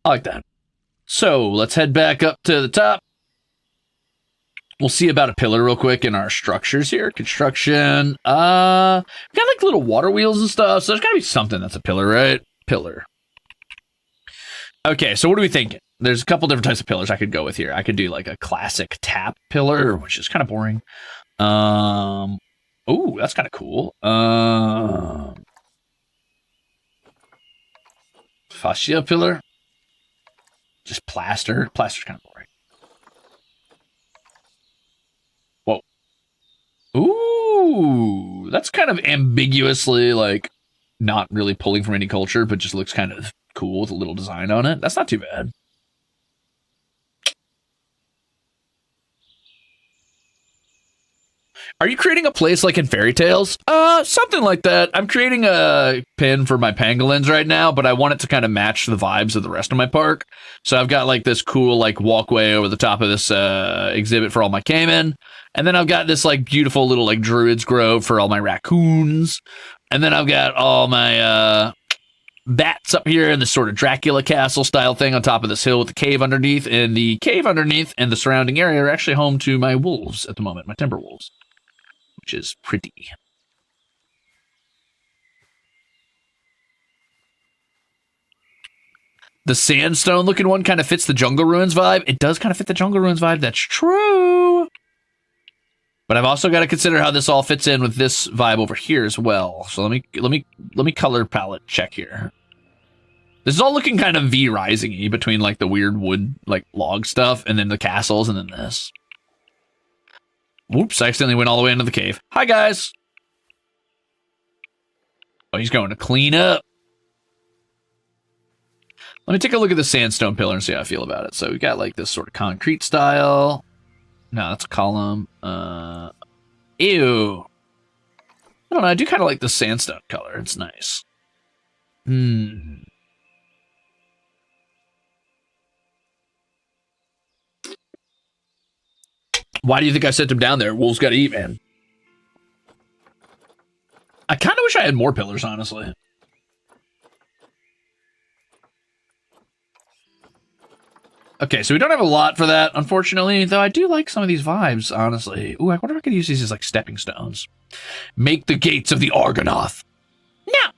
I like that. So let's head back up to the top. We'll see about a pillar real quick in our structures here. Construction. We got like little water wheels and stuff, so there's gotta be something that's a pillar, right? Pillar. Okay, so what are we thinking? There's a couple different types of pillars I could go with here. I could do like a classic tap pillar, which is kind of boring. Oh, that's kind of cool. Fascia pillar. Just plaster. Plaster's kind of boring. Ooh, that's kind of ambiguously, like, not really pulling from any culture, but just looks kind of cool with a little design on it. That's not too bad. Are you creating a place like in Fairy Tales? Something like that. I'm creating a pin for my pangolins right now, but I want it to kind of match the vibes of the rest of my park. So I've got like this cool like walkway over the top of this exhibit for all my caiman. And then I've got this like beautiful little like druid's grove for all my raccoons. And then I've got all my bats up here in this sort of Dracula castle style thing on top of this hill with the cave underneath. And the cave underneath and the surrounding area are actually home to my wolves at the moment, my timber wolves, which is pretty. The sandstone looking one kind of fits the Jungle Ruins vibe. It does kind of fit the Jungle Ruins vibe. That's true. But I've also got to consider how this all fits in with this vibe over here as well. So let me color palette check here. This is all looking kind of V rising-y between like the weird wood like log stuff and then the castles and then this. Whoops, I accidentally went all the way into the cave. Hi guys. Oh, he's going to clean up. Let me take a look at the sandstone pillar and see how I feel about it. So we got like this sort of concrete style. No, that's a column. Ew. I don't know. I do kind of like the sandstone color. It's nice. Why do you think I sent him down there? Wolves got to eat, man. I kind of wish I had more pillars, honestly. Okay, so we don't have a lot for that, unfortunately, though I do like some of these vibes, honestly. Ooh, I wonder if I could use these as, like, stepping stones. Make the gates of the Argonath. No!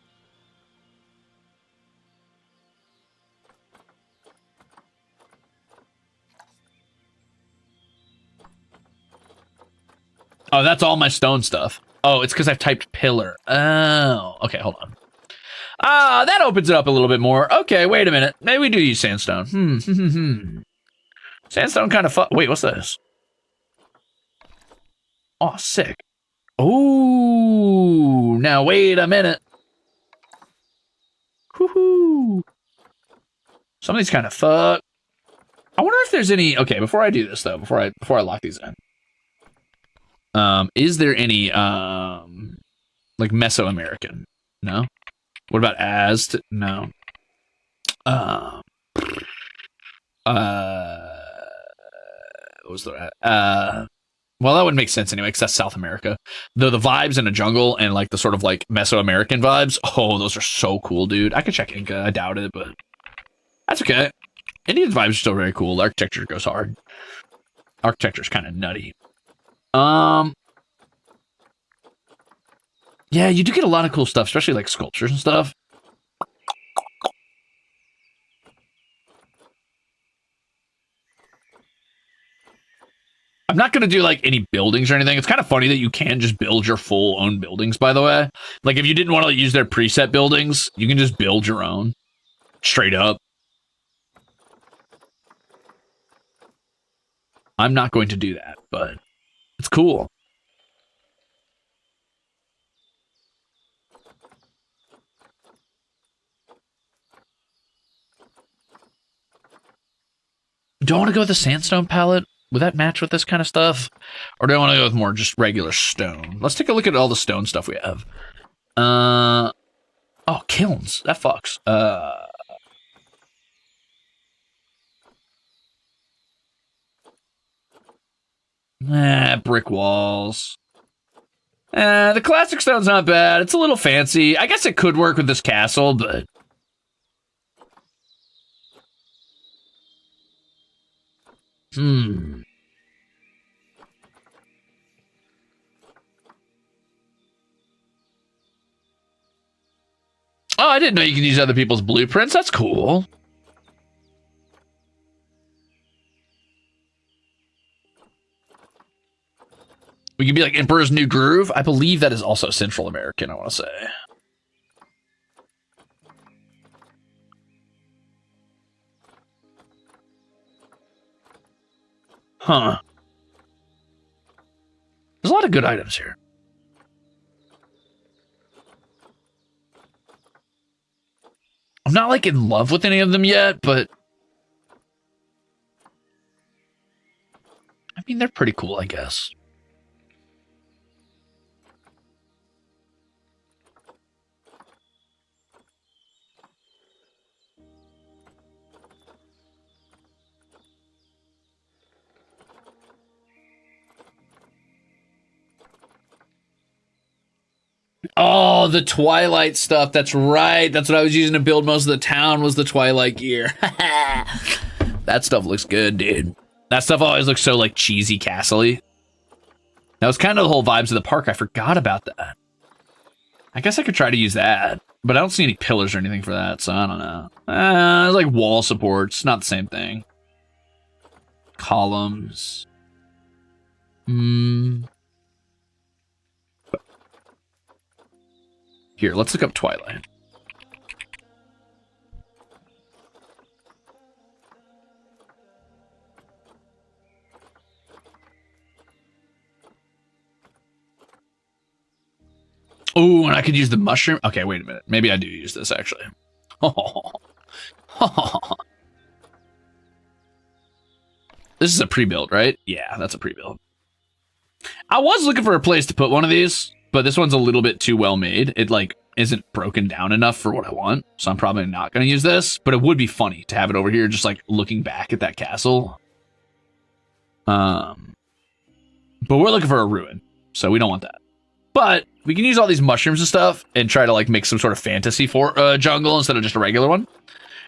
Oh, that's all my stone stuff. Oh, it's because I've typed pillar. Oh, okay, hold on. Ah, that opens it up a little bit more. Okay, wait a minute. Maybe we do use sandstone. Sandstone kind of fun. Wait, what's this? Oh, sick. Oh, now wait a minute. Woohoo. Some of these kind of fuck. I wonder if there's any. Okay, before I do this though, before I lock these in, is there any like Mesoamerican? No. What about Aztec? No. What was the well, that wouldn't make sense anyway, because that's South America. Though the vibes in a jungle and like the sort of like Mesoamerican vibes, oh, those are so cool, dude. I could check Inca, I doubt it, but that's okay. Indian vibes are still very cool. Architecture goes hard. Architecture's kind of nutty. Yeah, you do get a lot of cool stuff, especially like sculptures and stuff. I'm not going to do like any buildings or anything. It's kind of funny that you can just build your full own buildings, by the way. Like if you didn't want to use their preset buildings, you can just build your own. Straight up. I'm not going to do that, but it's cool. Do I want to go with the sandstone palette? Would that match with this kind of stuff? Or do I want to go with more just regular stone? Let's take a look at all the stone stuff we have. Oh, kilns. That fucks. Brick walls. The classic stone's not bad. It's a little fancy. I guess it could work with this castle, but Hmm. Oh, I didn't know you can use other people's blueprints. That's cool. We could be like Emperor's New Groove. I believe that is also Central American, I want to say. Huh. There's a lot of good items here. I'm not like in love with any of them yet, but I mean, they're pretty cool, I guess. Oh, the Twilight stuff. That's right. That's what I was using to build most of the town was the Twilight gear. That stuff looks good, dude. That stuff always looks so like cheesy castle-y. That was kind of the whole vibes of the park. I forgot about that. I guess I could try to use that, but I don't see any pillars or anything for that, so I don't know. It's like wall supports, not the same thing. Columns. Here, let's look up Twilight. Oh, and I could use the mushroom. Okay, wait a minute. Maybe I do use this, actually. This is a pre-build, right? Yeah, that's a pre-build. I was looking for a place to put one of these, but this one's a little bit too well made. It like isn't broken down enough for what I want, so I'm probably not going to use this, but it would be funny to have it over here just like looking back at that castle. But we're looking for a ruin, so we don't want that. But we can use all these mushrooms and stuff and try to like make some sort of fantasy for jungle instead of just a regular one.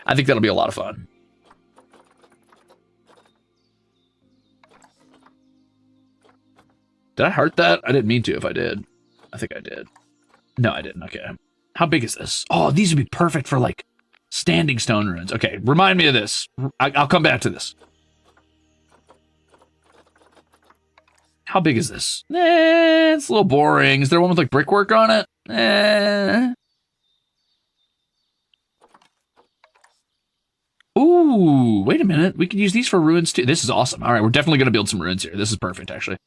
I think that'll be a lot of fun. Did I heart that? I didn't mean to if I did. I think I did. No, I didn't. Okay. How big is this? Oh, these would be perfect for like standing stone ruins. Okay, remind me of this. I'll come back to this. How big is this? It's a little boring. Is there one with like brickwork on it? Ooh, wait a minute. We could use these for ruins too. This is awesome. All right, we're definitely going to build some ruins here. This is perfect, actually.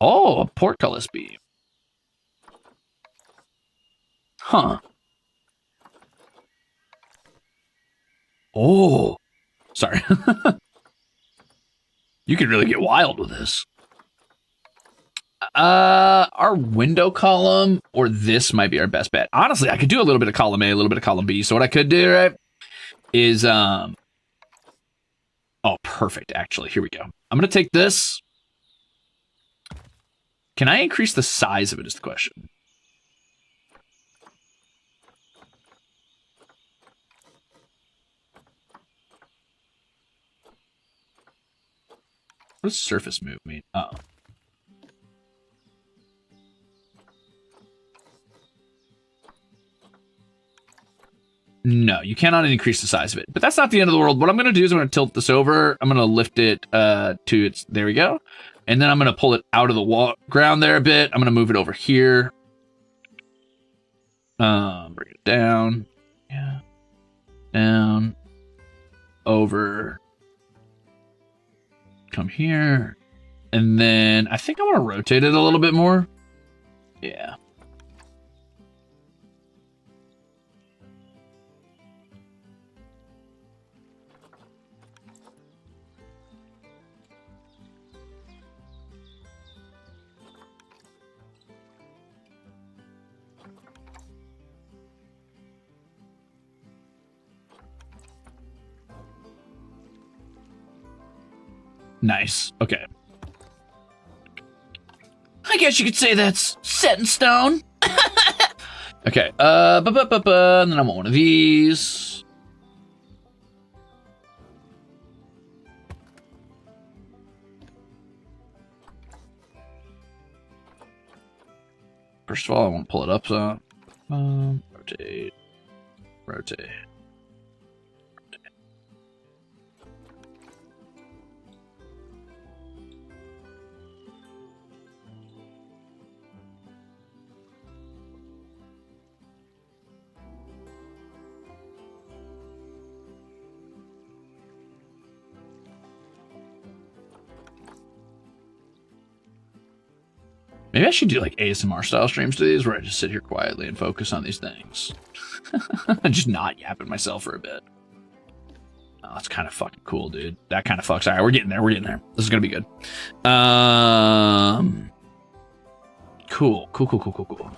Oh, a portcullis beam. Huh. Oh, sorry. You could really get wild with this. Our window column or this might be our best bet. Honestly, I could do a little bit of column A, a little bit of column B. So what I could do, right, is, oh, perfect. Actually, here we go. I'm going to take this. Can I increase the size of it is the question. What does surface move mean? Oh. No, you cannot increase the size of it. But that's not the end of the world. What I'm going to do is I'm going to tilt this over. I'm going to lift it to its... There we go. And then I'm going to pull it out of the ground there a bit. I'm going to move it over here. Bring it down. Yeah. Down. Over. Come here. And then I think I want to rotate it a little bit more. Yeah. Nice. Okay. I guess you could say that's set in stone. Okay. And then I want one of these. First of all, I won't pull it up, so rotate, rotate. Maybe I should do like ASMR style streams to these where I just sit here quietly and focus on these things. And just not yap at myself for a bit. Oh, that's kind of fucking cool, dude. That kind of fucks. All right, we're getting there. We're getting there. This is going to be good. Cool. Cool, cool, cool, cool, cool.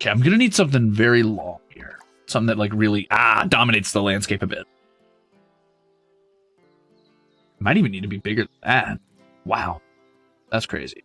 Okay, I'm gonna need something very long here. Something that like really dominates the landscape a bit. Might even need to be bigger than that. Wow. That's crazy.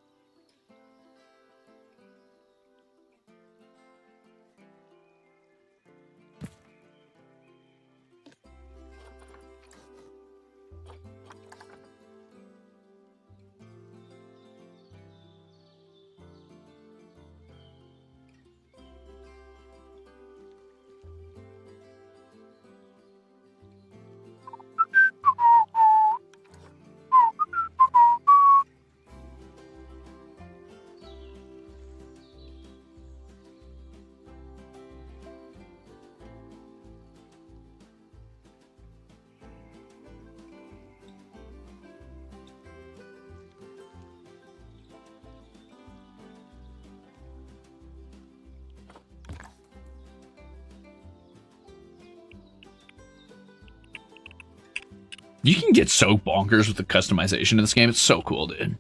You can get so bonkers with the customization of this game. It's so cool, dude.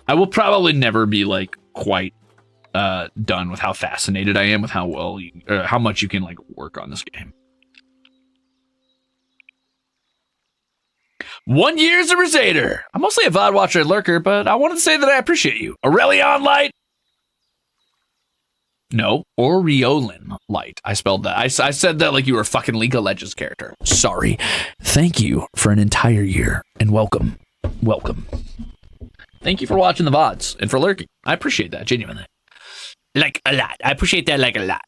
I will probably never be like quite done with how fascinated I am with how well how much you can like work on this game. 1 year as a Ruzader. I'm mostly a VOD watcher and lurker, but I wanted to say that I appreciate you. Aurelion Light. No, Aureolin Light. I spelled that. I said that like you were a fucking League of Legends character. Sorry. Thank you for an entire year and welcome. Welcome. Thank you for watching the VODs and for lurking. I appreciate that, genuinely. Like a lot. I appreciate that like a lot.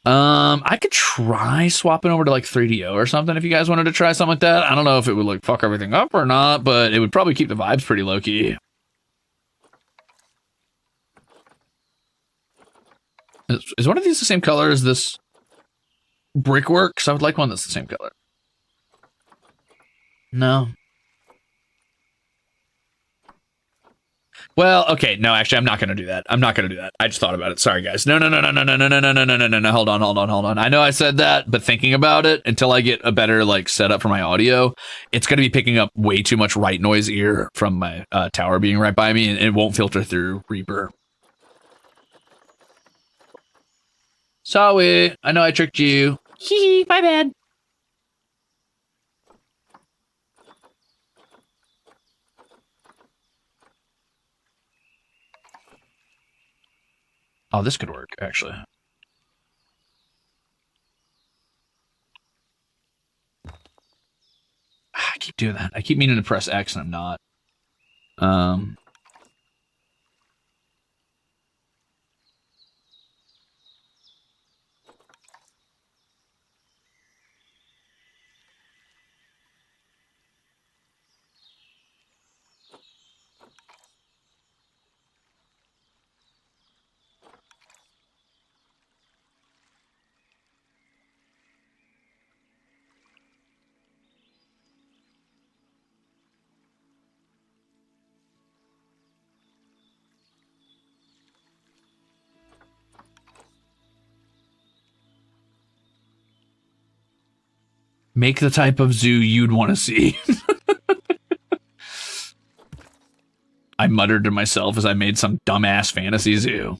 I could try swapping over to like 3DO or something if you guys wanted to try something like that. I don't know if it would like fuck everything up or not, but it would probably keep the vibes pretty low key. Is one of these the same color as this brickwork? Because I would like one that's the same color. No. Well, okay, no, actually, I'm not going to do that. I'm not going to do that. I just thought about it. Sorry, guys. No. Hold on. I know I said that, but thinking about it, until I get a better like setup for my audio, it's going to be picking up way too much right noise ear from my tower being right by me, and it won't filter through Reaper. Sorry, I know I tricked you. Hee, my bad. Oh, this could work, actually. I keep doing that. I keep meaning to press X and I'm not. Make the type of zoo you'd want to see. I muttered to myself as I made some dumbass fantasy zoo.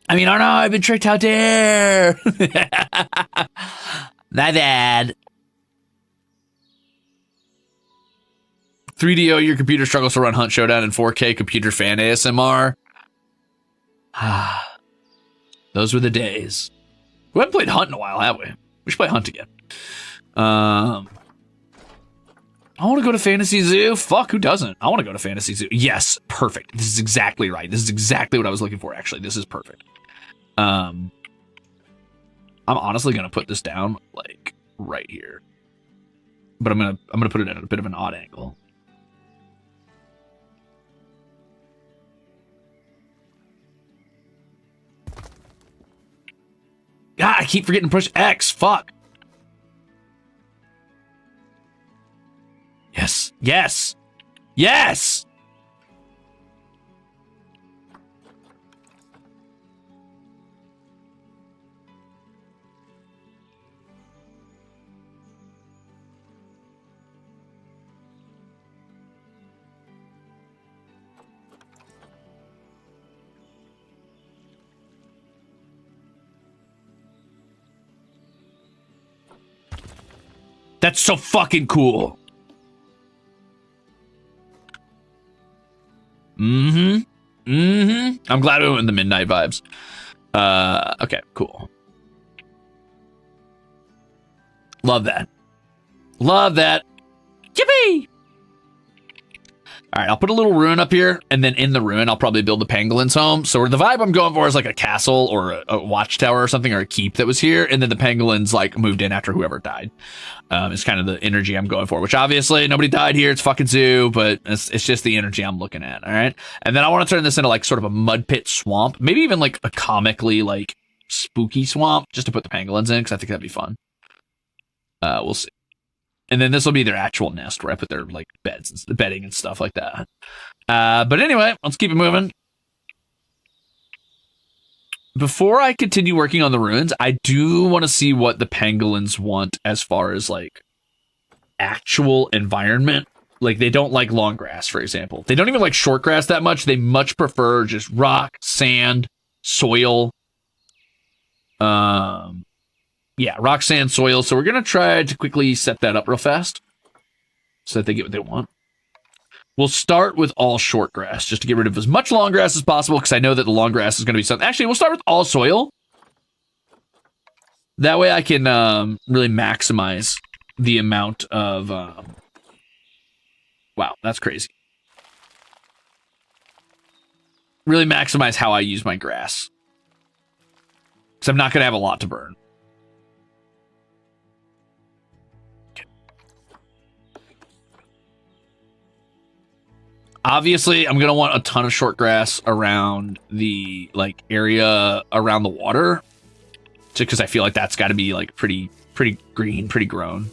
I mean, oh no, I've been tricked out there. My bad. 3DO, your computer struggles to run Hunt Showdown in 4K computer fan ASMR. Those were the days. We haven't played Hunt in a while, have we? We should play Hunt again. I want to go to Fantasy Zoo. Fuck, who doesn't? I want to go to Fantasy Zoo. Yes, perfect. This is exactly right. This is exactly what I was looking for, actually. This is perfect. I'm honestly going to put this down, like, right here. But I'm gonna put it at a bit of an odd angle. God, I keep forgetting to push X. Fuck. Yes. Yes. Yes. That's so fucking cool. I'm glad we went with the midnight vibes. Okay, cool. Love that. Love that. Yippee! All right, I'll put a little ruin up here, and then in the ruin, I'll probably build the pangolins home. So the vibe I'm going for is like a castle or a watchtower or something, or a keep that was here, and then the pangolins like moved in after whoever died. It's kind of the energy I'm going for, which obviously nobody died here. It's fucking zoo, but it's just the energy I'm looking at. All right, and then I want to turn this into like sort of a mud pit swamp, maybe even like a comically like spooky swamp, just to put the pangolins in because I think that'd be fun. We'll see. And then this will be their actual nest where I put their like beds and bedding and stuff like that. But anyway, let's keep it moving. Before I continue working on the ruins, I do want to see what the pangolins want as far as like actual environment. Like they don't like long grass, for example. They don't even like short grass that much. They much prefer just rock, sand, soil. Yeah, rock, sand, soil. So we're going to try to quickly set that up real fast so that they get what they want. We'll start with all short grass just to get rid of as much long grass as possible because I know that the long grass is going to be something. Actually, we'll start with all soil. That way I can really maximize the amount of... Wow, that's crazy. Really maximize how I use my grass. Because I'm not going to have a lot to burn. Obviously, I'm gonna want a ton of short grass around the like area around the water, just because I feel like that's got to be like pretty green, pretty grown.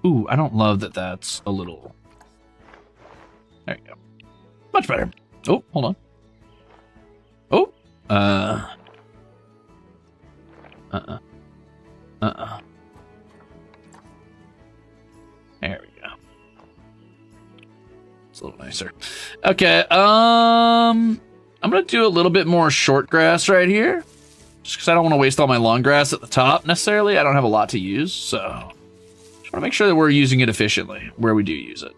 Ooh, I don't love that that's a little... There you go. Much better. Oh, hold on. Oh. There we go. It's a little nicer. Okay, I'm gonna do a little bit more short grass right here. Just because I don't want to waste all my long grass at the top, necessarily. I don't have a lot to use, so... Just want to make sure that we're using it efficiently, where we do use it.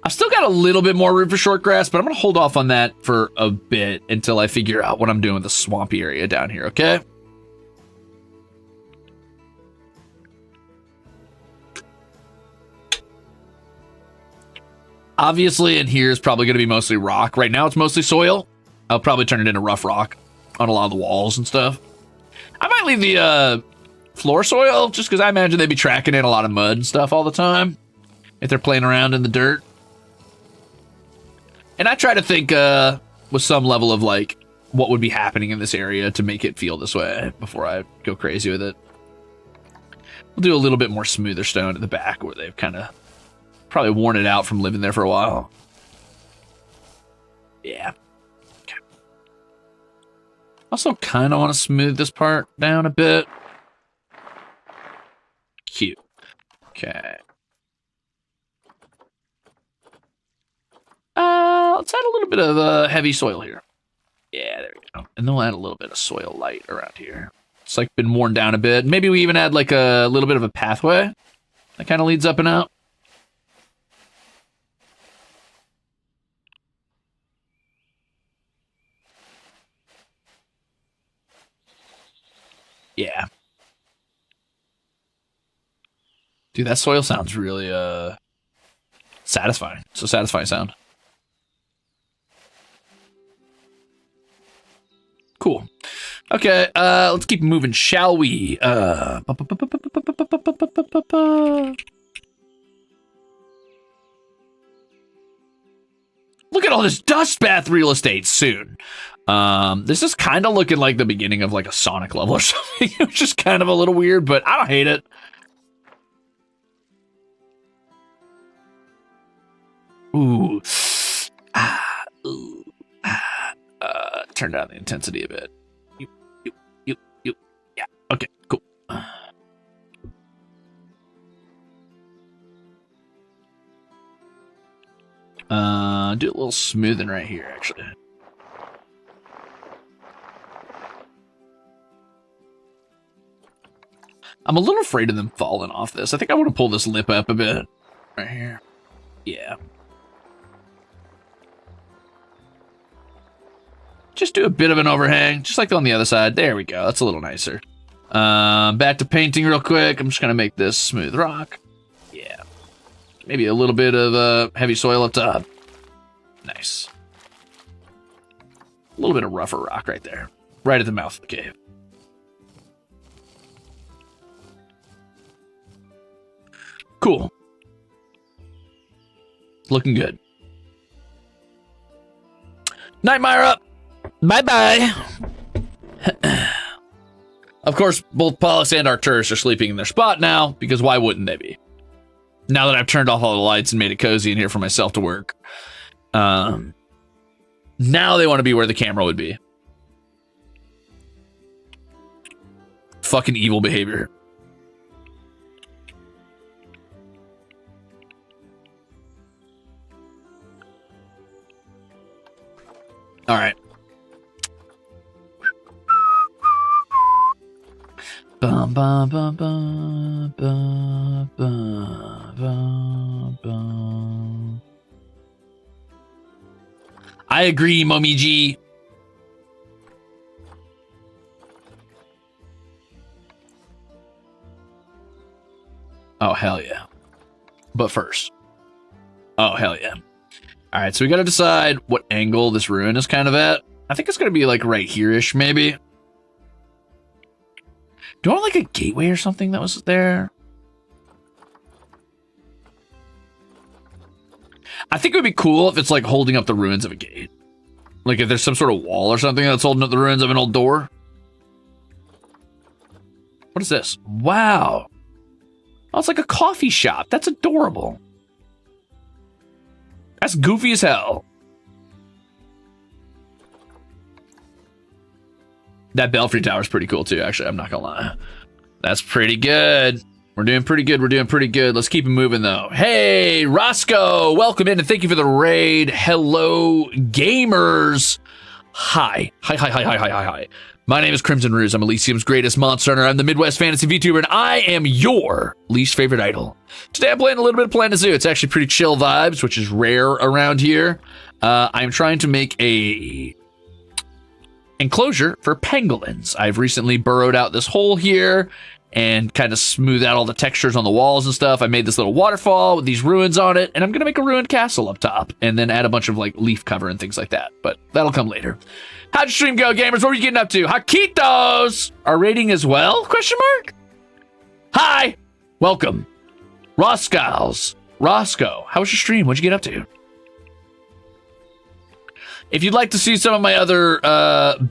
I've still got a little bit more room for short grass, but I'm going to hold off on that for a bit until I figure out what I'm doing with the swampy area down here, okay? Obviously, in here is probably going to be mostly rock. Right now, it's mostly soil. I'll probably turn it into rough rock on a lot of the walls and stuff. I might leave the floor soil just because I imagine they'd be tracking in a lot of mud and stuff all the time if they're playing around in the dirt. And I try to think with some level of like what would be happening in this area to make it feel this way before I go crazy with it. We'll do a little bit more smoother stone at the back where they've kind of probably worn it out from living there for a while. Yeah. Okay. Also kind of want to smooth this part down a bit. Cute. Okay. Let's add a little bit of heavy soil here. Yeah, there we go. And then we'll add a little bit of soil light around here. It's like been worn down a bit. Maybe we even add like a little bit of a pathway that kind of leads up and out. Yeah. Dude, that soil sounds really satisfying. It's a satisfying sound. Cool. Okay, let's keep moving, shall we? Look at all this dust bath real estate soon. This is kind of looking like the beginning of like a Sonic level or something. It's just kind of a little weird, but I don't hate it. Ooh. Ooh. Turn down the intensity a bit. Yeah. Okay, cool. Do a little smoothing right here, actually. I'm a little afraid of them falling off this. I think I want to pull this lip up a bit. Right here. Yeah. Just do a bit of an overhang, just like on the other side. There we go. That's a little nicer. Back to painting real quick. I'm just going to make this smooth rock. Yeah. Maybe a little bit of heavy soil up top. Nice. A little bit of rougher rock right there. Right at the mouth of the cave. Cool. Looking good. Nightmare up. Bye-bye. Of course, both Paulus and Arcturus are sleeping in their spot now, because why wouldn't they be? Now that I've turned off all the lights and made it cozy in here for myself to work. Now they want to be where the camera would be. Fucking evil behavior. All right. Bum, bum, bum, bum, bum, bum, bum, bum. I agree, Momiji. Oh, hell yeah. But first. Oh, hell yeah. All right, so we got to decide what angle this ruin is kind of at. I think it's going to be like right here-ish, maybe. Do I want like a gateway or something that was there? I think it would be cool if it's like holding up the ruins of a gate. Like if there's some sort of wall or something that's holding up the ruins of an old door. What is this? Wow. Oh, it's like a coffee shop. That's adorable. That's goofy as hell. That belfry tower is pretty cool too, actually. I'm not gonna lie. That's pretty good. We're doing pretty good. We're doing pretty good. Let's keep it moving though. Hey, Roscoe, welcome in and thank you for the raid. Hello, gamers. Hi. Hi. My name is Crimzon Rulez. I'm Elysium's greatest monster hunter. I'm the Midwest fantasy VTuber, and I am your least favorite idol. Today I'm playing a little bit of Planet Zoo. It's actually pretty chill vibes, which is rare around here. I'm trying to make a enclosure for pangolins. I've recently burrowed out this hole here, and kind of smooth out all the textures on the walls and stuff. I made this little waterfall with these ruins on it, and I'm going to make a ruined castle up top, and then add a bunch of like leaf cover and things like that, but that'll come later. How'd your stream go, gamers? What were you getting up to? Hakitos! Our rating as well? Question mark? Hi! Welcome. Roscows. Roscoe. How was your stream? What'd you get up to? If you'd like to see some of my other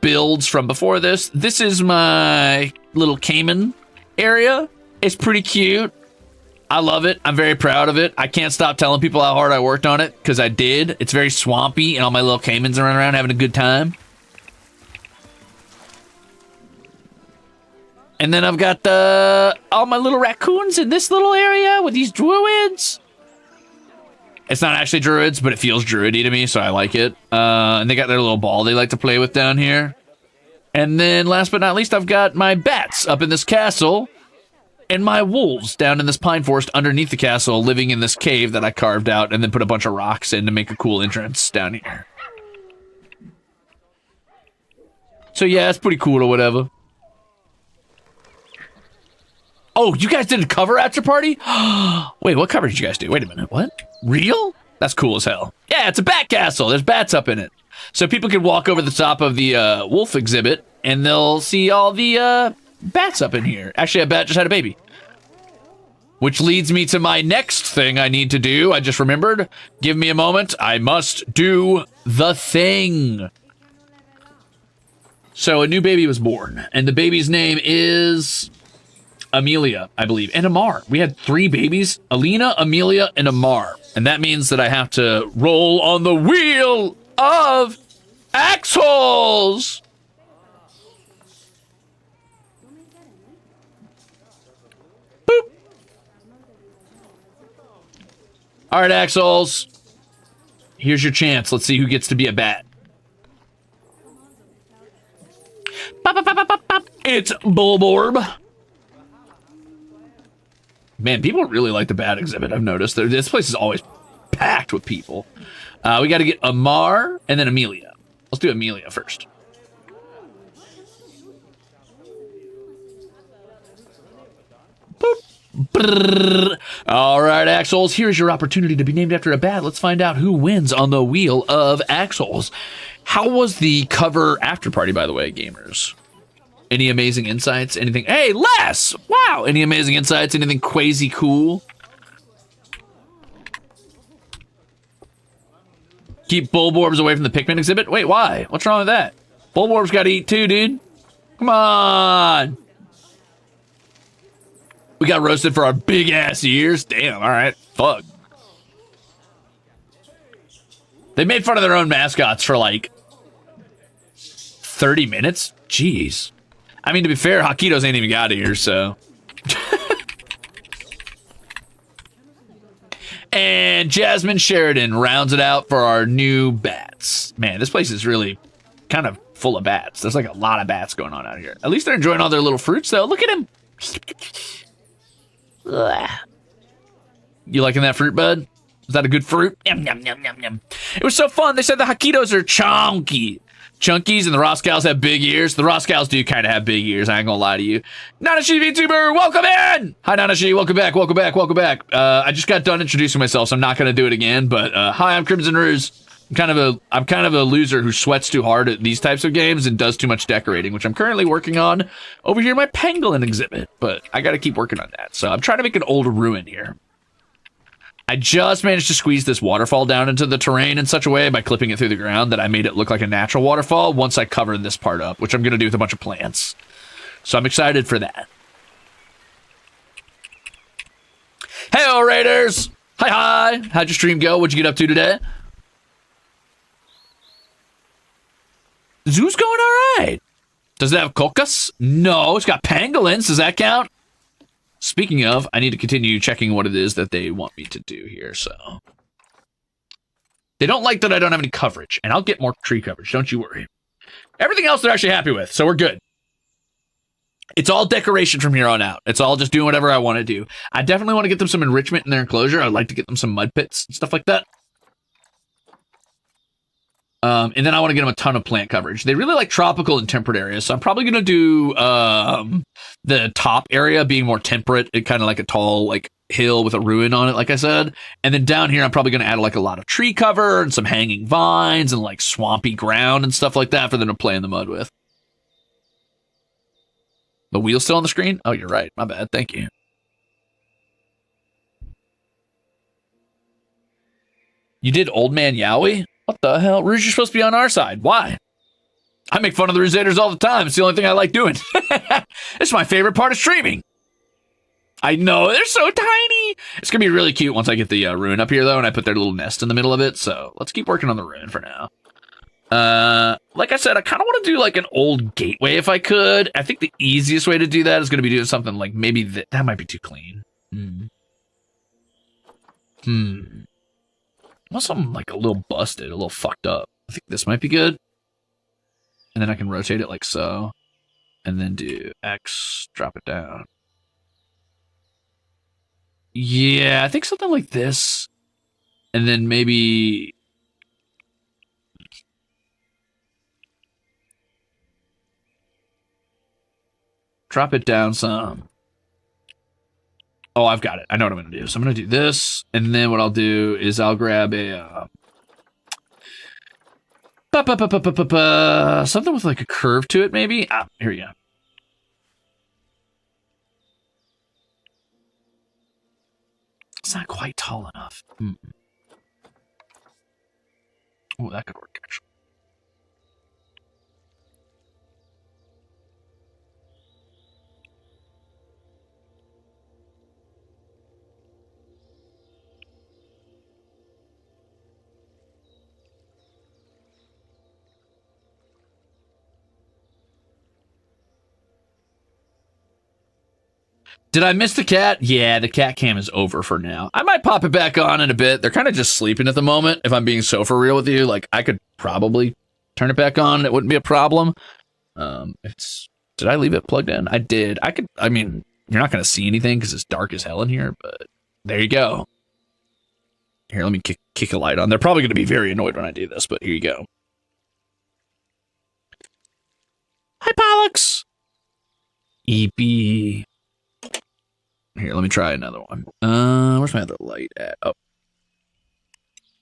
builds from before this, this is my little Cayman area. It's pretty cute. I love it. I'm very proud of it. I can't stop telling people how hard I worked on it, because I did. It's very swampy, and all my little Caymans are running around having a good time. And then I've got all my little raccoons in this little area with these druids. It's not actually druids, but it feels druidy to me, so I like it. And they got their little ball they like to play with down here. And then last but not least, I've got my bats up in this castle and my wolves down in this pine forest underneath the castle, living in this cave that I carved out and then put a bunch of rocks in to make a cool entrance down here. So yeah, it's pretty cool or whatever. Oh, you guys did a cover after party? Wait, what cover did you guys do? Wait a minute, what? Real? That's cool as hell. Yeah, it's a bat castle. There's bats up in it. So people can walk over the top of the wolf exhibit, and they'll see all the bats up in here. Actually, a bat just had a baby. Which leads me to my next thing I need to do. I just remembered. Give me a moment. I must do the thing. So a new baby was born, and the baby's name is Amelia, I believe, and Amar. We had 3 babies, Alina, Amelia, and Amar. And that means that I have to roll on the wheel of axles. Boop. All right, axles. Here's your chance. Let's see who gets to be a bat. Pop, pop, pop, pop, pop, pop. It's Bulborb. Man, people really like the bat exhibit, I've noticed. This place is always packed with people. We got to get Amar and then Amelia. Let's do Amelia first. Boop. Brrr. All right, Axles, here's your opportunity to be named after a bat. Let's find out who wins on the Wheel of Axles. How was the cover after party, by the way, gamers? Any amazing insights? Anything? Hey, Les! Wow! Any amazing insights? Anything crazy cool? Keep Bulborbs away from the Pikmin exhibit? Wait, why? What's wrong with that? Bulborbs gotta eat too, dude. Come on! We got roasted for our big-ass ears? Damn, alright. Fuck. They made fun of their own mascots for, like, 30 minutes? Jeez. I mean, to be fair, Hakitos ain't even got ears, so. And Jasmine Sheridan rounds it out for our new bats. Man, this place is really kind of full of bats. There's like a lot of bats going on out here. At least they're enjoying all their little fruits, though. Look at him. You liking that fruit, bud? Is that a good fruit? Yum, yum, yum, yum, yum. It was so fun. They said the Hakitos are chunky. Chunkies and the Roscows have big ears. The Roscows do kind of have big ears. I ain't gonna lie to you. Nanashi VTuber, welcome in! Hi, Nanashi. Welcome back. Welcome back. Welcome back. I just got done introducing myself, so I'm not gonna do it again. But hi, I'm Crimzon Rulez. I'm kind of a loser who sweats too hard at these types of games and does too much decorating, which I'm currently working on over here in my pangolin exhibit. But I got to keep working on that. So I'm trying to make an old ruin here. I just managed to squeeze this waterfall down into the terrain in such a way by clipping it through the ground that I made it look like a natural waterfall once I covered this part up, which I'm going to do with a bunch of plants. So I'm excited for that. Hey, Raiders! Hi! How'd your stream go? What'd you get up to today? Zoo's going all right. Does it have cocos? No, it's got pangolins. Does that count? Speaking of, I need to continue checking what it is that they want me to do here, so. They don't like that I don't have any coverage, and I'll get more tree coverage, don't you worry. Everything else they're actually happy with, so we're good. It's all decoration from here on out. It's all just doing whatever I want to do. I definitely want to get them some enrichment in their enclosure. I'd like to get them some mud pits and stuff like that. And then I want to get them a ton of plant coverage. They really like tropical and temperate areas, so I'm probably going to do the top area being more temperate, kind of like a tall like hill with a ruin on it, like I said. And then down here, I'm probably going to add like a lot of tree cover and some hanging vines and like swampy ground and stuff like that for them to play in the mud with. The wheel's still on the screen? Oh, you're right. My bad. Thank you. You did Old Man Yowie? What the hell? Ruze, you're supposed to be on our side. Why? I make fun of the Ruzeters all the time. It's the only thing I like doing. It's my favorite part of streaming. I know, they're so tiny. It's going to be really cute once I get the ruin up here, though, and I put their little nest in the middle of it. So let's keep working on the ruin for now. Like I said, I kind of want to do like an old gateway if I could. I think the easiest way to do that is going to be doing something like maybe that might be too clean. Want something like a little busted, a little fucked up. I think this might be good. And then I can rotate it like so. And then do X, drop it down. Yeah, I think something like this. And then maybe... drop it down some. Oh, I've got it. I know what I'm going to do. So I'm going to do this. And then what I'll do is I'll grab a... something with like a curve to it, maybe. Ah, here we go. It's not quite tall enough. Oh, that could work, actually. Did I miss the cat? Yeah, the cat cam is over for now. I might pop it back on in a bit. They're kind of just sleeping at the moment. If I'm being so for real with you, like I could probably turn it back on. It wouldn't be a problem. Did I leave it plugged in? I did. I mean, you're not going to see anything because it's dark as hell in here, but there you go. Here, let me kick a light on. They're probably going to be very annoyed when I do this, but here you go. Hi, Pollux. EP. Here, let me try another one. Where's my other light at? Oh.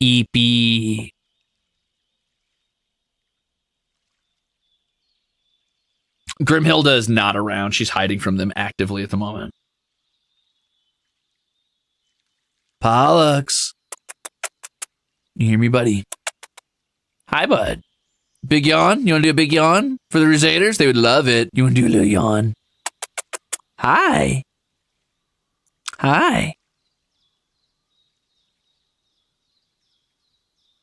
EP. Grimhilda is not around. She's hiding from them actively at the moment. Pollux. You hear me, buddy? Hi, bud. Big yawn? You want to do a big yawn for the Ruzeters? They would love it. You want to do a little yawn? Hi. Hi.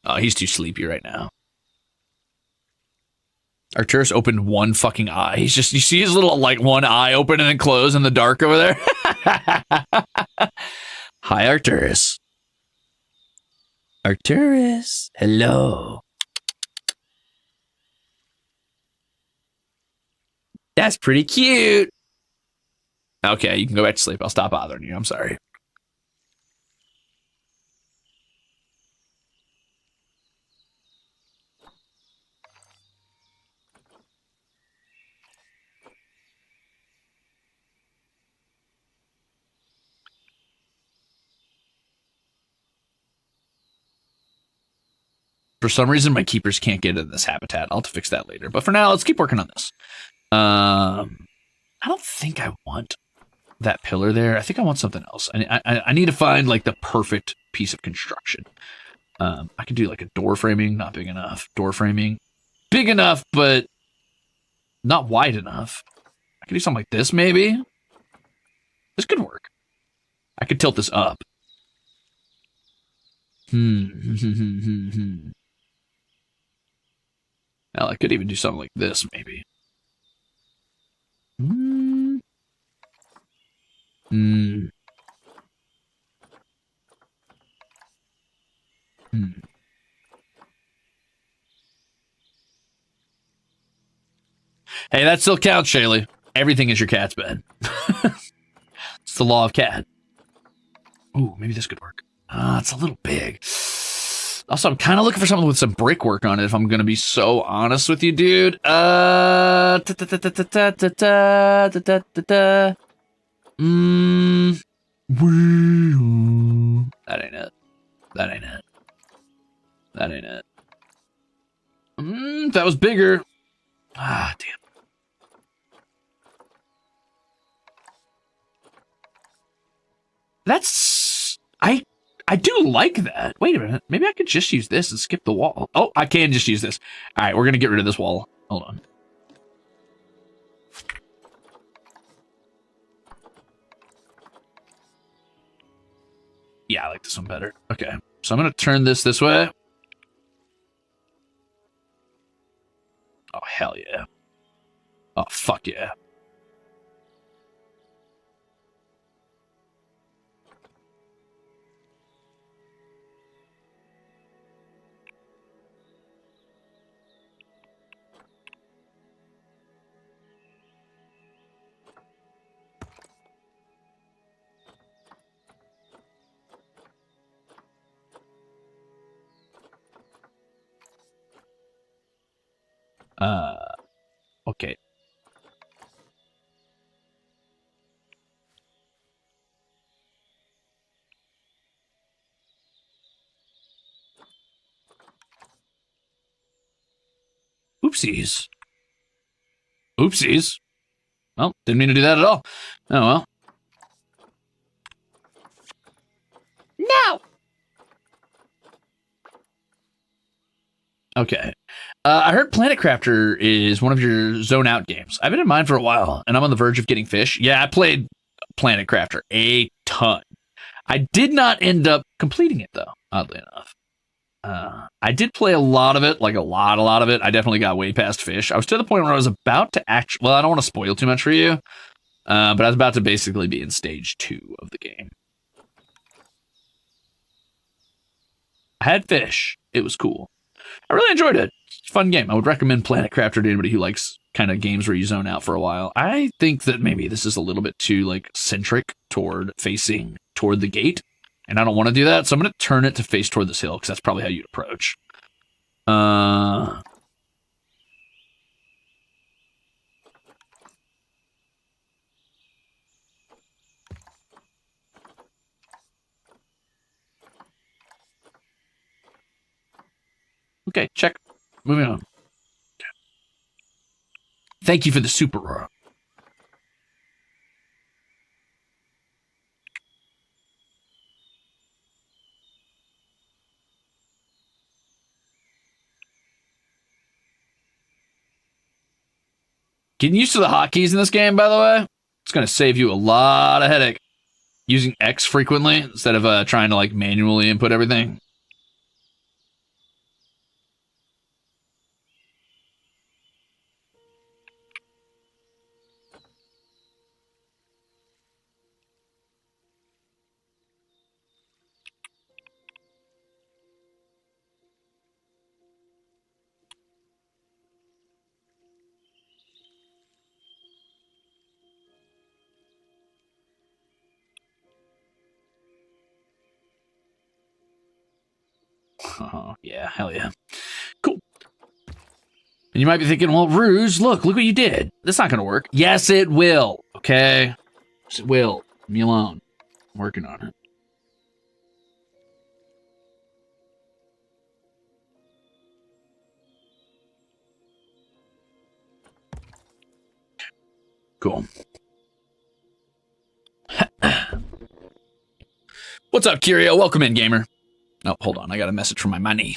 Oh, he's too sleepy right now. Arcturus opened one fucking eye. He's just, you see his little, like, one eye open and then close in the dark over there? Hi, Arcturus. Arcturus, hello. That's pretty cute. Okay, you can go back to sleep. I'll stop bothering you. I'm sorry. For some reason, my keepers can't get in this habitat. I'll have to fix that later. But for now, let's keep working on this. I don't think I want that pillar there. I think I want something else. I need to find like the perfect piece of construction. I could do like a door framing, not big enough. Door framing, big enough, but not wide enough. I could do something like this, maybe. This could work. I could tilt this up. Now I could even do something like this, maybe. Hey, that still counts, Shaylee. Everything is your cat's bed. It's the law of cat. Ooh, maybe this could work. It's a little big. Also, I'm kind of looking for something with some brickwork on it, if I'm going to be so honest with you, dude. That ain't it. That ain't it. That ain't it. That was bigger. Ah, damn. That's... I do like that. Wait a minute. Maybe I could just use this and skip the wall. Oh, I can just use this. All right, we're going to get rid of this wall. Hold on. Yeah, I like this one better. Okay, so I'm going to turn this way. Oh, hell yeah. Oh, fuck yeah. Okay. Oopsies. Oopsies. Well, didn't mean to do that at all. Oh, well. No! Okay. I heard Planet Crafter is one of your zone out games. I've been in mine for a while, and I'm on the verge of getting fish. Yeah, I played Planet Crafter a ton. I did not end up completing it, though, oddly enough. I did play a lot of it, like a lot of it. I definitely got way past fish. I was to the point where I was about to actually... Well, I don't want to spoil too much for you, but I was about to basically be in stage 2 of the game. I had fish. It was cool. I really enjoyed it. It's a fun game. I would recommend Planet Crafter to anybody who likes kind of games where you zone out for a while. I think that maybe this is a little bit too like centric toward facing toward the gate, and I don't want to do that, so I'm going to turn it to face toward this hill because that's probably how you'd approach. Okay, check. Moving on. Thank you for the super raw. Getting used to the hotkeys in this game, by the way, it's going to save you a lot of headache. Using X frequently instead of trying to like manually input everything. Oh, yeah, hell yeah. Cool. And you might be thinking, well, Ruze, look what you did. That's not going to work. Yes, it will. Okay? Yes, it will. Leave me alone. I'm working on it. Cool. What's up, Curio? Welcome in, gamer. Oh, hold on. I got a message from my money.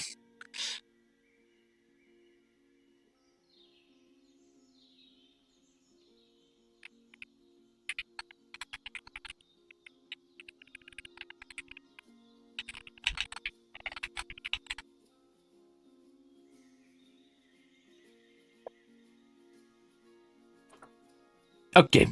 Okay.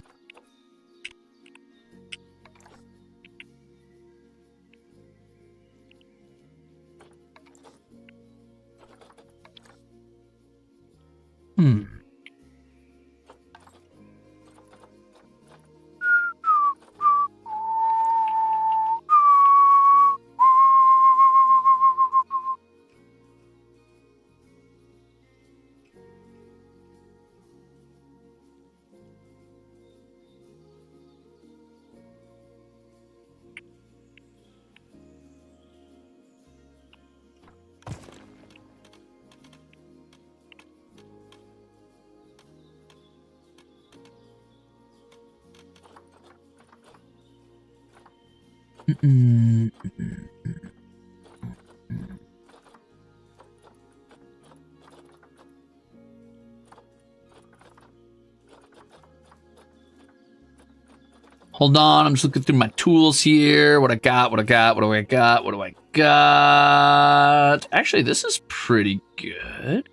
Hold on, I'm just looking through my tools here. What I got, what do I got? Actually, this is pretty good.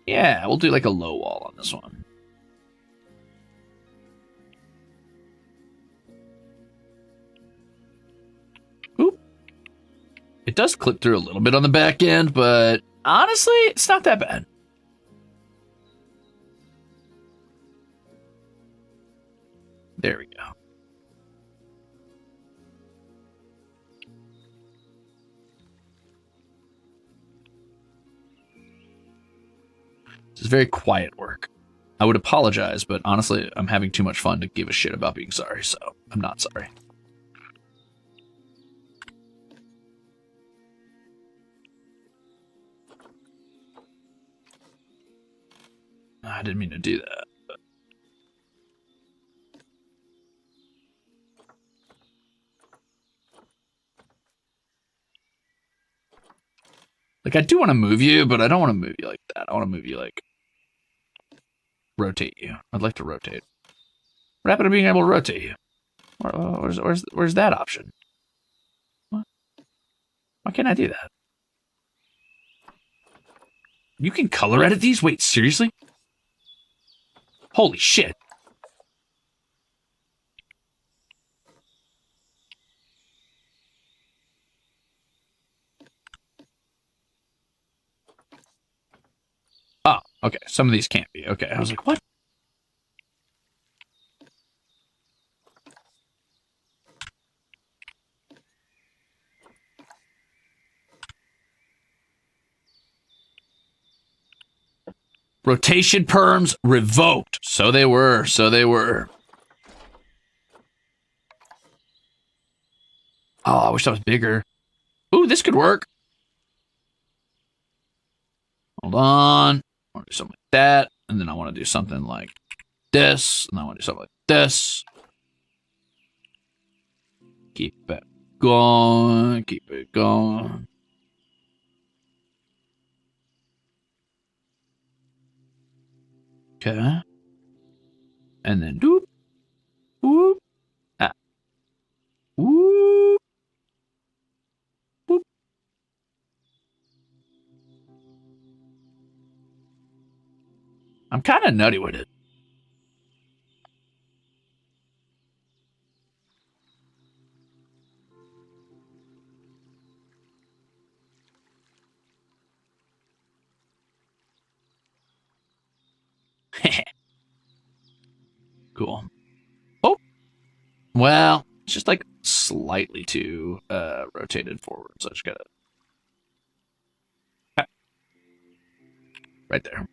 Yeah, we'll do like a low wall on this one. Oop. It does clip through a little bit on the back end, but honestly, it's not that bad. There we go. This is very quiet work. I would apologize, but honestly, I'm having too much fun to give a shit about being sorry, so I'm not sorry. I didn't mean to do that. But... like, I do want to move you, but I don't want to move you like that. I want to move you like... rotate you. I'd like to rotate. What happened to being able to rotate you? Where's that option? What? Why can't I do that? You can color edit these? Wait, seriously? Holy shit. Oh, okay. Some of these can't be. Okay, I was like, what? Rotation perms revoked. So they were. So they were. Oh, I wish that was bigger. Ooh, this could work. Hold on. I want to do something like that. And then I want to do something like this. And I want to do something like this. Keep it going. Keep it going. Okay. And then doop. Whoop. Ah. Whoop. Whoop. I'm kind of nutty with it. Cool. Oh. Well, it's just like slightly too rotated forward. So I just gotta... right there.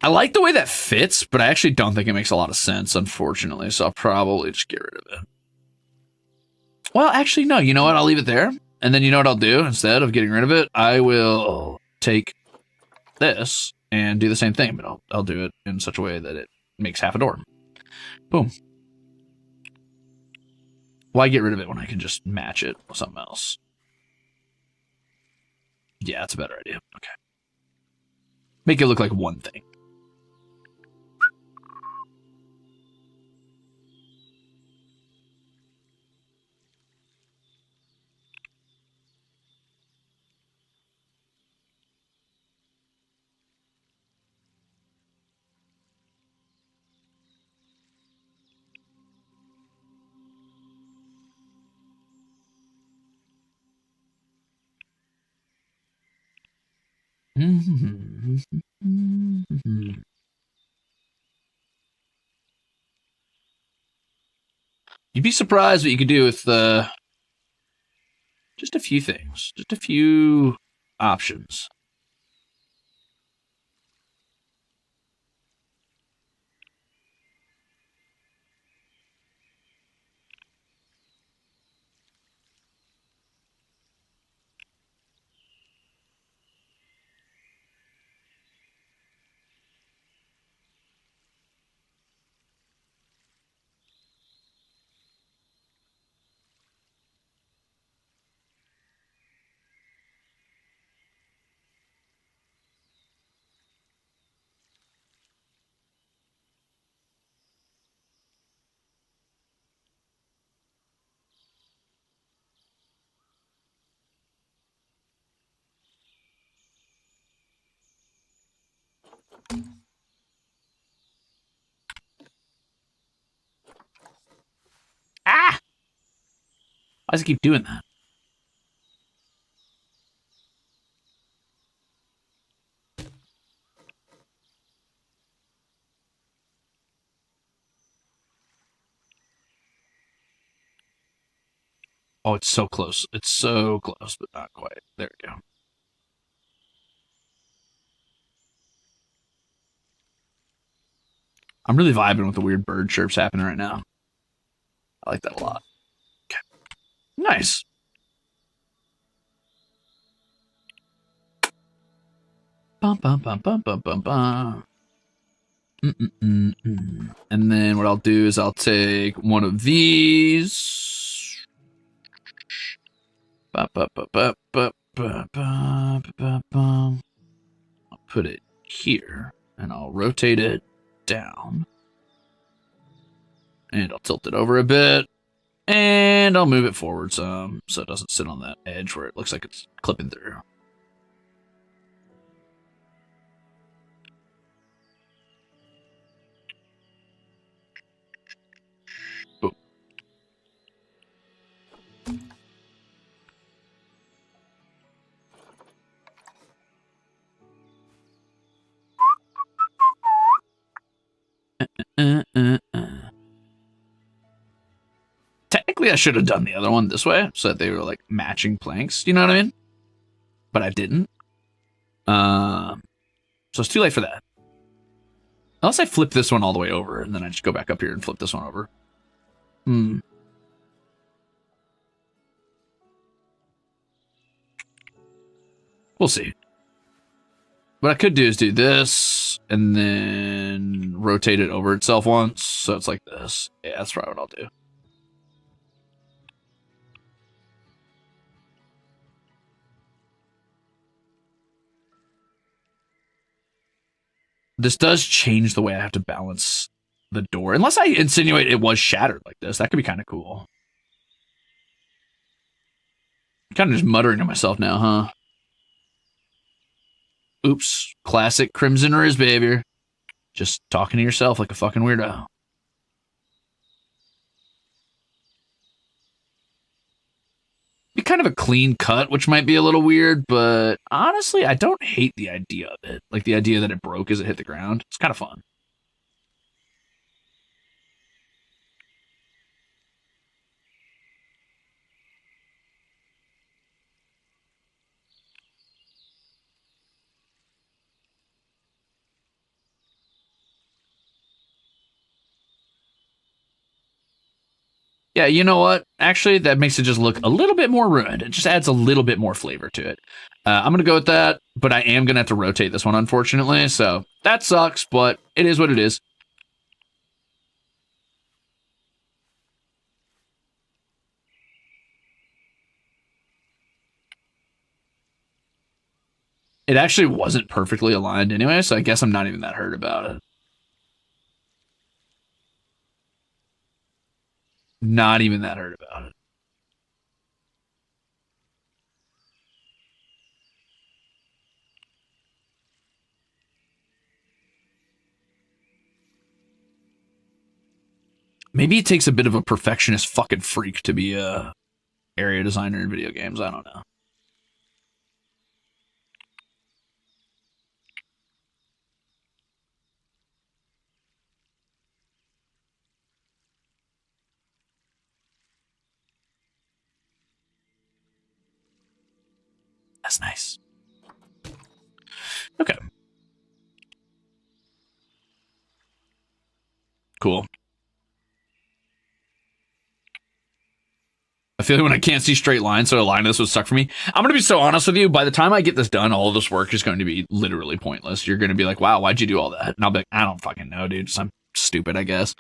I like the way that fits, but I actually don't think it makes a lot of sense, unfortunately. So I'll probably just get rid of it. Well, actually, no. You know what? I'll leave it there. And then you know what I'll do? Instead of getting rid of it, I will take this and do the same thing, but I'll do it in such a way that it makes half a door. Boom. Why get rid of it when I can just match it with something else? Yeah, that's a better idea. Okay. Make it look like one thing. You'd be surprised what you could do with just a few things, just a few options. Why does it keep doing that? Oh, it's so close. It's so close, but not quite. There we go. I'm really vibing with the weird bird chirps happening right now. I like that a lot. Okay. Nice. Bum, bum, bum, bum, bum, bum, bum. And then what I'll do is I'll take one of these. I'll put it here, and I'll rotate it down. And I'll tilt it over a bit. And I'll move it forward some so it doesn't sit on that edge where it looks like it's clipping through. Boom. Technically, I should have done the other one this way so that they were like matching planks. You know what I mean? But I didn't. So it's too late for that. Unless I flip this one all the way over and then I just go back up here and flip this one over. We'll see. What I could do is do this and then rotate it over itself once. So it's like this. Yeah, that's probably what I'll do. This does change the way I have to balance the door. Unless I insinuate it was shattered like this. That could be kind of cool. I'm kind of just muttering to myself now, huh? Oops. Classic Crimzon Rulez behavior. Just talking to yourself like a fucking weirdo. Be kind of a clean cut, which might be a little weird, but honestly, I don't hate the idea of it. Like the idea that it broke as it hit the ground. It's kind of fun. Yeah, you know what? Actually, that makes it just look a little bit more ruined. It just adds a little bit more flavor to it. I'm going to go with that, but I am going to have to rotate this one, unfortunately. So that sucks, but it is what it is. It actually wasn't perfectly aligned anyway, so I guess I'm not even that hurt about it. Not even that hurt about it. Maybe it takes a bit of a perfectionist fucking freak to be a area designer in video games. I don't know. That's nice. Okay. Cool. I feel like when I can't see straight lines, so a line of this would suck for me. I'm going to be so honest with you. By the time I get this done, all of this work is going to be literally pointless. You're going to be like, wow, why'd you do all that? And I'll be like, I don't fucking know, dude. I'm stupid, I guess.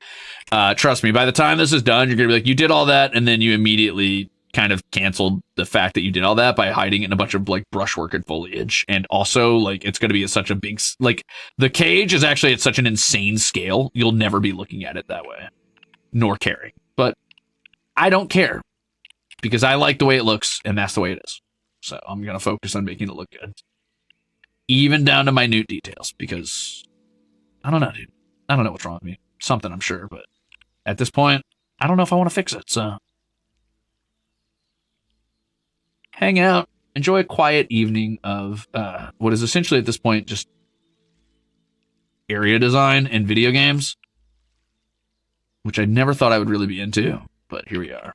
Trust me, by the time this is done, you're going to be like, you did all that, and then you immediately kind of canceled the fact that you did all that by hiding it in a bunch of like brushwork and foliage. And also, like, it's going to be at such a big, like, the cage is actually at such an insane scale, you'll never be looking at it that way, nor caring. But I don't care, because I like the way it looks, and that's the way it is. So I'm going to focus on making it look good. Even down to minute details, because I don't know, dude. I don't know what's wrong with me. Something, I'm sure, but at this point, I don't know if I want to fix it, so hang out, enjoy a quiet evening of what is essentially at this point just area design and video games, which I never thought I would really be into, but here we are.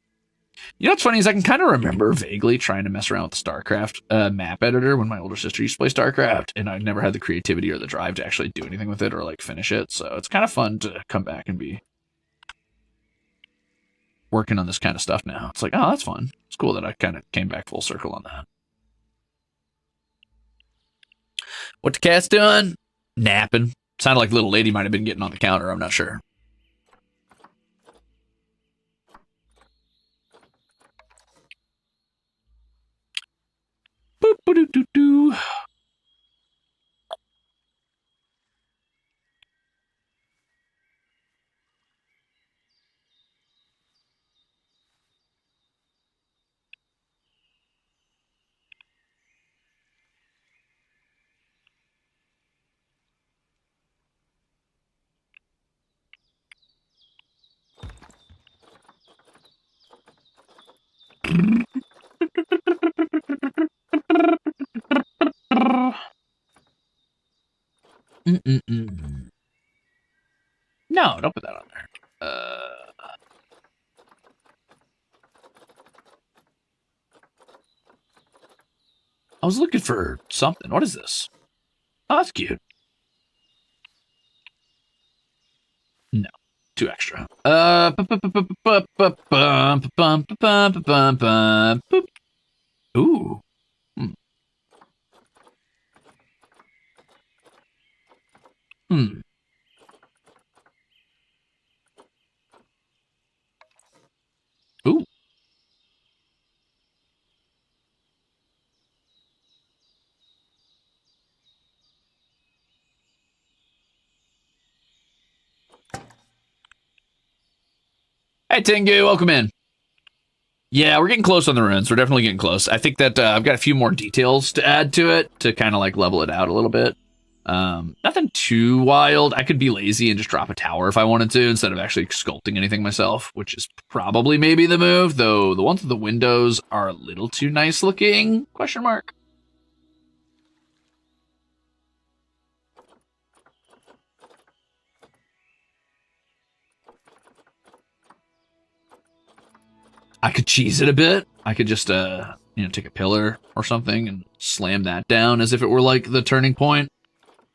You know what's funny is I can kind of remember vaguely trying to mess around with the StarCraft map editor when my older sister used to play StarCraft, and I never had the creativity or the drive to actually do anything with it or like finish it. So it's kind of fun to come back and be working on this kind of stuff now. It's like, oh, that's fun. It's cool that I kind of came back full circle on that. What the cat's doing? Napping. Sounded like little lady might have been getting on the counter. I'm not sure. Boop, doo doo doo. No, don't put that on there. I was looking for something. What is this? Oh, that's cute. No, too extra. Ooh. Ooh. Hey, Tengu, welcome in. Yeah, we're getting close on the runes. We're definitely getting close. I think that I've got a few more details to add to it to kind of like level it out a little bit. Nothing too wild. I could be lazy and just drop a tower if I wanted to instead of actually sculpting anything myself, which is probably maybe the move, though the ones with the windows are a little too nice looking, question mark. I could cheese it a bit. I could just, take a pillar or something and slam that down as if it were like the turning point.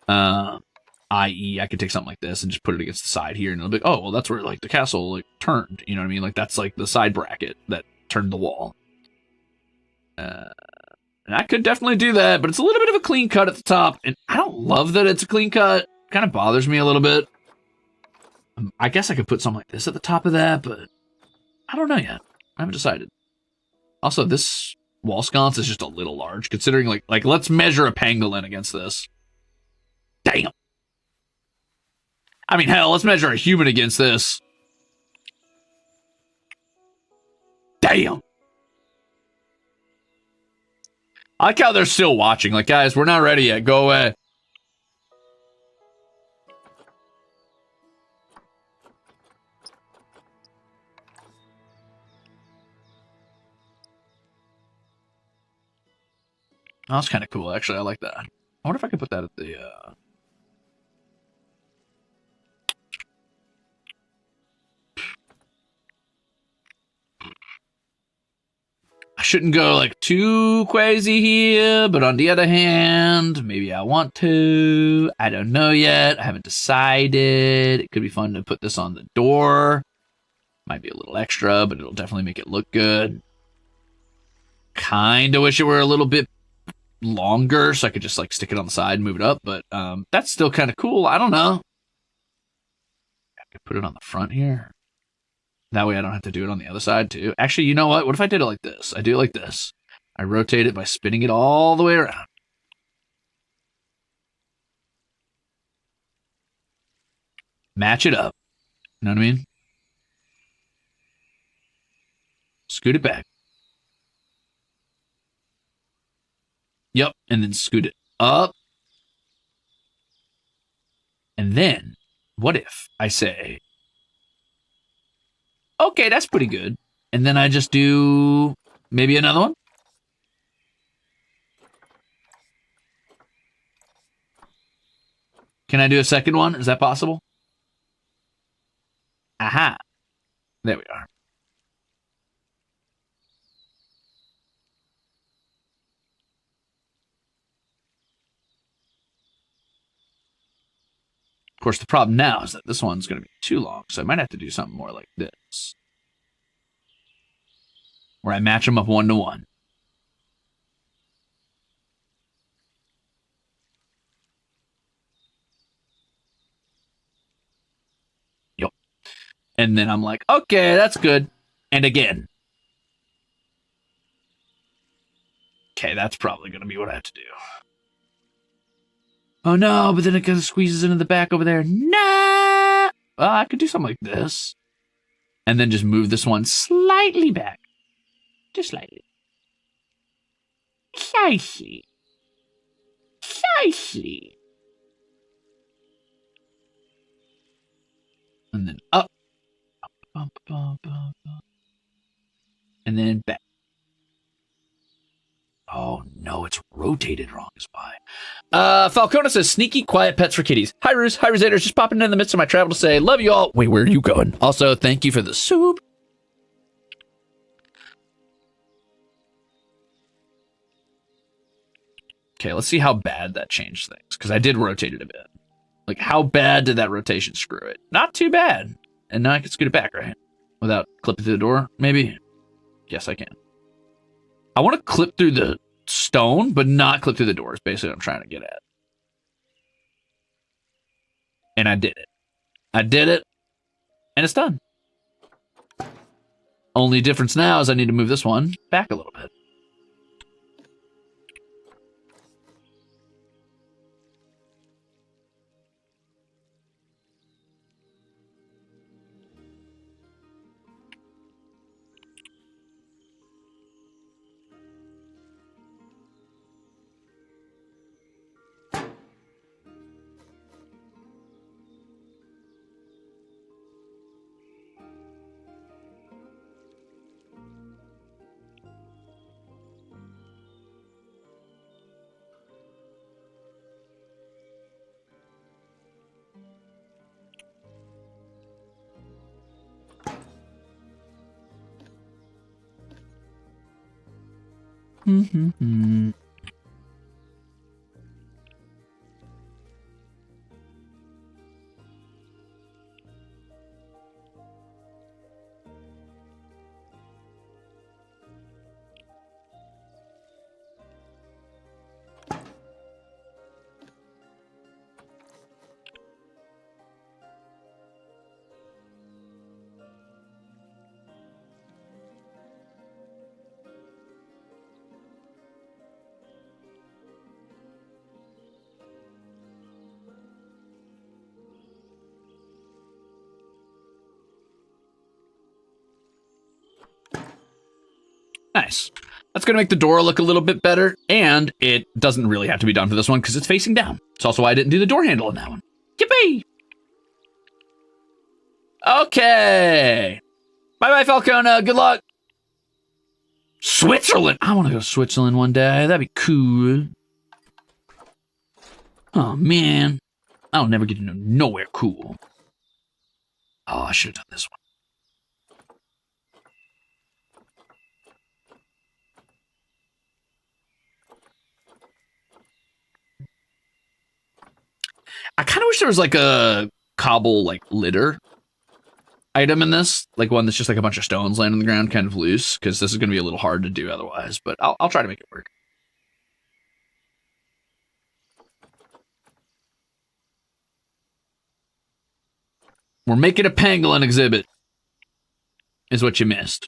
I.e., I could take something like this and just put it against the side here, and it'll be, oh, well, that's where like the castle like turned. You know what I mean? Like that's like the side bracket that turned the wall. And I could definitely do that, but it's a little bit of a clean cut at the top, and I don't love that it's a clean cut. It kind of bothers me a little bit. I guess I could put something like this at the top of that, but I don't know yet. I haven't decided. Also, this wall sconce is just a little large, considering like let's measure a pangolin against this. Damn. I mean, hell, let's measure a human against this. Damn. I like how they're still watching. Like, guys, we're not ready yet. Go away. Oh, that's kind of cool, actually. I like that. I wonder if I could put that at the... I shouldn't go, like, too crazy here, but on the other hand, maybe I want to. I don't know yet. I haven't decided. It could be fun to put this on the door. Might be a little extra, but it'll definitely make it look good. Kind of wish it were a little bit longer so I could just like stick it on the side and move it up, but that's still kind of cool. I don't know. I could put it on the front here. That way I don't have to do it on the other side too. Actually, you know what? What if I did it like this? I do it like this. I rotate it by spinning it all the way around. Match it up. You know what I mean? Scoot it back. Yep, and then scoot it up. And then, what if I say, okay, that's pretty good. And then I just do maybe another one. Can I do a second one? Is that possible? Aha. There we are. Of course, the problem now is that this one's going to be too long, so I might have to do something more like this. Where I match them up 1-to-1. Yep. And then I'm like, okay, that's good. And again. Okay, that's probably going to be what I have to do. Oh no, but then it kind of squeezes into the back over there. Nah! Well, I could do something like this. And then just move this one slightly back. Just slightly. Slightly. Slightly. And then up. And then back. Oh no, it's rotated wrong is why. Falcona says, sneaky, quiet pets for kitties. Hi, Ruze. Hi, Ruzeters. Just popping in the midst of my travel to say, love you all. Wait, where are you going? Also, thank you for the soup. Okay, let's see how bad that changed things, because I did rotate it a bit. Like, how bad did that rotation screw it? Not too bad. And now I can scoot it back, right? Without clipping through the door, maybe? Yes, I can. I want to clip through the stone, but not clip through the doors. Basically what I'm trying to get at. And I did it. I did it. And it's done. Only difference now is I need to move this one back a little bit. Mm-hmm. Nice. That's going to make the door look a little bit better, and it doesn't really have to be done for this one because it's facing down. It's also why I didn't do the door handle in that one. Yippee! Okay. Bye-bye, Falcona. Good luck. Switzerland. I want to go to Switzerland one day. That'd be cool. Oh, man. I'll never get to know nowhere cool. Oh, I should have done this one. I kind of wish there was like a cobble like litter item in this, like one that's just like a bunch of stones laying on the ground kind of loose, because this is going to be a little hard to do otherwise, but I'll try to make it work. We're making a pangolin exhibit, is what you missed.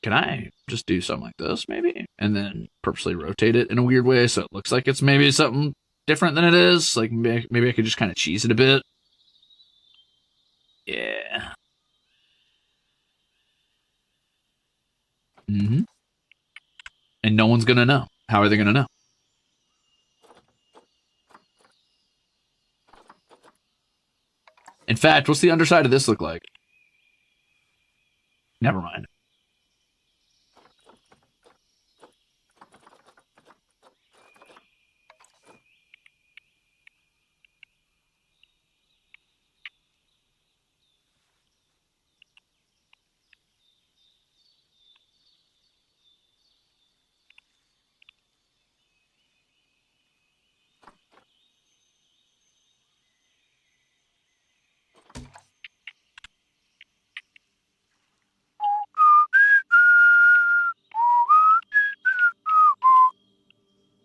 Can I just do something like this, maybe? And then purposely rotate it in a weird way so it looks like it's maybe something different than it is? Like, maybe I could just kind of cheese it a bit. Yeah. Mm-hmm. And no one's gonna know. How are they gonna know? In fact, what's the underside of this look like? Never mind.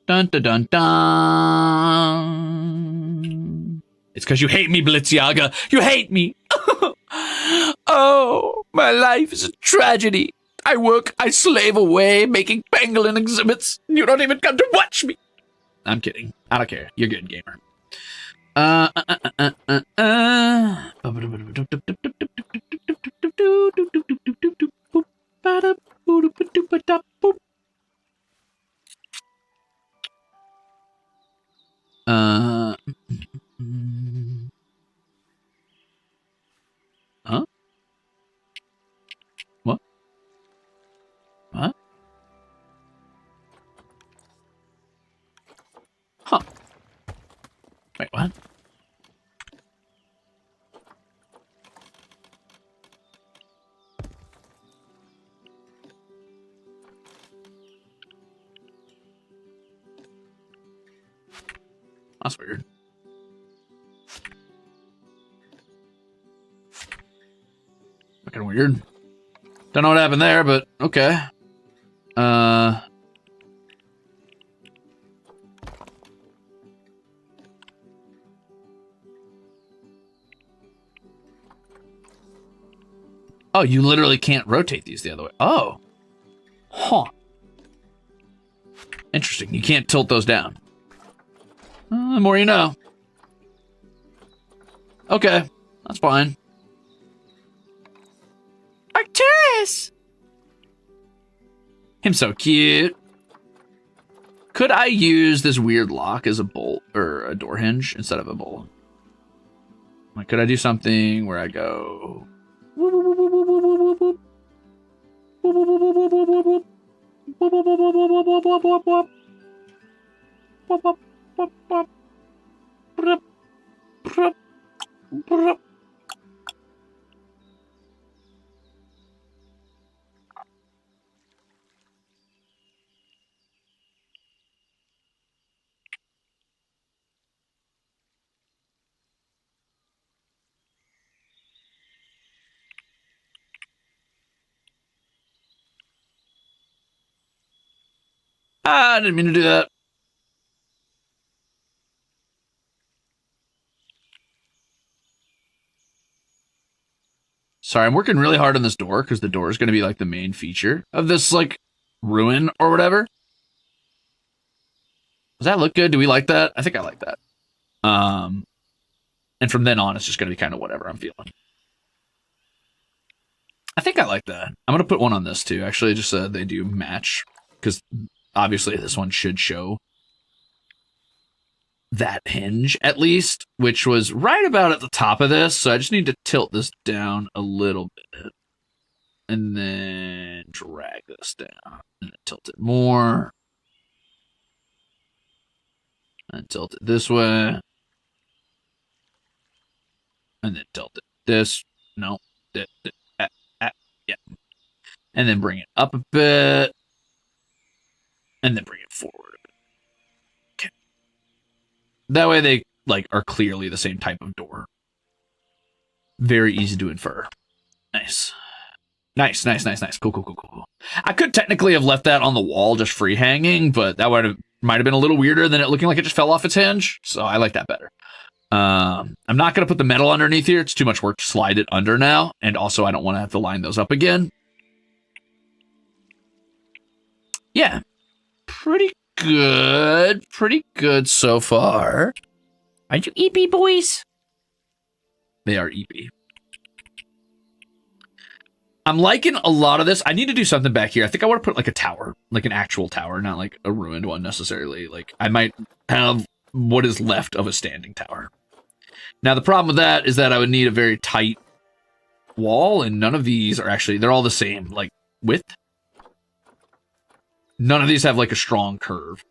Dun dun dun dun. It's because you hate me, Balenciaga. You hate me. Oh, my life is a tragedy. I slave away, making pangolin exhibits. You don't even come to watch me. I'm kidding. I don't care. You're good, gamer. Huh? What? Huh? Huh. Wait, what? That's weird. Fucking weird. Don't know what happened there, but okay. Oh, you literally can't rotate these the other way. Oh. Huh. Interesting. You can't tilt those down. The more you know. Okay. That's fine. Arcturus! Him so cute. Could I use this weird lock as a bolt or a door hinge instead of a bolt? Like, could I do something where I go... I didn't mean to do that. Sorry, I'm working really hard on this door because the door is going to be like the main feature of this like ruin or whatever. Does that look good? Do we like that? I think I like that. And from then on, it's just going to be kind of whatever I'm feeling. I think I like that. I'm going to put one on this too. Actually, just so they do match because obviously this one should show that hinge at least, which was right about at the top of this. So I just need to tilt this down a little bit and then drag this down and then tilt it more and tilt it this way and then tilt it this. No, yeah. And then bring it up a bit and then bring it forward a bit. Okay. That way they like are clearly the same type of door. Very easy to infer. Nice. Nice. Cool. I could technically have left that on the wall just free hanging, but that might have been a little weirder than it looking like it just fell off its hinge. So I like that better. I'm not going to put the metal underneath here. It's too much work to slide it under now. And also I don't want to have to line those up again. Yeah. Pretty good so far. Are you EP boys? They are EP. I'm liking a lot of this. I need to do something back here. I think I want to put like a tower, like an actual tower, not like a ruined one necessarily. Like I might have what is left of a standing tower. Now the problem with that is that I would need a very tight wall, and none of these are actually, they're all the same, like width. None of these have like a strong curve.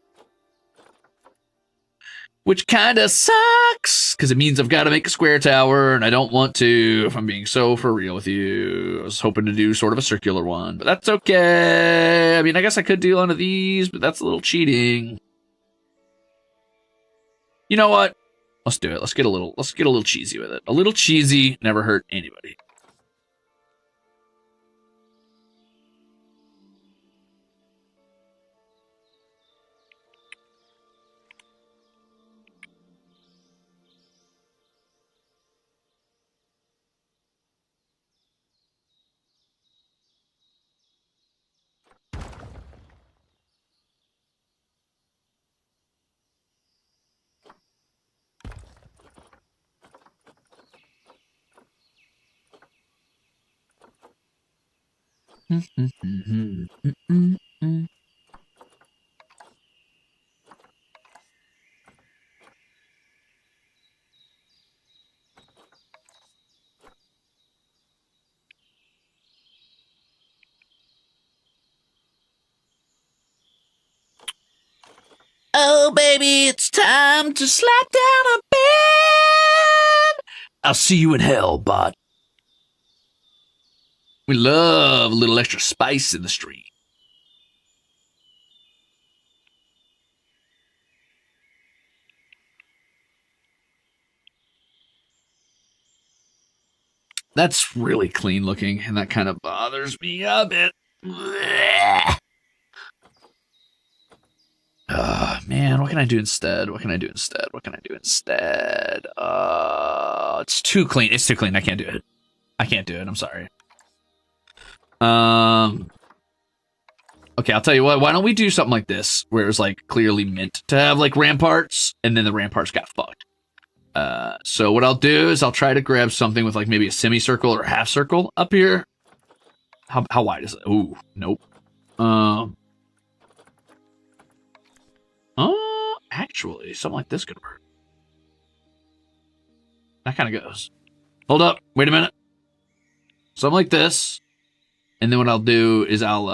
Which kind of sucks, because it means I've got to make a square tower, and I don't want to, if I'm being so for real with you. I was hoping to do sort of a circular one, but that's okay. I mean, I guess I could do one of these, but that's a little cheating. You know what? Let's do it. Let's get a little cheesy with it. A little cheesy never hurt anybody. Oh, baby, it's time to slap down a bed. I'll see you in hell, bot. We love a little extra spice in the stream. That's really clean looking, and that kind of bothers me a bit. Man, what can I do instead? What can I do instead? What can I do instead? It's too clean. It's too clean. I can't do it. I can't do it. I'm sorry. Okay, I'll tell you what. Why don't we do something like this, where it was like clearly meant to have like ramparts, and then the ramparts got fucked. So what I'll do is I'll try to grab something with like maybe a semicircle or a half circle up here. How wide is it? Ooh, nope. Actually, something like this could work. That kind of goes. Hold up. Wait a minute. Something like this. And then what I'll do is I'll,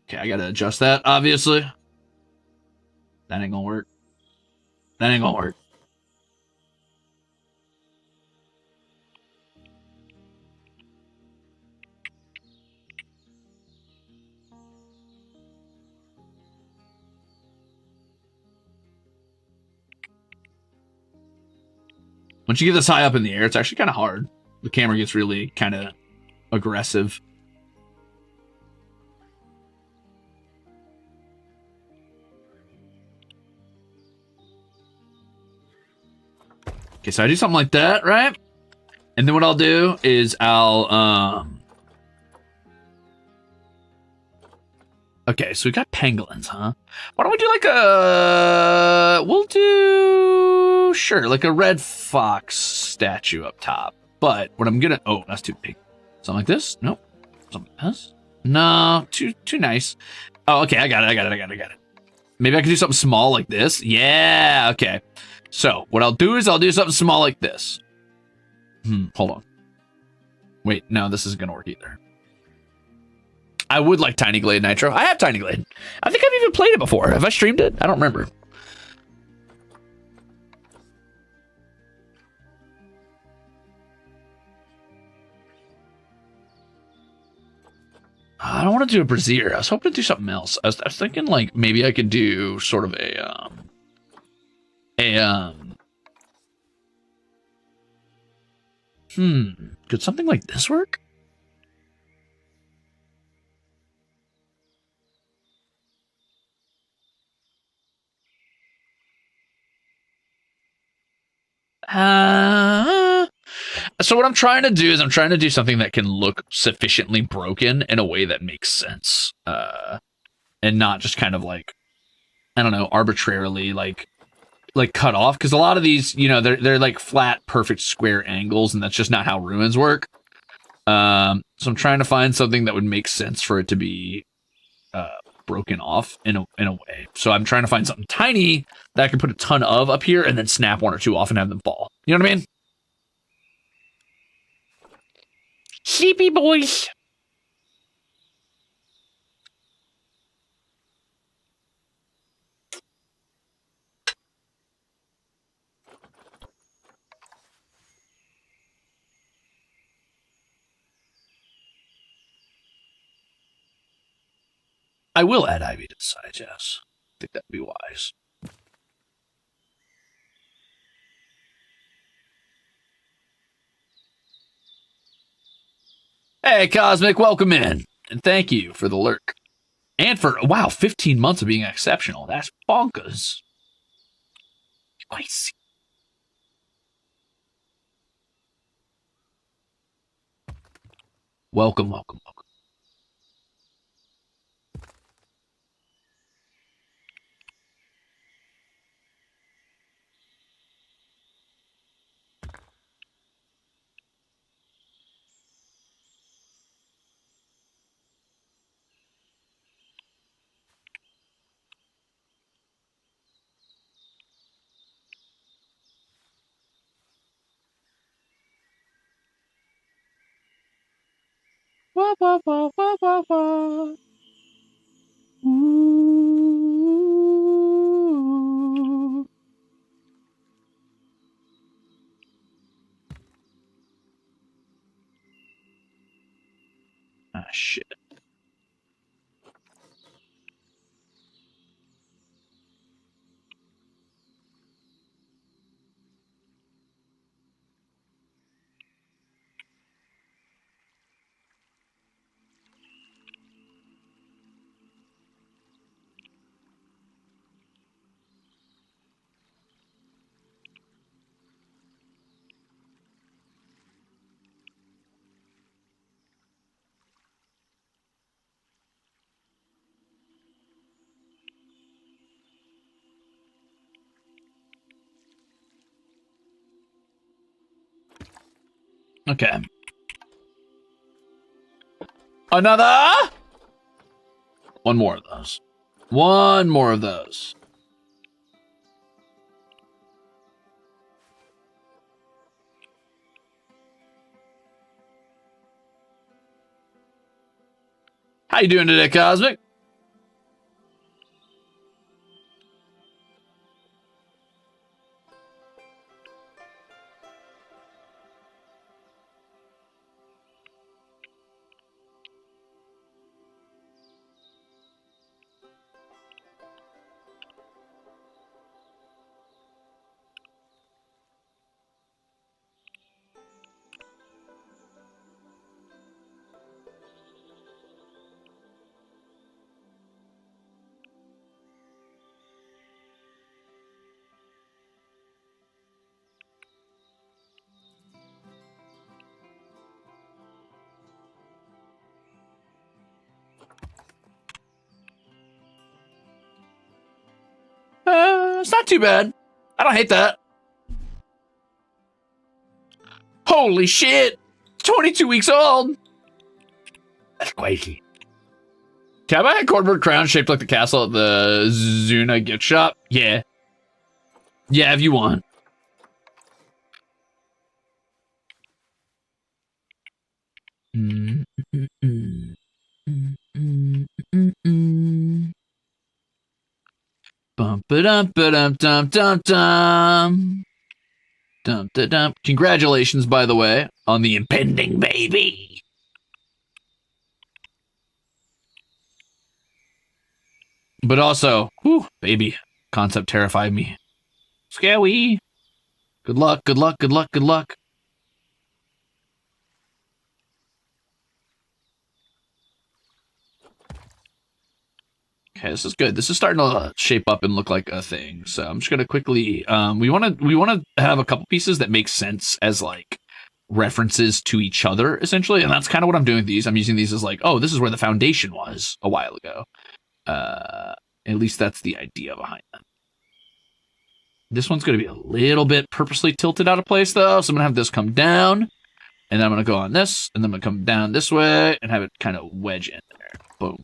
okay, I gotta adjust that, obviously. That ain't gonna work. That ain't gonna work. Once you get this high up in the air, it's actually kind of hard. The camera gets really kind of aggressive. Okay, so I do something like that, right? And then what I'll do is I'll, okay, so we got pangolins, huh? Why don't we do like a... We'll do... Sure, like a red fox statue up top. But what I'm gonna... Oh, that's too big. Something like this? Nope. Something like this? No, too nice. Oh, okay, I got it. Maybe I can do something small like this. Yeah, okay. So, what I'll do is I'll do something small like this. Hold on. Wait, no, this isn't gonna work either. I would like Tiny Glade Nitro. I have Tiny Glade. I think I've even played it before. Have I streamed it? I don't remember. I don't want to do a brazier. I was hoping to do something else. I was thinking like maybe I could do sort of could something like this work? So what I'm trying to do is I'm trying to do something that can look sufficiently broken in a way that makes sense. And not just kind of like, I don't know, arbitrarily like cut off. Because a lot of these, you know, they're like flat, perfect square angles, and that's just not how ruins work. So I'm trying to find something that would make sense for it to be broken off in a way. So I'm trying to find something tiny that I can put a ton of up here and then snap one or two off and have them fall. You know what I mean? Sleepy boys. I will add ivy to the side, yes. I think that'd be wise. Hey, Cosmic, welcome in. And thank you for the lurk. And for, wow, 15 months of being exceptional. That's bonkers. Spicy. Welcome. Wah, wah, wah, wah, wah, wah. Ooh. Ah, shit. Okay. Another? One more of those. One more of those. How you doing today, Cosmic? It's not too bad. I don't hate that. Holy shit! 22 weeks old! That's crazy. Can I buy a cardboard crown shaped like the castle at the Zuna gift shop? Yeah. Yeah, if you want. Bum ba dum ba dum dum dum dum. Dum da dum. Congratulations, by the way, on the impending baby. But also, whew, baby concept terrified me. Scary. Good luck, good luck, good luck, good luck. Okay, this is good. This is starting to shape up and look like a thing. So I'm just gonna quickly. We want to have a couple pieces that make sense as like references to each other, essentially, and that's kind of what I'm doing with these. I'm using these as like, oh, this is where the foundation was a while ago. At least that's the idea behind them. This one's gonna be a little bit purposely tilted out of place, though. So I'm gonna have this come down, and then I'm gonna go on this, and then I'm gonna come down this way and have it kind of wedge in there. Boom.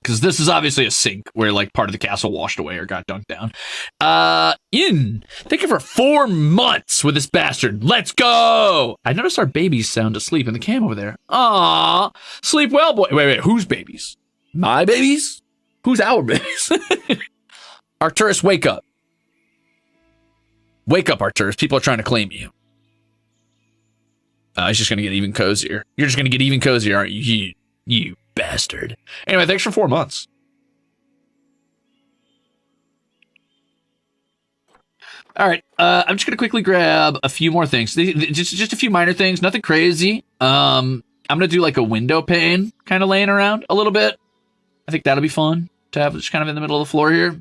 Because this is obviously a sink where like part of the castle washed away or got dunked down. Thank you for 4 months with this bastard. Let's go. I noticed our babies sound asleep in the cam over there. Aww. Sleep well, boy. Wait. Whose babies? My babies? Who's our babies? Arcturus, wake up. Wake up, Arcturus. People are trying to claim you. It's just going to get even cozier. You're just going to get even cozier, aren't you? You bastard. Anyway, thanks for 4 months. All right, I'm just gonna quickly grab a few more things. Just a few minor things, nothing crazy. I'm gonna do like a window pane kind of laying around a little bit. I think that'll be fun to have just kind of in the middle of the floor here.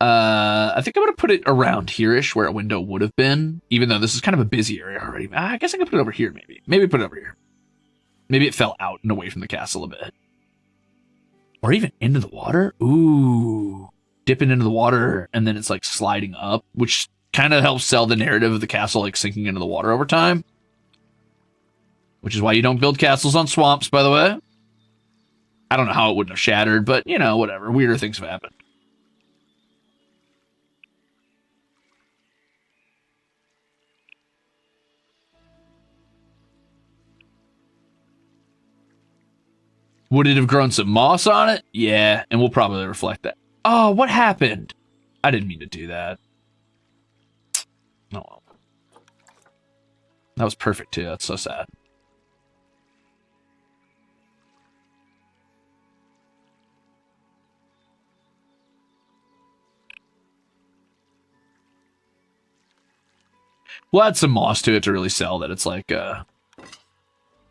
I think I'm gonna put it around here-ish where a window would have been, even though this is kind of a busy area already. I guess I could put it over here, maybe. Maybe put it over here. Maybe it fell out and away from the castle a bit. Or even into the water? Ooh. Dipping into the water, and then it's like sliding up, which kind of helps sell the narrative of the castle like sinking into the water over time. Which is why you don't build castles on swamps, by the way. I don't know how it wouldn't have shattered, but, you know, whatever. Weirder things have happened. Would it have grown some moss on it? Yeah, and we'll probably reflect that. Oh, what happened? I didn't mean to do that. Oh, well. That was perfect, too. That's so sad. We'll add some moss to it to really sell that it's like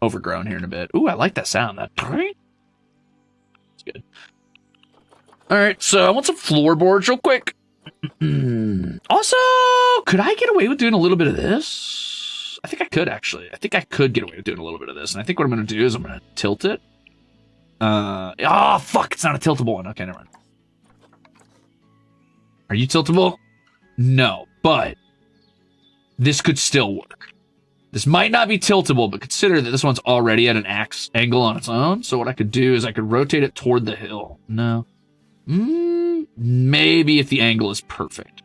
overgrown here in a bit. Ooh, I like that sound. That it's good. All right, so I want some floorboards real quick. Also, could I get away with doing a little bit of this? I think I could, actually. I think I could get away with doing a little bit of this. And I think what I'm going to do is I'm going to tilt it. Oh, fuck, it's not a tiltable one. Okay, never mind. Are you tiltable? No, but this could still work. This might not be tiltable, but consider that this one's already at an axe angle on its own. So what I could do is I could rotate it toward the hill. No. Maybe if the angle is perfect.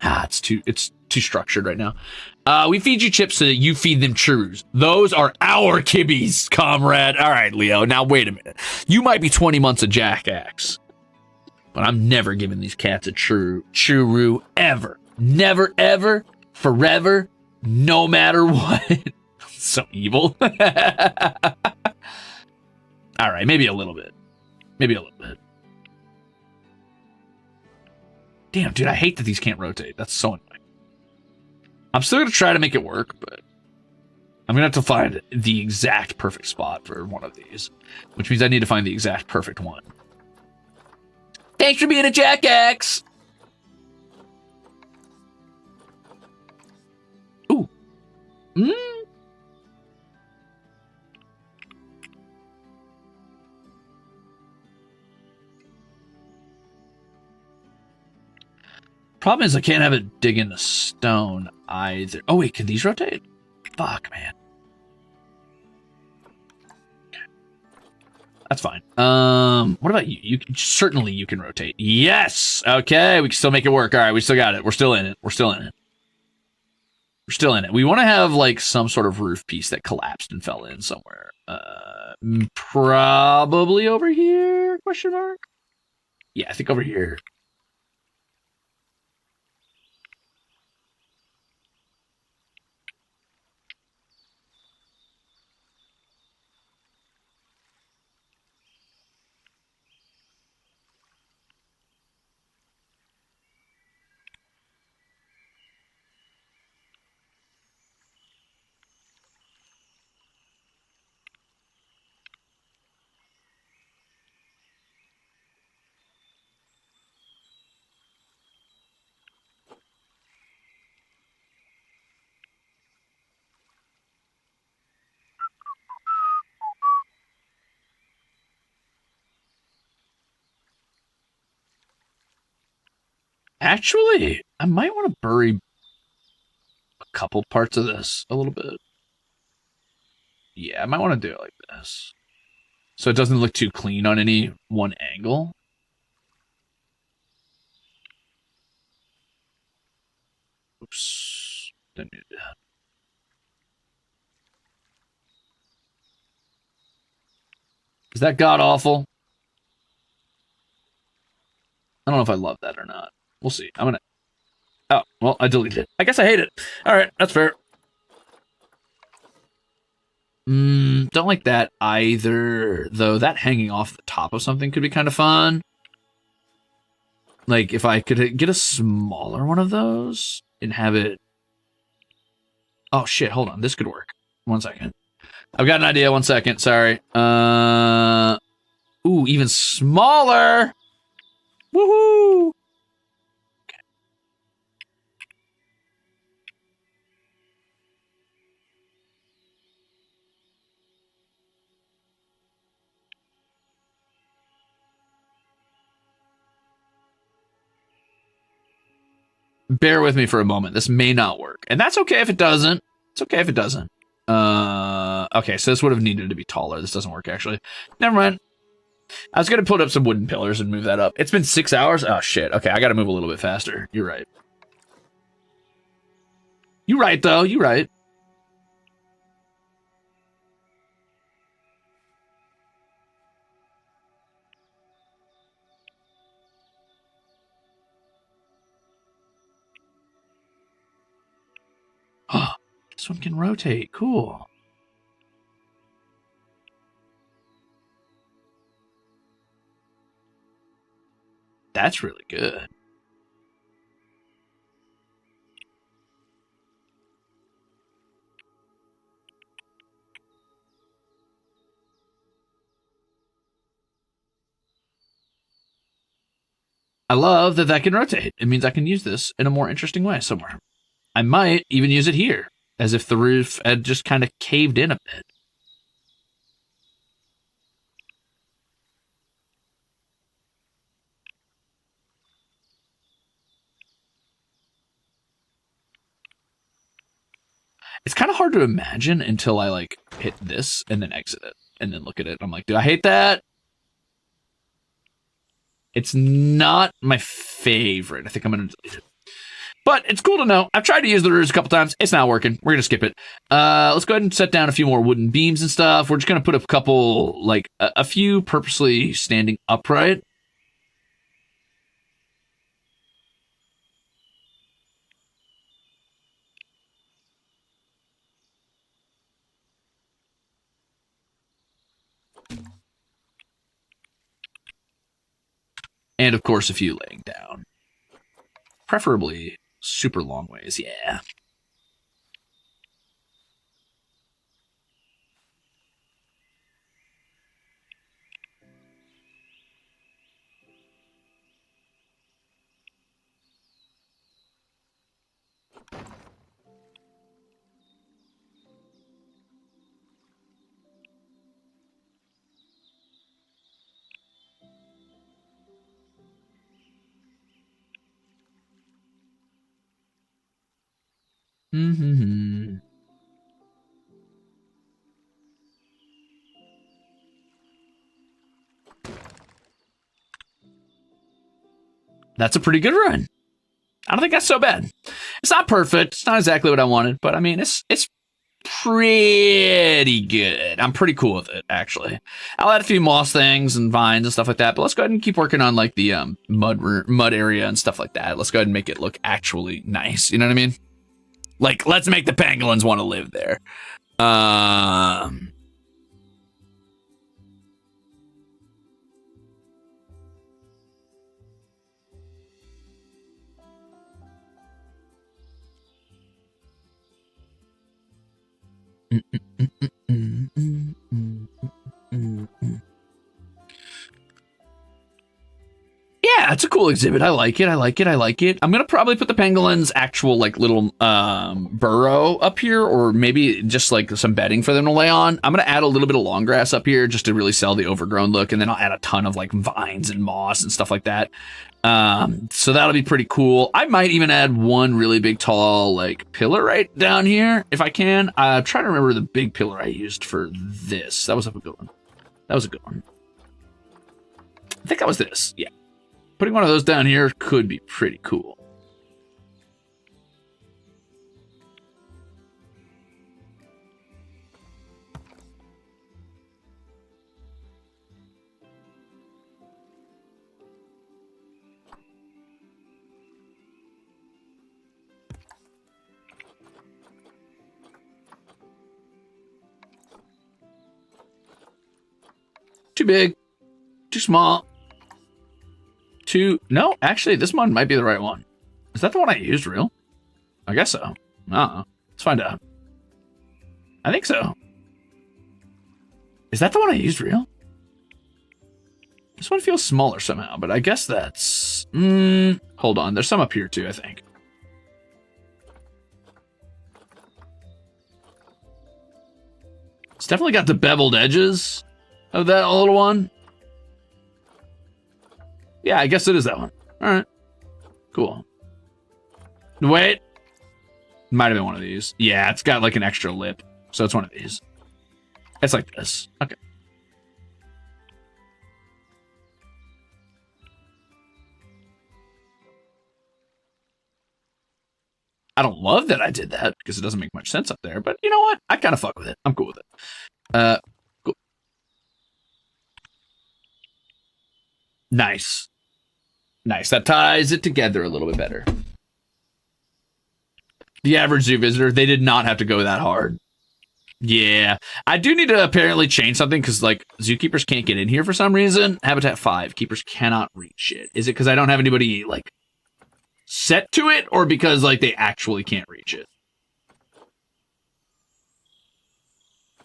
It's too structured right now. We feed you chips so that you feed them churros. Those are our kibbies, comrade. All right, Leo, now wait a minute. You might be 20 months a jackass, but I'm never giving these cats a churro ever. Never, ever, forever, no matter what. So evil. All right, maybe a little bit. Maybe a little bit. Damn, dude, I hate that these can't rotate. That's so annoying. I'm still going to try to make it work, but I'm going to have to find the exact perfect spot for one of these, which means I need to find the exact perfect one. Thanks for being a jackass. Ooh. Problem is I can't have it dig into stone either. Oh wait, can these rotate? Fuck, man. Okay. That's fine. What about you? You certainly you can rotate. Yes. Okay, we can still make it work. All right, we still got it. We're still in it. We're still in it. We're still in it. We want to have like some sort of roof piece that collapsed and fell in somewhere. Probably over here? Question mark. Yeah, I think over here. Actually, I might want to bury a couple parts of this a little bit. Yeah, I might want to do it like this. So it doesn't look too clean on any one angle. Oops. Didn't need to do that. Is that god-awful? I don't know if I love that or not. We'll see. I'm gonna... Oh, well, I deleted it. I guess I hate it. All right, that's fair. Don't like that either, though. That hanging off the top of something could be kind of fun. Like, if I could get a smaller one of those and have it... Oh, shit, hold on. This could work. 1 second. I've got an idea. 1 second. Sorry. Ooh, even smaller! Woohoo! Okay. Bear with me for a moment. This may not work. And that's okay if it doesn't. It's okay if it doesn't. Okay, so this would have needed to be taller. This doesn't work, actually. Never mind. I was going to put up some wooden pillars and move that up. It's been 6 hours? Oh, shit. Okay, I got to move a little bit faster. You're right. You're right, though. You're right. This one can rotate. Cool. That's really good. I love that that can rotate. It means I can use this in a more interesting way somewhere. I might even use it here, as if the roof had just kind of caved in a bit. It's kind of hard to imagine until I like hit this and then exit it and then look at it. I'm like, do I hate that? It's not my favorite. I think I'm going to delete it. But it's cool to know. I've tried to use the Ruze a couple times. It's not working. We're going to skip it. Let's go ahead and set down a few more wooden beams and stuff. We're just going to put a couple, like, a few purposely standing upright. And, of course, a few laying down. Preferably super long ways, yeah. Mm-hmm. That's a pretty good run. I don't think that's so bad. It's not perfect. It's not exactly what I wanted, but I mean, it's pretty good. I'm pretty cool with it, actually. I'll add a few moss things and vines and stuff like that, but let's go ahead and keep working on like the mud area and stuff like that. Let's go ahead and make it look actually nice. You know what I mean? Like, let's make the pangolins want to live there. Yeah, it's a cool exhibit. I like it. I like it. I like it. I'm gonna probably put the pangolins' actual like little burrow up here, or maybe just like some bedding for them to lay on. I'm gonna add a little bit of long grass up here just to really sell the overgrown look, and then I'll add a ton of like vines and moss and stuff like that. So that'll be pretty cool. I might even add one really big tall like pillar right down here if I can. I'm trying to remember the big pillar I used for this. That was a good one. That was a good one. I think that was this. Yeah. Putting one of those down here could be pretty cool. Too big, too small. No, actually, this one might be the right one. Is that the one I used, real? I guess so. Let's find out. I think so. Is that the one I used, real? This one feels smaller somehow, but I guess that's... hold on, there's some up here too, I think. It's definitely got the beveled edges of that little one. Yeah, I guess it is that one. All right. Cool. Wait. Might have been one of these. Yeah, it's got like an extra lip. So it's one of these. It's like this. Okay. I don't love that I did that because it doesn't make much sense up there. But you know what? I kind of fuck with it. I'm cool with it. Cool. Nice. Nice. That ties it together a little bit better. The average zoo visitor, they did not have to go that hard. Yeah. I do need to apparently change something because, like, zookeepers can't get in here for some reason. Habitat 5, keepers cannot reach it. Is it because I don't have anybody, like, set to it, or because, like, they actually can't reach it?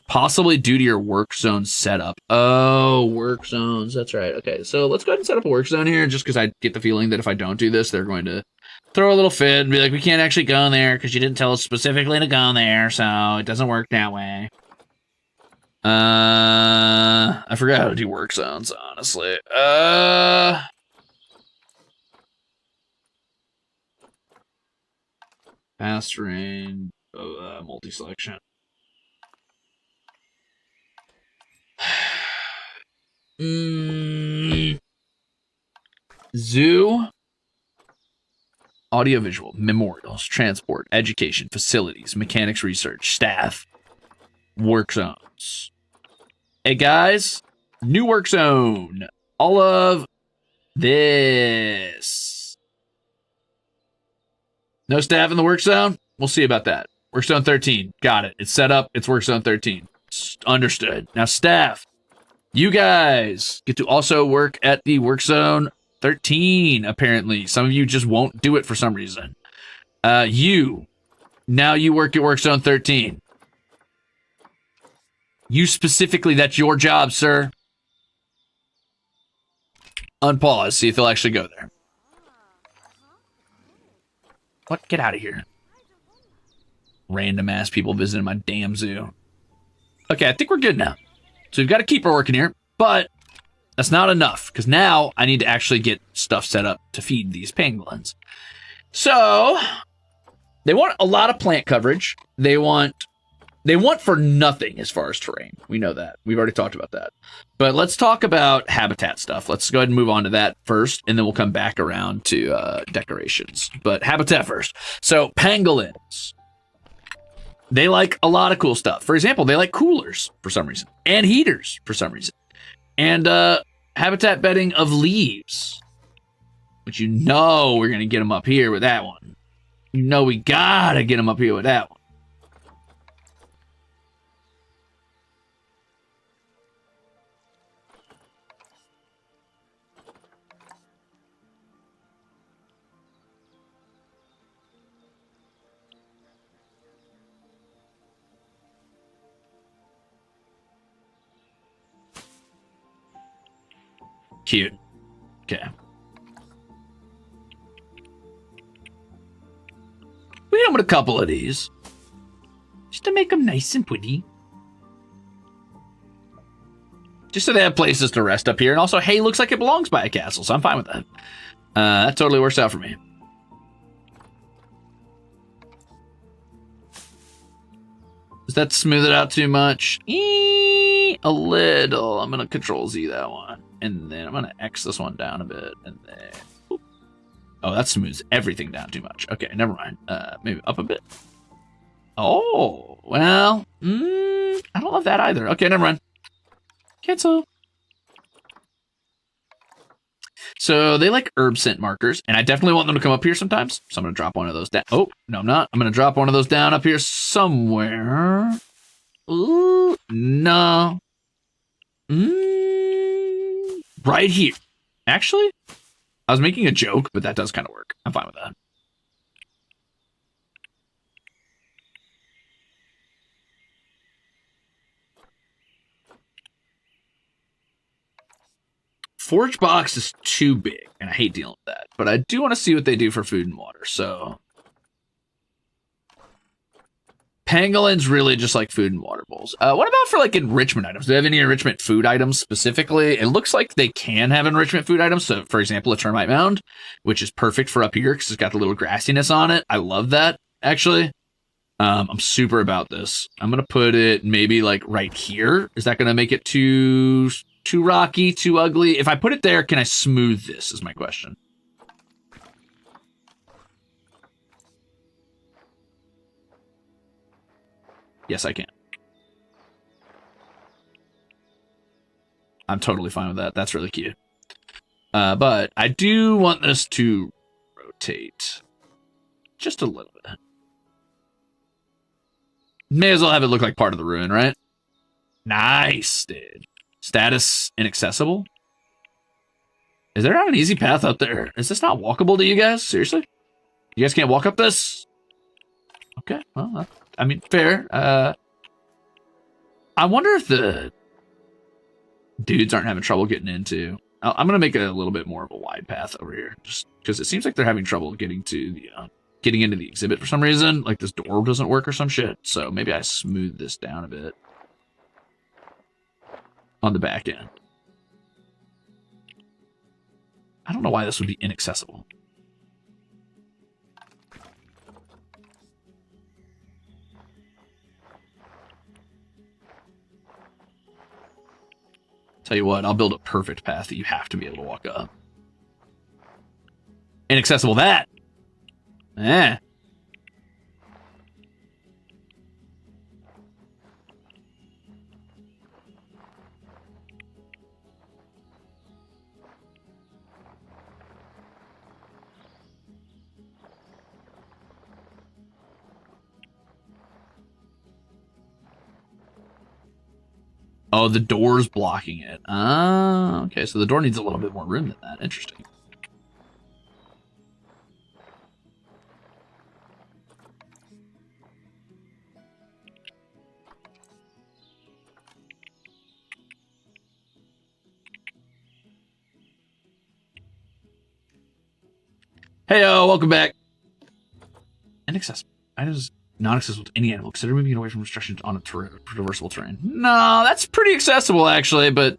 Possibly due to your work zone setup. Oh, work zones. That's right. Okay, so let's go ahead and set up a work zone here, just because I get the feeling that if I don't do this, they're going to throw a little fit and be like, we can't actually go there because you didn't tell us specifically to go there, so it doesn't work that way. I forgot how to do work zones, honestly. Fast range, multi-selection. Zoo, audiovisual, memorials, transport, education, facilities, mechanics research, staff, work zones. Hey guys, new work zone. All of this. No staff in the work zone? We'll see about that. Work zone 13. Got it. It's set up. It's work zone 13. Understood. Now staff. You guys get to also work at the work zone 13, apparently. Some of you just won't do it for some reason. Now you work at work zone 13. You specifically, that's your job, sir. Unpause, see if they'll actually go there. What? Get out of here. Random ass people visiting my damn zoo. Okay, I think we're good now. So we've got a keeper working here, but that's not enough, because now I need to actually get stuff set up to feed these pangolins. So they want a lot of plant coverage. They want for nothing as far as terrain. We know that. We've already talked about that. But let's talk about habitat stuff. Let's go ahead and move on to that first, and then we'll come back around to decorations. But habitat first. So pangolins. They like a lot of cool stuff. For example, they like coolers for some reason, and heaters for some reason, and habitat bedding of leaves, which you know we're going to get them up here with that one. You know we got to get them up here with that one. Cute. Okay. We hit them with a couple of these. Just to make them nice and pretty. Just so they have places to rest up here. And also, hey, looks like it belongs by a castle, so I'm fine with that. That totally works out for me. Does that smooth it out too much? A little. I'm going to Control Z that one. And then I'm going to X this one down a bit. And then... Oop. Oh, that smooths everything down too much. Okay, never mind. Maybe up a bit. Oh, well. I don't love that either. Okay, never mind. Cancel. So they like herb scent markers. And I definitely want them to come up here sometimes. So I'm going to drop one of those down. Oh, no, I'm not. I'm going to drop one of those down up here somewhere. Ooh, no. Right here. Actually, I was making a joke, but that does kind of work. I'm fine with that. Forge box is too big, and I hate dealing with that. But I do want to see what they do for food and water, so... Pangolins really just like food and water bowls. What about for like enrichment items? Do they have any enrichment food items specifically? It looks like they can have enrichment food items. So, for example, a termite mound, which is perfect for up here because it's got the little grassiness on it. I love that, actually. I'm super about this. I'm going to put it maybe like right here. Is that going to make it too rocky, too ugly? If I put it there, can I smooth this is my question. Yes, I can. I'm totally fine with that. That's really cute. But I do want this to rotate just a little bit. May as well have it look like part of the ruin, right? Nice, dude. Status inaccessible? Is there not an easy path up there? Is this not walkable to you guys? Seriously? You guys can't walk up this? Okay, well, I mean, fair. I wonder if the dudes aren't having trouble getting into. I'm gonna make it a little bit more of a wide path over here, just because it seems like they're having trouble getting to the getting into the exhibit for some reason. Like this door doesn't work or some shit. So maybe I smooth this down a bit on the back end. I don't know why this would be inaccessible. Tell you what, I'll build a perfect path that you have to be able to walk up. Inaccessible that. Eh. Oh, the door's blocking it. Ah, okay, so the door needs a little bit more room than that. Interesting. Heyo, welcome back. Inaccessible. Items not accessible to any animal. Consider moving it away from restrictions on a traversable terrain. No, that's pretty accessible, actually, but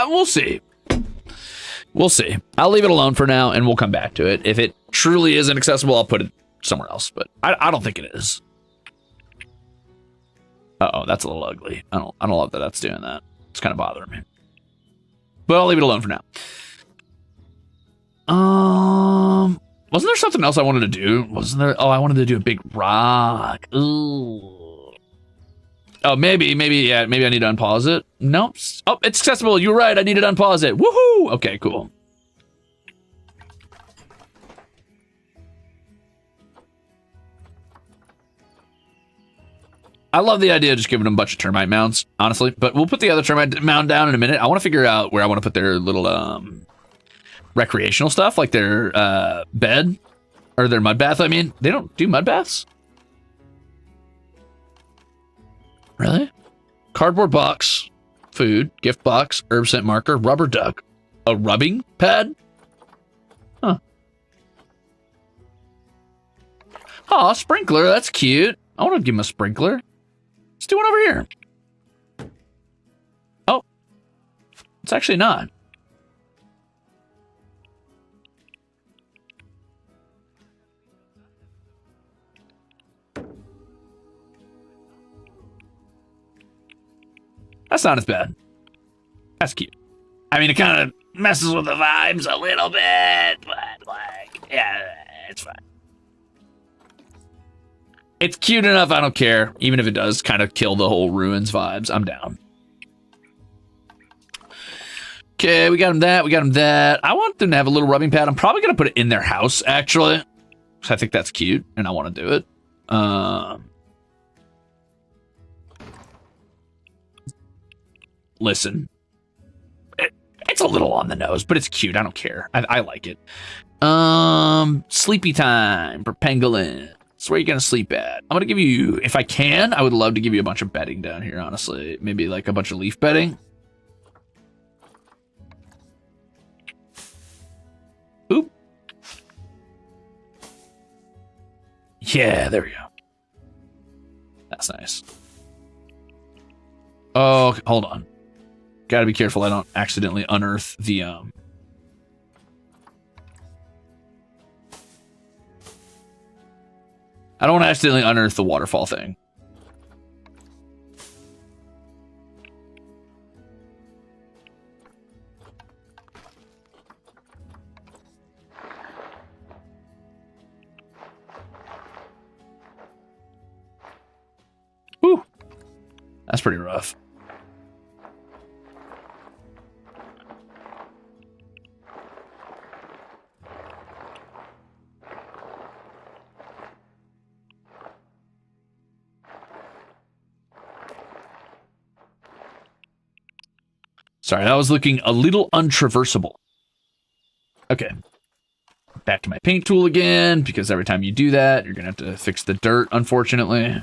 we'll see. We'll see. I'll leave it alone for now, and we'll come back to it. If it truly is inaccessible, I'll put it somewhere else, but I don't think it is. Uh-oh, that's a little ugly. I don't love that that's doing that. It's kind of bothering me. But I'll leave it alone for now. Wasn't there something else I wanted to do? Wasn't there? Oh, I wanted to do a big rock. Ooh. Oh, maybe I need to unpause it. Nope. Oh, it's accessible. You're right. I need to unpause it. Woohoo! Okay, cool. I love the idea of just giving them a bunch of termite mounds, honestly. But we'll put the other termite mound down in a minute. I want to figure out where I want to put their little recreational stuff, like their bed or their mud bath. I mean, they don't do mud baths. Really? Cardboard box, food, gift box, herb scent marker, rubber duck, a rubbing pad. Huh. Aw, sprinkler. That's cute. I want to give him a sprinkler. Let's do one over here. Oh, it's actually not. That's not as bad. That's cute. I mean, it kind of messes with the vibes a little bit, but like, yeah, it's fine. It's cute enough, I don't care. Even if it does kind of kill the whole ruins vibes, I'm down. Okay, we got him that, we got him that. I want them to have a little rubbing pad. I'm probably going to put it in their house, actually. Because I think that's cute, and I want to do it. Listen. It's a little on the nose, but it's cute. I don't care. I like it. Sleepy time for pangolins. Where are you going to sleep at? I'm going to give you, if I can, I would love to give you a bunch of bedding down here, honestly. Maybe like a bunch of leaf bedding. Oop. Yeah, there we go. That's nice. Oh, hold on. Gotta be careful I don't accidentally unearth the, I don't want to accidentally unearth the waterfall thing. Whew. That's pretty rough. Sorry, that was looking a little untraversable. Okay. Back to my paint tool again, because every time you do that, you're going to have to fix the dirt, unfortunately.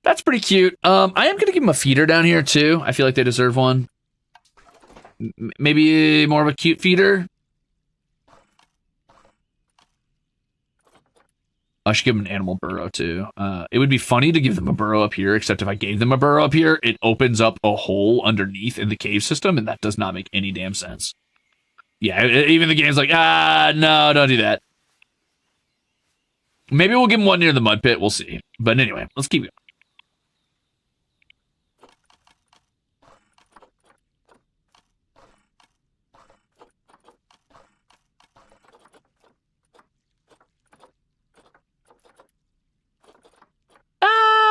That's pretty cute. I am going to give them a feeder down here, too. I feel like they deserve one. Maybe more of a cute feeder. I should give them an animal burrow, too. It would be funny to give them a burrow up here, except if I gave them a burrow up here, it opens up a hole underneath in the cave system, and that does not make any damn sense. Yeah, even the game's like, no, don't do that. Maybe we'll give them one near the mud pit. We'll see. But anyway, let's keep going.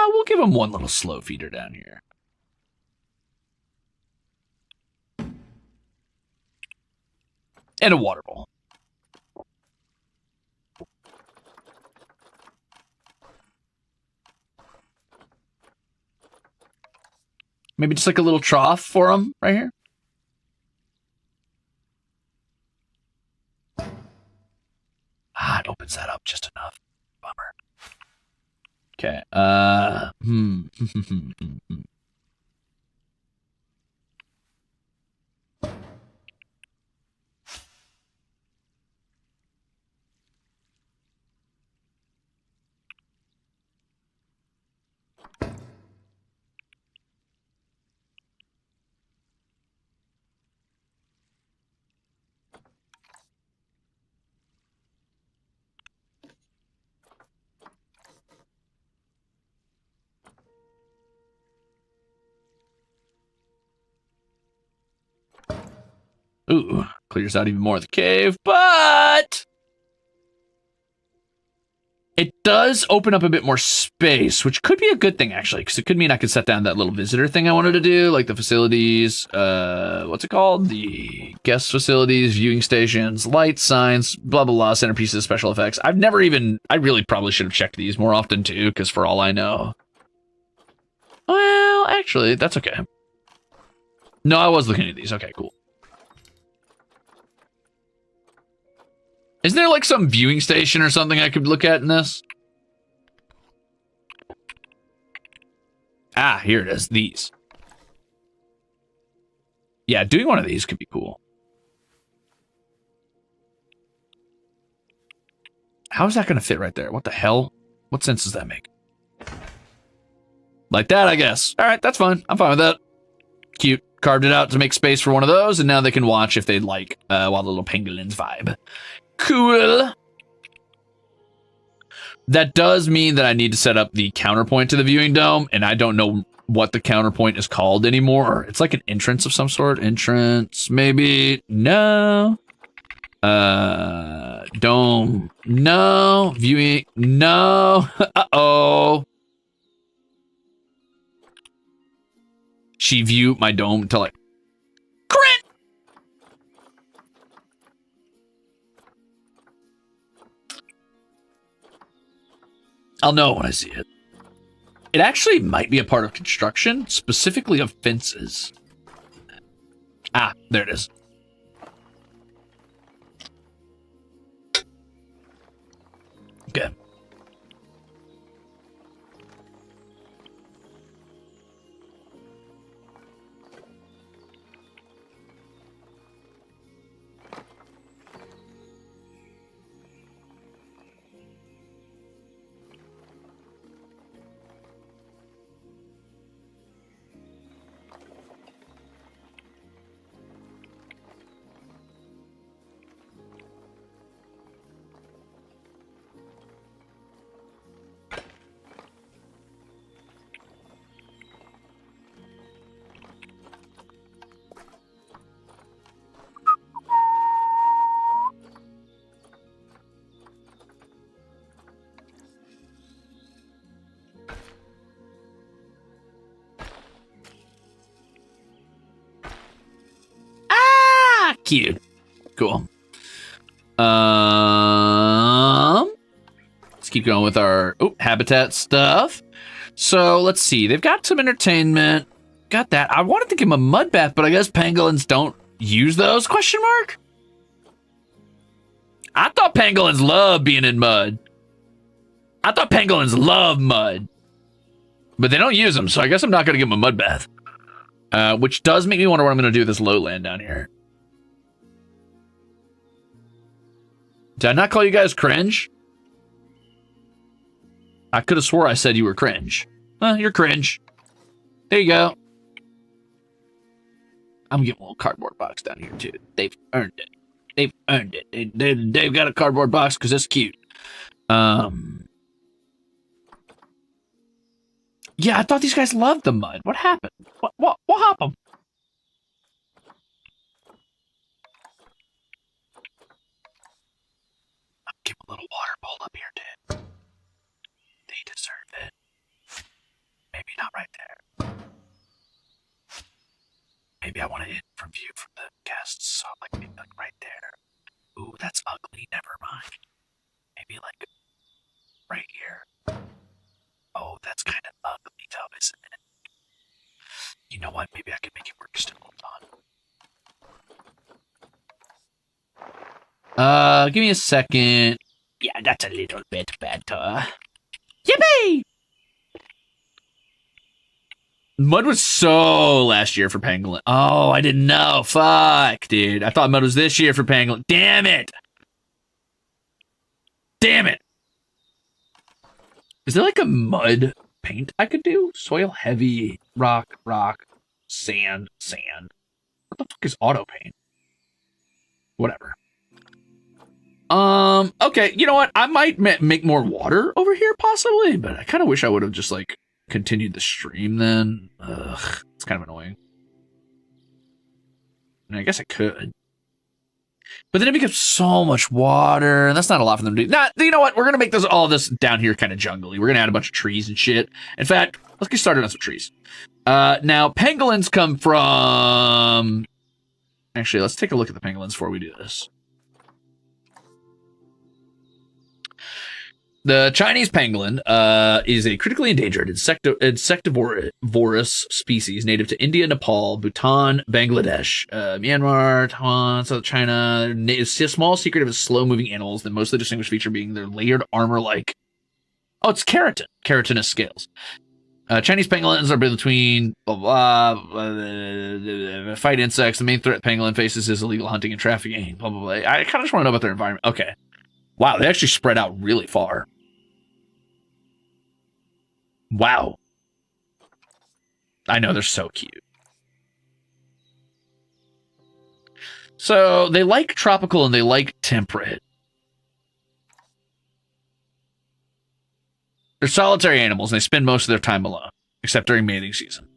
We'll give him one little slow feeder down here. And a water bowl. Maybe just like a little trough for him right here. It opens that up just enough. Bummer. Okay. Ooh, clears out even more of the cave, but it does open up a bit more space, which could be a good thing, actually, because it could mean I could set down that little visitor thing I wanted to do, like the facilities, what's it called? The guest facilities, viewing stations, lights, signs, blah, blah, blah, centerpieces, special effects. I really probably should have checked these more often, too, because for all I know. Well, actually, that's okay. No, I was looking at these. Okay, cool. Isn't there like some viewing station or something I could look at in this? Here it is. These. Yeah, doing one of these could be cool. How is that going to fit right there? What the hell? What sense does that make? Like that, I guess. All right, that's fine. I'm fine with that. Cute. Carved it out to make space for one of those, and now they can watch if they'd like while the little pangolins vibe. Cool. That does mean that I need to set up the counterpoint to the viewing dome, and I don't know what the counterpoint is called anymore. It's like an entrance of some sort. Entrance, maybe. No. Dome. No. Viewing. No. Uh-oh. She viewed my dome until like crit. I'll know when I see it. It actually might be a part of construction, specifically of fences. There it is. Okay. Cute. Cool. Let's keep going with our habitat stuff. So let's see. They've got some entertainment. Got that. I wanted to give them a mud bath, but I guess pangolins don't use those? Question mark? I thought pangolins love being in mud. I thought pangolins love mud. But they don't use them, so I guess I'm not going to give them a mud bath. Which does make me wonder what I'm going to do with this lowland down here. Did I not call you guys cringe? I could have swore I said you were cringe. You're cringe. There you go. I'm getting a little cardboard box down here, too. They've earned it. They've earned it. They've got a cardboard box because it's cute. Yeah, I thought these guys loved the mud. What happened? What happened? I'll give a little water bowl up here, dude. They deserve it. Maybe not right there. Maybe I want to hit from view from the guests, so maybe like right there. Ooh, that's ugly. Never mind. Maybe like right here. Oh, that's kind of ugly, though, isn't it? You know what? Maybe I can make it work still. Hold on. Give me a second. Yeah, that's a little bit better. Yippee! Mud was so last year for pangolin. Oh, I didn't know. Fuck, dude. I thought mud was this year for pangolin. Damn it! Damn it! Is there like a mud paint I could do? Soil heavy, rock, sand. What the fuck is auto paint? Whatever. Okay, you know what? I might make more water over here, possibly, but I kind of wish I would have just, like, continued the stream then. Ugh, it's kind of annoying. I guess I could. But then it becomes so much water, and that's not a lot for them to do. Nah, you know what? We're going to make all this down here kind of jungly. We're going to add a bunch of trees and shit. In fact, let's get started on some trees. Now, pangolins come from... Actually, let's take a look at the pangolins before we do this. The Chinese pangolin is a critically endangered insectivorous species native to India, Nepal, Bhutan, Bangladesh, Myanmar, Taiwan, South China. It's a small secret of its slow-moving animals, the mostly distinguished feature being their layered armor-like... Oh, it's keratin. Keratinous scales. Chinese pangolins are between fight insects. The main threat pangolin faces is illegal hunting and trafficking. Blah, blah, blah. I kind of just want to know about their environment. Okay. Wow, they actually spread out really far. Wow. I know, they're so cute. So, they like tropical and they like temperate. They're solitary animals and they spend most of their time alone, except during mating season.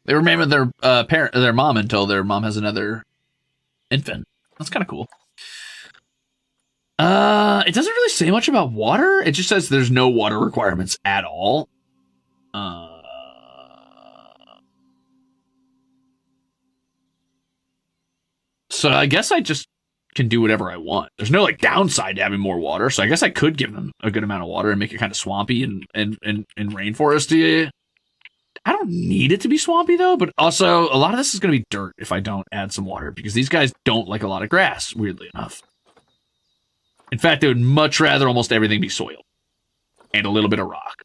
They remain with their mom until their mom has another infant. That's kind of cool. It doesn't really say much about water. It just says there's no water requirements at all. So I guess I just can do whatever I want. There's no like downside to having more water, so I guess I could give them a good amount of water and make it kind of swampy and rainforesty. I don't need it to be swampy, though, but also a lot of this is going to be dirt if I don't add some water, because these guys don't like a lot of grass, weirdly enough. In fact, they would much rather almost everything be soil and a little bit of rock.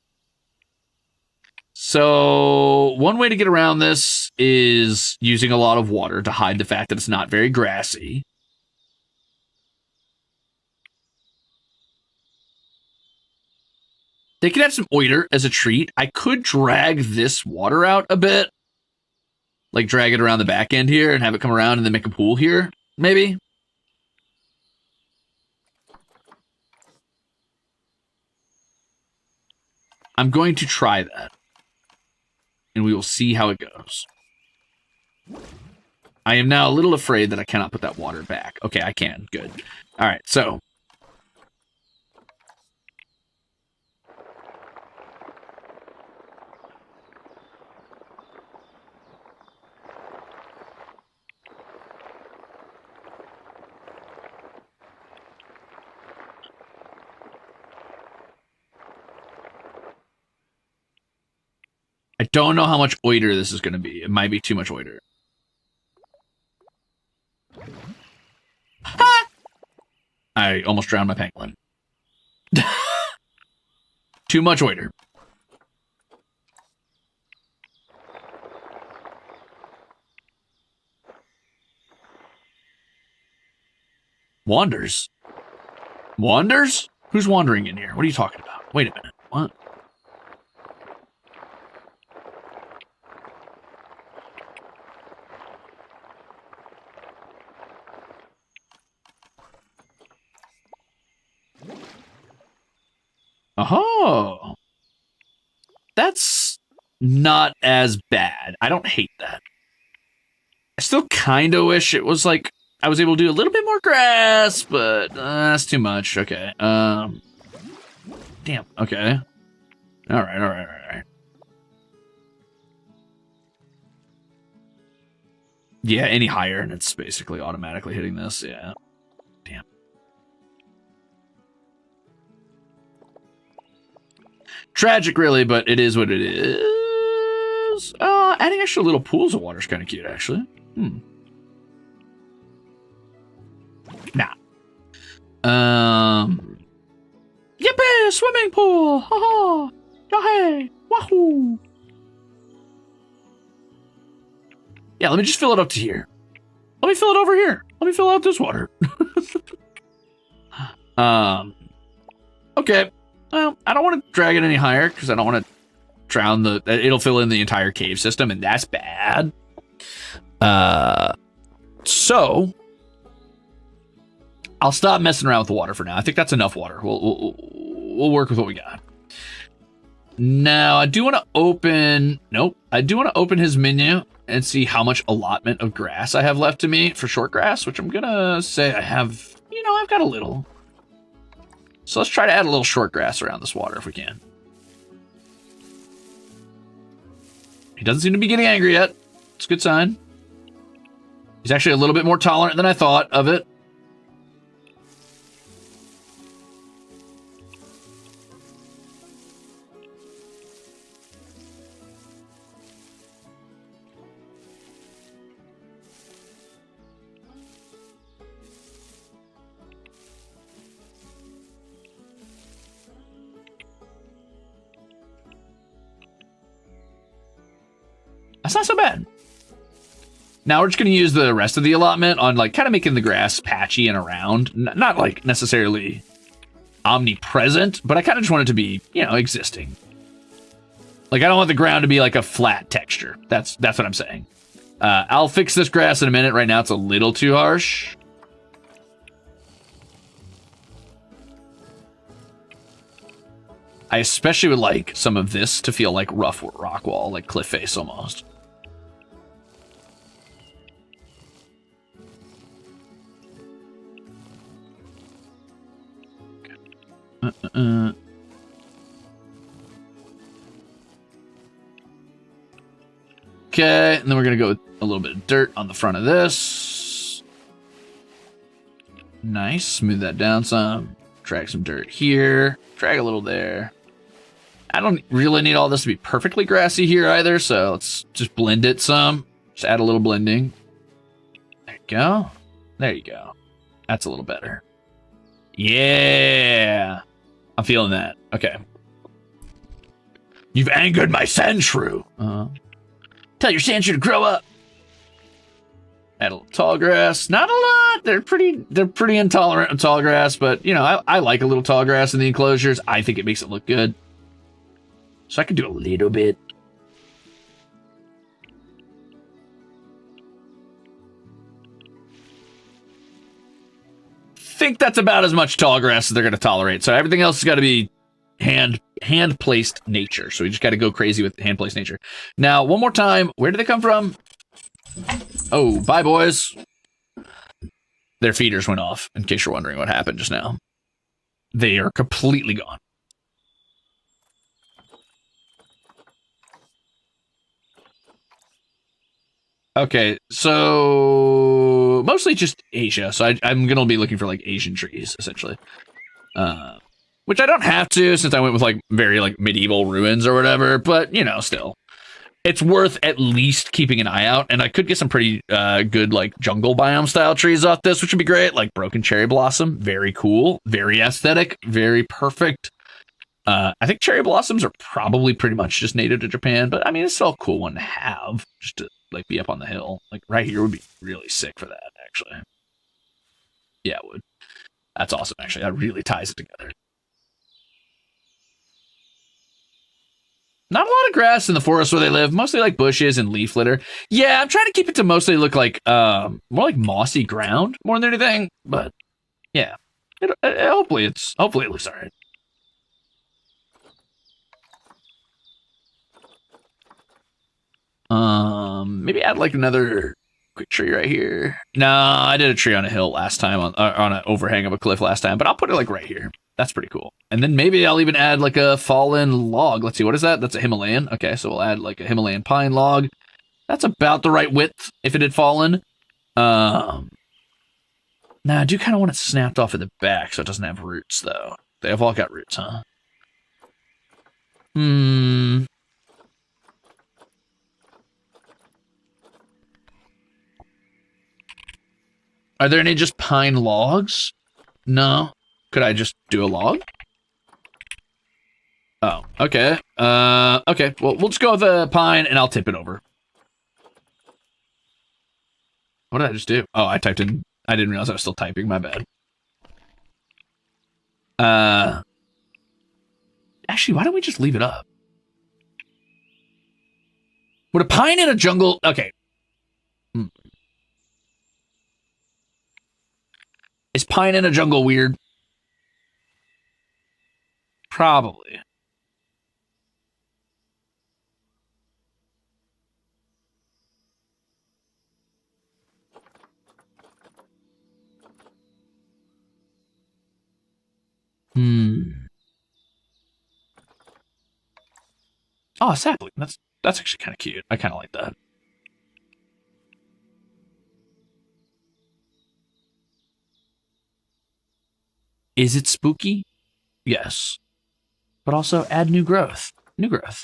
So one way to get around this is using a lot of water to hide the fact that it's not very grassy. They could have some oiter as a treat. I could drag this water out a bit. Like drag it around the back end here and have it come around and then make a pool here, maybe. I'm going to try that. And we will see how it goes. I am now a little afraid that I cannot put that water back. Okay, I can. Good. All right, so. I don't know how much oiter this is going to be. It might be too much oiter. Ha! I almost drowned my pangolin. Too much oiter. Wanders? Wanders? Who's wandering in here? What are you talking about? Wait a minute. What? Oh, that's not as bad. I don't hate that. I still kind of wish it was like I was able to do a little bit more grass, but that's too much. Okay. Damn. Okay. All right. Yeah, any higher and it's basically automatically hitting this. Yeah. Damn. Tragic, really, but it is what it is. Adding extra little pools of water is kind of cute, actually. Nah. Yippee! Swimming pool! Ha ha! Yahey! Wahoo! Yeah, let me just fill it up to here. Let me fill it over here. Let me fill out this water. Okay. Well, I don't want to drag it any higher because I don't want to drown it'll fill in the entire cave system, and that's bad. So I'll stop messing around with the water for now. I think that's enough water. We'll work with what we got. Now, I do want to open... Nope. I do want to open his menu and see how much allotment of grass I have left to me for short grass, which I'm going to say I have... I've got a little... So let's try to add a little short grass around this water if we can. He doesn't seem to be getting angry yet. It's a good sign. He's actually a little bit more tolerant than I thought of it. That's not so bad. Now we're just going to use the rest of the allotment on like kind of making the grass patchy and around. Not like necessarily omnipresent, but I kind of just want it to be, existing. Like I don't want the ground to be like a flat texture. That's what I'm saying. I'll fix this grass in a minute. Right now it's a little too harsh. I especially would like some of this to feel like rough rock wall, like cliff face almost. Okay, and then we're gonna go with a little bit of dirt on the front of this. Nice, smooth that down some. Drag some dirt here, drag a little there. I don't really need all this to be perfectly grassy here either, so let's just blend it some. Just add a little blending. There you go. There you go. That's a little better. Yeah. I'm feeling that. Okay. You've angered my sand shrew. Tell your sand shrew to grow up. Add a little tall grass. Not a lot. They're pretty intolerant of tall grass, but I like a little tall grass in the enclosures. I think it makes it look good. So I can do a little bit. Think that's about as much tall grass as they're going to tolerate. So everything else has got to be hand-placed nature. So we just got to go crazy with hand-placed nature. Now, one more time. Where do they come from? Oh, bye, boys. Their feeders went off, in case you're wondering what happened just now. They are completely gone. Okay, so mostly just Asia. So I'm gonna be looking for like Asian trees, essentially. Which I don't have to since I went with like very like medieval ruins or whatever, but you know, still. It's worth at least keeping an eye out, and I could get some pretty good like jungle biome style trees off this, which would be great. Like broken cherry blossom, very cool, very aesthetic, very perfect. I think cherry blossoms are probably pretty much just native to Japan, but I mean, it's still a cool one to have, just to like be up on the hill. Like right here would be really sick for that, actually. Yeah, it would. That's awesome, actually. That really ties it together. Not a lot of grass in the forest where they live, mostly like bushes and leaf litter. Yeah, I'm trying to keep it to mostly look like more like mossy ground more than anything, but yeah. Hopefully it looks all right. Maybe add like another quick tree right here. No, I did a tree on a hill last time on an overhang of a cliff last time, but I'll put it like right here. That's pretty cool. And then maybe I'll even add like a fallen log. Let's see, what is that? That's a Himalayan. Okay, so we'll add like a Himalayan pine log. That's about the right width if it had fallen. Now I do kind of want it snapped off at the back so it doesn't have roots though. They have all got roots, huh? Are there any just pine logs? No. Could I just do a log? Oh, okay. Okay, well, we'll just go with a pine and I'll tip it over. What did I just do? Oh, I typed in... I didn't realize I was still typing, my bad. Actually, why don't we just leave it up? Would a pine in a jungle... Okay. Is pine in a jungle weird? Probably. Oh, a sapling. That's actually kind of cute. I kind of like that. Is it spooky? Yes. But also add new growth. New growth.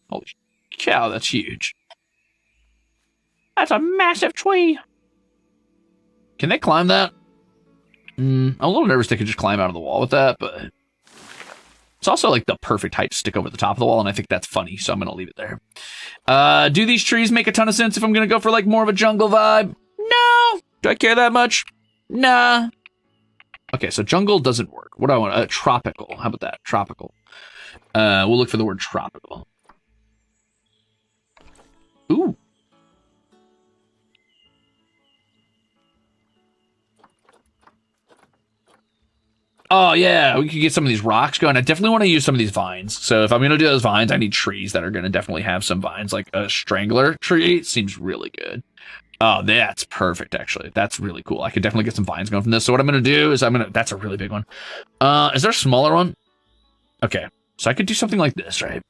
Holy cow, that's huge. That's a massive tree. Can they climb that? I'm a little nervous they could just climb out of the wall with that, but it's also like the perfect height to stick over the top of the wall, and I think that's funny, so I'm going to leave it there. Do these trees make a ton of sense if I'm going to go for like more of a jungle vibe? No. Do I care that much? Nah. Okay, so jungle doesn't work. What do I want? Tropical. How about that? Tropical. We'll look for the word tropical. Ooh. Oh, yeah, we could get some of these rocks going. I definitely want to use some of these vines. So if I'm going to do those vines, I need trees that are going to definitely have some vines. Like a strangler tree seems really good. Oh, that's perfect, actually. That's really cool. I could definitely get some vines going from this. So what I'm going to do is that's a really big one. Is there a smaller one? Okay, so I could do something like this, right?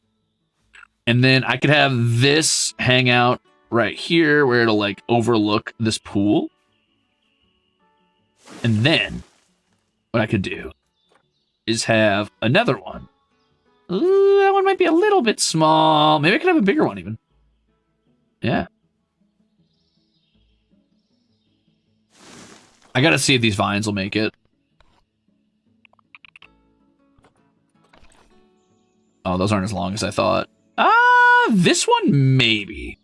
And then I could have this hang out right here where it'll like overlook this pool. And then what I could do is have another one. Ooh, that one might be a little bit small. Maybe I could have a bigger one even. Yeah. I gotta see if these vines will make it. Oh, those aren't as long as I thought. This one maybe.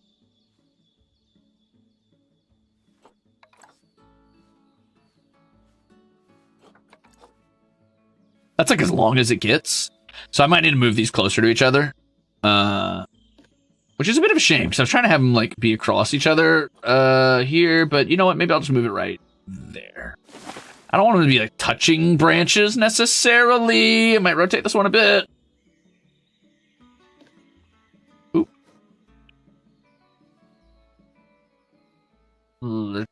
That's like as long as it gets. So I might need to move these closer to each other. Which is a bit of a shame. So I was trying to have them like be across each other here, but you know what? Maybe I'll just move it right there. I don't want them to be like touching branches necessarily. I might rotate this one a bit. Oop. they're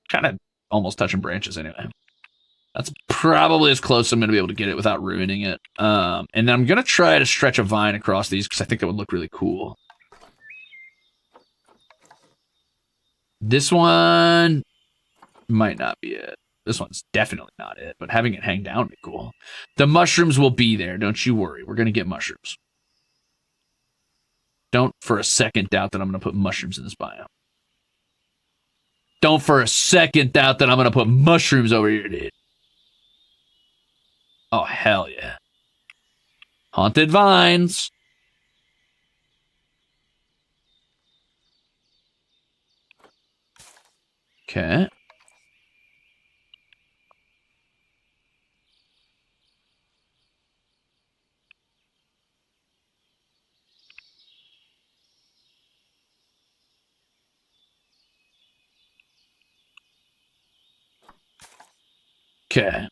kind of almost touching branches anyway. That's probably as close as I'm going to be able to get it without ruining it. And then I'm going to try to stretch a vine across these because I think that would look really cool. This one might not be it. This one's definitely not it, but having it hang down would be cool. The mushrooms will be there. Don't you worry. We're going to get mushrooms. Don't for a second doubt that I'm going to put mushrooms in this biome. Don't for a second doubt that I'm going to put mushrooms over here, dude. Oh, hell yeah. Haunted vines. Okay. Okay.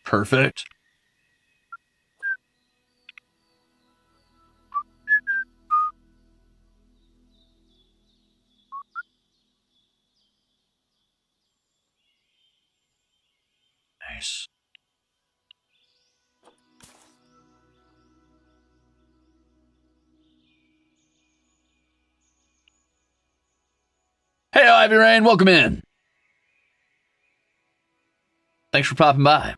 Perfect. Nice. Hey, Ivy Rain, welcome in. Thanks for popping by.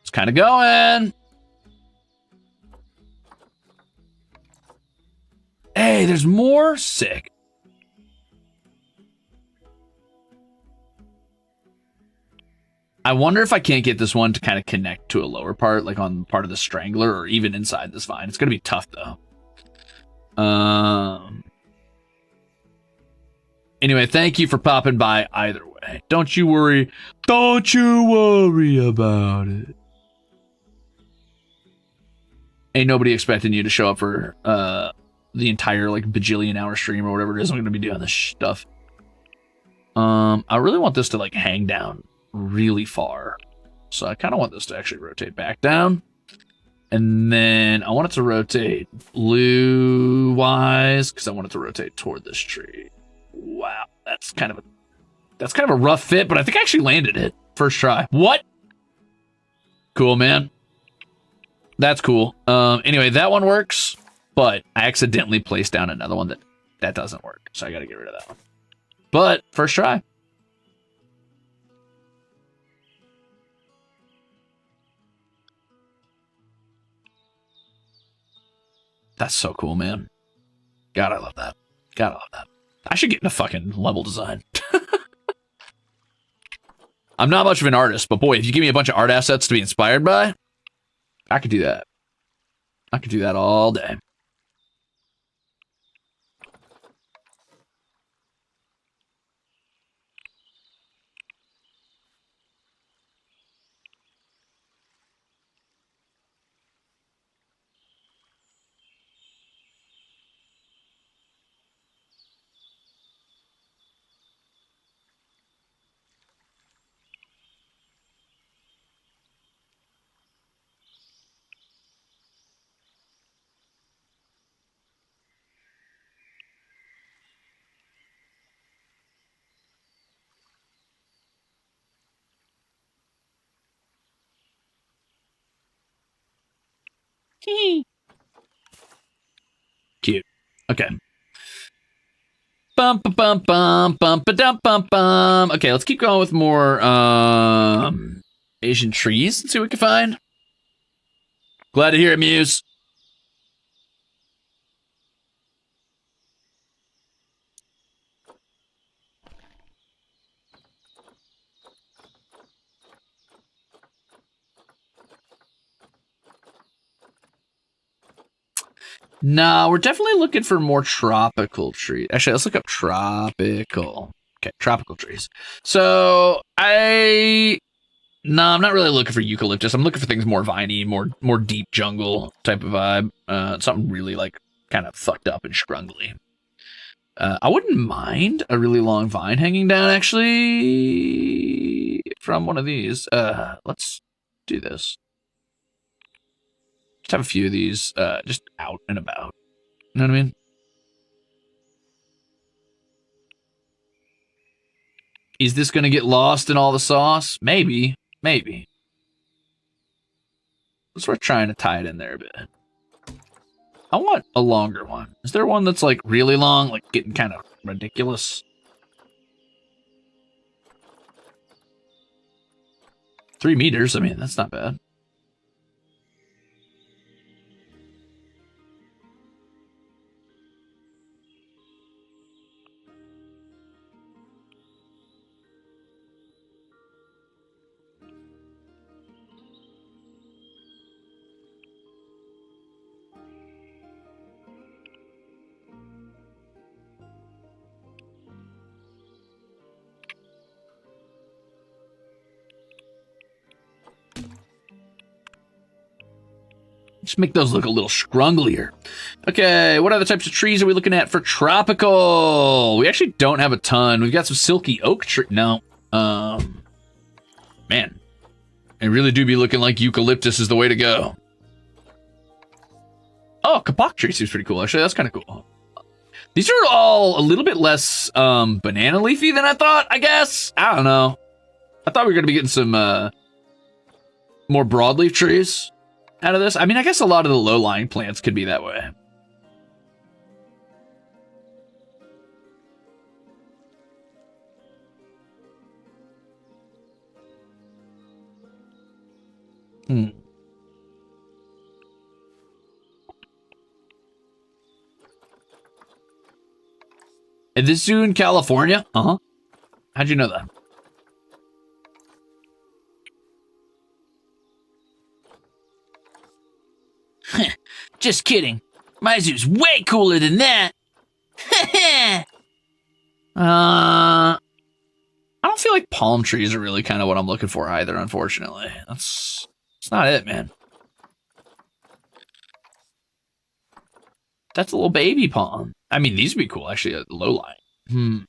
It's kind of going. Hey, there's more? Sick. I wonder if I can't get this one to kind of connect to a lower part, like on part of the strangler or even inside this vine. It's going to be tough, though. Anyway, thank you for popping by either way. Don't you worry. Don't you worry about it. Ain't nobody expecting you to show up for the entire like bajillion hour stream or whatever it is I'm going to be doing this stuff. I really want this to like hang down really far. So I kind of want this to actually rotate back down. And then I want it to rotate blue-wise because I want it to rotate toward this tree. Wow, that's kind of a rough fit, but I think I actually landed it first try. What? Cool, man. That's cool. Anyway, that one works, but I accidentally placed down another one that doesn't work. So I got to get rid of that one. But first try. That's so cool, man. God, I love that. God, I love that. I should get into fucking level design. I'm not much of an artist, but boy, if you give me a bunch of art assets to be inspired by, I could do that. I could do that all day. Cute. Okay. Bum ba bum bum bum ba dum bum bum. Okay, let's keep going with more Asian trees and see what we can find. Glad to hear it, Muse. Nah, we're definitely looking for more tropical trees. Actually, let's look up tropical. Okay, tropical trees. So I'm not really looking for eucalyptus. I'm looking for things more viney, more deep jungle type of vibe. Something really like kind of fucked up and scrungly. I wouldn't mind a really long vine hanging down, actually, from one of these. Let's do this. Just have a few of these just out and about. You know what I mean? Is this going to get lost in all the sauce? Maybe. Maybe. Let's start trying to tie it in there a bit. I want a longer one. Is there one that's like really long, like getting kind of ridiculous? 3 meters. I mean, that's not bad. Just make those look a little scrunglier. Okay, what other types of trees are we looking at for tropical? We actually don't have a ton. We've got some silky oak tree. No. Man. I really do be looking like eucalyptus is the way to go. Oh, kapok tree seems pretty cool, actually. That's kind of cool. These are all a little bit less banana leafy than I thought, I guess. I don't know. I thought we were going to be getting some more broadleaf trees out of this. I mean, I guess a lot of the low-lying plants could be that way. Is this zoo in California? Uh-huh. How'd you know that? Just kidding. My zoo's way cooler than that. I don't feel like palm trees are really kind of what I'm looking for either, unfortunately. That's not it, man. That's a little baby palm. I mean, these would be cool, actually, a low line.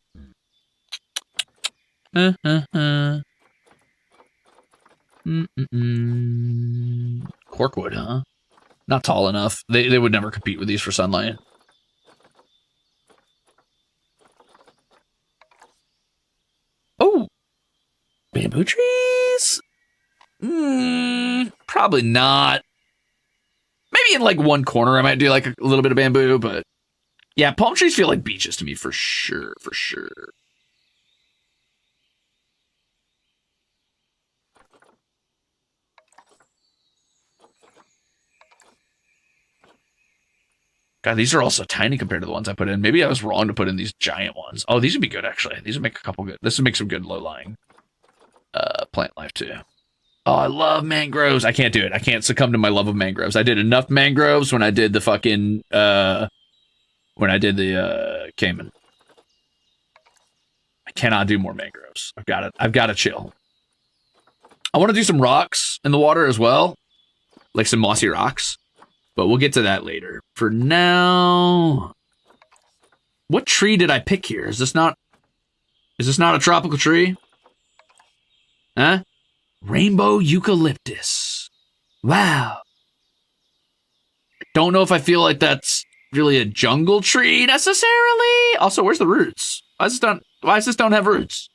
Corkwood, huh? Not tall enough. They would never compete with these for sunlight. Oh, bamboo trees? Probably not. Maybe in like one corner I might do like a little bit of bamboo, but yeah, palm trees feel like beaches to me for sure, for sure. God, these are also tiny compared to the ones I put in. Maybe I was wrong to put in these giant ones. Oh, these would be good, actually. These would make a couple good. This would make some good low-lying plant life, too. Oh, I love mangroves. I can't do it. I can't succumb to my love of mangroves. I did enough mangroves when I did the fucking, Cayman. I cannot do more mangroves. I've got to chill. I want to do some rocks in the water as well. Like some mossy rocks. But we'll get to that later. For now, what tree did I pick here? Is this not a tropical tree? Huh? Rainbow eucalyptus. Wow. Don't know if I feel like that's really a jungle tree necessarily. Also, where's the roots? Why does this don't have roots?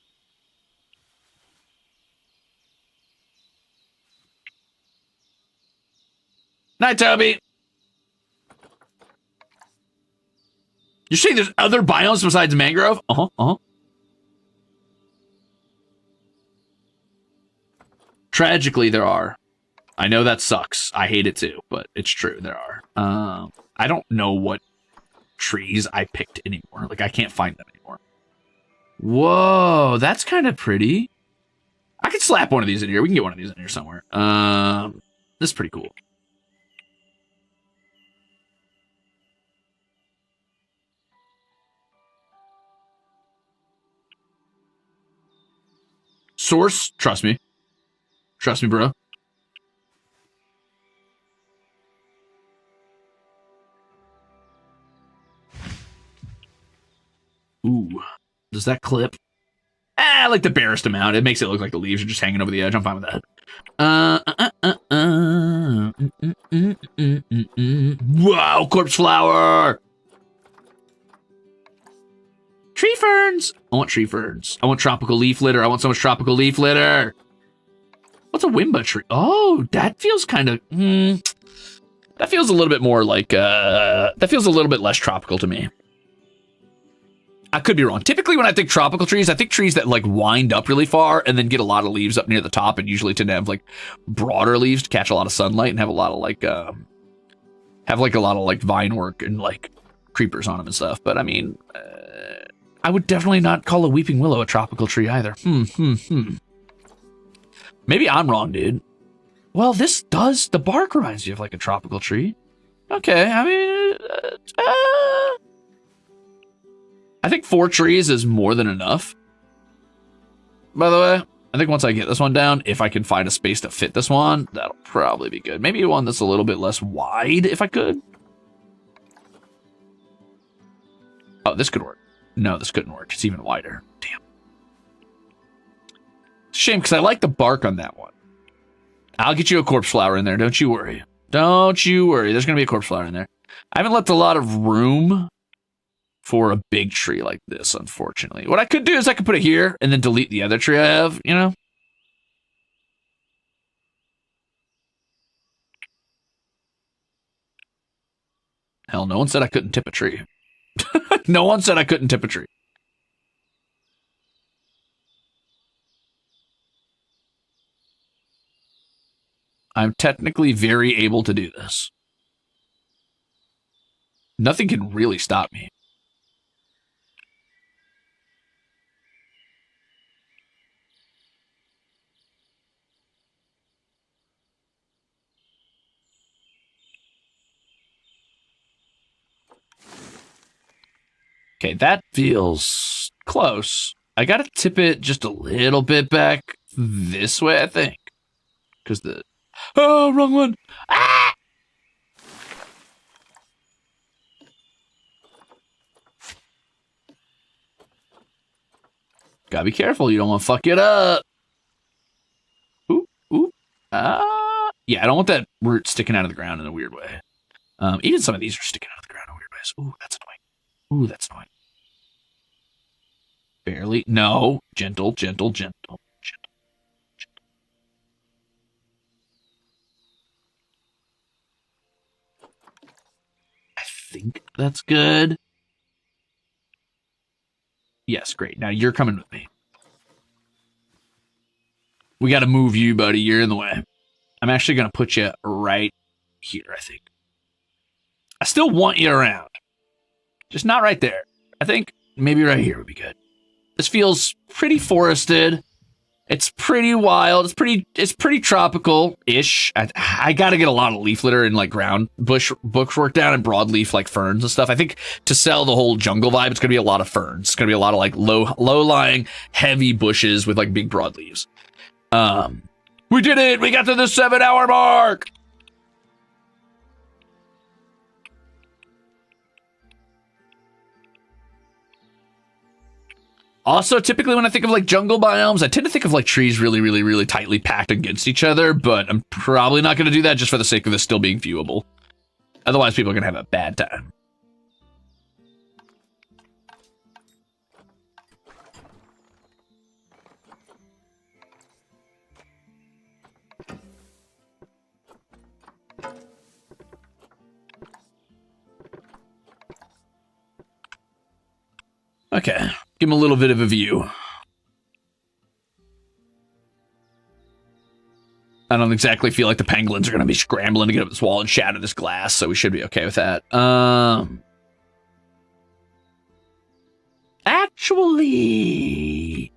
Night, Toby. You're saying there's other biomes besides mangrove? Tragically, there are. I know that sucks. I hate it too, but it's true. There are. I don't know what trees I picked anymore. Like, I can't find them anymore. Whoa, that's kind of pretty. I could slap one of these in here. We can get one of these in here somewhere. This is pretty cool. Source, trust me. Trust me, bro. Ooh, does that clip? I like the barest amount. It makes it look like the leaves are just hanging over the edge. I'm fine with that. Wow, corpse flower. Tree ferns. I want tree ferns. I want tropical leaf litter. I want so much tropical leaf litter. What's a wimba tree? Oh, that feels kind of... that feels a little bit more like... that feels a little bit less tropical to me. I could be wrong. Typically, when I think tropical trees, I think trees that like wind up really far and then get a lot of leaves up near the top, and usually tend to have like broader leaves to catch a lot of sunlight and have a lot of like a lot of like vine work and like creepers on them and stuff. But I mean, I would definitely not call a weeping willow a tropical tree either. Maybe I'm wrong, dude. Well, this does. The bark reminds you of like a tropical tree. Okay, I mean. I think 4 trees is more than enough. By the way, I think once I get this one down, if I can find a space to fit this one, that'll probably be good. Maybe one that's a little bit less wide, if I could. Oh, this could work. No, this couldn't work. It's even wider. Damn. It's a shame, because I like the bark on that one. I'll get you a corpse flower in there. Don't you worry. Don't you worry. There's going to be a corpse flower in there. I haven't left a lot of room for a big tree like this, unfortunately. What I could do is I could put it here and then delete the other tree I have, you know? Hell, no one said I couldn't tip a tree. No one said I couldn't tip a tree. I'm technically very able to do this. Nothing can really stop me. Okay, that feels close. I gotta tip it just a little bit back this way, I think. Because the... Oh, wrong one! Ah! Gotta be careful, you don't want to fuck it up. Oop, oop. Yeah, I don't want that root sticking out of the ground in a weird way. Even some of these are sticking out of the ground in weird ways. Ooh, that's annoying. Ooh, that's annoying. Barely. No. Gentle, gentle, gentle. Gentle. Gentle. I think that's good. Yes, great. Now you're coming with me. We got to move you, buddy. You're in the way. I'm actually going to put you right here, I think. I still want you around. Just not right there. I think maybe right here would be good. This feels pretty forested. It's pretty wild. It's pretty tropical-ish. I gotta get a lot of leaf litter and like ground bush work down and broadleaf like ferns and stuff. I think to sell the whole jungle vibe, it's gonna be a lot of ferns. It's gonna be a lot of like low-lying, heavy bushes with like big broad leaves. We did it! We got to the 7-hour mark! Also, typically when I think of like jungle biomes, I tend to think of like trees really, really, really tightly packed against each other, but I'm probably not going to do that just for the sake of this still being viewable. Otherwise, people are going to have a bad time. Okay, give him a little bit of a view. I don't exactly feel like the pangolins are going to be scrambling to get up this wall and shatter this glass, so we should be okay with that. Actually,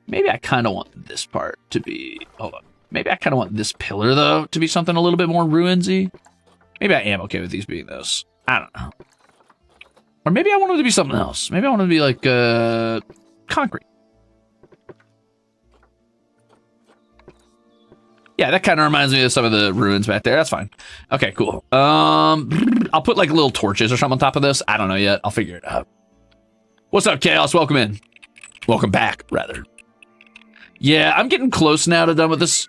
maybe I kind of want this part to be... Hold on. Maybe I kind of want this pillar, though, to be something a little bit more ruinsy. Maybe I am okay with these being this. I don't know. Or maybe I want them to be something else. Maybe I want them to be like concrete. Yeah, that kind of reminds me of some of the ruins back there. That's fine. Okay, cool. I'll put like little torches or something on top of this. I don't know yet. I'll figure it out. What's up, Chaos? Welcome in. Welcome back, rather. Yeah, I'm getting close now to done with this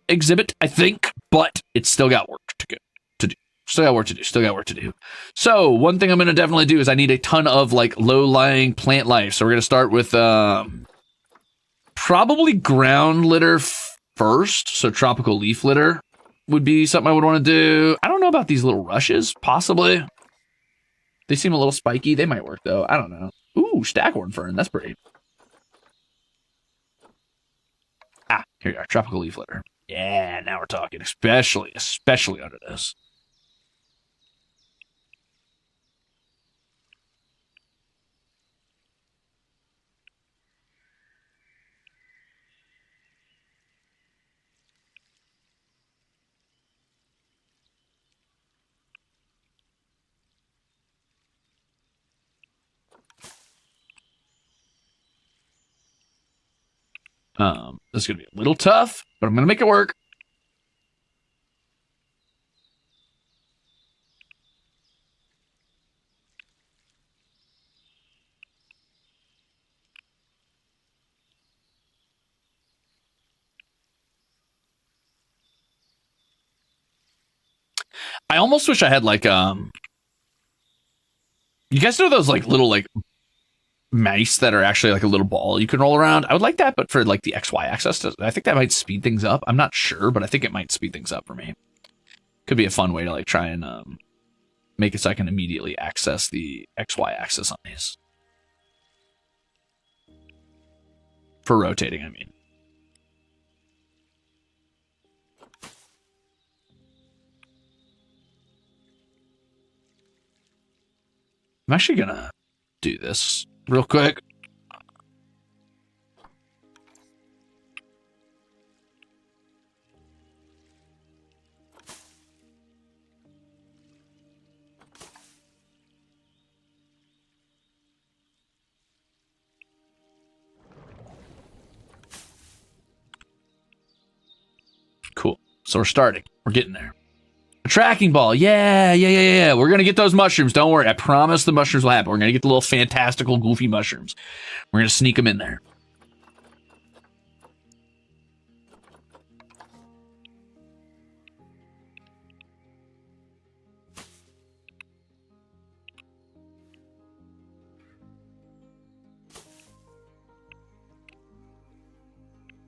exhibit, I think, but it's still got work to do. Still got work to do. So one thing I'm going to definitely do is I need a ton of like low-lying plant life. So we're going to start with probably ground litter first. So tropical leaf litter would be something I would want to do. I don't know about these little rushes, possibly. They seem a little spiky. They might work though. I don't know. Ooh, stackhorn fern. That's pretty. Ah, here you are. Tropical leaf litter. Yeah, now we're talking. Especially under this. This is going to be a little tough, but I'm going to make it work. I almost wish I had like, you guys know those like little like mice that are actually like a little ball you can roll around? I would like that, but for like the XY axis, I think that might speed things up. I'm not sure, but I think it might speed things up for me. Could be a fun way to like try and make it so I can immediately access the XY axis on these. For rotating, I mean. I'm actually gonna do this real quick. Cool. So we're starting. We're getting there. A tracking ball. Yeah. We're going to get those mushrooms. Don't worry. I promise the mushrooms will happen. We're going to get the little fantastical, goofy mushrooms. We're going to sneak them in there.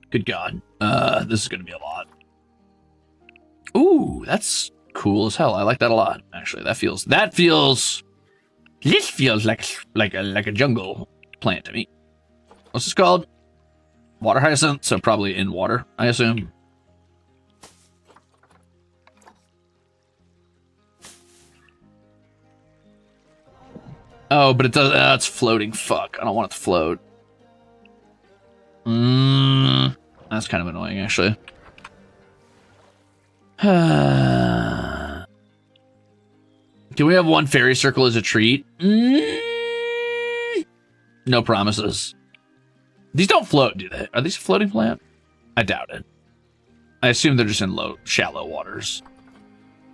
Good God. This is going to be a lot. Ooh, that's cool as hell. I like that a lot, actually. This feels like a jungle plant to me. What's this called? Water hyacinth, so probably in water, I assume. Oh, but it does. It's floating. Fuck. I don't want it to float. That's kind of annoying, actually. Can we have one fairy circle as a treat? No promises. These don't float, do they? Are these a floating plant? I doubt it. I assume they're just in shallow waters.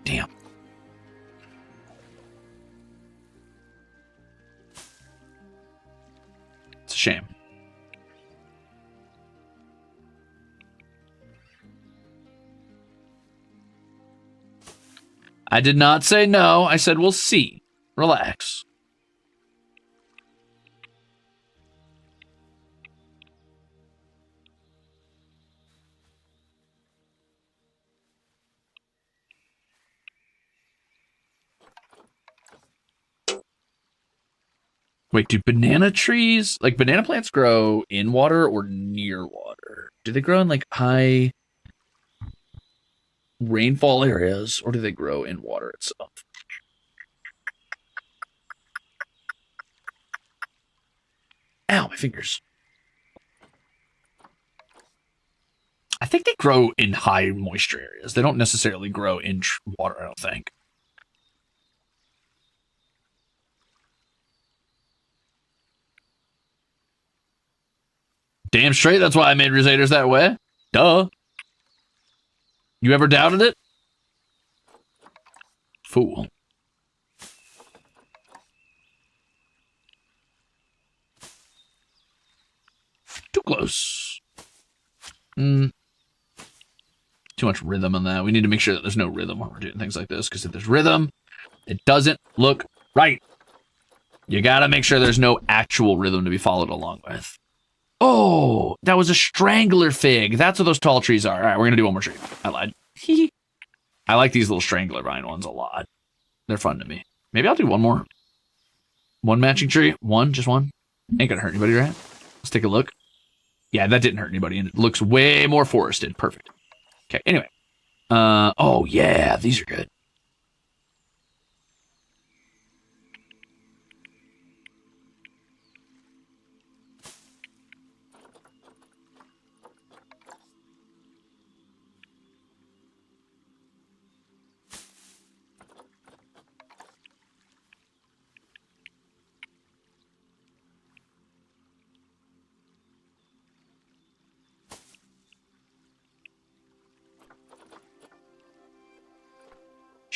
Damn. It's a shame. I did not say no. I said we'll see. Relax. Wait, do banana trees, like banana plants, grow in water or near water? Do they grow in like high rainfall areas, or do they grow in water itself? Ow, my fingers. I think they grow in high moisture areas. They don't necessarily grow in water, I don't think. Damn straight, that's why I made Ruzeters that way. Duh. You ever doubted it? Fool. Too close. Too much rhythm on that. We need to make sure that there's no rhythm when we're doing things like this, because if there's rhythm, it doesn't look right. You gotta make sure there's no actual rhythm to be followed along with. Oh, that was a strangler fig. That's what those tall trees are. All right, we're gonna do one more tree. I lied. I like these little strangler vine ones a lot. They're fun to me. Maybe I'll do one more. One matching tree. One, just one. Ain't gonna hurt anybody, right? Let's take a look. Yeah, that didn't hurt anybody, and it looks way more forested. Perfect. Okay, anyway. Oh, yeah, these are good.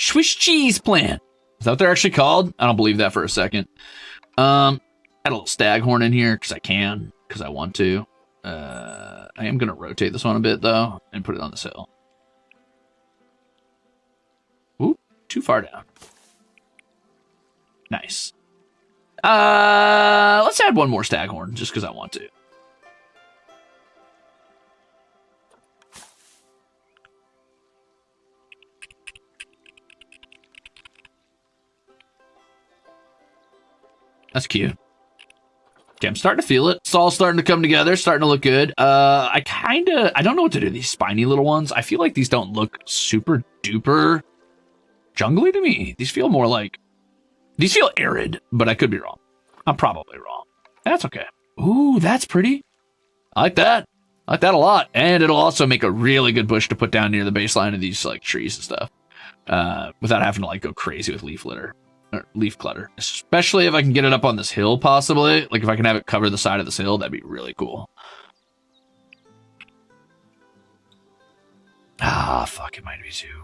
Swiss cheese plant. Is that what they're actually called? I don't believe that for a second. Add a little staghorn in here because I can, because I want to. I am going to rotate this one a bit, though, and put it on this hill. Ooh, too far down. Nice. Let's add one more staghorn just because I want to. That's cute. Okay, I'm starting to feel it. It's all starting to come together, starting to look good. I don't know what to do with these spiny little ones. I feel like these don't look super duper jungly to me. These feel more like, these feel arid, but I could be wrong. I'm probably wrong. That's okay. Ooh, that's pretty. I like that. I like that a lot. And it'll also make a really good bush to put down near the baseline of these like trees and stuff, without having to like go crazy with leaf litter. Or leaf clutter, especially if I can get it up on this hill, possibly. Like if I can have it cover the side of this hill, that'd be really cool. Ah, fuck, it might be too.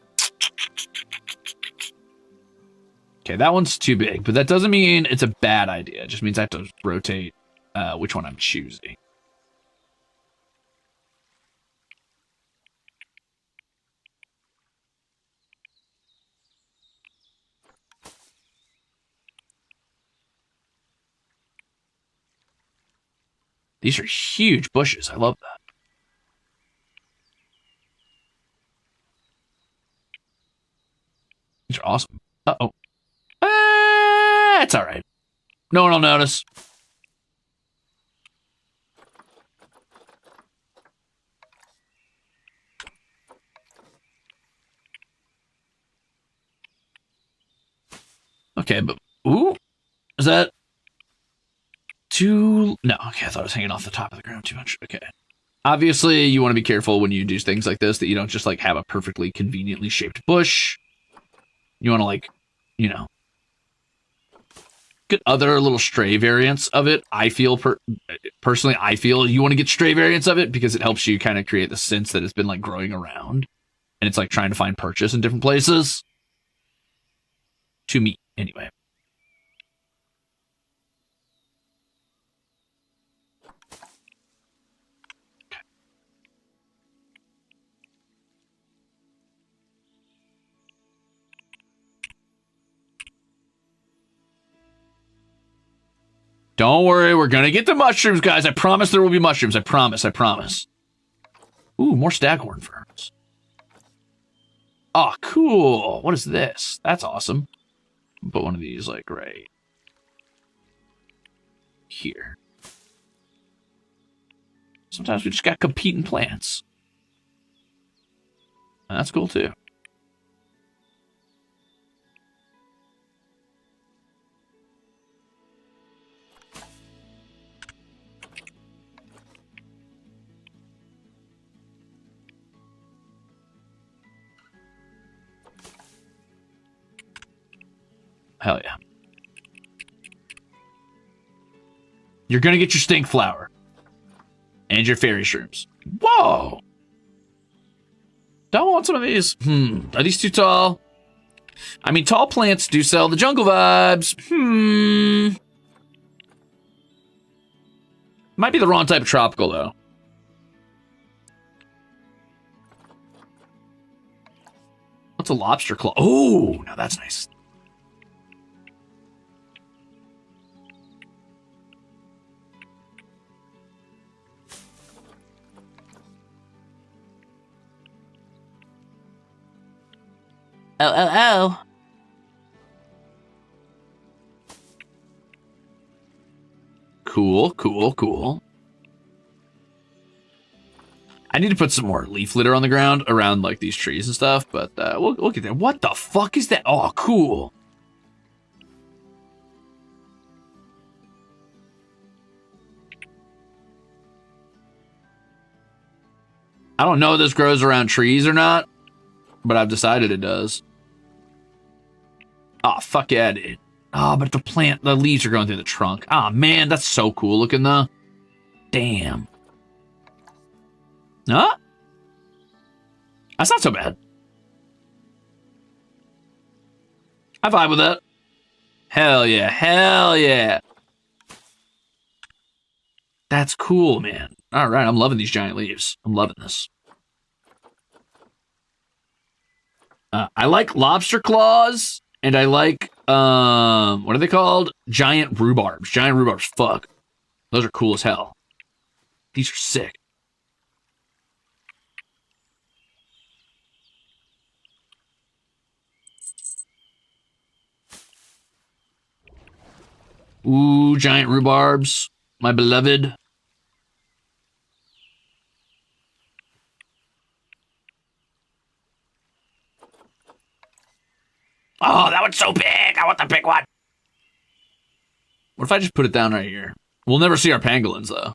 Okay, that one's too big, but that doesn't mean it's a bad idea. It just means I have to rotate which one I'm choosing. These are huge bushes. I love that. These are awesome. Uh-oh. It's all right. No one will notice. Okay, but... Ooh. Is that... too... No, okay, I thought it was hanging off the top of the ground too much. Okay. Obviously, you want to be careful when you do things like this, that you don't just, like, have a perfectly conveniently shaped bush. You want to, like, you know, get other little stray variants of it. I feel, personally, I feel you want to get stray variants of it because it helps you kind of create the sense that it's been, like, growing around. And it's, like, trying to find purchase in different places. To me, anyway. Don't worry, we're gonna get the mushrooms, guys. I promise there will be mushrooms. I promise, I promise. Ooh, more staghorn ferns. Oh, cool. What is this? That's awesome. Put one of these, like, right here. Sometimes we just got competing plants. And that's cool, too. Hell yeah. You're gonna get your stink flower. And your fairy shrooms. Whoa! Do I want some of these? Are these too tall? I mean, tall plants do sell the jungle vibes. Might be the wrong type of tropical, though. What's a lobster claw? Oh, now that's nice. Oh. Cool. I need to put some more leaf litter on the ground around like these trees and stuff, but we'll get there. What the fuck is that? Oh, cool. I don't know if this grows around trees or not, but I've decided it does. Oh, fuck yeah, dude. Oh, but the leaves are going through the trunk. Oh, man, that's so cool looking, though. Damn. Huh? That's not so bad. I vibe with that. Hell yeah. That's cool, man. All right, I'm loving these giant leaves. I'm loving this. I like lobster claws, and I like, what are they called? Giant rhubarbs. Giant rhubarbs, fuck. Those are cool as hell. These are sick. Ooh, giant rhubarbs, my beloved. Oh, that one's so big. I want the big one. What if I just put it down right here? We'll never see our pangolins, though.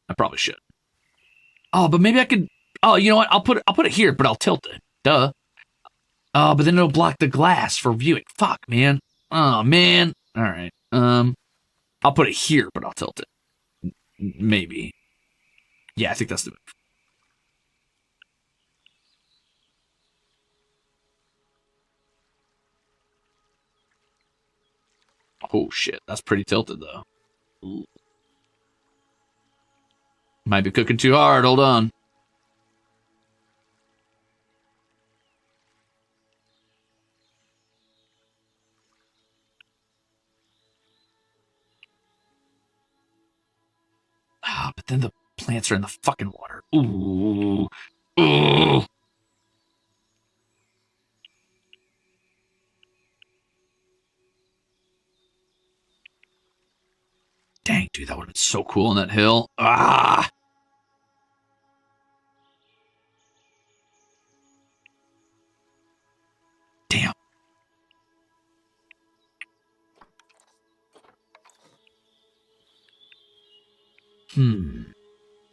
I probably should. Oh, but maybe I could... Oh, you know what? I'll put it here, but I'll tilt it. Duh. Oh, but then it'll block the glass for viewing. Fuck, man. Oh, man. All right. I'll put it here, but I'll tilt it. Maybe. Yeah, I think that's the move. Oh, shit. That's pretty tilted, though. Ooh. Might be cooking too hard. Hold on. Ah, but then the plants are in the fucking water. Ooh. Ooh. Dang, dude, that would have been so cool on that hill. Ah! Damn.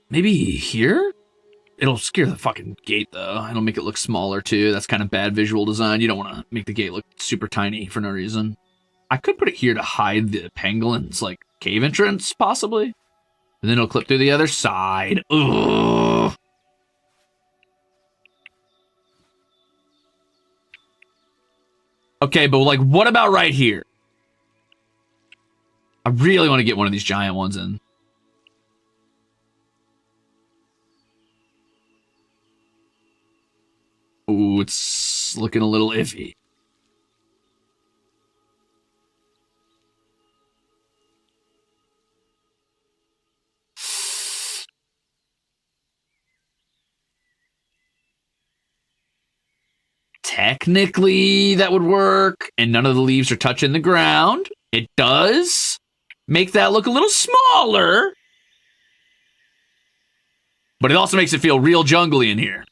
Maybe here? It'll scare the fucking gate, though. It'll make it look smaller, too. That's kind of bad visual design. You don't want to make the gate look super tiny for no reason. I could put it here to hide the pangolin's, like, cave entrance, possibly. And then it'll clip through the other side. Ugh. Okay, but, like, what about right here? I really want to get one of these giant ones in. Ooh, it's looking a little iffy. Technically, that would work, and none of the leaves are touching the ground. It does make that look a little smaller, but it also makes it feel real jungly in here.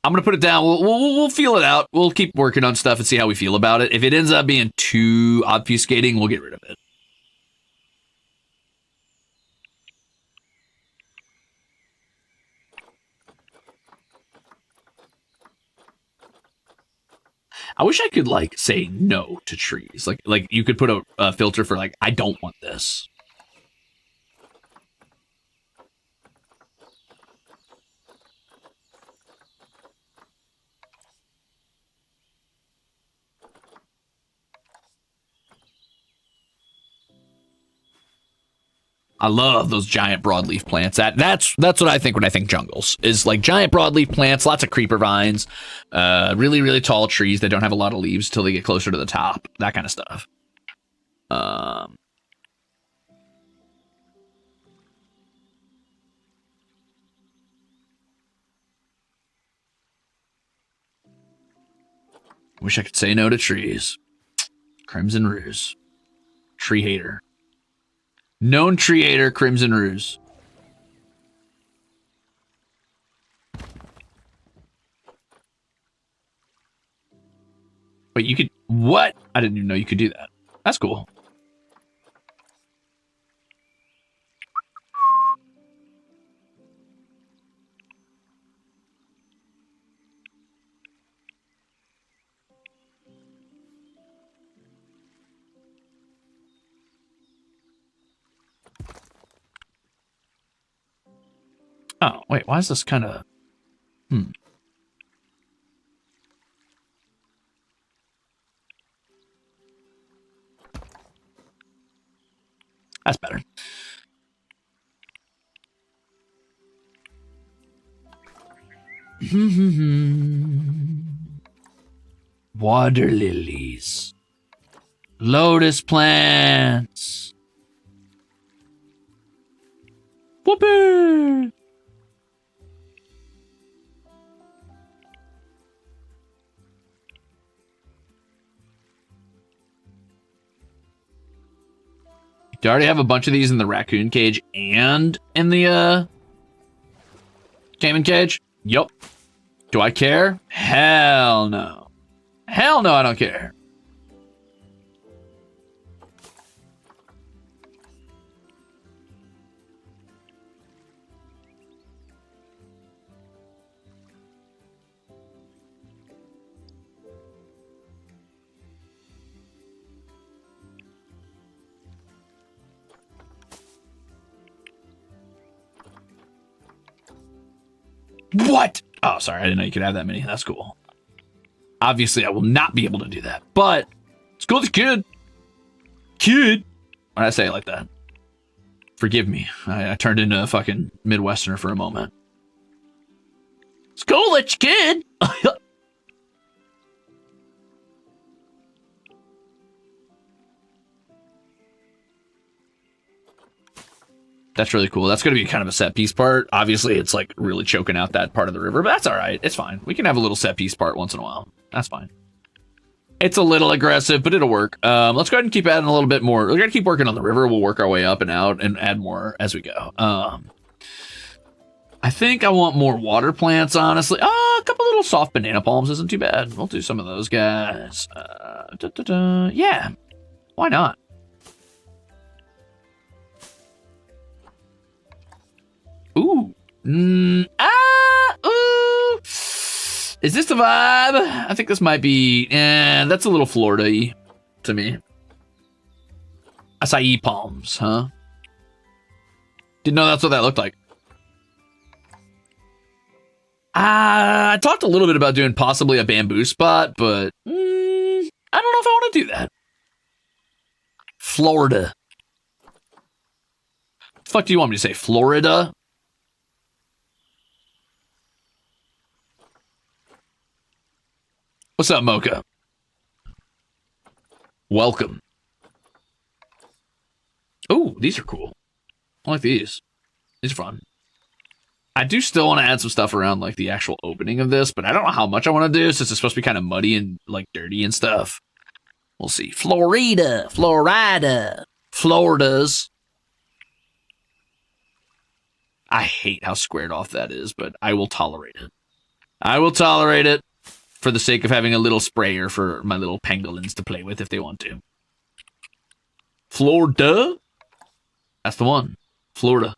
I'm going to put it down. We'll feel it out. We'll keep working on stuff and see how we feel about it. If it ends up being too obfuscating, we'll get rid of it. I wish I could like say no to trees. Like you could put a filter for like I don't want this. I love those giant broadleaf plants. That's what I think when I think jungles, is like giant broadleaf plants, lots of creeper vines, really, really tall trees that don't have a lot of leaves till they get closer to the top, that kind of stuff. Wish I could say no to trees. Crimzon Rulez. Tree hater. Known tree hater, Crimzon Rulez. Wait, you could... What? I didn't even know you could do that. That's cool. Oh, wait, why is this kind of... That's better. Water lilies. Lotus plants. Whoopee! Do you already have a bunch of these in the raccoon cage and in the caiman cage? Yup. Do I care? Hell no. Hell no, I don't care. What? Oh, sorry. I didn't know you could have that many. That's cool. Obviously, I will not be able to do that, but it's cool as a kid. Kid. Why did I say it like that? Forgive me. I turned into a fucking Midwesterner for a moment. It's cool that you kid. That's really cool. That's going to be kind of a set piece part. Obviously, it's like really choking out that part of the river, but that's all right. It's fine. We can have a little set piece part once in a while. That's fine. It's a little aggressive, but it'll work. Let's go ahead and keep adding a little bit more. We're going to keep working on the river. We'll work our way up and out and add more as we go. I think I want more water plants, honestly. A couple little soft banana palms isn't too bad. We'll do some of those guys. Yeah, why not? Ooh. Ooh. Is this the vibe? I think this might be... that's a little Florida-y to me. Acai palms, huh? Didn't know that's what that looked like. I talked a little bit about doing possibly a bamboo spot, but I don't know if I want to do that. Florida. What the fuck do you want me to say? Florida? What's up, Mocha? Welcome. Oh, these are cool. I like these. These are fun. I do still want to add some stuff around like the actual opening of this, but I don't know how much I want to do since it's supposed to be kind of muddy and like dirty and stuff. We'll see. Florida, Floridas. I hate how squared off that is, but I will tolerate it. I will tolerate it for the sake of having a little sprayer for my little pangolins to play with if they want to. Florida? That's the one. Florida.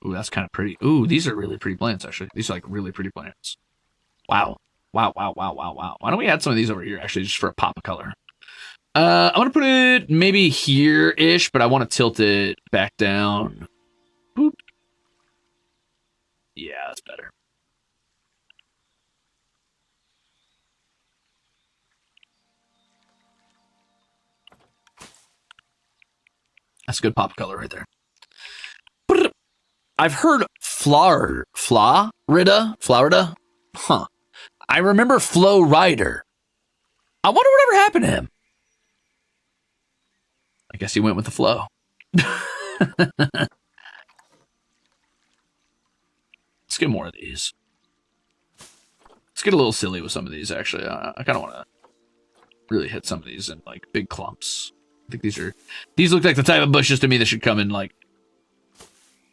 Ooh, that's kind of pretty. Ooh, these are really pretty plants, actually. These are like really pretty plants. Wow. Wow, wow, wow, wow, wow. Why don't we add some of these over here, actually, just for a pop of color? I'm going to put it maybe here-ish, but I want to tilt it back down. Boop. Yeah, that's better. That's a good pop of color right there. I've heard Florida? Huh. I remember Flow Rider. I wonder whatever happened to him. I guess he went with the flow. Let's get more of these. Let's get a little silly with some of these, actually. I kind of want to really hit some of these in, like, big clumps. I think these look like the type of bushes to me that should come in, like,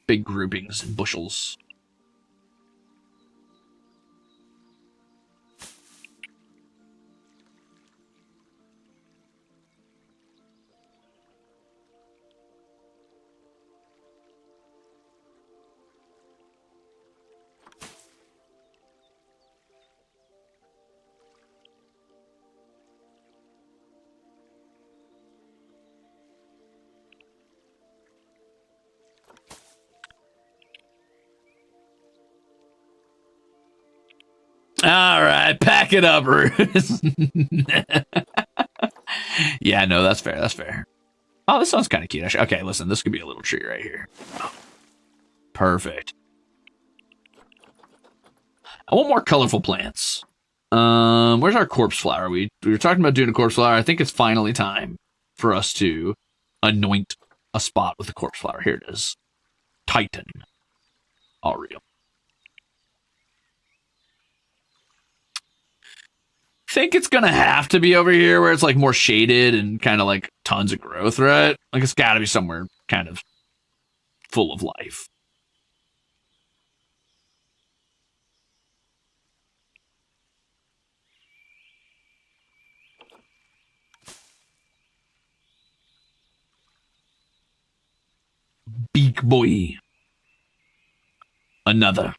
big groupings and bushels. All right, pack it up, Ruze. Yeah, no, that's fair. That's fair. Oh, this sounds kind of cute, actually. Okay, listen, this could be a little tree right here. Oh, perfect. I want more colorful plants. Where's our corpse flower? We were talking about doing a corpse flower. I think it's finally time for us to anoint a spot with the corpse flower. Here it is. Titan. All real. Think it's gonna have to be over here where it's like more shaded and kind of like tons of growth, right? Like it's gotta be somewhere kind of full of life. Beak boy. Another.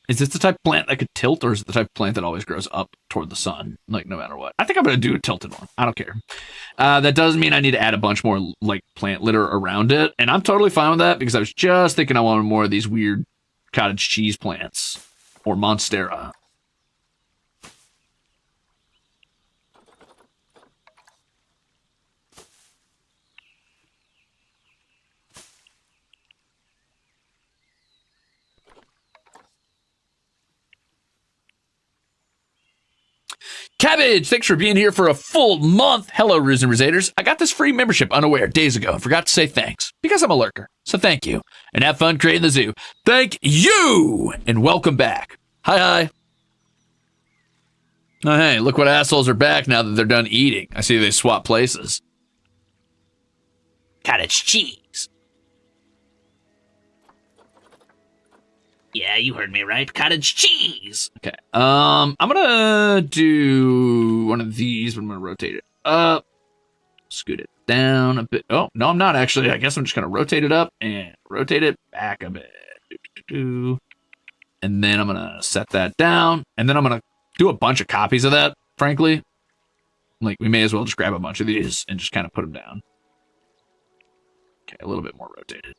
Is this the type of plant that could tilt, or is it the type of plant that always grows up toward the sun, like no matter what? I think I'm going to do a tilted one. I don't care. That doesn't mean I need to add a bunch more like plant litter around it, and I'm totally fine with that because I was just thinking I wanted more of these weird cottage cheese plants or monstera. Cabbage, thanks for being here for a full month. Hello, Ruze and Ruzeters. I got this free membership unaware days ago and forgot to say thanks because I'm a lurker. So thank you. And have fun creating the zoo. Thank you! And welcome back. Hi. Oh, hey, look what assholes are back now that they're done eating. I see they swap places. Cottage cheese. Yeah, you heard me right. Cottage cheese. Okay. I'm gonna do one of these, but I'm gonna rotate it up. Scoot it down a bit. Oh, no, I'm not actually. I guess I'm just gonna rotate it up and rotate it back a bit. And then I'm gonna set that down. And then I'm gonna do a bunch of copies of that, frankly. Like, we may as well just grab a bunch of these and just kind of put them down. Okay, a little bit more rotated.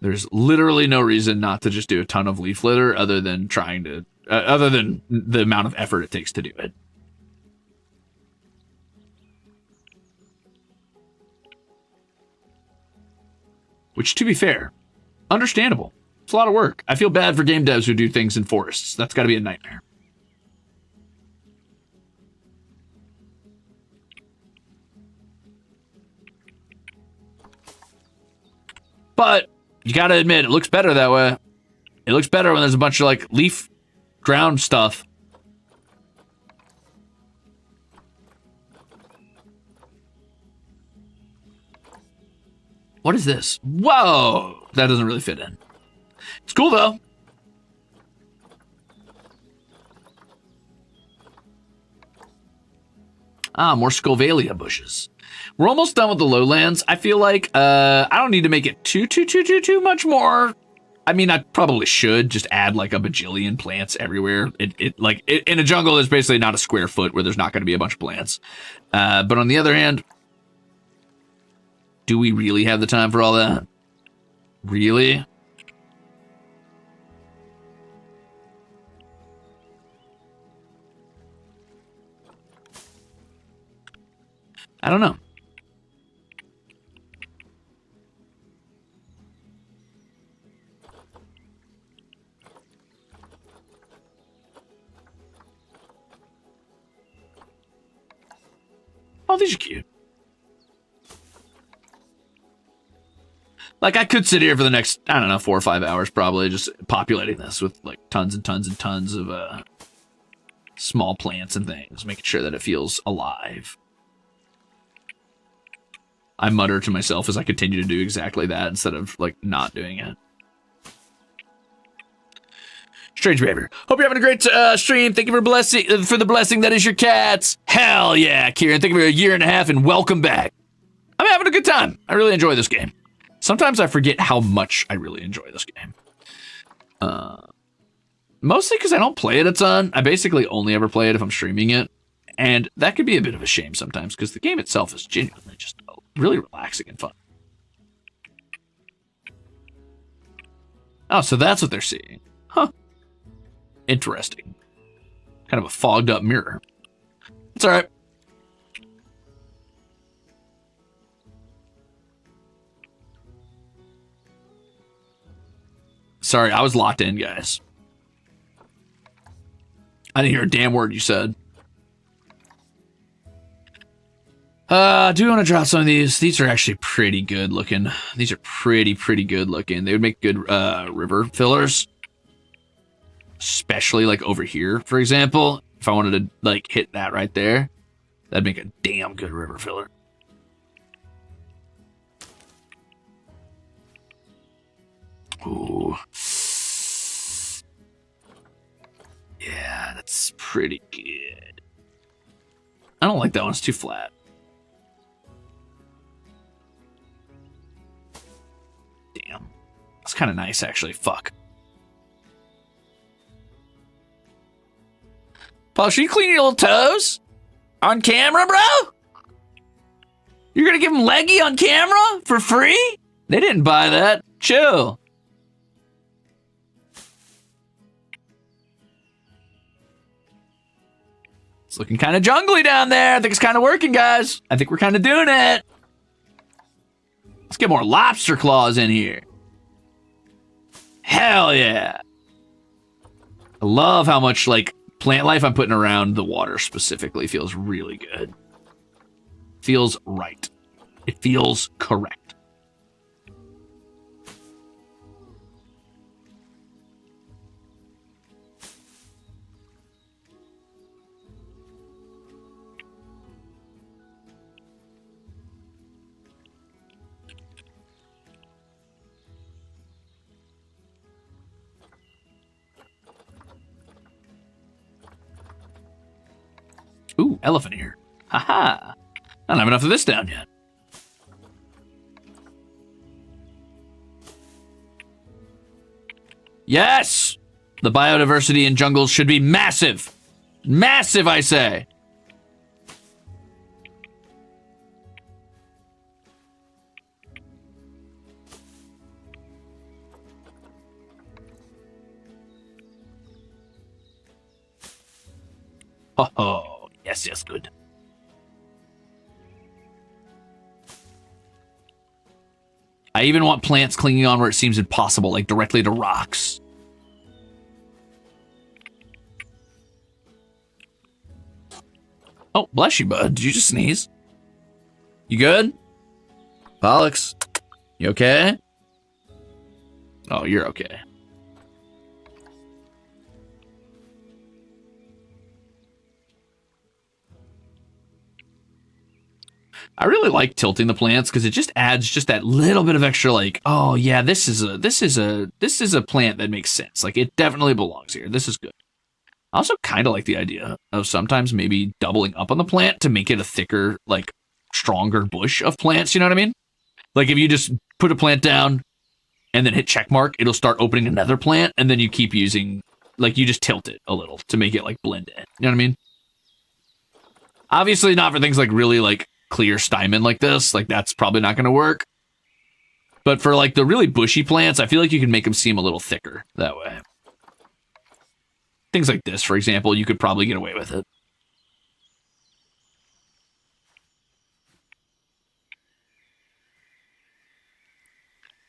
There's literally no reason not to just do a ton of leaf litter other than trying to, other than the amount of effort it takes to do it. Which, to be fair, understandable. It's a lot of work. I feel bad for game devs who do things in forests. That's got to be a nightmare. But you gotta admit, it looks better that way. It looks better when there's a bunch of, like, leaf ground stuff. What is this? Whoa! That doesn't really fit in. It's cool, though. Ah, more Scovalia bushes. We're almost done with the lowlands. I feel like I don't need to make it too much more. I mean, I probably should just add like a bajillion plants everywhere. In a jungle, there's basically not a square foot where there's not going to be a bunch of plants. But on the other hand, do we really have the time for all that? Really? I don't know. Oh, these are cute. Like, I could sit here for the next, I don't know, 4 or 5 hours probably, just populating this with, like, tons and tons and tons of small plants and things, making sure that it feels alive. I mutter to myself as I continue to do exactly that instead of, like, not doing it. Strange behavior. Hope you're having a great stream. Thank you for the blessing that is your cats. Hell yeah, Kieran. Thank you for a year and a half and welcome back. I'm having a good time. I really enjoy this game. Sometimes I forget how much I really enjoy this game. Mostly because I don't play it a ton. I basically only ever play it if I'm streaming it. And that could be a bit of a shame sometimes because the game itself is genuinely just really relaxing and fun. Oh, so that's what they're seeing. Huh. Interesting. Kind of a fogged up mirror. It's all right. Sorry, I was locked in, guys. I didn't hear a damn word you said. Do you want to drop some of these? These are actually pretty good looking. These are pretty good looking. They would make good river fillers. Especially like over here, for example. If I wanted to like hit that right there, that'd make a damn good river filler. Ooh. Yeah, that's pretty good. I don't like that one. It's too flat. Damn. That's kind of nice, actually. Fuck. Paul, should you clean your little toes? On camera, bro? You're gonna give them leggy on camera? For free? They didn't buy that. Chill. It's looking kind of jungly down there. I think it's kind of working, guys. I think we're kind of doing it. Let's get more lobster claws in here. Hell yeah. I love how much, like, plant life I'm putting around the water specifically feels really good. Feels right. It feels correct. Ooh, elephant ear. Haha. I don't have enough of this down yet. Yes! The biodiversity in jungles should be massive. Massive, I say. Oh. Yes, yes, good. I even want plants clinging on where it seems impossible, like directly to rocks. Oh, bless you, bud. Did you just sneeze? You good? Pollux, you okay? Oh, you're okay. I really like tilting the plants because it just adds just that little bit of extra, like, oh yeah, this is a plant that makes sense. Like it definitely belongs here. This is good. I also kind of like the idea of sometimes maybe doubling up on the plant to make it a thicker, like stronger bush of plants. You know what I mean? Like if you just put a plant down and then hit check mark, it'll start opening another plant, and then you keep using, like you just tilt it a little to make it like blend in. You know what I mean? Obviously not for things like really like clear stymon like this. Like that's probably not going to work. But for like the really bushy plants, I feel like you can make them seem a little thicker that way. Things like this, for example, you could probably get away with it.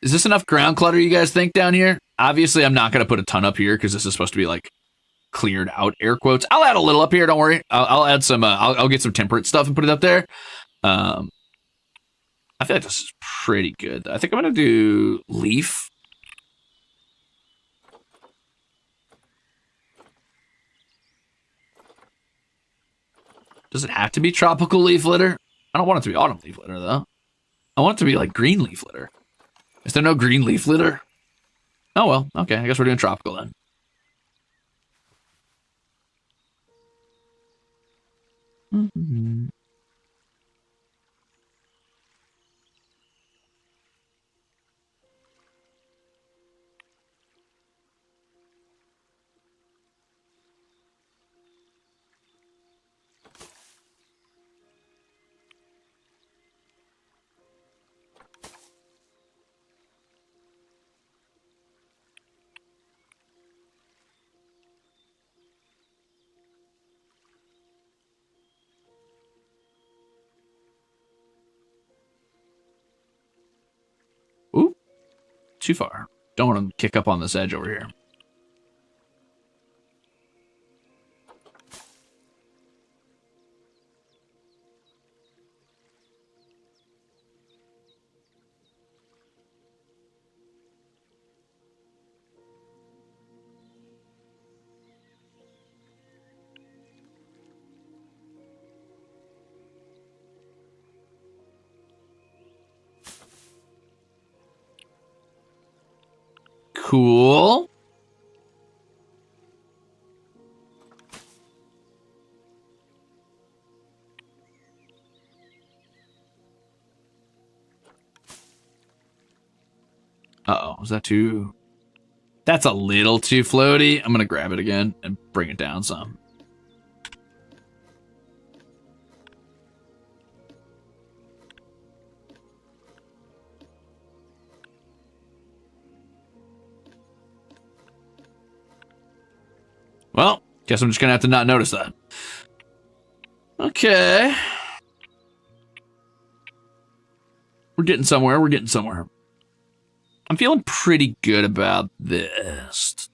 Is this enough ground clutter, you guys think, down here? Obviously, I'm not going to put a ton up here because this is supposed to be like cleared out, air quotes. I'll add a little up here, don't worry. I'll add some, I'll get some temperate stuff and put it up there. I feel like this is pretty good. I think I'm going to do leaf. Does it have to be tropical leaf litter? I don't want it to be autumn leaf litter, though. I want it to be like green leaf litter. Is there no green leaf litter? Oh, well, okay. I guess we're doing tropical then. Mm-hmm. Ooh, too far. Don't want to kick up on this edge over here. Cool. Uh-oh, was that too... That's a little too floaty. I'm going to grab it again and bring it down some. Well, guess I'm just going to have to not notice that. Okay. We're getting somewhere. We're getting somewhere. I'm feeling pretty good about this.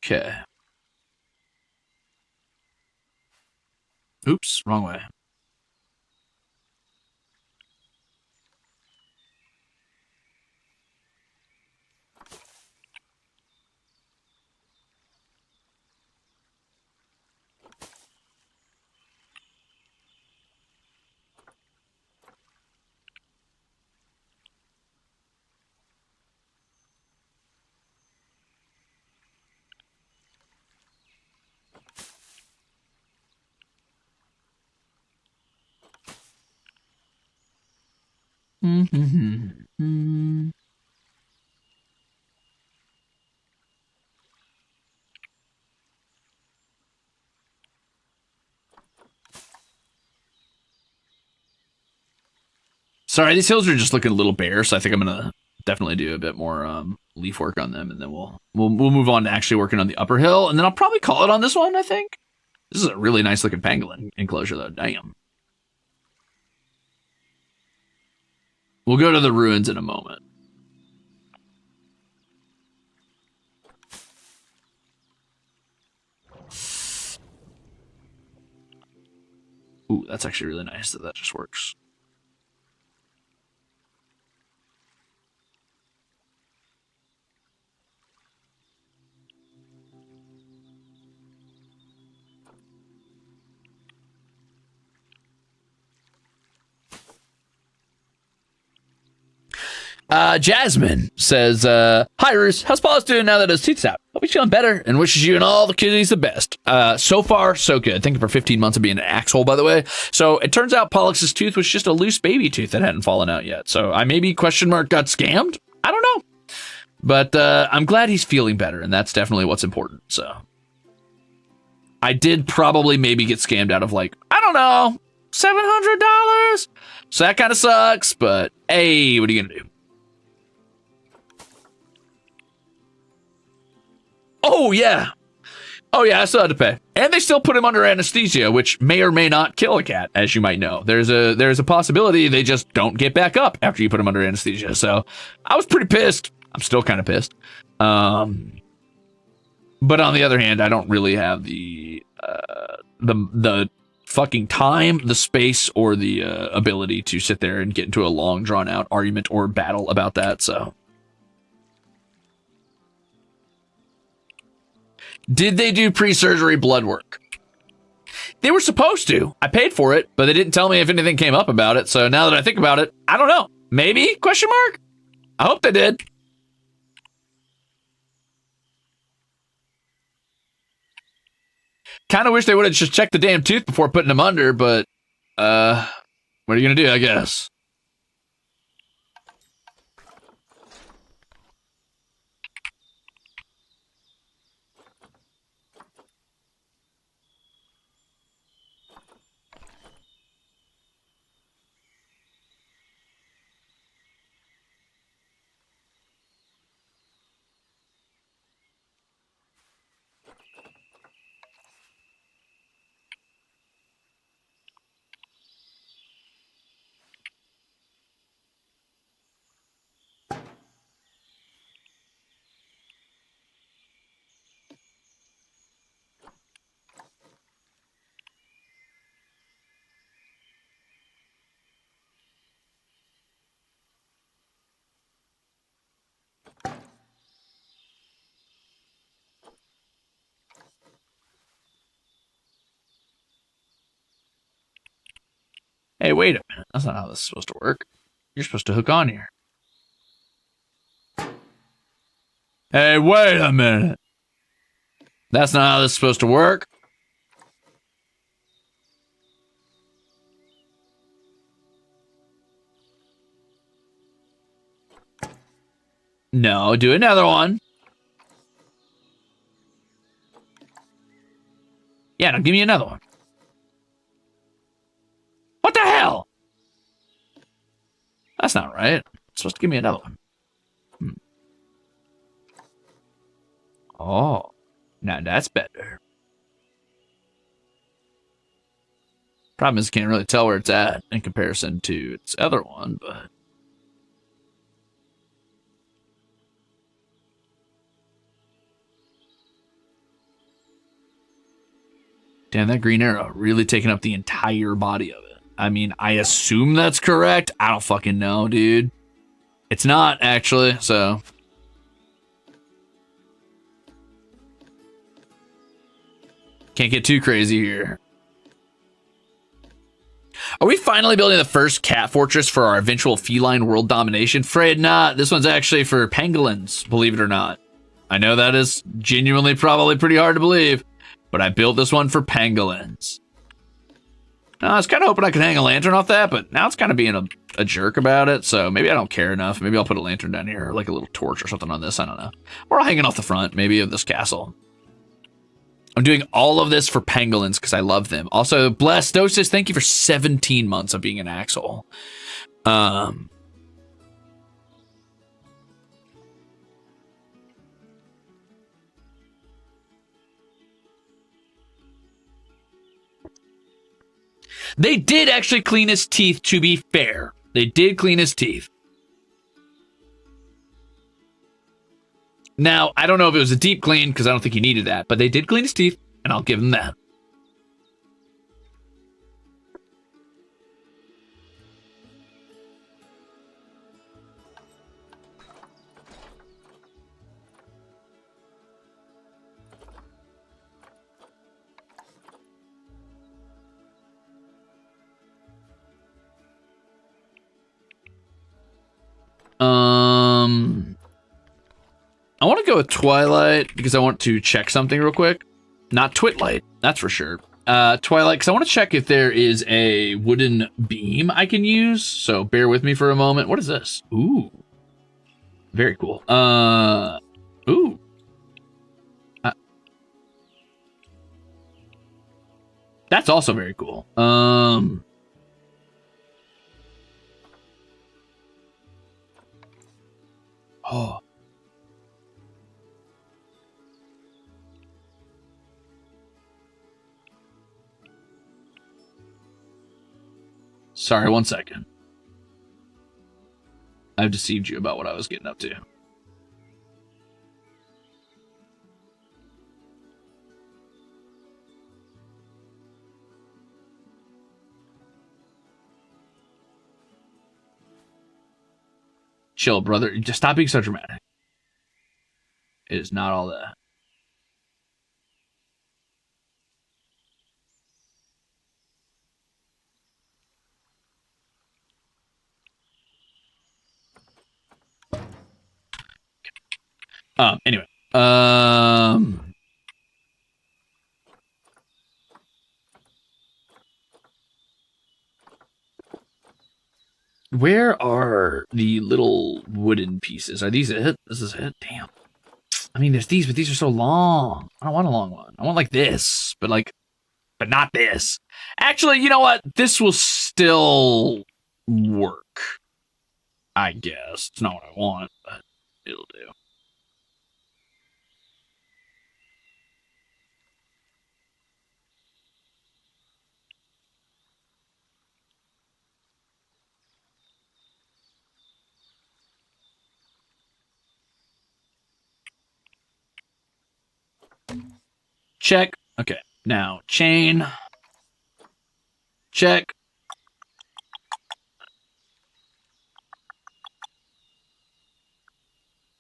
Okay. Oops, wrong way. Sorry, these hills are just looking a little bare, so I think I'm gonna definitely do a bit more leaf work on them, and then we'll move on to actually working on the upper hill, and then I'll probably call it on this one. I think this is a really nice looking pangolin enclosure, though. Damn. We'll go to the ruins in a moment. Ooh, that's actually really nice that just works. Jasmine says, hi, Ruze. How's Paul's doing now that his teeth's out? Hope he's feeling better and wishes you and all the kitties the best. So far, so good. Thank you for 15 months of being an axhole, by the way. So it turns out Pollux's tooth was just a loose baby tooth that hadn't fallen out yet. So I maybe got scammed? I don't know. But I'm glad he's feeling better, and that's definitely what's important. So I did probably maybe get scammed out of like, I don't know, $700. So that kind of sucks, but hey, what are you going to do? Oh, yeah. Oh, yeah, I still had to pay. And they still put him under anesthesia, which may or may not kill a cat, as you might know. There's a possibility they just don't get back up after you put him under anesthesia. So I was pretty pissed. I'm still kind of pissed. But on the other hand, I don't really have the fucking time, the space, or the ability to sit there and get into a long, drawn-out argument or battle about that, so... Did they do pre-surgery blood work? They were supposed to. I paid for it, but they didn't tell me if anything came up about it. So now that I think about it, I don't know. Maybe? Question mark? I hope they did. Kind of wish they would have just checked the damn tooth before putting him under, but what are you going to do, I guess? Hey, wait a minute. That's not how this is supposed to work. You're supposed to hook on here. Hey, wait a minute. That's not how this is supposed to work. No, do another one. Yeah, now give me another one. What the hell? That's not right. It's supposed to give me another one. Oh, now that's better. Problem is, I can't really tell where it's at in comparison to its other one, but... Damn, that green arrow really taking up the entire body of it. I mean, I assume that's correct. I don't fucking know, dude. It's not, actually, so... Can't get too crazy here. Are we finally building the first cat fortress for our eventual feline world domination? Afraid not. This one's actually for pangolins, believe it or not. I know that is genuinely probably pretty hard to believe, but I built this one for pangolins. I was kind of hoping I could hang a lantern off that, but now it's kind of being a jerk about it, so maybe I don't care enough. Maybe I'll put a lantern down here, or like a little torch or something on this, I don't know. Or I'll hang it off the front, maybe, of this castle. I'm doing all of this for pangolins because I love them. Also, Blastosis, thank you for 17 months of being an axle. They did actually clean his teeth, to be fair. They did clean his teeth. Now, I don't know if it was a deep clean, because I don't think he needed that, but they did clean his teeth, and I'll give him that. I want to go with Twilight because I want to check something real quick. Not Twitlight, that's for sure. Twilight, because I want to check if there is a wooden beam I can use. So bear with me for a moment. What is this? Ooh. Very cool. Ooh. That's also very cool. Oh. Sorry, 1 second. I've deceived you about what I was getting up to. Chill, brother. Just stop being so dramatic. It is not all that. Anyway. Where are the little wooden pieces? Are these it? This is it? Damn. I mean, there's these, but these are so long. I don't want a long one. I want like this, but not this. Actually, you know what? This will still work. I guess. It's not what I want, but it'll do. Check. Okay. Now, chain. Check.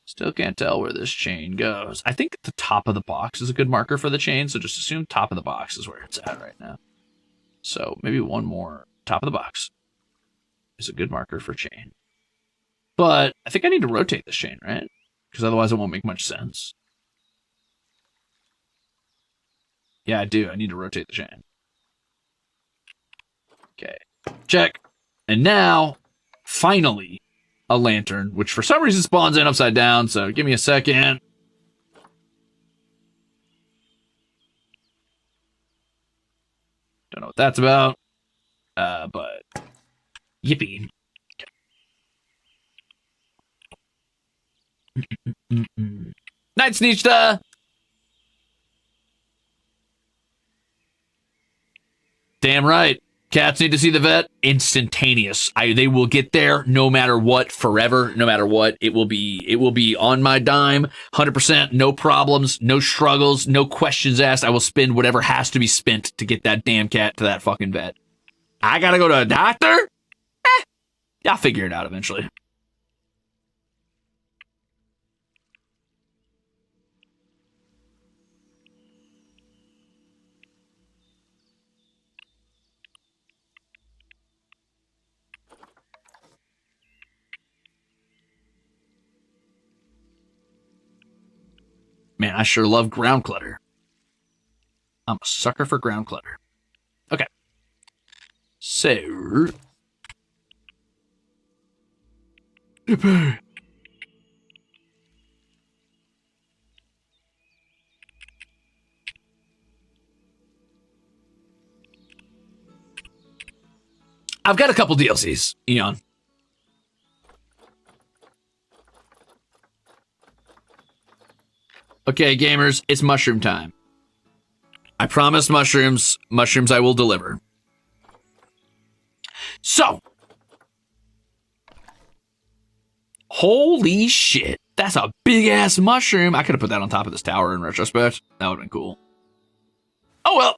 Still can't tell where this chain goes. I think the top of the box is a good marker for the chain, so just assume top of the box is where it's at right now. So maybe one more. Top of the box is a good marker for chain. But I think I need to rotate this chain, right? Because otherwise it won't make much sense. Yeah, I do. I need to rotate the chain. Okay. Check. And now, finally, a lantern, which for some reason spawns in upside down, so give me a second. Don't know what that's about. But yippee. Okay. Night, Sneechta! Damn right. Cats need to see the vet. Instantaneous. They will get there no matter what, forever, no matter what. It will be on my dime, 100%, no problems, no struggles, no questions asked. I will spend whatever has to be spent to get that damn cat to that fucking vet. I gotta go to a doctor? I'll figure it out eventually. Man, I sure love ground clutter. I'm a sucker for ground clutter. Okay. So... I've got a couple DLCs, Eon. Okay, gamers, it's mushroom time. I promised mushrooms. Mushrooms I will deliver. So. Holy shit. That's a big-ass mushroom. I could have put that on top of this tower in retrospect. That would have been cool. Oh, well.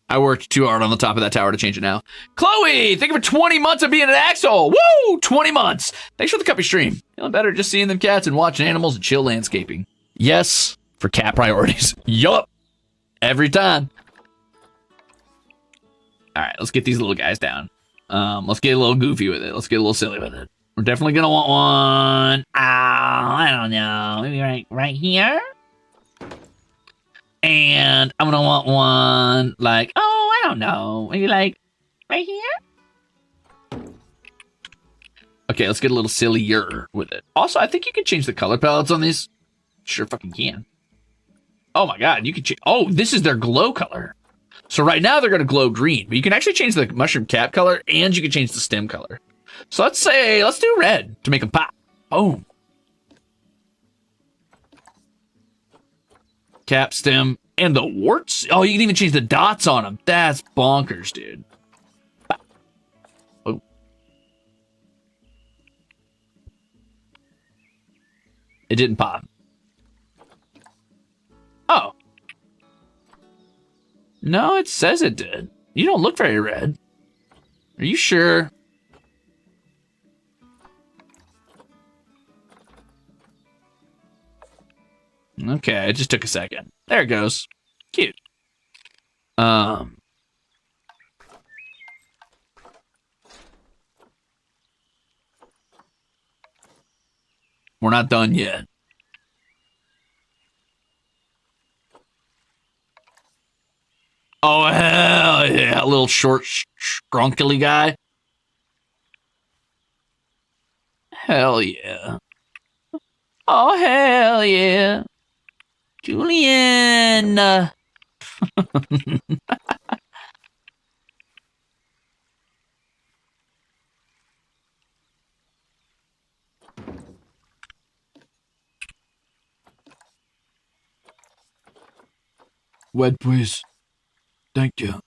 I worked too hard on the top of that tower to change it now. Chloe, thank you for 20 months of being an asshole. Woo! 20 months. Thanks for the cuppy stream. Feeling better just seeing them cats and watching animals and chill landscaping. Yes, for cat priorities. Yup. Every time. All right, let's get these little guys down. Let's get a little goofy with it. Let's get a little silly with it. We're definitely gonna want one. I don't know. Maybe right here. And I'm gonna want one like, oh, I don't know. Maybe like right here. Okay, let's get a little sillier with it. Also, I think you can change the color palettes on these. Sure fucking can. Oh my god, you can change. Oh, this is their glow color. So right now they're gonna glow green, but you can actually change the mushroom cap color and you can change the stem color. So let's do red to make them pop. Boom. Cap, stem, and the warts. Oh, you can even change the dots on them. That's bonkers, dude. Oh. It didn't pop. Oh. No, it says it did. You don't look very red. Are you sure? Okay, it just took a second. There it goes. Cute. We're not done yet. Oh, hell yeah. A little short, scrunkly guy. Hell yeah. Oh, hell yeah. Julian. Wet, please. Thank you.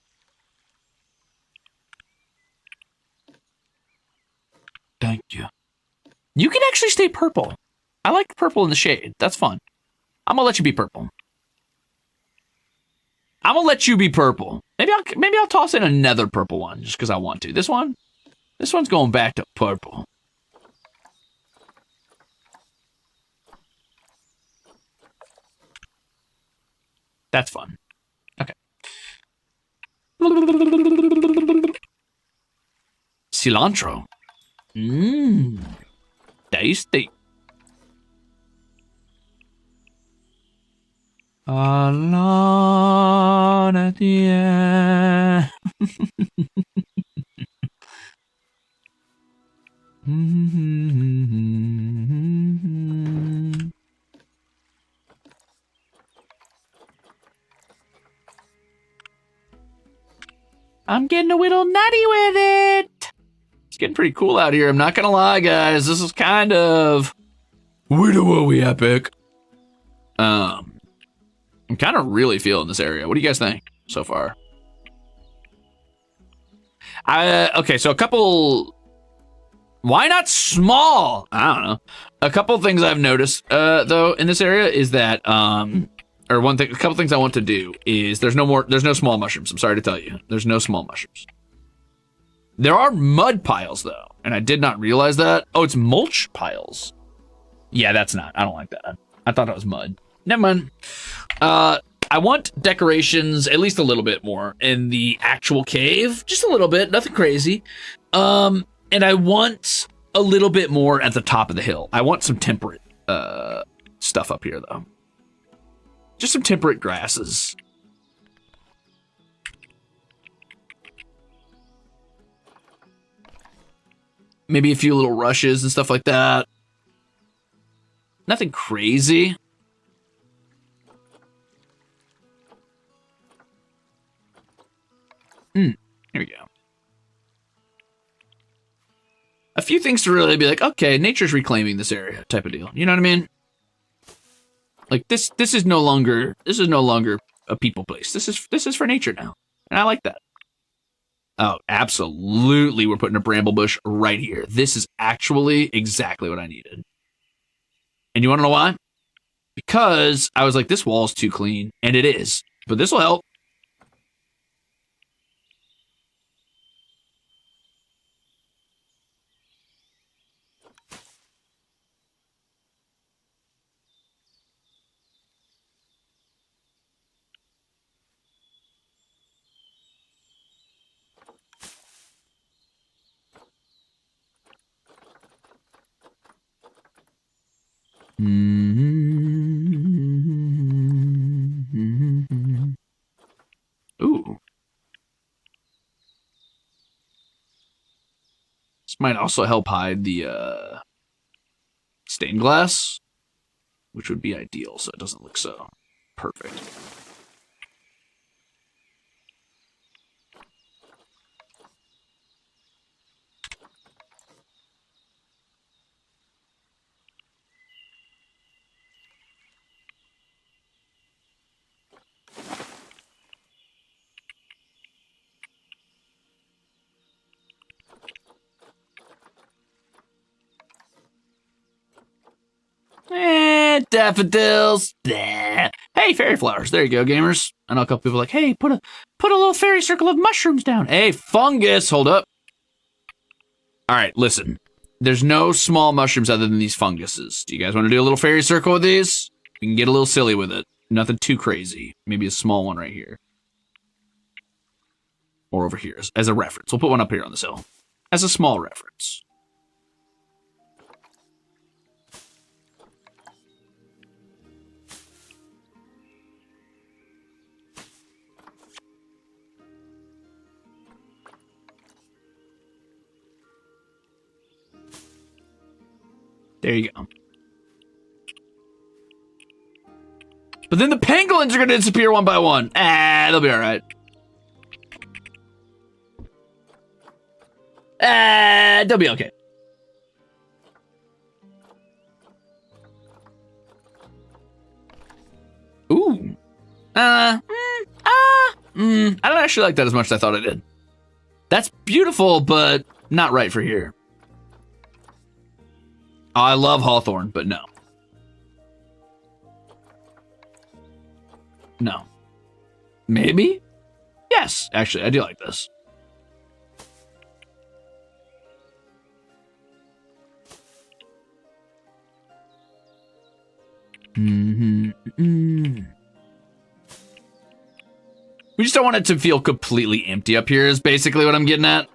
Thank you. You can actually stay purple. I like purple in the shade. That's fun. I'm gonna let you be purple. I'm gonna let you be purple. Maybe I'll toss in another purple one just because I want to. This one's going back to purple. That's fun. Okay. Cilantro. Mmm. Tasty. Alone at the end. I'm getting a little nutty with it. It's getting pretty cool out here. I'm not gonna lie, guys. This is kind of widowy epic. I'm kind of really feeling this area. What do you guys think so far? Okay, so a couple. Why not small? I don't know. A couple things I've noticed though in this area is that or one thing, a couple things I want to do is there's no small mushrooms. I'm sorry to tell you, there's no small mushrooms. There are mud piles though, and I did not realize that. Oh, it's mulch piles. Yeah, that's not. I don't like that. I thought it was mud. Never mind. I want decorations, at least a little bit more, in the actual cave. Just a little bit, nothing crazy. And I want a little bit more at the top of the hill. I want some temperate stuff up here, though. Just some temperate grasses. Maybe a few little rushes and stuff like that. Nothing crazy. Here we go. A few things to really be like, okay, nature's reclaiming this area type of deal. You know what I mean? Like this is no longer a people place. This is for nature now. And I like that. Oh, absolutely. We're putting a bramble bush right here. This is actually exactly what I needed. And you want to know why? Because I was like, this wall's too clean. And it is. But this will help. Ooh. This might also help hide the stained glass, which would be ideal so it doesn't look so perfect. Daffodils. Bleh. Hey, fairy flowers. There you go, gamers. I know a couple people are like, hey, put a little fairy circle of mushrooms down. Hey, fungus. Hold up. All right, listen. There's no small mushrooms other than these funguses. Do you guys want to do a little fairy circle with these? We can get a little silly with it. Nothing too crazy. Maybe a small one right here. Or over here as a reference. We'll put one up here on this hill. As a small reference. There you go. But then the pangolins are going to disappear one by one. They'll be all right. They'll be okay. Ooh. I don't actually like that as much as I thought I did. That's beautiful, but not right for here. I love hawthorn, but no. No. Maybe? Yes, actually, I do like this. We just don't want it to feel completely empty up here is basically what I'm getting at.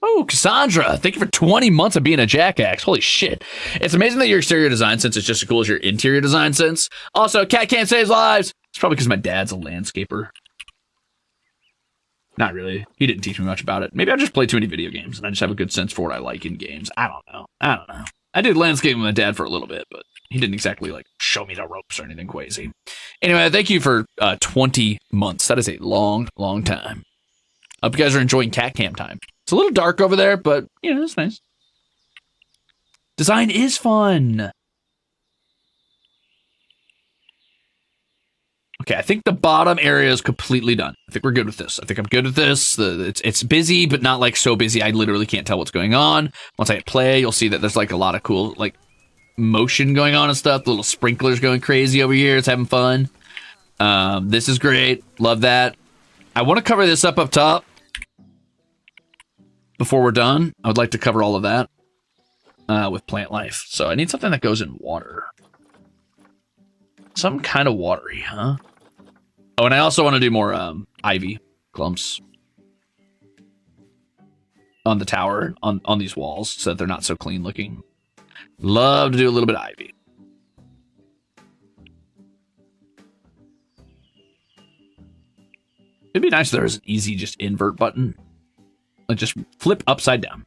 Oh, Cassandra, thank you for 20 months of being a jackass. Holy shit. It's amazing that your exterior design sense is just as cool as your interior design sense. Also, cat can't save lives. It's probably because my dad's a landscaper. Not really. He didn't teach me much about it. Maybe I just play too many video games and I just have a good sense for what I like in games. I don't know. I did landscaping with my dad for a little bit, but he didn't exactly like show me the ropes or anything crazy. Anyway, thank you for 20 months. That is a long, long time. I hope you guys are enjoying cat cam time. It's a little dark over there, but, you know, it's nice. Design is fun. Okay, I think the bottom area is completely done. I think we're good with this. I think I'm good with this. It's busy, but not like so busy I literally can't tell what's going on. Once I hit play, you'll see that there's like a lot of cool like motion going on and stuff. The little sprinklers going crazy over here. It's having fun. This is great. Love that. I want to cover this up top. Before we're done, I would like to cover all of that with plant life. So I need something that goes in water. Some kind of watery, huh? Oh, and I also want to do more ivy clumps on the tower, on these walls, so that they're not so clean looking. Love to do a little bit of ivy. It'd be nice if there was an easy just invert button. Like just flip upside down.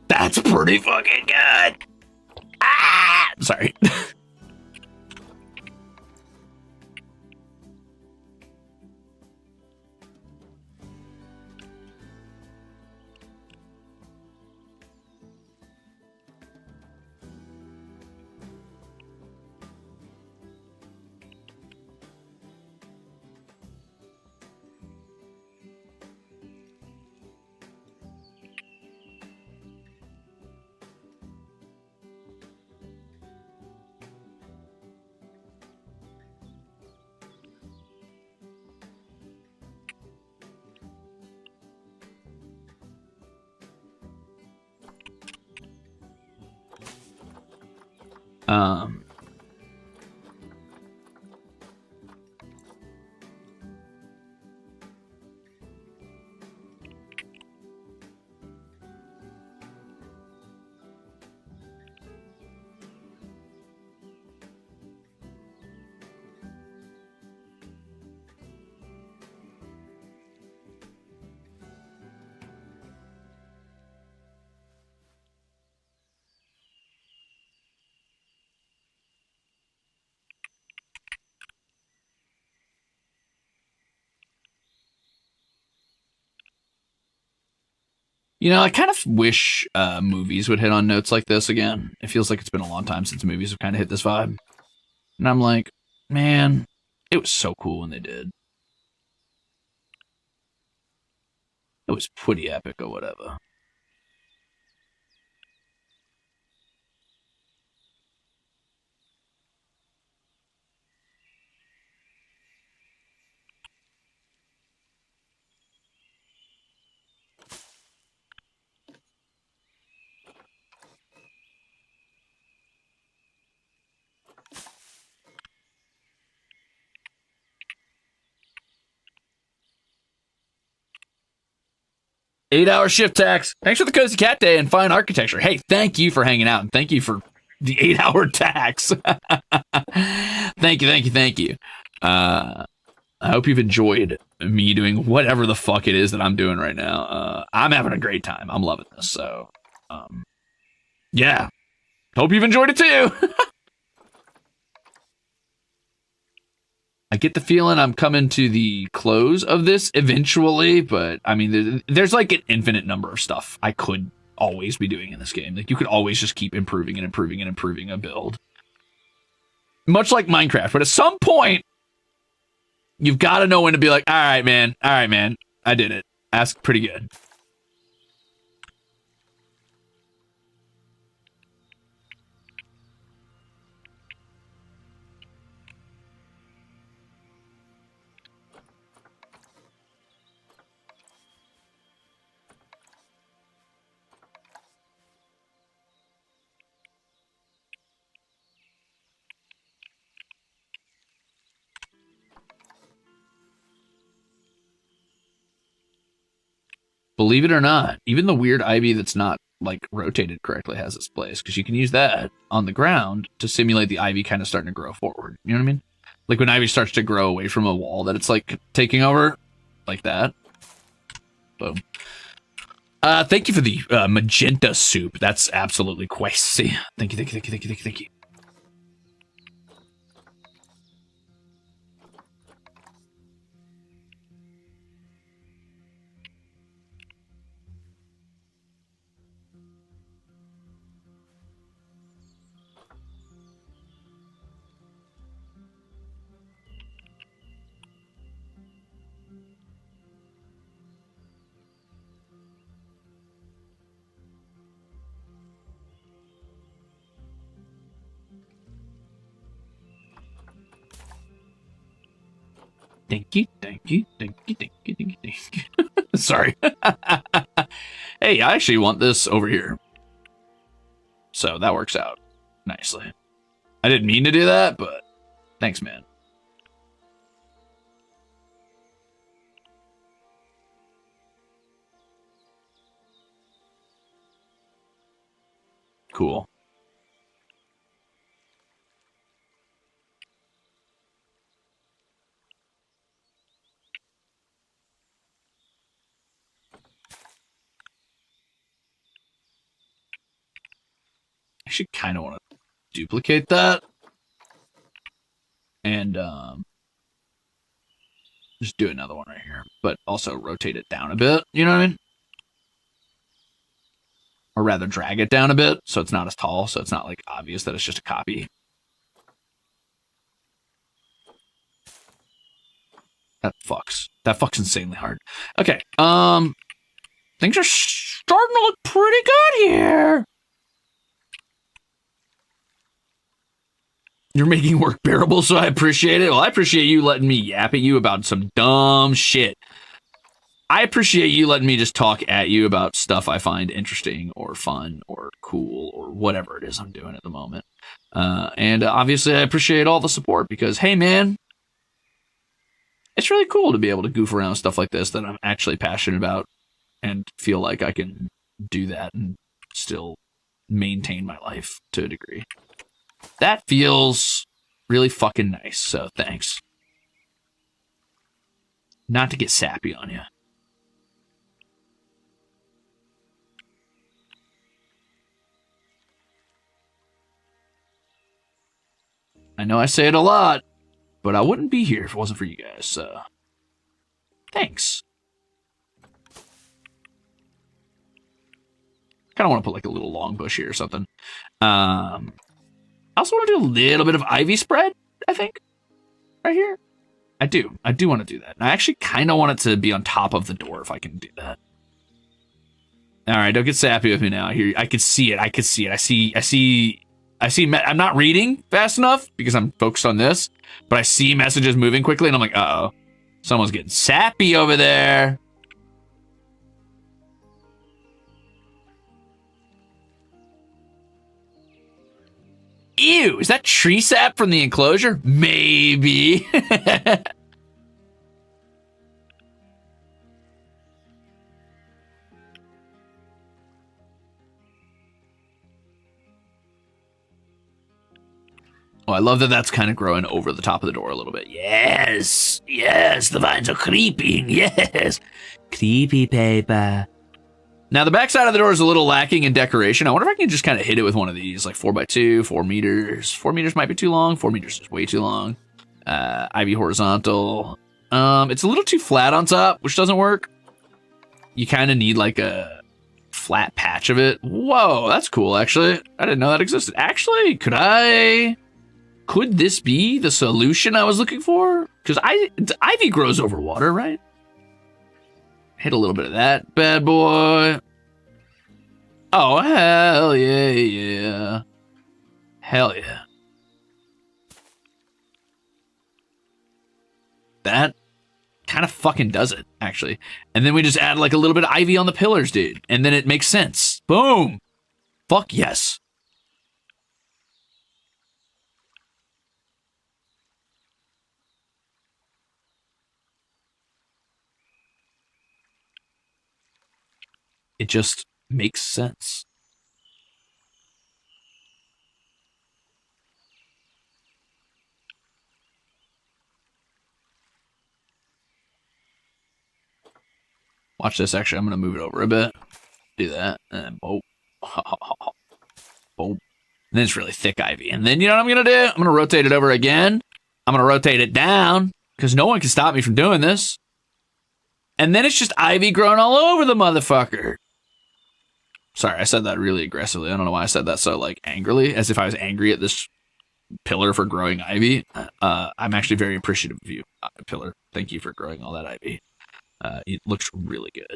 That's pretty fucking good. Ah! Sorry. You know, I kind of wish movies would hit on notes like this again. It feels like it's been a long time since movies have kind of hit this vibe. And I'm like, man, it was so cool when they did. It was pretty epic or whatever. Eight-hour shift tax. Thanks for the Cozy Cat Day and fine architecture. Hey, thank you for hanging out, and thank you for the 8-hour tax. Thank you. I hope you've enjoyed me doing whatever the fuck it is that I'm doing right now. I'm having a great time. I'm loving this. So, yeah. Hope you've enjoyed it too. I get the feeling I'm coming to the close of this eventually, but I mean, there's like an infinite number of stuff I could always be doing in this game. Like, you could always just keep improving a build. Much like Minecraft, but at some point, you've got to know when to be like, all right, man, I did it. That's pretty good. Believe it or not, even the weird ivy that's not like rotated correctly has its place, because you can use that on the ground to simulate the ivy kind of starting to grow forward. You know what I mean? Like when ivy starts to grow away from a wall that it's like taking over, like that. Boom. Thank you for the magenta soup. That's absolutely crazy. Thank you. Thank you. Sorry. Hey, I actually want this over here. So that works out nicely. I didn't mean to do that, but Thanks, man. Cool. I should kind of want to duplicate that and just do another one right here, but also rotate it down a bit. You know what I mean? Or rather, drag it down a bit so it's not as tall, so it's not like obvious that it's just a copy. That fucks insanely hard. Okay, things are starting to look pretty good here. You're making work bearable, so I appreciate it. Well, I appreciate you letting me yap at you about some dumb shit. I appreciate you letting me just talk at you about stuff I find interesting or fun or cool or whatever it is I'm doing at the moment. And obviously, I appreciate all the support because, hey, man, it's really cool to be able to goof around with stuff like this that I'm actually passionate about and feel like I can do that and still maintain my life to a degree. That feels really fucking nice, so thanks. Not to get sappy on you. I know I say it a lot, but I wouldn't be here if it wasn't for you guys, so thanks. Kind of want to put like a little long bush here or something. I also want to do a little bit of ivy spread, I think, right here. I do want to do that. And I actually kind of want it to be on top of the door if I can do that. All right, don't get sappy with me now. Here, I can see it. I see. I'm not reading fast enough because I'm focused on this, but I see messages moving quickly, and I'm like, uh-oh, someone's getting sappy over there. Ew, is that tree sap from the enclosure? Maybe. Oh, I love that that's kind of growing over the top of the door a little bit. Yes, yes, the vines are creeping, yes. Creepy paper. Now, the backside of the door is a little lacking in decoration. I wonder if I can just kind of hit it with one of these, like 4x2, 4 meters. 4 meters might be too long. 4 meters is way too long. Ivy horizontal. It's a little too flat on top, which doesn't work. You kind of need like a flat patch of it. Whoa, that's cool, actually. I didn't know that existed. Actually, could this be the solution I was looking for? Because ivy grows over water, right? Hit a little bit of that bad boy. Oh, hell yeah, yeah. Hell yeah. That kind of fucking does it, actually. And then we just add like a little bit of ivy on the pillars, dude. And then it makes sense. Boom. Fuck yes. It just makes sense. Watch this, actually. I'm going to move it over a bit. Do that. And then boom. Boom. And then it's really thick ivy. And then you know what I'm going to do? I'm going to rotate it over again. I'm going to rotate it down because no one can stop me from doing this. And then it's just ivy growing all over the motherfucker. Sorry, I said that really aggressively. I don't know why I said that so like angrily, as if I was angry at this pillar for growing ivy. I'm actually very appreciative of you, pillar. Thank you for growing all that ivy. It looks really good.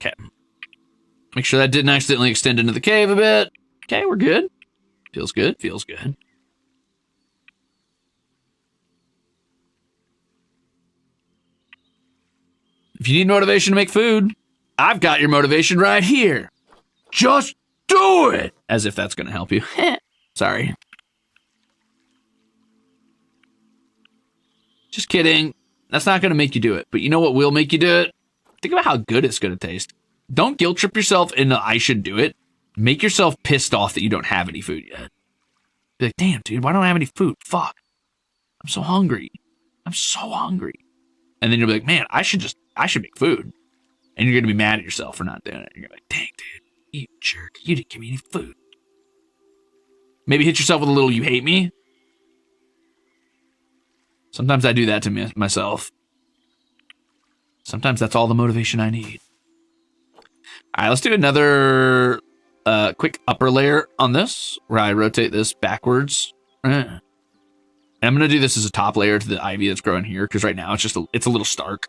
Okay. Make sure that didn't accidentally extend into the cave a bit. Okay, we're good. Feels good, feels good. If you need motivation to make food, I've got your motivation right here. Just do it! As if that's gonna help you. Sorry. Just kidding. That's not gonna make you do it. But you know what will make you do it? Think about how good it's gonna taste. Don't guilt trip yourself into I should do it. Make yourself pissed off that you don't have any food yet. Be like, damn, dude, why don't I have any food? Fuck. I'm so hungry. I'm so hungry. And then you'll be like, man, I should make food. And you're gonna be mad at yourself for not doing it. You're like, dang, dude, you jerk. You didn't give me any food. Maybe hit yourself with a little you hate me. Sometimes I do that to myself. Sometimes that's all the motivation I need. All right, let's do another quick upper layer on this, where I rotate this backwards. And I'm gonna do this as a top layer to the ivy that's growing here, because right now it's a little stark.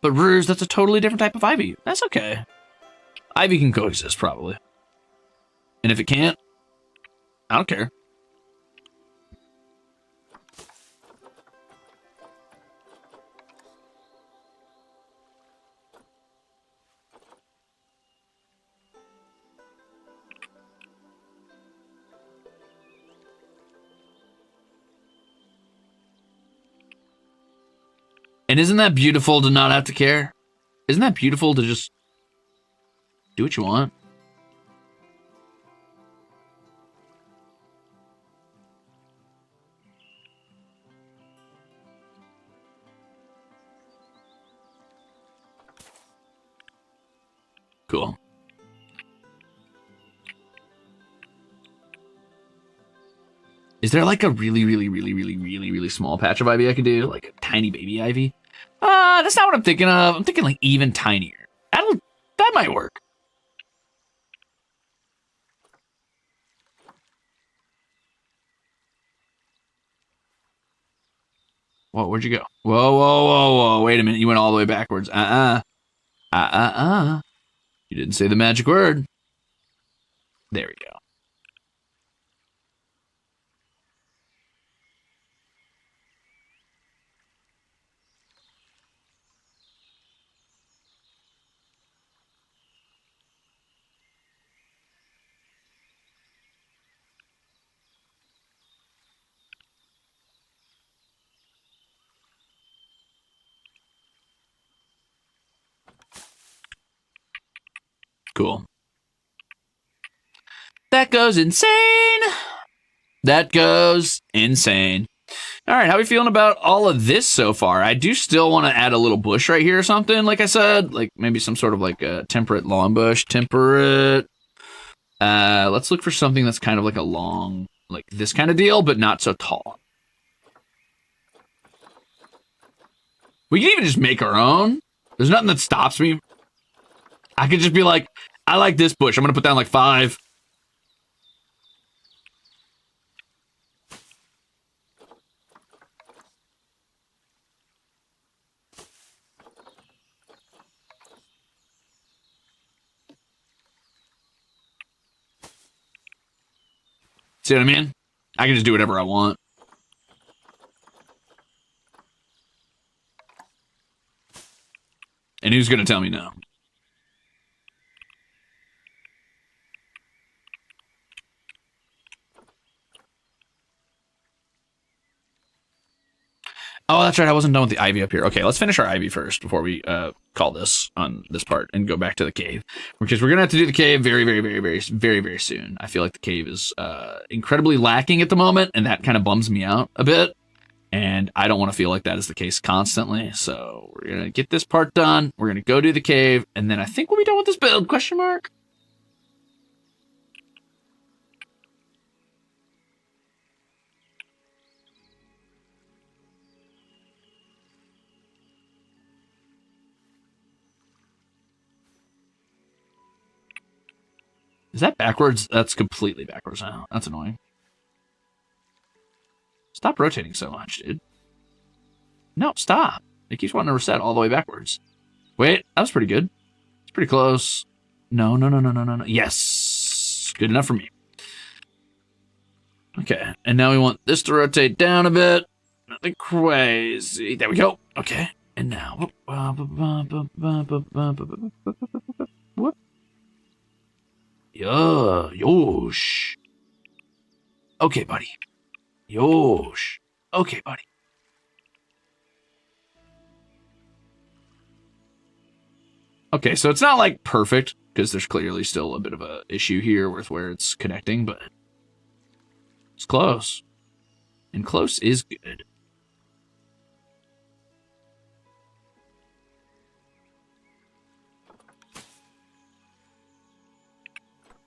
But Ruze, that's a totally different type of ivy. That's okay. Ivy can coexist, probably. And if it can't, I don't care. And isn't that beautiful to not have to care? Isn't that beautiful to just do what you want? Cool. Is there like a really small patch of ivy I could do? Like a tiny baby ivy? That's not what I'm thinking of. I'm thinking like even tinier. That might work. Whoa, where'd you go? Whoa. Wait a minute. You went all the way backwards. You didn't say the magic word. There we go. Cool. That goes insane. That goes insane. All right, how are we feeling about all of this so far? I do still want to add a little bush right here or something, like I said. Like maybe some sort of like a temperate lawn bush. Temperate. Let's look for something that's kind of like a long, like this kind of deal, but not so tall. We can even just make our own. There's nothing that stops me. I could just be like, I like this bush. I'm going to put down like 5. See what I mean? I can just do whatever I want. And who's going to tell me no? Oh, that's right. I wasn't done with the ivy up here. Okay, let's finish our ivy first before we call this on this part and go back to the cave. Because we're going to have to do the cave very soon. I feel like the cave is incredibly lacking at the moment, and that kind of bums me out a bit. And I don't want to feel like that is the case constantly. So we're going to get this part done. We're going to go do the cave, and then I think we'll be done with this build, question mark? Is that backwards? That's completely backwards now. That's annoying. Stop rotating so much, dude. No, stop. It keeps wanting to reset all the way backwards. Wait, that was pretty good. It's pretty close. No. Yes. Good enough for me. Okay, and now we want this to rotate down a bit. Nothing crazy. There we go. Okay, and now. Whoop. Yeah, yosh. Okay, buddy. Yosh. Okay, buddy. Okay, so it's not like perfect because there's clearly still a bit of a issue here with where it's connecting, but it's close. And close is good.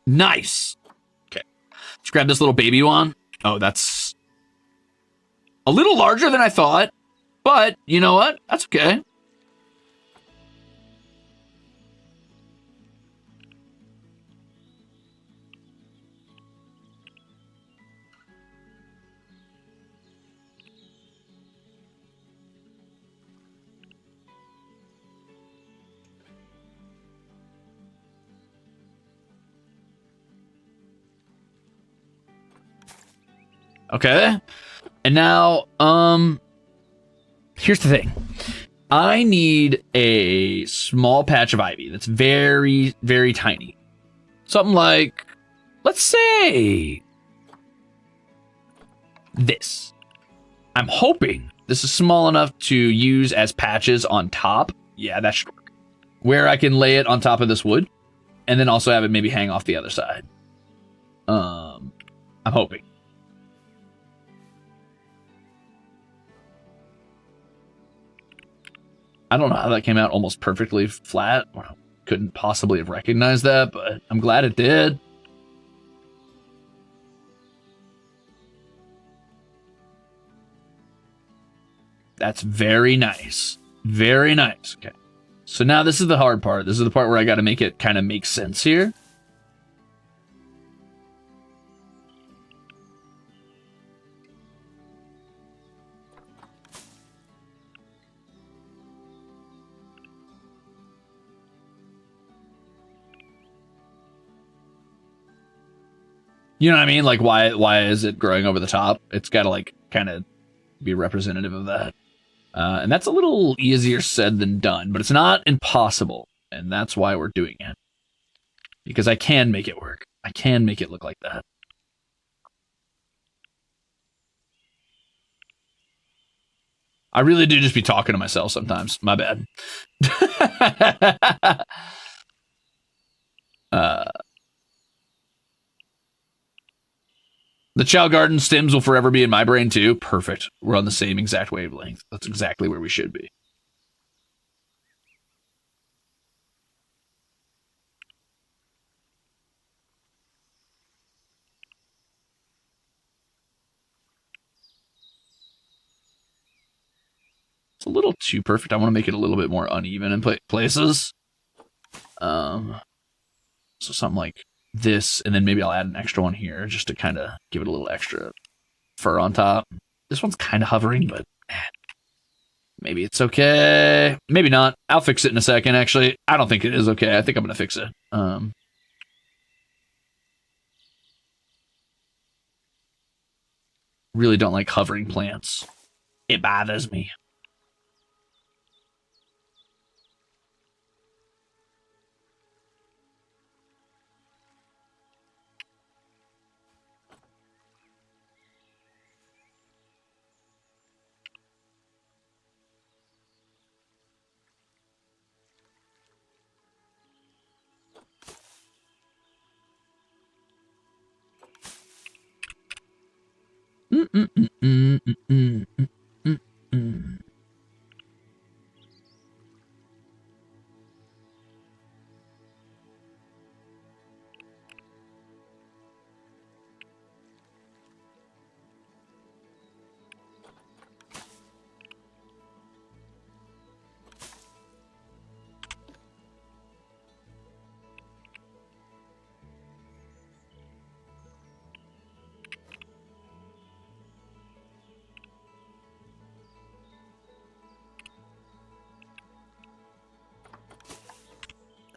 Nice. Okay. Let's grab this little baby one. Oh, that's a little larger than I thought, but you know what? That's okay. Okay. And now, here's the thing. I need a small patch of ivy that's very, very tiny. Something like, let's say, this. I'm hoping this is small enough to use as patches on top. Yeah, that should work. Where I can lay it on top of this wood, and then also have it maybe hang off the other side. I'm hoping. I don't know how that came out almost perfectly flat. Well, couldn't possibly have recognized that, but I'm glad it did. That's very nice. Very nice. Okay. So now this is the hard part. This is the part where I got to make it kind of make sense here. You know what I mean? Like, why is it growing over the top? It's got to, like, kind of be representative of that. And that's a little easier said than done, but it's not impossible. And that's why we're doing it. Because I can make it work. I can make it look like that. I really do just be talking to myself sometimes. My bad. The Chow Garden stems will forever be in my brain too. Perfect. We're on the same exact wavelength. That's exactly where we should be. It's a little too perfect. I want to make it a little bit more uneven in places. So something like this, and then maybe I'll add an extra one here just to kind of give it a little extra fur on top. This one's kind of hovering, but maybe it's okay. Maybe not. I'll fix it in a second, actually. I don't think it is okay. I think I'm going to fix it. Really don't like hovering plants. It bothers me.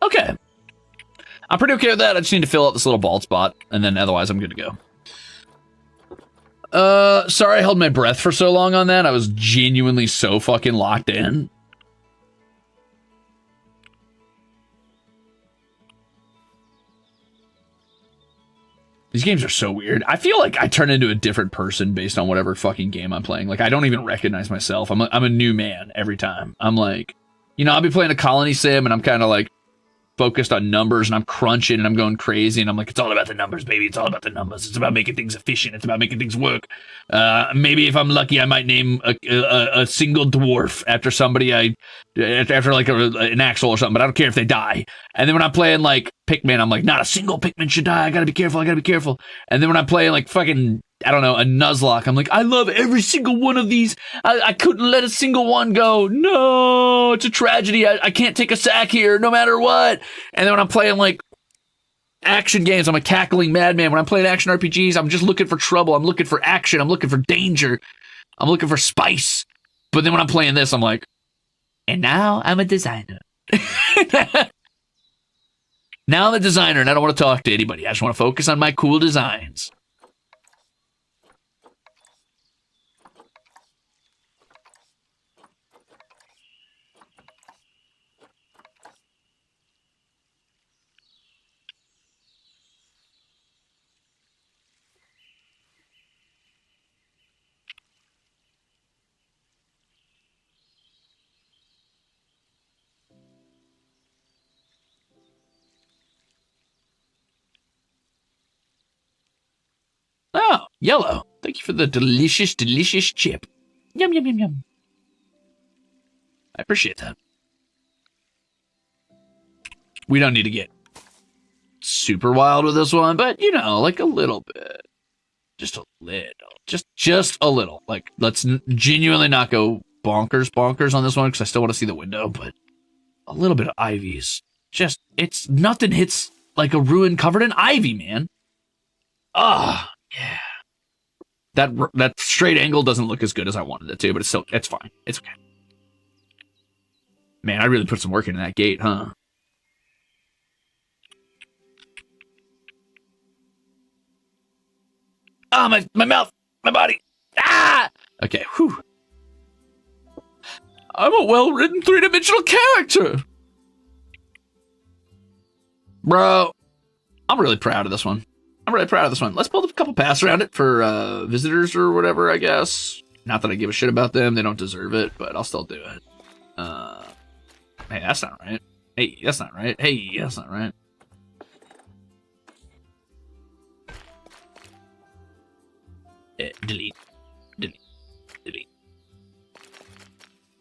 Okay. I'm pretty okay with that. I just need to fill out this little bald spot, and then otherwise I'm good to go. Sorry I held my breath for so long on that. I was genuinely so fucking locked in. These games are so weird. I feel like I turn into a different person based on whatever fucking game I'm playing. Like, I don't even recognize myself. I'm a new man every time. I'm like, you know, I'll be playing a colony sim, and I'm kind of like focused on numbers, and I'm crunching, and I'm going crazy, and I'm like, it's all about the numbers, baby. It's all about the numbers. It's about making things efficient. It's about making things work. Maybe if I'm lucky, I might name a single dwarf after somebody after like an axle or something, but I don't care if they die. And then when I'm playing like Pikmin, I'm like, not a single Pikmin should die. I gotta be careful. And then when I'm playing like fucking, I don't know, a Nuzlocke, I'm like, I love every single one of these. I couldn't let a single one go. No, it's a tragedy. I can't take a sack here no matter what. And then when I'm playing like action games, I'm a cackling madman. When I'm playing action RPGs, I'm just looking for trouble. I'm looking for action. I'm looking for danger. I'm looking for spice. But then when I'm playing this, I'm like, and now I'm a designer. Now I'm a designer, and I don't want to talk to anybody. I just want to focus on my cool designs. Oh, yellow. Thank you for the delicious, delicious chip. Yum, yum, yum, yum. I appreciate that. We don't need to get super wild with this one, but, you know, like a little bit. Just a little. Just a little. Like, let's genuinely not go bonkers on this one, because I still want to see the window, but a little bit of ivies. Just, it's, nothing hits like a ruin covered in ivy, man. Ah. Yeah. That straight angle doesn't look as good as I wanted it to, but it's fine. It's okay. Man, I really put some work into that gate, huh? Ah, my mouth, my body. Ah! Okay, whew. I'm a well-written three-dimensional character. Bro, I'm really proud of this one. Let's build a couple paths around it for visitors or whatever, I guess. Not that I give a shit about them. They don't deserve it, but I'll still do it. Hey, that's not right. Hey, that's not right. Hey, that's not right. Delete.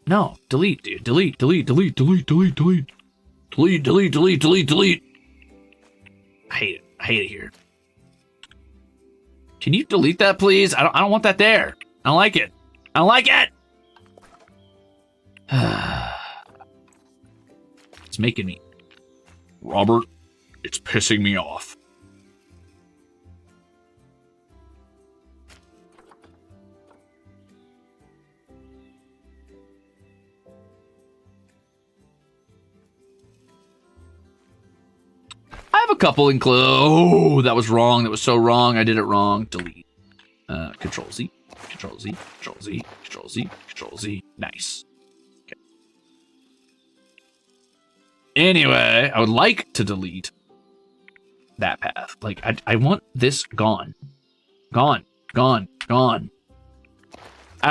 No, delete, dude. Delete. I hate it here. Can you delete that, please? I don't want that there. I don't like it. It's making me... Robert, it's pissing me off. I have a couple oh, that was wrong. That was so wrong. I did it wrong. Delete. Control Z. Nice. Okay. Anyway, I would like to delete that path. Like, I want this gone. Gone. I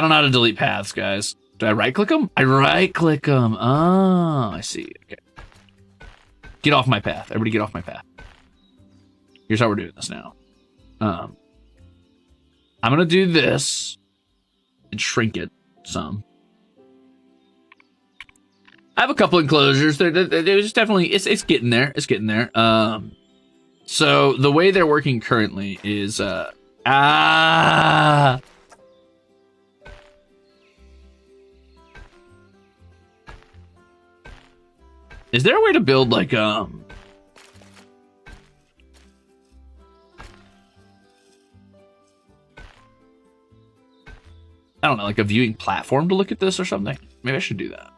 don't know how to delete paths, guys. Do I right-click them? I right-click them. Oh, I see. Okay. Get off my path. Everybody get off my path. Here's how we're doing this now. I'm going to do this and shrink it some. I have a couple enclosures. There's definitely, it's getting there. So the way they're working currently is, is there a way to build like I don't know, like a viewing platform to look at this or something? Maybe I should do that.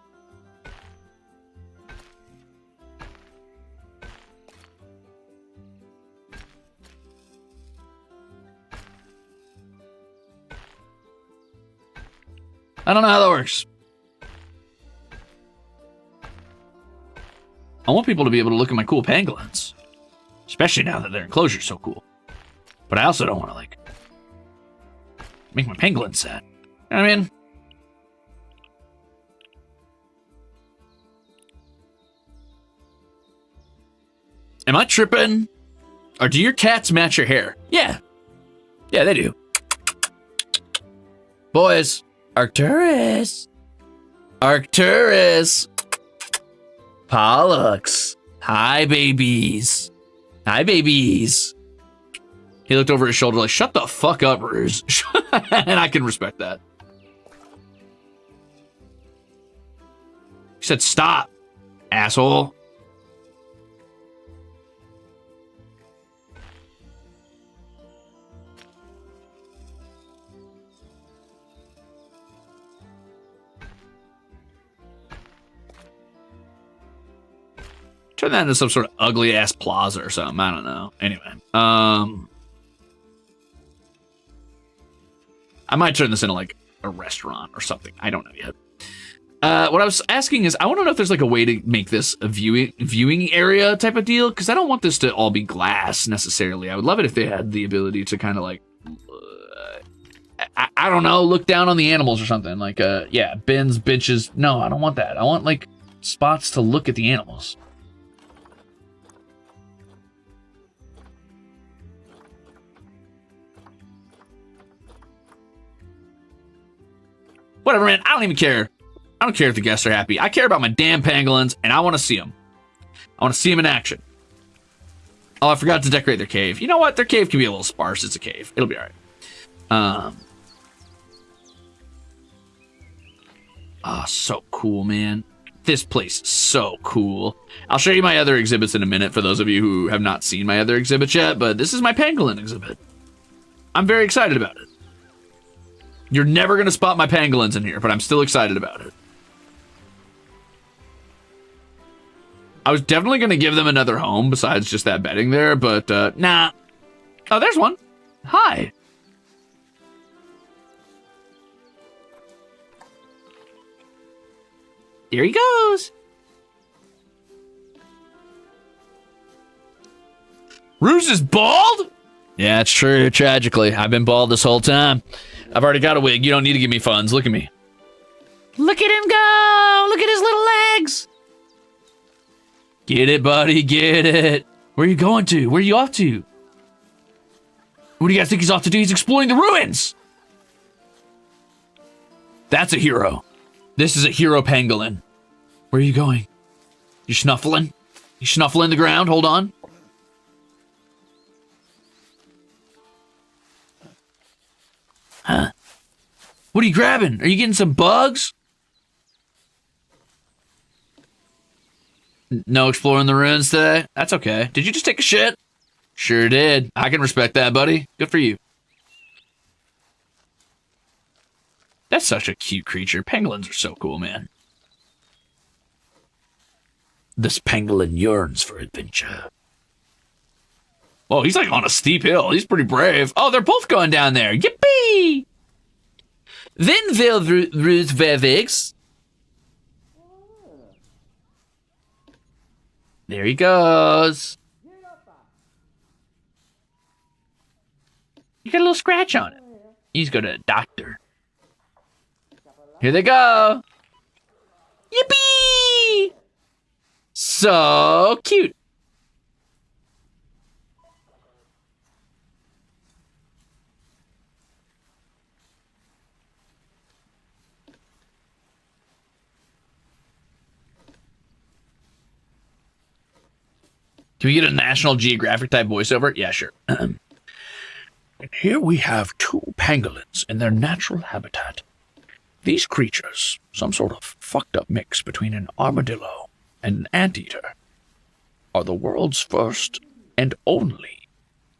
I don't know how that works. I want people to be able to look at my cool pangolins. Especially now that their enclosure's so cool. But I also don't want to, like, make my pangolins sad. You know what I mean? Am I tripping? Or do your cats match your hair? Yeah. Yeah, they do. Boys, Arcturus. Arcturus. Pollux. Hi, babies. Hi, babies. He looked over his shoulder like, shut the fuck up, Ruze. And I can respect that. He said, stop, asshole. Turn that into some sort of ugly ass plaza or something. I don't know. Anyway, I might turn this into like a restaurant or something. I don't know yet. What I was asking is, I want to know if there's like a way to make this a viewing area type of deal, because I don't want this to all be glass necessarily. I would love it if they had the ability to kind of like, I don't know, look down on the animals or something. Like, yeah, bins, benches. No, I don't want that. I want like spots to look at the animals. Whatever, man. I don't even care. I don't care if the guests are happy. I care about my damn pangolins, and I want to see them. I want to see them in action. Oh, I forgot to decorate their cave. You know what? Their cave can be a little sparse. It's a cave. It'll be all right. Oh, so cool, man. This place is so cool. I'll show you my other exhibits in a minute for those of you who have not seen my other exhibits yet, but this is my pangolin exhibit. I'm very excited about it. You're never going to spot my pangolins in here, but I'm still excited about it. I was definitely going to give them another home besides just that bedding there, but nah. Oh, there's one. Hi. There he goes. Ruze is bald? Yeah, it's true, tragically. I've been bald this whole time. I've already got a wig. You don't need to give me funds. Look at me. Look at him go! Look at his little legs! Get it, buddy, get it. Where are you going to? Where are you off to? What do you guys think he's off to do? He's exploring the ruins! That's a hero. This is a hero pangolin. Where are you going? You snuffling? You snuffling the ground? Hold on. Huh? What are you grabbing? Are you getting some bugs? No exploring the ruins today? That's okay. Did you just take a shit? Sure did. I can respect that, buddy. Good for you. That's such a cute creature. Pangolins are so cool, man. This pangolin yearns for adventure. Whoa, he's like on a steep hill. He's pretty brave. Oh, they're both going down there. Yippee! Then will Ruze verwegs. There he goes. You got a little scratch on it. He's go to a doctor. Here they go. Yippee! So cute. Can we get a National Geographic type voiceover? Yeah, sure. And here we have two pangolins in their natural habitat. These creatures, some sort of fucked up mix between an armadillo and an anteater, are the world's first and only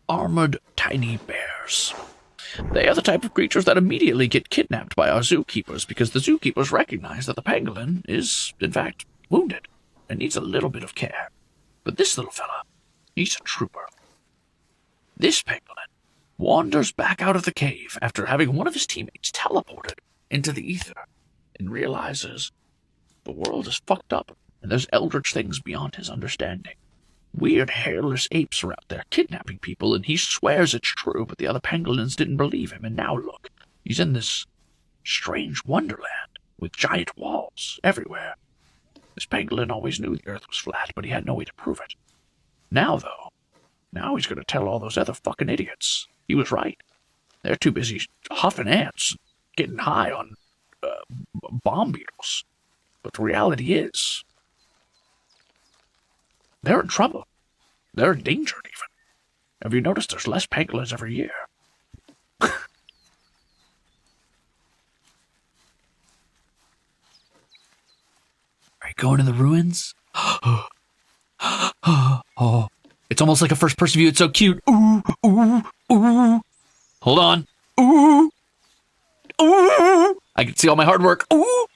armored tiny bears. They are the type of creatures that immediately get kidnapped by our zookeepers because the zookeepers recognize that the pangolin is, in fact, wounded and needs a little bit of care. But this little fella, he's a trooper. This pangolin wanders back out of the cave after having one of his teammates teleported into the ether. and realizes the world is fucked up and there's eldritch things beyond his understanding. Weird hairless apes are out there kidnapping people, and he swears it's true, but the other pangolins didn't believe him, and now look, he's in this strange wonderland with giant walls everywhere. This pangolin always knew the earth was flat, but he had no way to prove it. Now, though, he's going to tell all those other fucking idiots he was right. They're too busy huffing ants, getting high on bomb beetles. But the reality is, they're in trouble. They're in danger, even. Have you noticed there's less pangolins every year? Are you going to the ruins? Oh, it's almost like a first-person view. It's so cute. Ooh, ooh, ooh. Hold on. Ooh, ooh. I can see all my hard work. Ooh.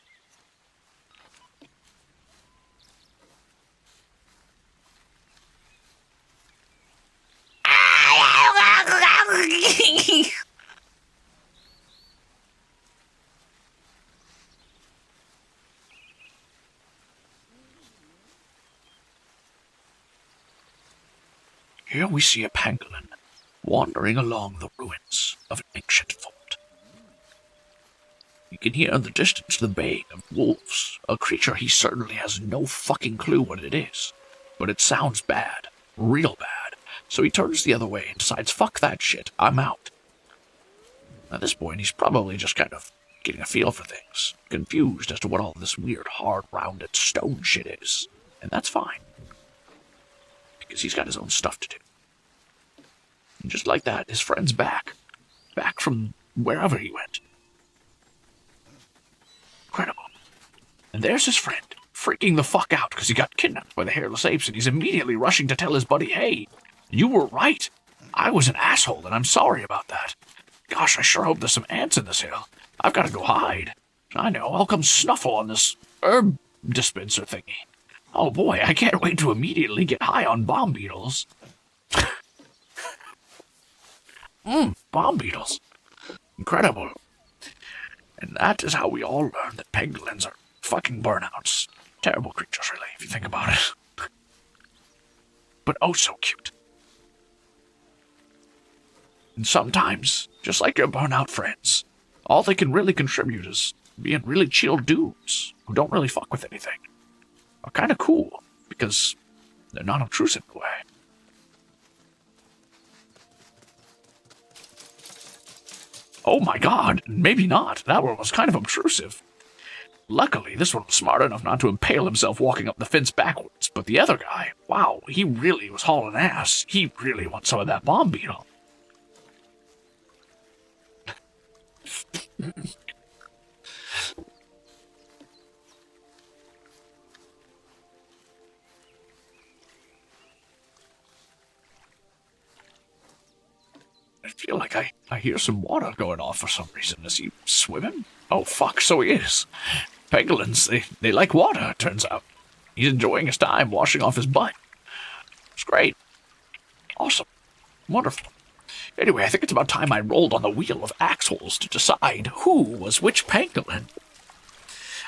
Here we see a pangolin wandering along the ruins of an ancient fort. You can hear in the distance the baying of wolves, a creature he certainly has no fucking clue what it is. But it sounds bad, real bad, so he turns the other way and decides, fuck that shit, I'm out. At this point, he's probably just kind of getting a feel for things, confused as to what all this weird, hard-rounded stone shit is. And that's fine, because he's got his own stuff to do. And just like that, his friend's back from wherever he went. Incredible. And there's his friend, freaking the fuck out because he got kidnapped by the hairless apes, and he's immediately rushing to tell his buddy, hey, you were right. I was an asshole, and I'm sorry about that. Gosh, I sure hope there's some ants in this hill. I've got to go hide. I know, I'll come snuffle on this herb dispenser thingy. Oh boy, I can't wait to immediately get high on bomb beetles. Bomb beetles. Incredible. And that is how we all learn that pangolins are fucking burnouts. Terrible creatures, really, if you think about it. But oh so cute. And sometimes, just like your burnout friends, all they can really contribute is being really chill dudes who don't really fuck with anything. Are kind of cool, because they're not obtrusive in a way. Oh my god, maybe not. That one was kind of obtrusive. Luckily, this one was smart enough not to impale himself walking up the fence backwards, but the other guy, wow, he really was hauling ass. He really wants some of that bomb beetle. I feel like I hear some water going off for some reason. Is he swimming? Oh, fuck, so he is. Pangolins, they like water, it turns out. He's enjoying his time washing off his butt. It's great. Awesome. Wonderful. Anyway, I think it's about time I rolled on the wheel of axles to decide who was which pangolin.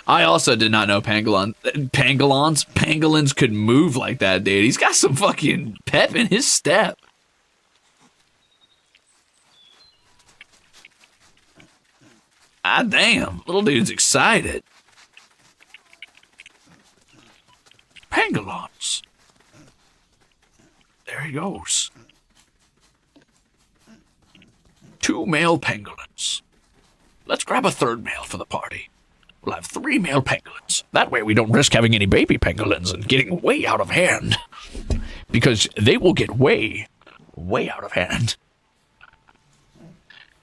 I also did not know pangolins could move like that, dude. He's got some fucking pep in his step. Ah, damn. Little dude's excited. Pangolins. There he goes. 2 male pangolins. Let's grab a third male for the party. We'll have 3 male pangolins. That way we don't risk having any baby pangolins and getting way out of hand. Because they will get way out of hand.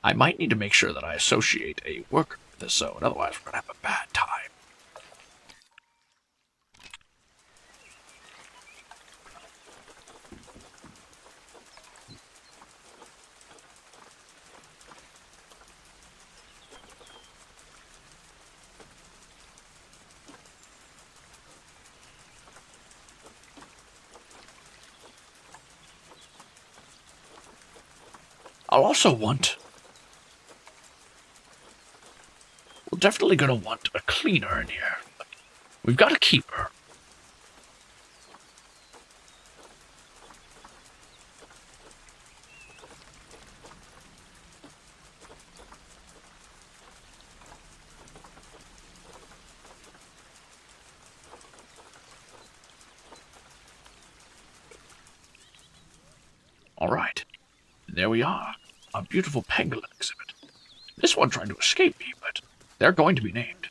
I might need to make sure that I associate a worker with this zone, otherwise we're going to have a bad time. I'll also want... We're definitely gonna want a cleaner in here. We've got a keeper. All right, there we are, our beautiful pangolin exhibit. This one tried to escape me, but they're going to be named.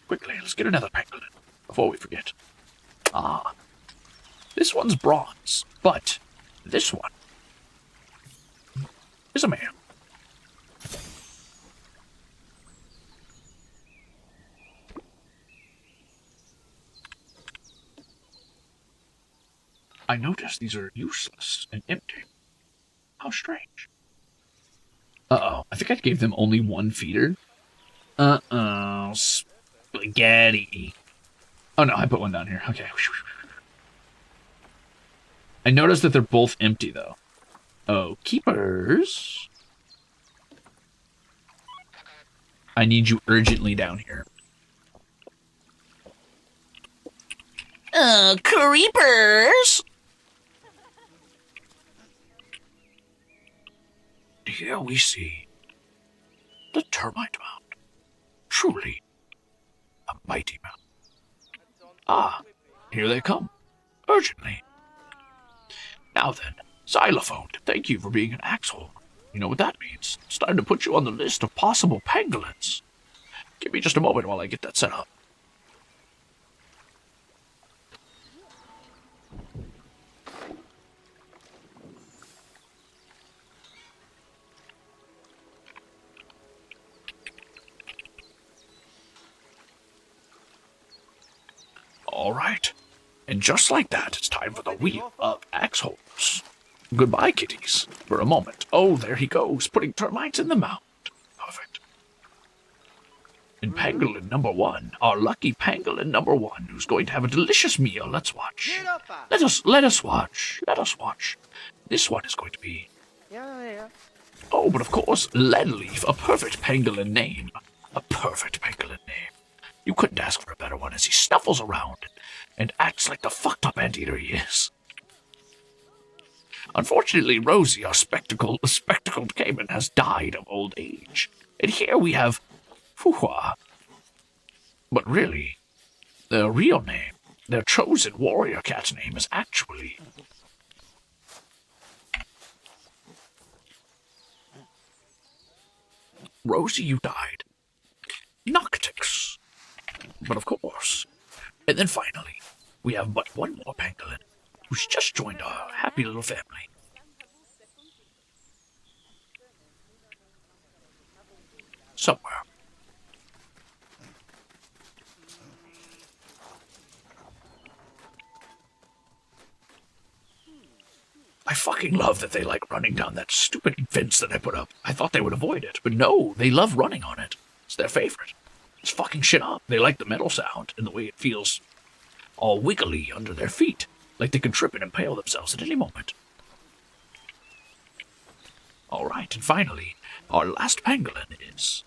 Quickly, let's get another pangolin before we forget. Ah, this one's bronze, but this one is a male. I notice these are useless and empty. How strange. Uh-oh, I think I gave them only one feeder. Uh-oh, spaghetti. Oh no, I put one down here. Okay. I noticed that they're both empty, though. Oh, keepers. I need you urgently down here. Creepers! Here we see the termite mound. Truly a mighty mound. Ah, here they come. Urgently. Now then, xylophone, thank you for being an axhole. You know what that means. It's time to put you on the list of possible pangolins. Give me just a moment while I get that set up. All right. And just like that, it's time for the wheel of axholes. Goodbye, kitties. For a moment. Oh, there he goes, putting termites in the mound. Perfect. And pangolin number one, our lucky pangolin number one, who's going to have a delicious meal. Let's watch. Let us watch. Let us watch. This one is going to be... Oh, but of course, Leadleaf, a perfect pangolin name. A perfect pangolin name. You couldn't ask for a better one as he snuffles around and acts like the fucked up anteater he is. Unfortunately, Rosie, our spectacled caiman, has died of old age. And here we have Fuhua. But really, their real name, their chosen warrior cat's name is actually... Rosie, you died. Noctix. But of course. And then finally, we have but one more pangolin, who's just joined our happy little family. Somewhere. I fucking love that they like running down that stupid fence that I put up. I thought they would avoid it, but no, they love running on it. It's their favorite. It's fucking shit up. They like the metal sound and the way it feels all wiggly under their feet, like they can trip and impale themselves at any moment. Alright, and finally, our last pangolin is...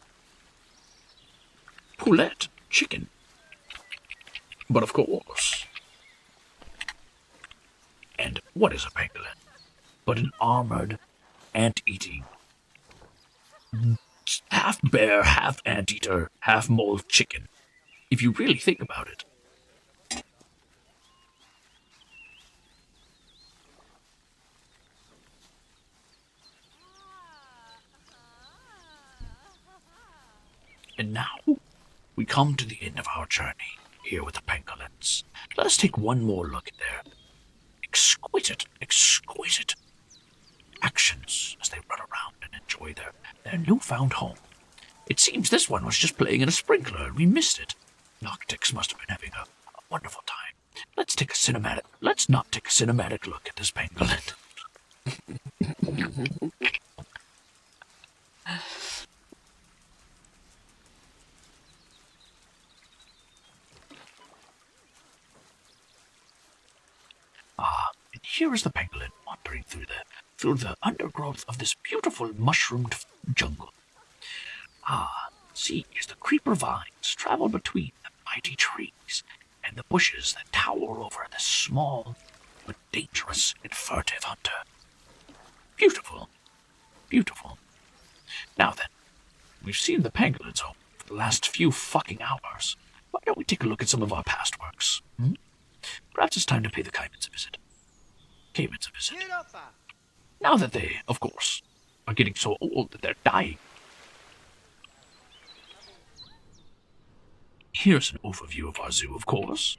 Poulette, chicken. But of course... And what is a pangolin? But an armored, ant-eating, half bear, half anteater, half mole chicken. If you really think about it. And now, we come to the end of our journey, here with the pangolins. Let us take one more look at their exquisite actions as they run around and enjoy their newfound home. It seems this one was just playing in a sprinkler and we missed it. Noctix must have been having a wonderful time. Let's not take a cinematic look at this pangolin. And here is the pangolin wandering through the undergrowth of this beautiful mushroomed jungle. see as the creeper vines travel between the mighty trees and the bushes that tower over this small but dangerous and furtive hunter. Beautiful. Beautiful. Now then, we've seen the pangolins home for the last few fucking hours. Why don't we take a look at some of our past works? Perhaps it's time to pay the caimans a visit. Now that they, of course, are getting so old that they're dying. Here's an overview of our zoo, of course.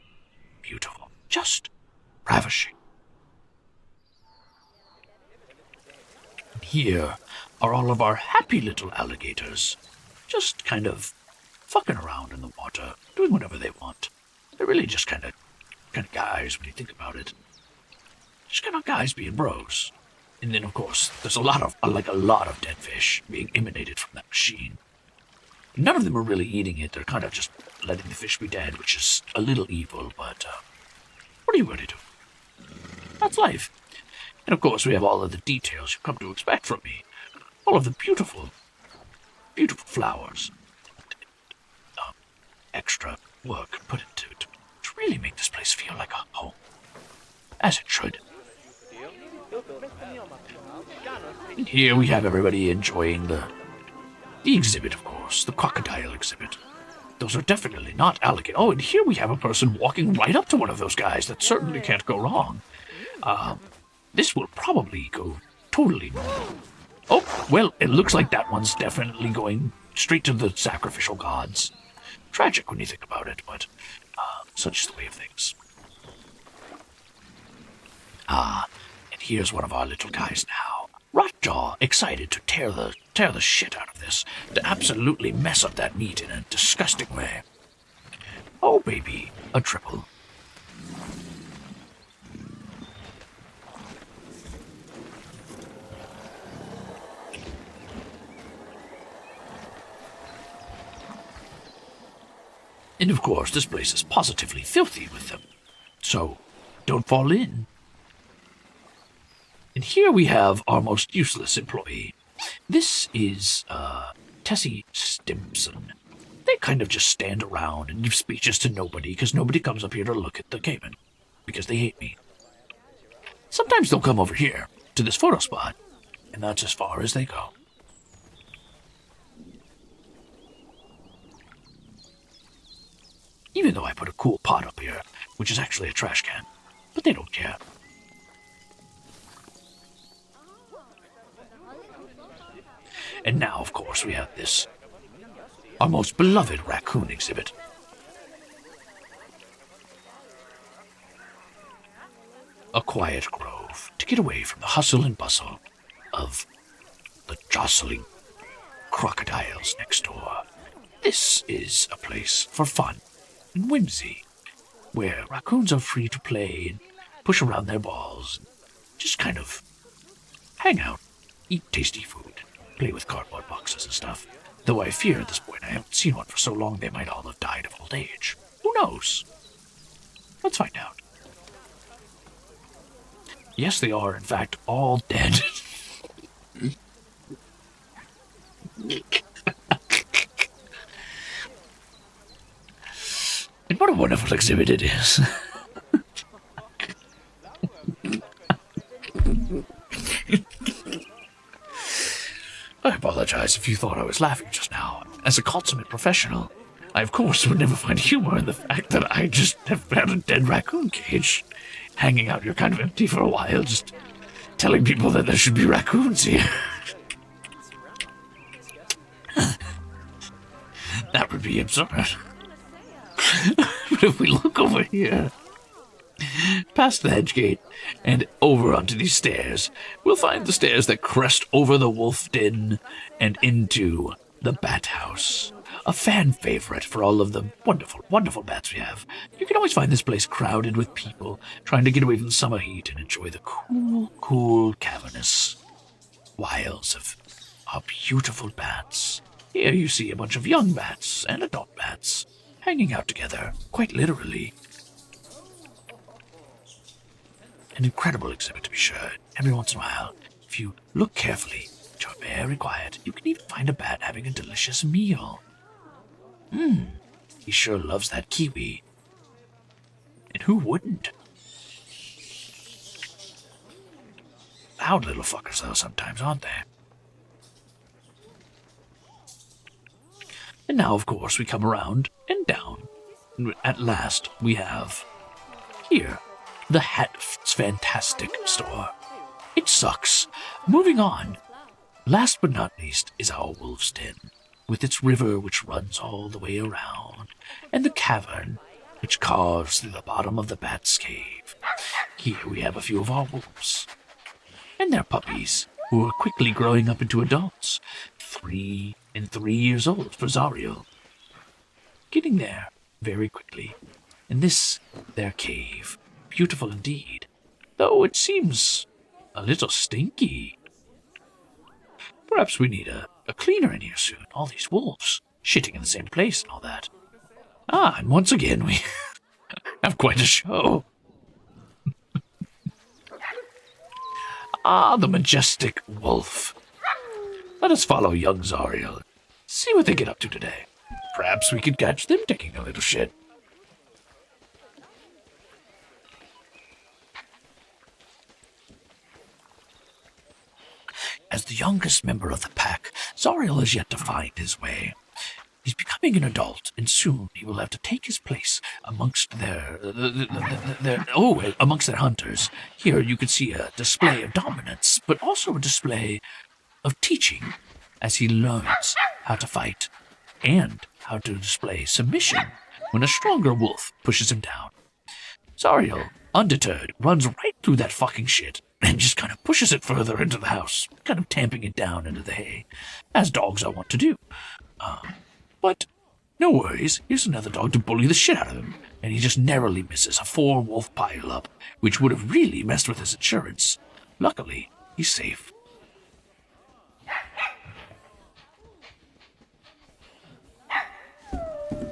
Beautiful. Just ravishing. And here are all of our happy little alligators. Just kind of fucking around in the water, doing whatever they want. They're really just kind of guys when you think about it. Just kind of guys being bros. And then, of course, there's a lot of dead fish being emanated from that machine. None of them are really eating it. They're kind of just letting the fish be dead, which is a little evil, but what are you going to do? That's life. And, of course, we have all of the details you've come to expect from me. All of the beautiful, beautiful flowers. Extra work put into it to really make this place feel like a home. As it should. And here we have everybody enjoying the exhibit, of course, the crocodile exhibit. Those are definitely not alligator. Oh, and here we have a person walking right up to one of those guys. That certainly can't go wrong. This will probably go totally normal. Oh, well, it looks like that one's definitely going straight to the sacrificial gods. Tragic when you think about it, but such is the way of things. And here's one of our little guys now. Rotjaw, excited to tear the shit out of this, to absolutely mess up that meat in a disgusting way. Oh, baby, a triple. And of course, this place is positively filthy with them. So, don't fall in. And here we have our most useless employee. This is, Tessie Stimson. They kind of just stand around and give speeches to nobody because nobody comes up here to look at the caiman. Because they hate me. Sometimes they'll come over here, to this photo spot, and that's as far as they go. Even though I put a cool pot up here, which is actually a trash can. But they don't care. And now, of course, we have this, our most beloved raccoon exhibit. A quiet grove to get away from the hustle and bustle of the jostling crocodiles next door. This is a place for fun and whimsy, where raccoons are free to play and push around their balls, and just kind of hang out, eat tasty food, play with cardboard boxes and stuff. Though I fear at this point I haven't seen one for so long they might all have died of old age. Who knows? Let's find out. Yes, they are, in fact, all dead. And what a wonderful exhibit it is. I apologize if you thought I was laughing just now. As a consummate professional, I of course would never find humor in the fact that I just have had a dead raccoon cage hanging out here kind of empty for a while, just telling people that there should be raccoons here. That would be absurd. But if we look over here, past the hedge gate, and over onto these stairs, we'll find the stairs that crest over the wolf den and into the bat house. A fan favorite for all of the wonderful, wonderful bats we have. You can always find this place crowded with people trying to get away from the summer heat and enjoy the cool, cool, cavernous wilds of our beautiful bats. Here you see a bunch of young bats and adult bats hanging out together, quite literally. An incredible exhibit, to be sure. Every once in a while, if you look carefully, which are very quiet, you can even find a bat having a delicious meal. He sure loves that kiwi. And who wouldn't? Loud little fuckers, though, sometimes, aren't they? And now, of course, we come around and down. And at last, we have here the Hat's Fantastic store. It sucks. Moving on. Last but not least is our Wolf's Den, with its river which runs all the way around, and the cavern which carves through the bottom of the Bat's Cave. Here we have a few of our wolves, and their puppies, who are quickly growing up into adults, 3 and 3 years old for Zariel. Getting there very quickly. And this, their cave, beautiful indeed, though it seems a little stinky. Perhaps we need a cleaner in here soon. All these wolves shitting in the same place and all that. And once again we have quite a show. The majestic wolf. Let us follow young Zariel. See what they get up to today. Perhaps we could catch them taking a little shit. As the youngest member of the pack, Zariel has yet to find his way. He's becoming an adult, and soon he will have to take his place amongst amongst their hunters. Here you can see a display of dominance, but also a display of teaching, as he learns how to fight and how to display submission when a stronger wolf pushes him down. Zariel, undeterred, runs right through that fucking shit and just kind of pushes it further into the house, kind of tamping it down into the hay, as dogs are wont to do. But no worries, here's another dog to bully the shit out of him, and he just narrowly misses a 4-wolf pile-up, which would have really messed with his insurance. Luckily, he's safe.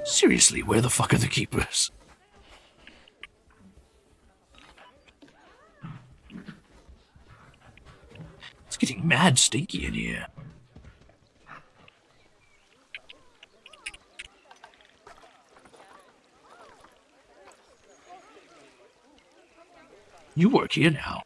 Seriously, where the fuck are the keepers? It's getting mad stinky in here. You work here now.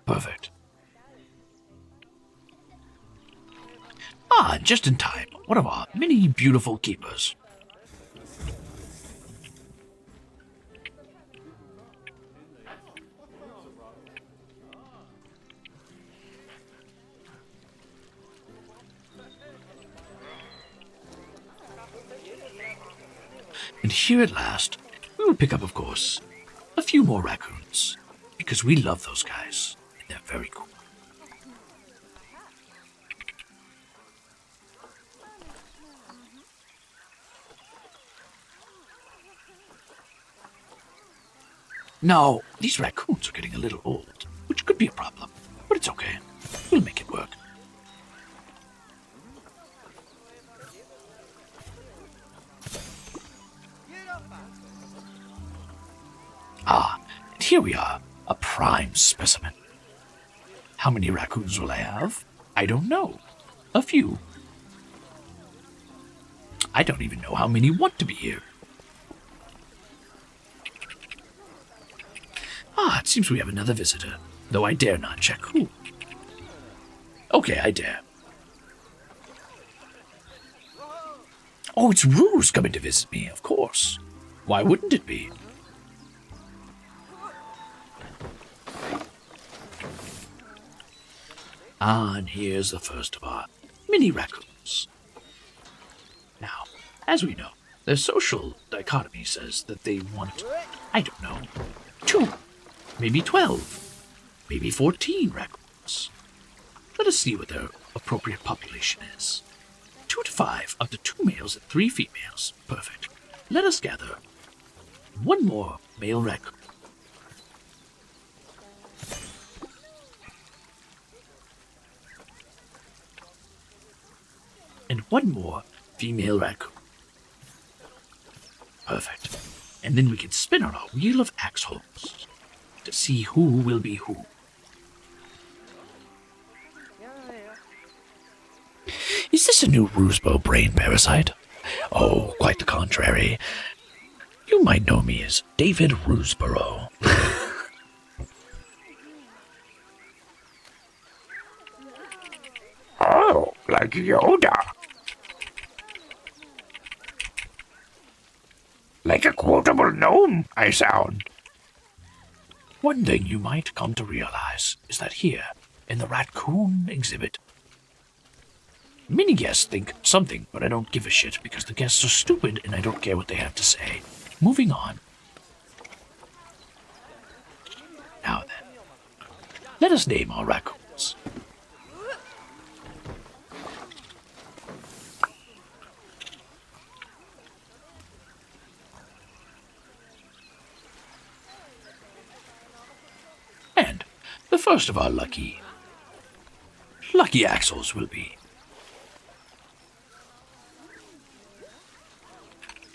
Perfect. Just in time. One of our many beautiful keepers. And here at last, we will pick up, of course, a few more raccoons, because we love those guys, and they're very cool. Now, these raccoons are getting a little old, which could be a problem, but it's okay. We'll make it work. And here we are, a prime specimen. How many raccoons will I have? I don't know. A few. I don't even know how many want to be here. It seems we have another visitor, though I dare not check who. Okay, I dare. Oh, it's Ruze coming to visit me, of course. Why wouldn't it be? Ah, and here's the first of our mini raccoons. Now, as we know, their social dichotomy says that they want, I don't know, 2, maybe 12, maybe 14 raccoons. Let us see what their appropriate population is. 2 to 5, up to 2 males and 3 females. Perfect. Let us gather 1 more male raccoon. And 1 more female raccoon. Perfect. And then we can spin on our wheel of axe holes to see who will be who. Is this a new Rusebo brain parasite? Oh, quite the contrary. You might know me as David Ruseborough. Oh, like Yoda. Like a quotable gnome, I sound. One thing you might come to realize is that here, in the raccoon exhibit, many guests think something, but I don't give a shit because the guests are stupid and I don't care what they have to say. Moving on. Now then, let us name our raccoons. And the first of our lucky axles will be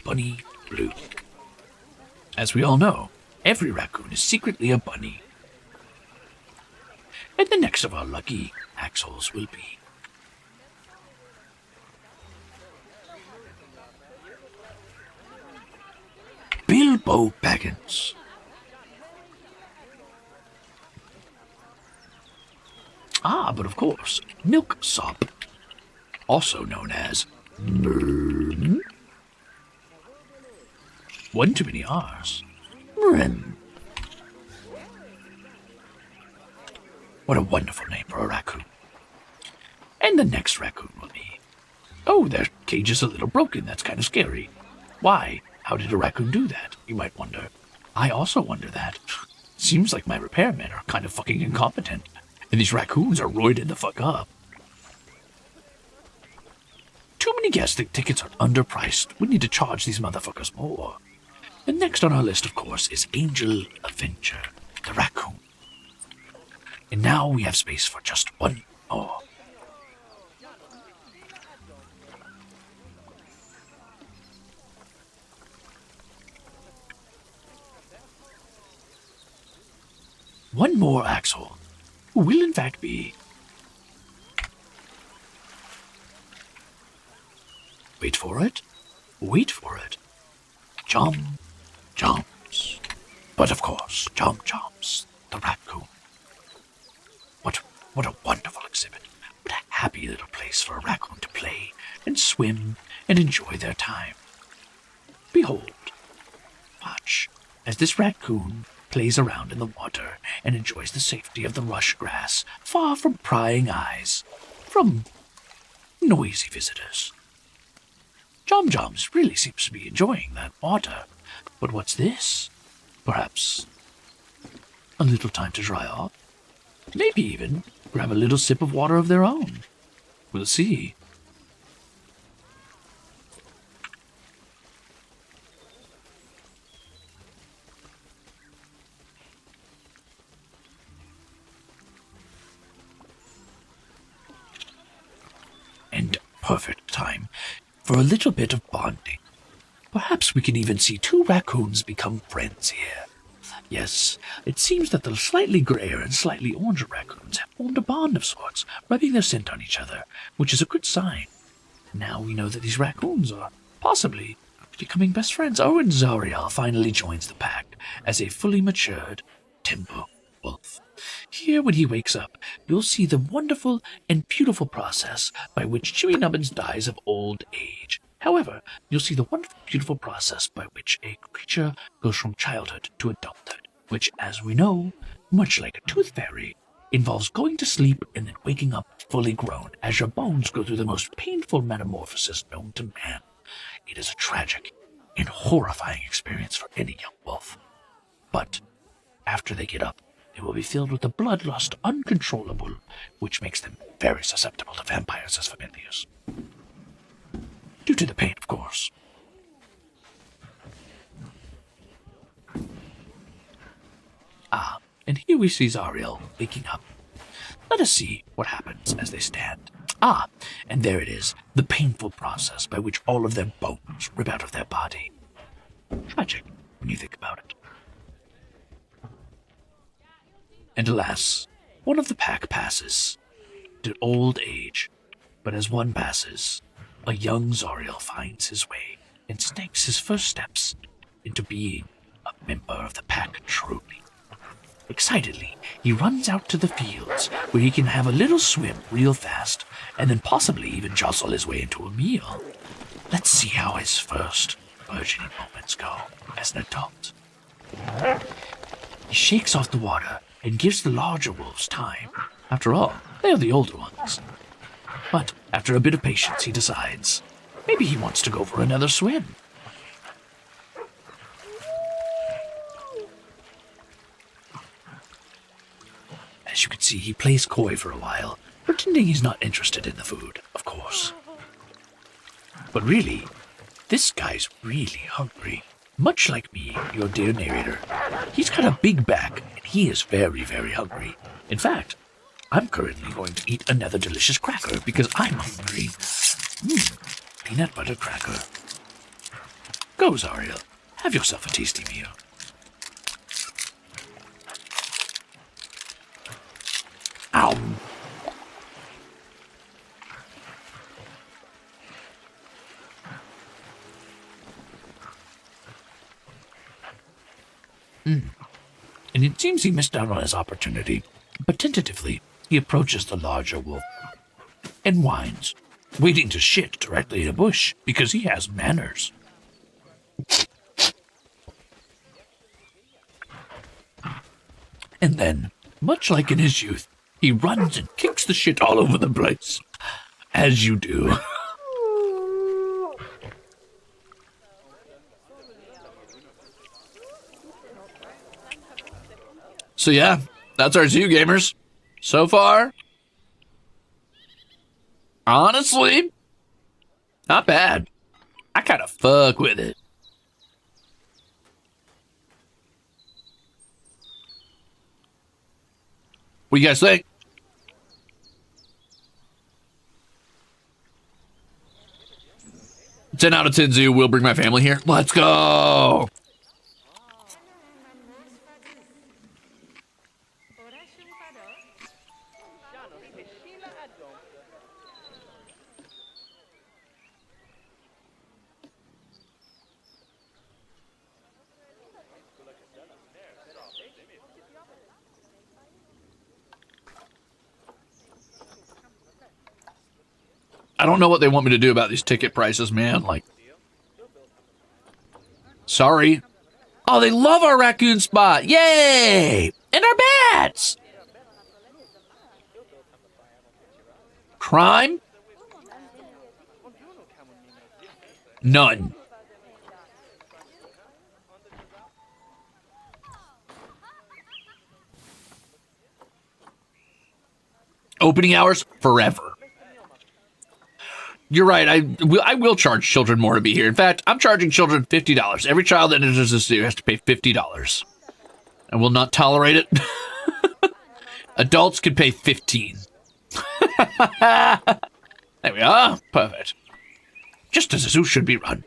Bunny Blue. As we all know, every raccoon is secretly a bunny. And the next of our lucky axles will be Bilbo Baggins. Ah, but of course, Milksop, also known as Mern. One too many R's. Mren. What a wonderful name for a raccoon. And the next raccoon will be... Oh, their cage is a little broken. That's kind of scary. Why? How did a raccoon do that? You might wonder. I also wonder that. Seems like my repairmen are kind of fucking incompetent. And these raccoons are roided the fuck up. Too many guests think tickets are underpriced. We need to charge these motherfuckers more. And next on our list, of course, is Angel Avenger, the raccoon. And now we have space for just 1 more. One more axle, who will in fact be... Wait for it. Wait for it. Jom Joms. But of course, Jom Joms, the raccoon. What a wonderful exhibit. What a happy little place for a raccoon to play and swim and enjoy their time. Behold, watch as this raccoon plays around in the water and enjoys the safety of the rush grass, far from prying eyes, from noisy visitors. Jom Joms really seems to be enjoying that water. But what's this? Perhaps a little time to dry off? Maybe even grab a little sip of water of their own. We'll see. And perfect time for a little bit of bonding. Perhaps we can even see 2 raccoons become friends here. Yes, it seems that the slightly grayer and slightly oranger raccoons have formed a bond of sorts, rubbing their scent on each other, which is a good sign. Now we know that these raccoons are possibly becoming best friends. Oh, and Zariel finally joins the pack as a fully matured timber wolf. Here, when he wakes up, you'll see the wonderful and beautiful process by which Chewy Nubbins dies of old age. However, you'll see the wonderful, beautiful process by which a creature goes from childhood to adulthood, which, as we know, much like a tooth fairy, involves going to sleep and then waking up fully grown as your bones go through the most painful metamorphosis known to man. It is a tragic and horrifying experience for any young wolf. But after they get up, they will be filled with a bloodlust uncontrollable, which makes them very susceptible to vampires as familiars. Due to the pain, of course. And here we see Zariel waking up. Let us see what happens as they stand. And there it is, the painful process by which all of their bones rip out of their body. Tragic, when you think about it. And alas, one of the pack passes to old age, but as one passes, a young Zariel finds his way and takes his first steps into being a member of the pack truly. Excitedly, he runs out to the fields where he can have a little swim real fast and then possibly even jostle his way into a meal. Let's see how his first burgeoning moments go as an adult. He shakes off the water and gives the larger wolves time. After all, they are the older ones. But after a bit of patience, he decides maybe he wants to go for another swim. As you can see, he plays coy for a while, pretending he's not interested in the food, of course. But really, this guy's really hungry. Much like me, your dear narrator. He's got a big back, and he is very, very hungry. In fact, I'm currently going to eat another delicious cracker because I'm hungry. Peanut butter cracker. Go, Zariel. Have yourself a tasty meal. Ow. And it seems he missed out on his opportunity, but tentatively he approaches the larger wolf and whines, waiting to shit directly in a bush because he has manners. And then, much like in his youth, he runs and kicks the shit all over the place. As you do. So yeah, that's our zoo, gamers. So far, honestly, not bad. I kind of fuck with it. What do you guys think? Ten out of 10 zoo. Will bring my family here. Let's go. I don't know what they want me to do about these ticket prices, man. Like, sorry. Oh, they love our raccoon spot. Yay! And our bats! Crime? None. Opening hours? Forever. You're right. I will charge children more to be here. In fact, I'm charging children $50. Every child that enters the zoo has to pay $50. I will not tolerate it. Adults can pay $15. There we are. Perfect. Just as a zoo should be run.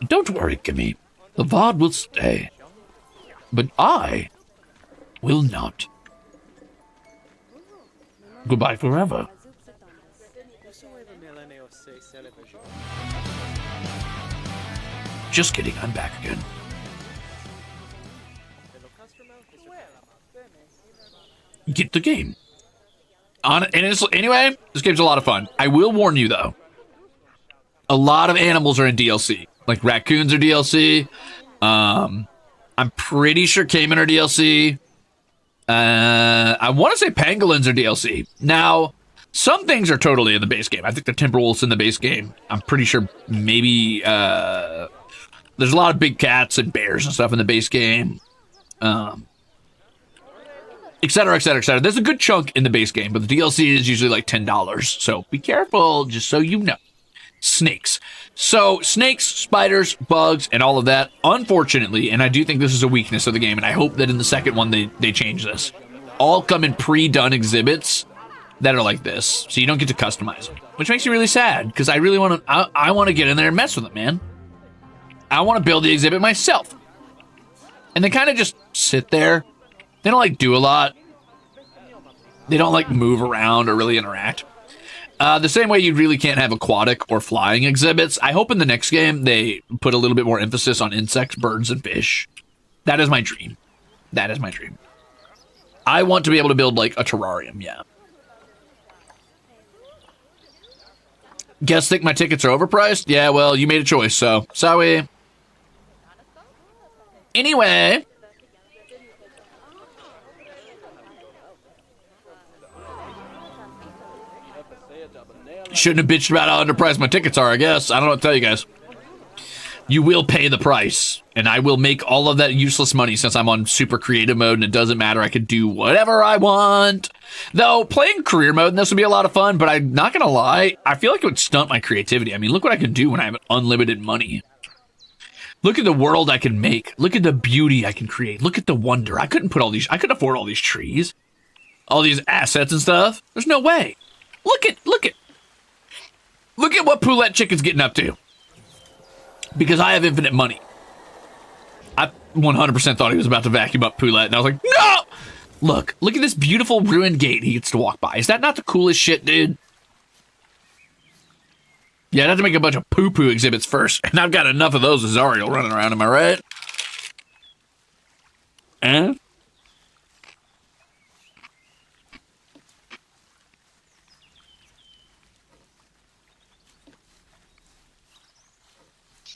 Don't worry, Kimmy. The VOD will stay. But I will not. Goodbye forever. Just kidding, I'm back again. get the game. Anyway, this game's a lot of fun. I will warn you, though. A lot of animals are in DLC. Like, raccoons are DLC. I'm pretty sure caiman are DLC. I want to say pangolins are DLC. Now, some things are totally in the base game. I think the Timberwolf's in the base game. I'm pretty sure maybe there's a lot of big cats and bears and stuff in the base game. Et cetera, et cetera, et cetera. There's a good chunk in the base game, but the DLC is usually like $10. So be careful, just so you know. Snakes. So snakes, spiders, bugs, and all of that, unfortunately, and I do think this is a weakness of the game, and I hope that in the second one they change this, all come in pre-done exhibits that are like this, so you don't get to customize them, which makes me really sad, because I really want to, I want to get in there and mess with it, man. I want to build the exhibit myself. And they kind of just sit there. They don't, like, do a lot. They don't, like, move around or really interact. The same way you really can't have aquatic or flying exhibits. I hope in the next game they put a little bit more emphasis on insects, birds, and fish. That is my dream. That is my dream. I want to be able to build, like, a terrarium, yeah. Guess think my tickets are overpriced? Yeah, well, you made a choice, so sorry. Anyway. Shouldn't have bitched about how underpriced my tickets are, I guess. I don't know what to tell you guys. You will pay the price, and I will make all of that useless money since I'm on super creative mode, and it doesn't matter. I could do whatever I want. Though, playing career mode in this would be a lot of fun, but I'm not going to lie. I feel like it would stunt my creativity. I mean, look what I can do when I have unlimited money. Look at the world I can make. Look at the beauty I can create. Look at the wonder. I couldn't afford all these trees, all these assets and stuff. There's no way. Look at what Poulette Chicken's getting up to. Because I have infinite money. I 100% thought he was about to vacuum up Poulette, and I was like, no! Look at this beautiful ruined gate he gets to walk by. Is that not the coolest shit, dude? Yeah, I'd have to make a bunch of poo-poo exhibits first, and I've got enough of those as Ariel running around, am I right? Eh?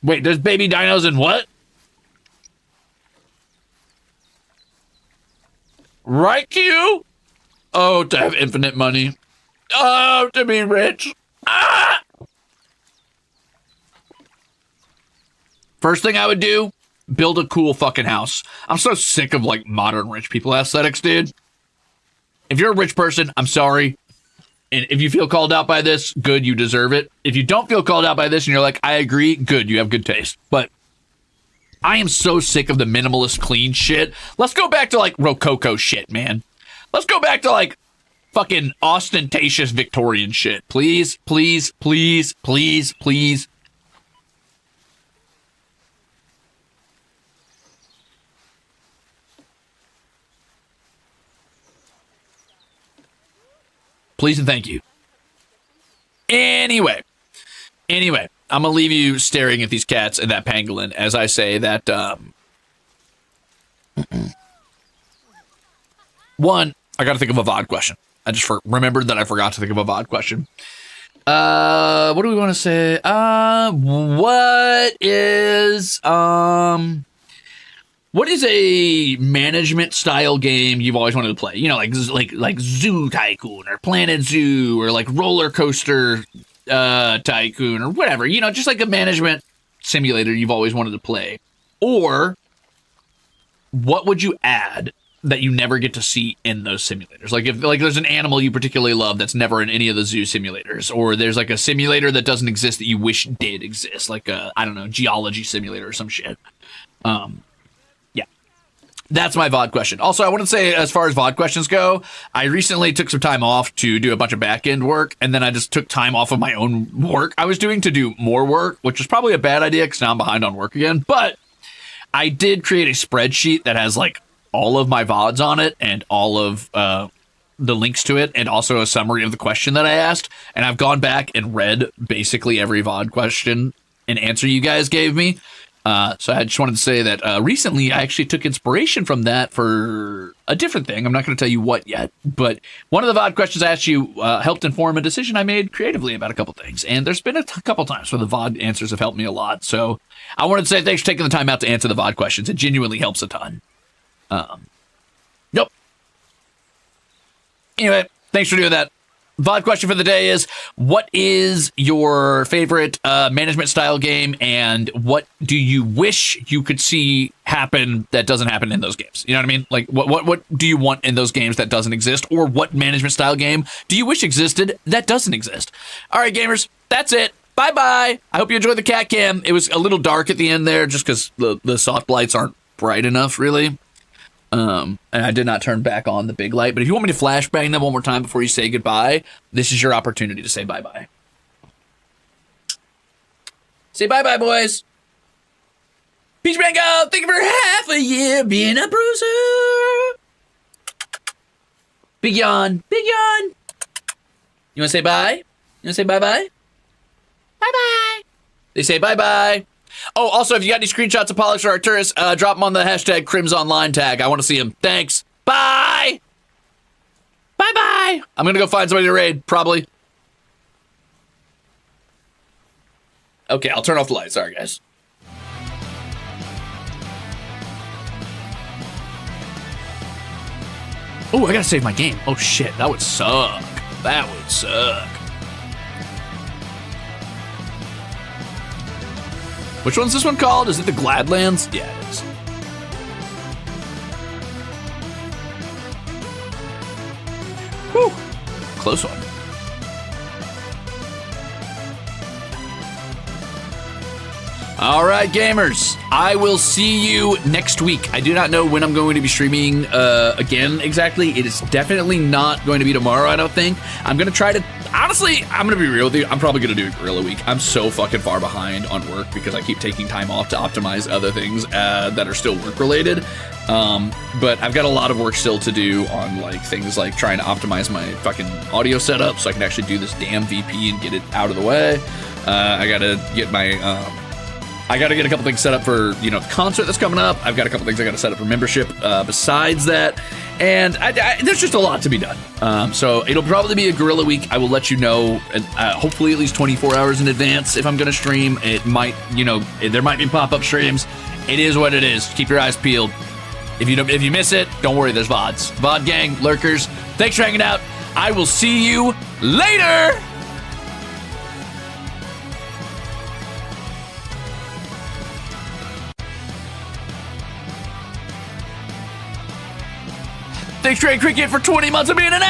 Wait, there's baby dinos in what? Right, Q? Oh, to have infinite money. Oh, to be rich. Ah! First thing I would do, build a cool fucking house. I'm so sick of, like, modern rich people aesthetics, dude. If you're a rich person, I'm sorry. And if you feel called out by this, good, you deserve it. If you don't feel called out by this and you're like, I agree, good, you have good taste. But I am so sick of the minimalist clean shit. Let's go back to, like, Rococo shit, man. Let's go back to, like, fucking ostentatious Victorian shit. Please, please, please, please, please. Please and thank you. Anyway, I'm gonna leave you staring at these cats and that pangolin as I say that, one, I gotta think of a VOD question. I just remembered that I forgot to think of a VOD question. What do we want to say? What is a management style game you've always wanted to play? You know, like Zoo Tycoon or Planet Zoo or like Roller Coaster Tycoon or whatever. You know, just like a management simulator you've always wanted to play. Or what would you add that you never get to see in those simulators? Like if there's an animal you particularly love that's never in any of the zoo simulators, or there's like a simulator that doesn't exist that you wish did exist, like a, I don't know, geology simulator or some shit. That's my VOD question. Also, I want to say, as far as VOD questions go, I recently took some time off to do a bunch of back-end work, and then I just took time off of my own work I was doing to do more work, which was probably a bad idea because now I'm behind on work again. But I did create a spreadsheet that has, like, all of my VODs on it and all of the links to it and also a summary of the question that I asked. And I've gone back and read basically every VOD question and answer you guys gave me. So I just wanted to say that recently I actually took inspiration from that for a different thing. I'm not going to tell you what yet, but one of the VOD questions I asked you helped inform a decision I made creatively about a couple things. And there's been a couple times where the VOD answers have helped me a lot. So I wanted to say thanks for taking the time out to answer the VOD questions. It genuinely helps a ton. Nope. Anyway, thanks for doing that. VOD question for the day is, what is your favorite management style game, and what do you wish you could see happen that doesn't happen in those games? You know what I mean? Like, what do you want in those games that doesn't exist, or what management style game do you wish existed that doesn't exist? All right, gamers, that's it. Bye-bye. I hope you enjoyed the cat cam. It was a little dark at the end there just because the soft lights aren't bright enough, really. And I did not turn back on the big light, but if you want me to flashbang them one more time before you say goodbye, this is your opportunity to say bye-bye. Say bye-bye, boys. Peach Mango, thank you for half a year being a bruiser. Big yawn, big yawn. You want to say bye? You want to say bye-bye? Bye-bye. They say bye-bye. Oh, also, if you got any screenshots of Pollux or Arcturus, drop them on the hashtag Crimzon tag. I want to see them. Thanks. Bye. Bye-bye. I'm going to go find somebody to raid, probably. Okay, I'll turn off the lights. Sorry, guys. Oh, I got to save my game. Oh, shit. That would suck. That would suck. Which one's this one called? Is it the Gladlands? Yeah, it is. Whew. Close one. All right, gamers. I will see you next week. I do not know when I'm going to be streaming again exactly. It is definitely not going to be tomorrow, I don't think. I'm going to try to... Honestly, I'm going to be real with you. I'm probably going to do a Gorilla Week. I'm so fucking far behind on work because I keep taking time off to optimize other things that are still work-related. But I've got a lot of work still to do on like things like trying to optimize my fucking audio setup so I can actually do this damn VP and get it out of the way. I got to get my... I got to get a couple things set up for, you know, the concert that's coming up. I've got a couple things I got to set up for membership besides that. And there's just a lot to be done. So it'll probably be a Gorilla Week. I will let you know, hopefully at least 24 hours in advance if I'm going to stream. It might, you know, there might be pop-up streams. It is what it is. Keep your eyes peeled. If you miss it, don't worry, there's VODs. VOD gang, lurkers, thanks for hanging out. I will see you later! Thanks, Trey Cricket, for 20 months of being an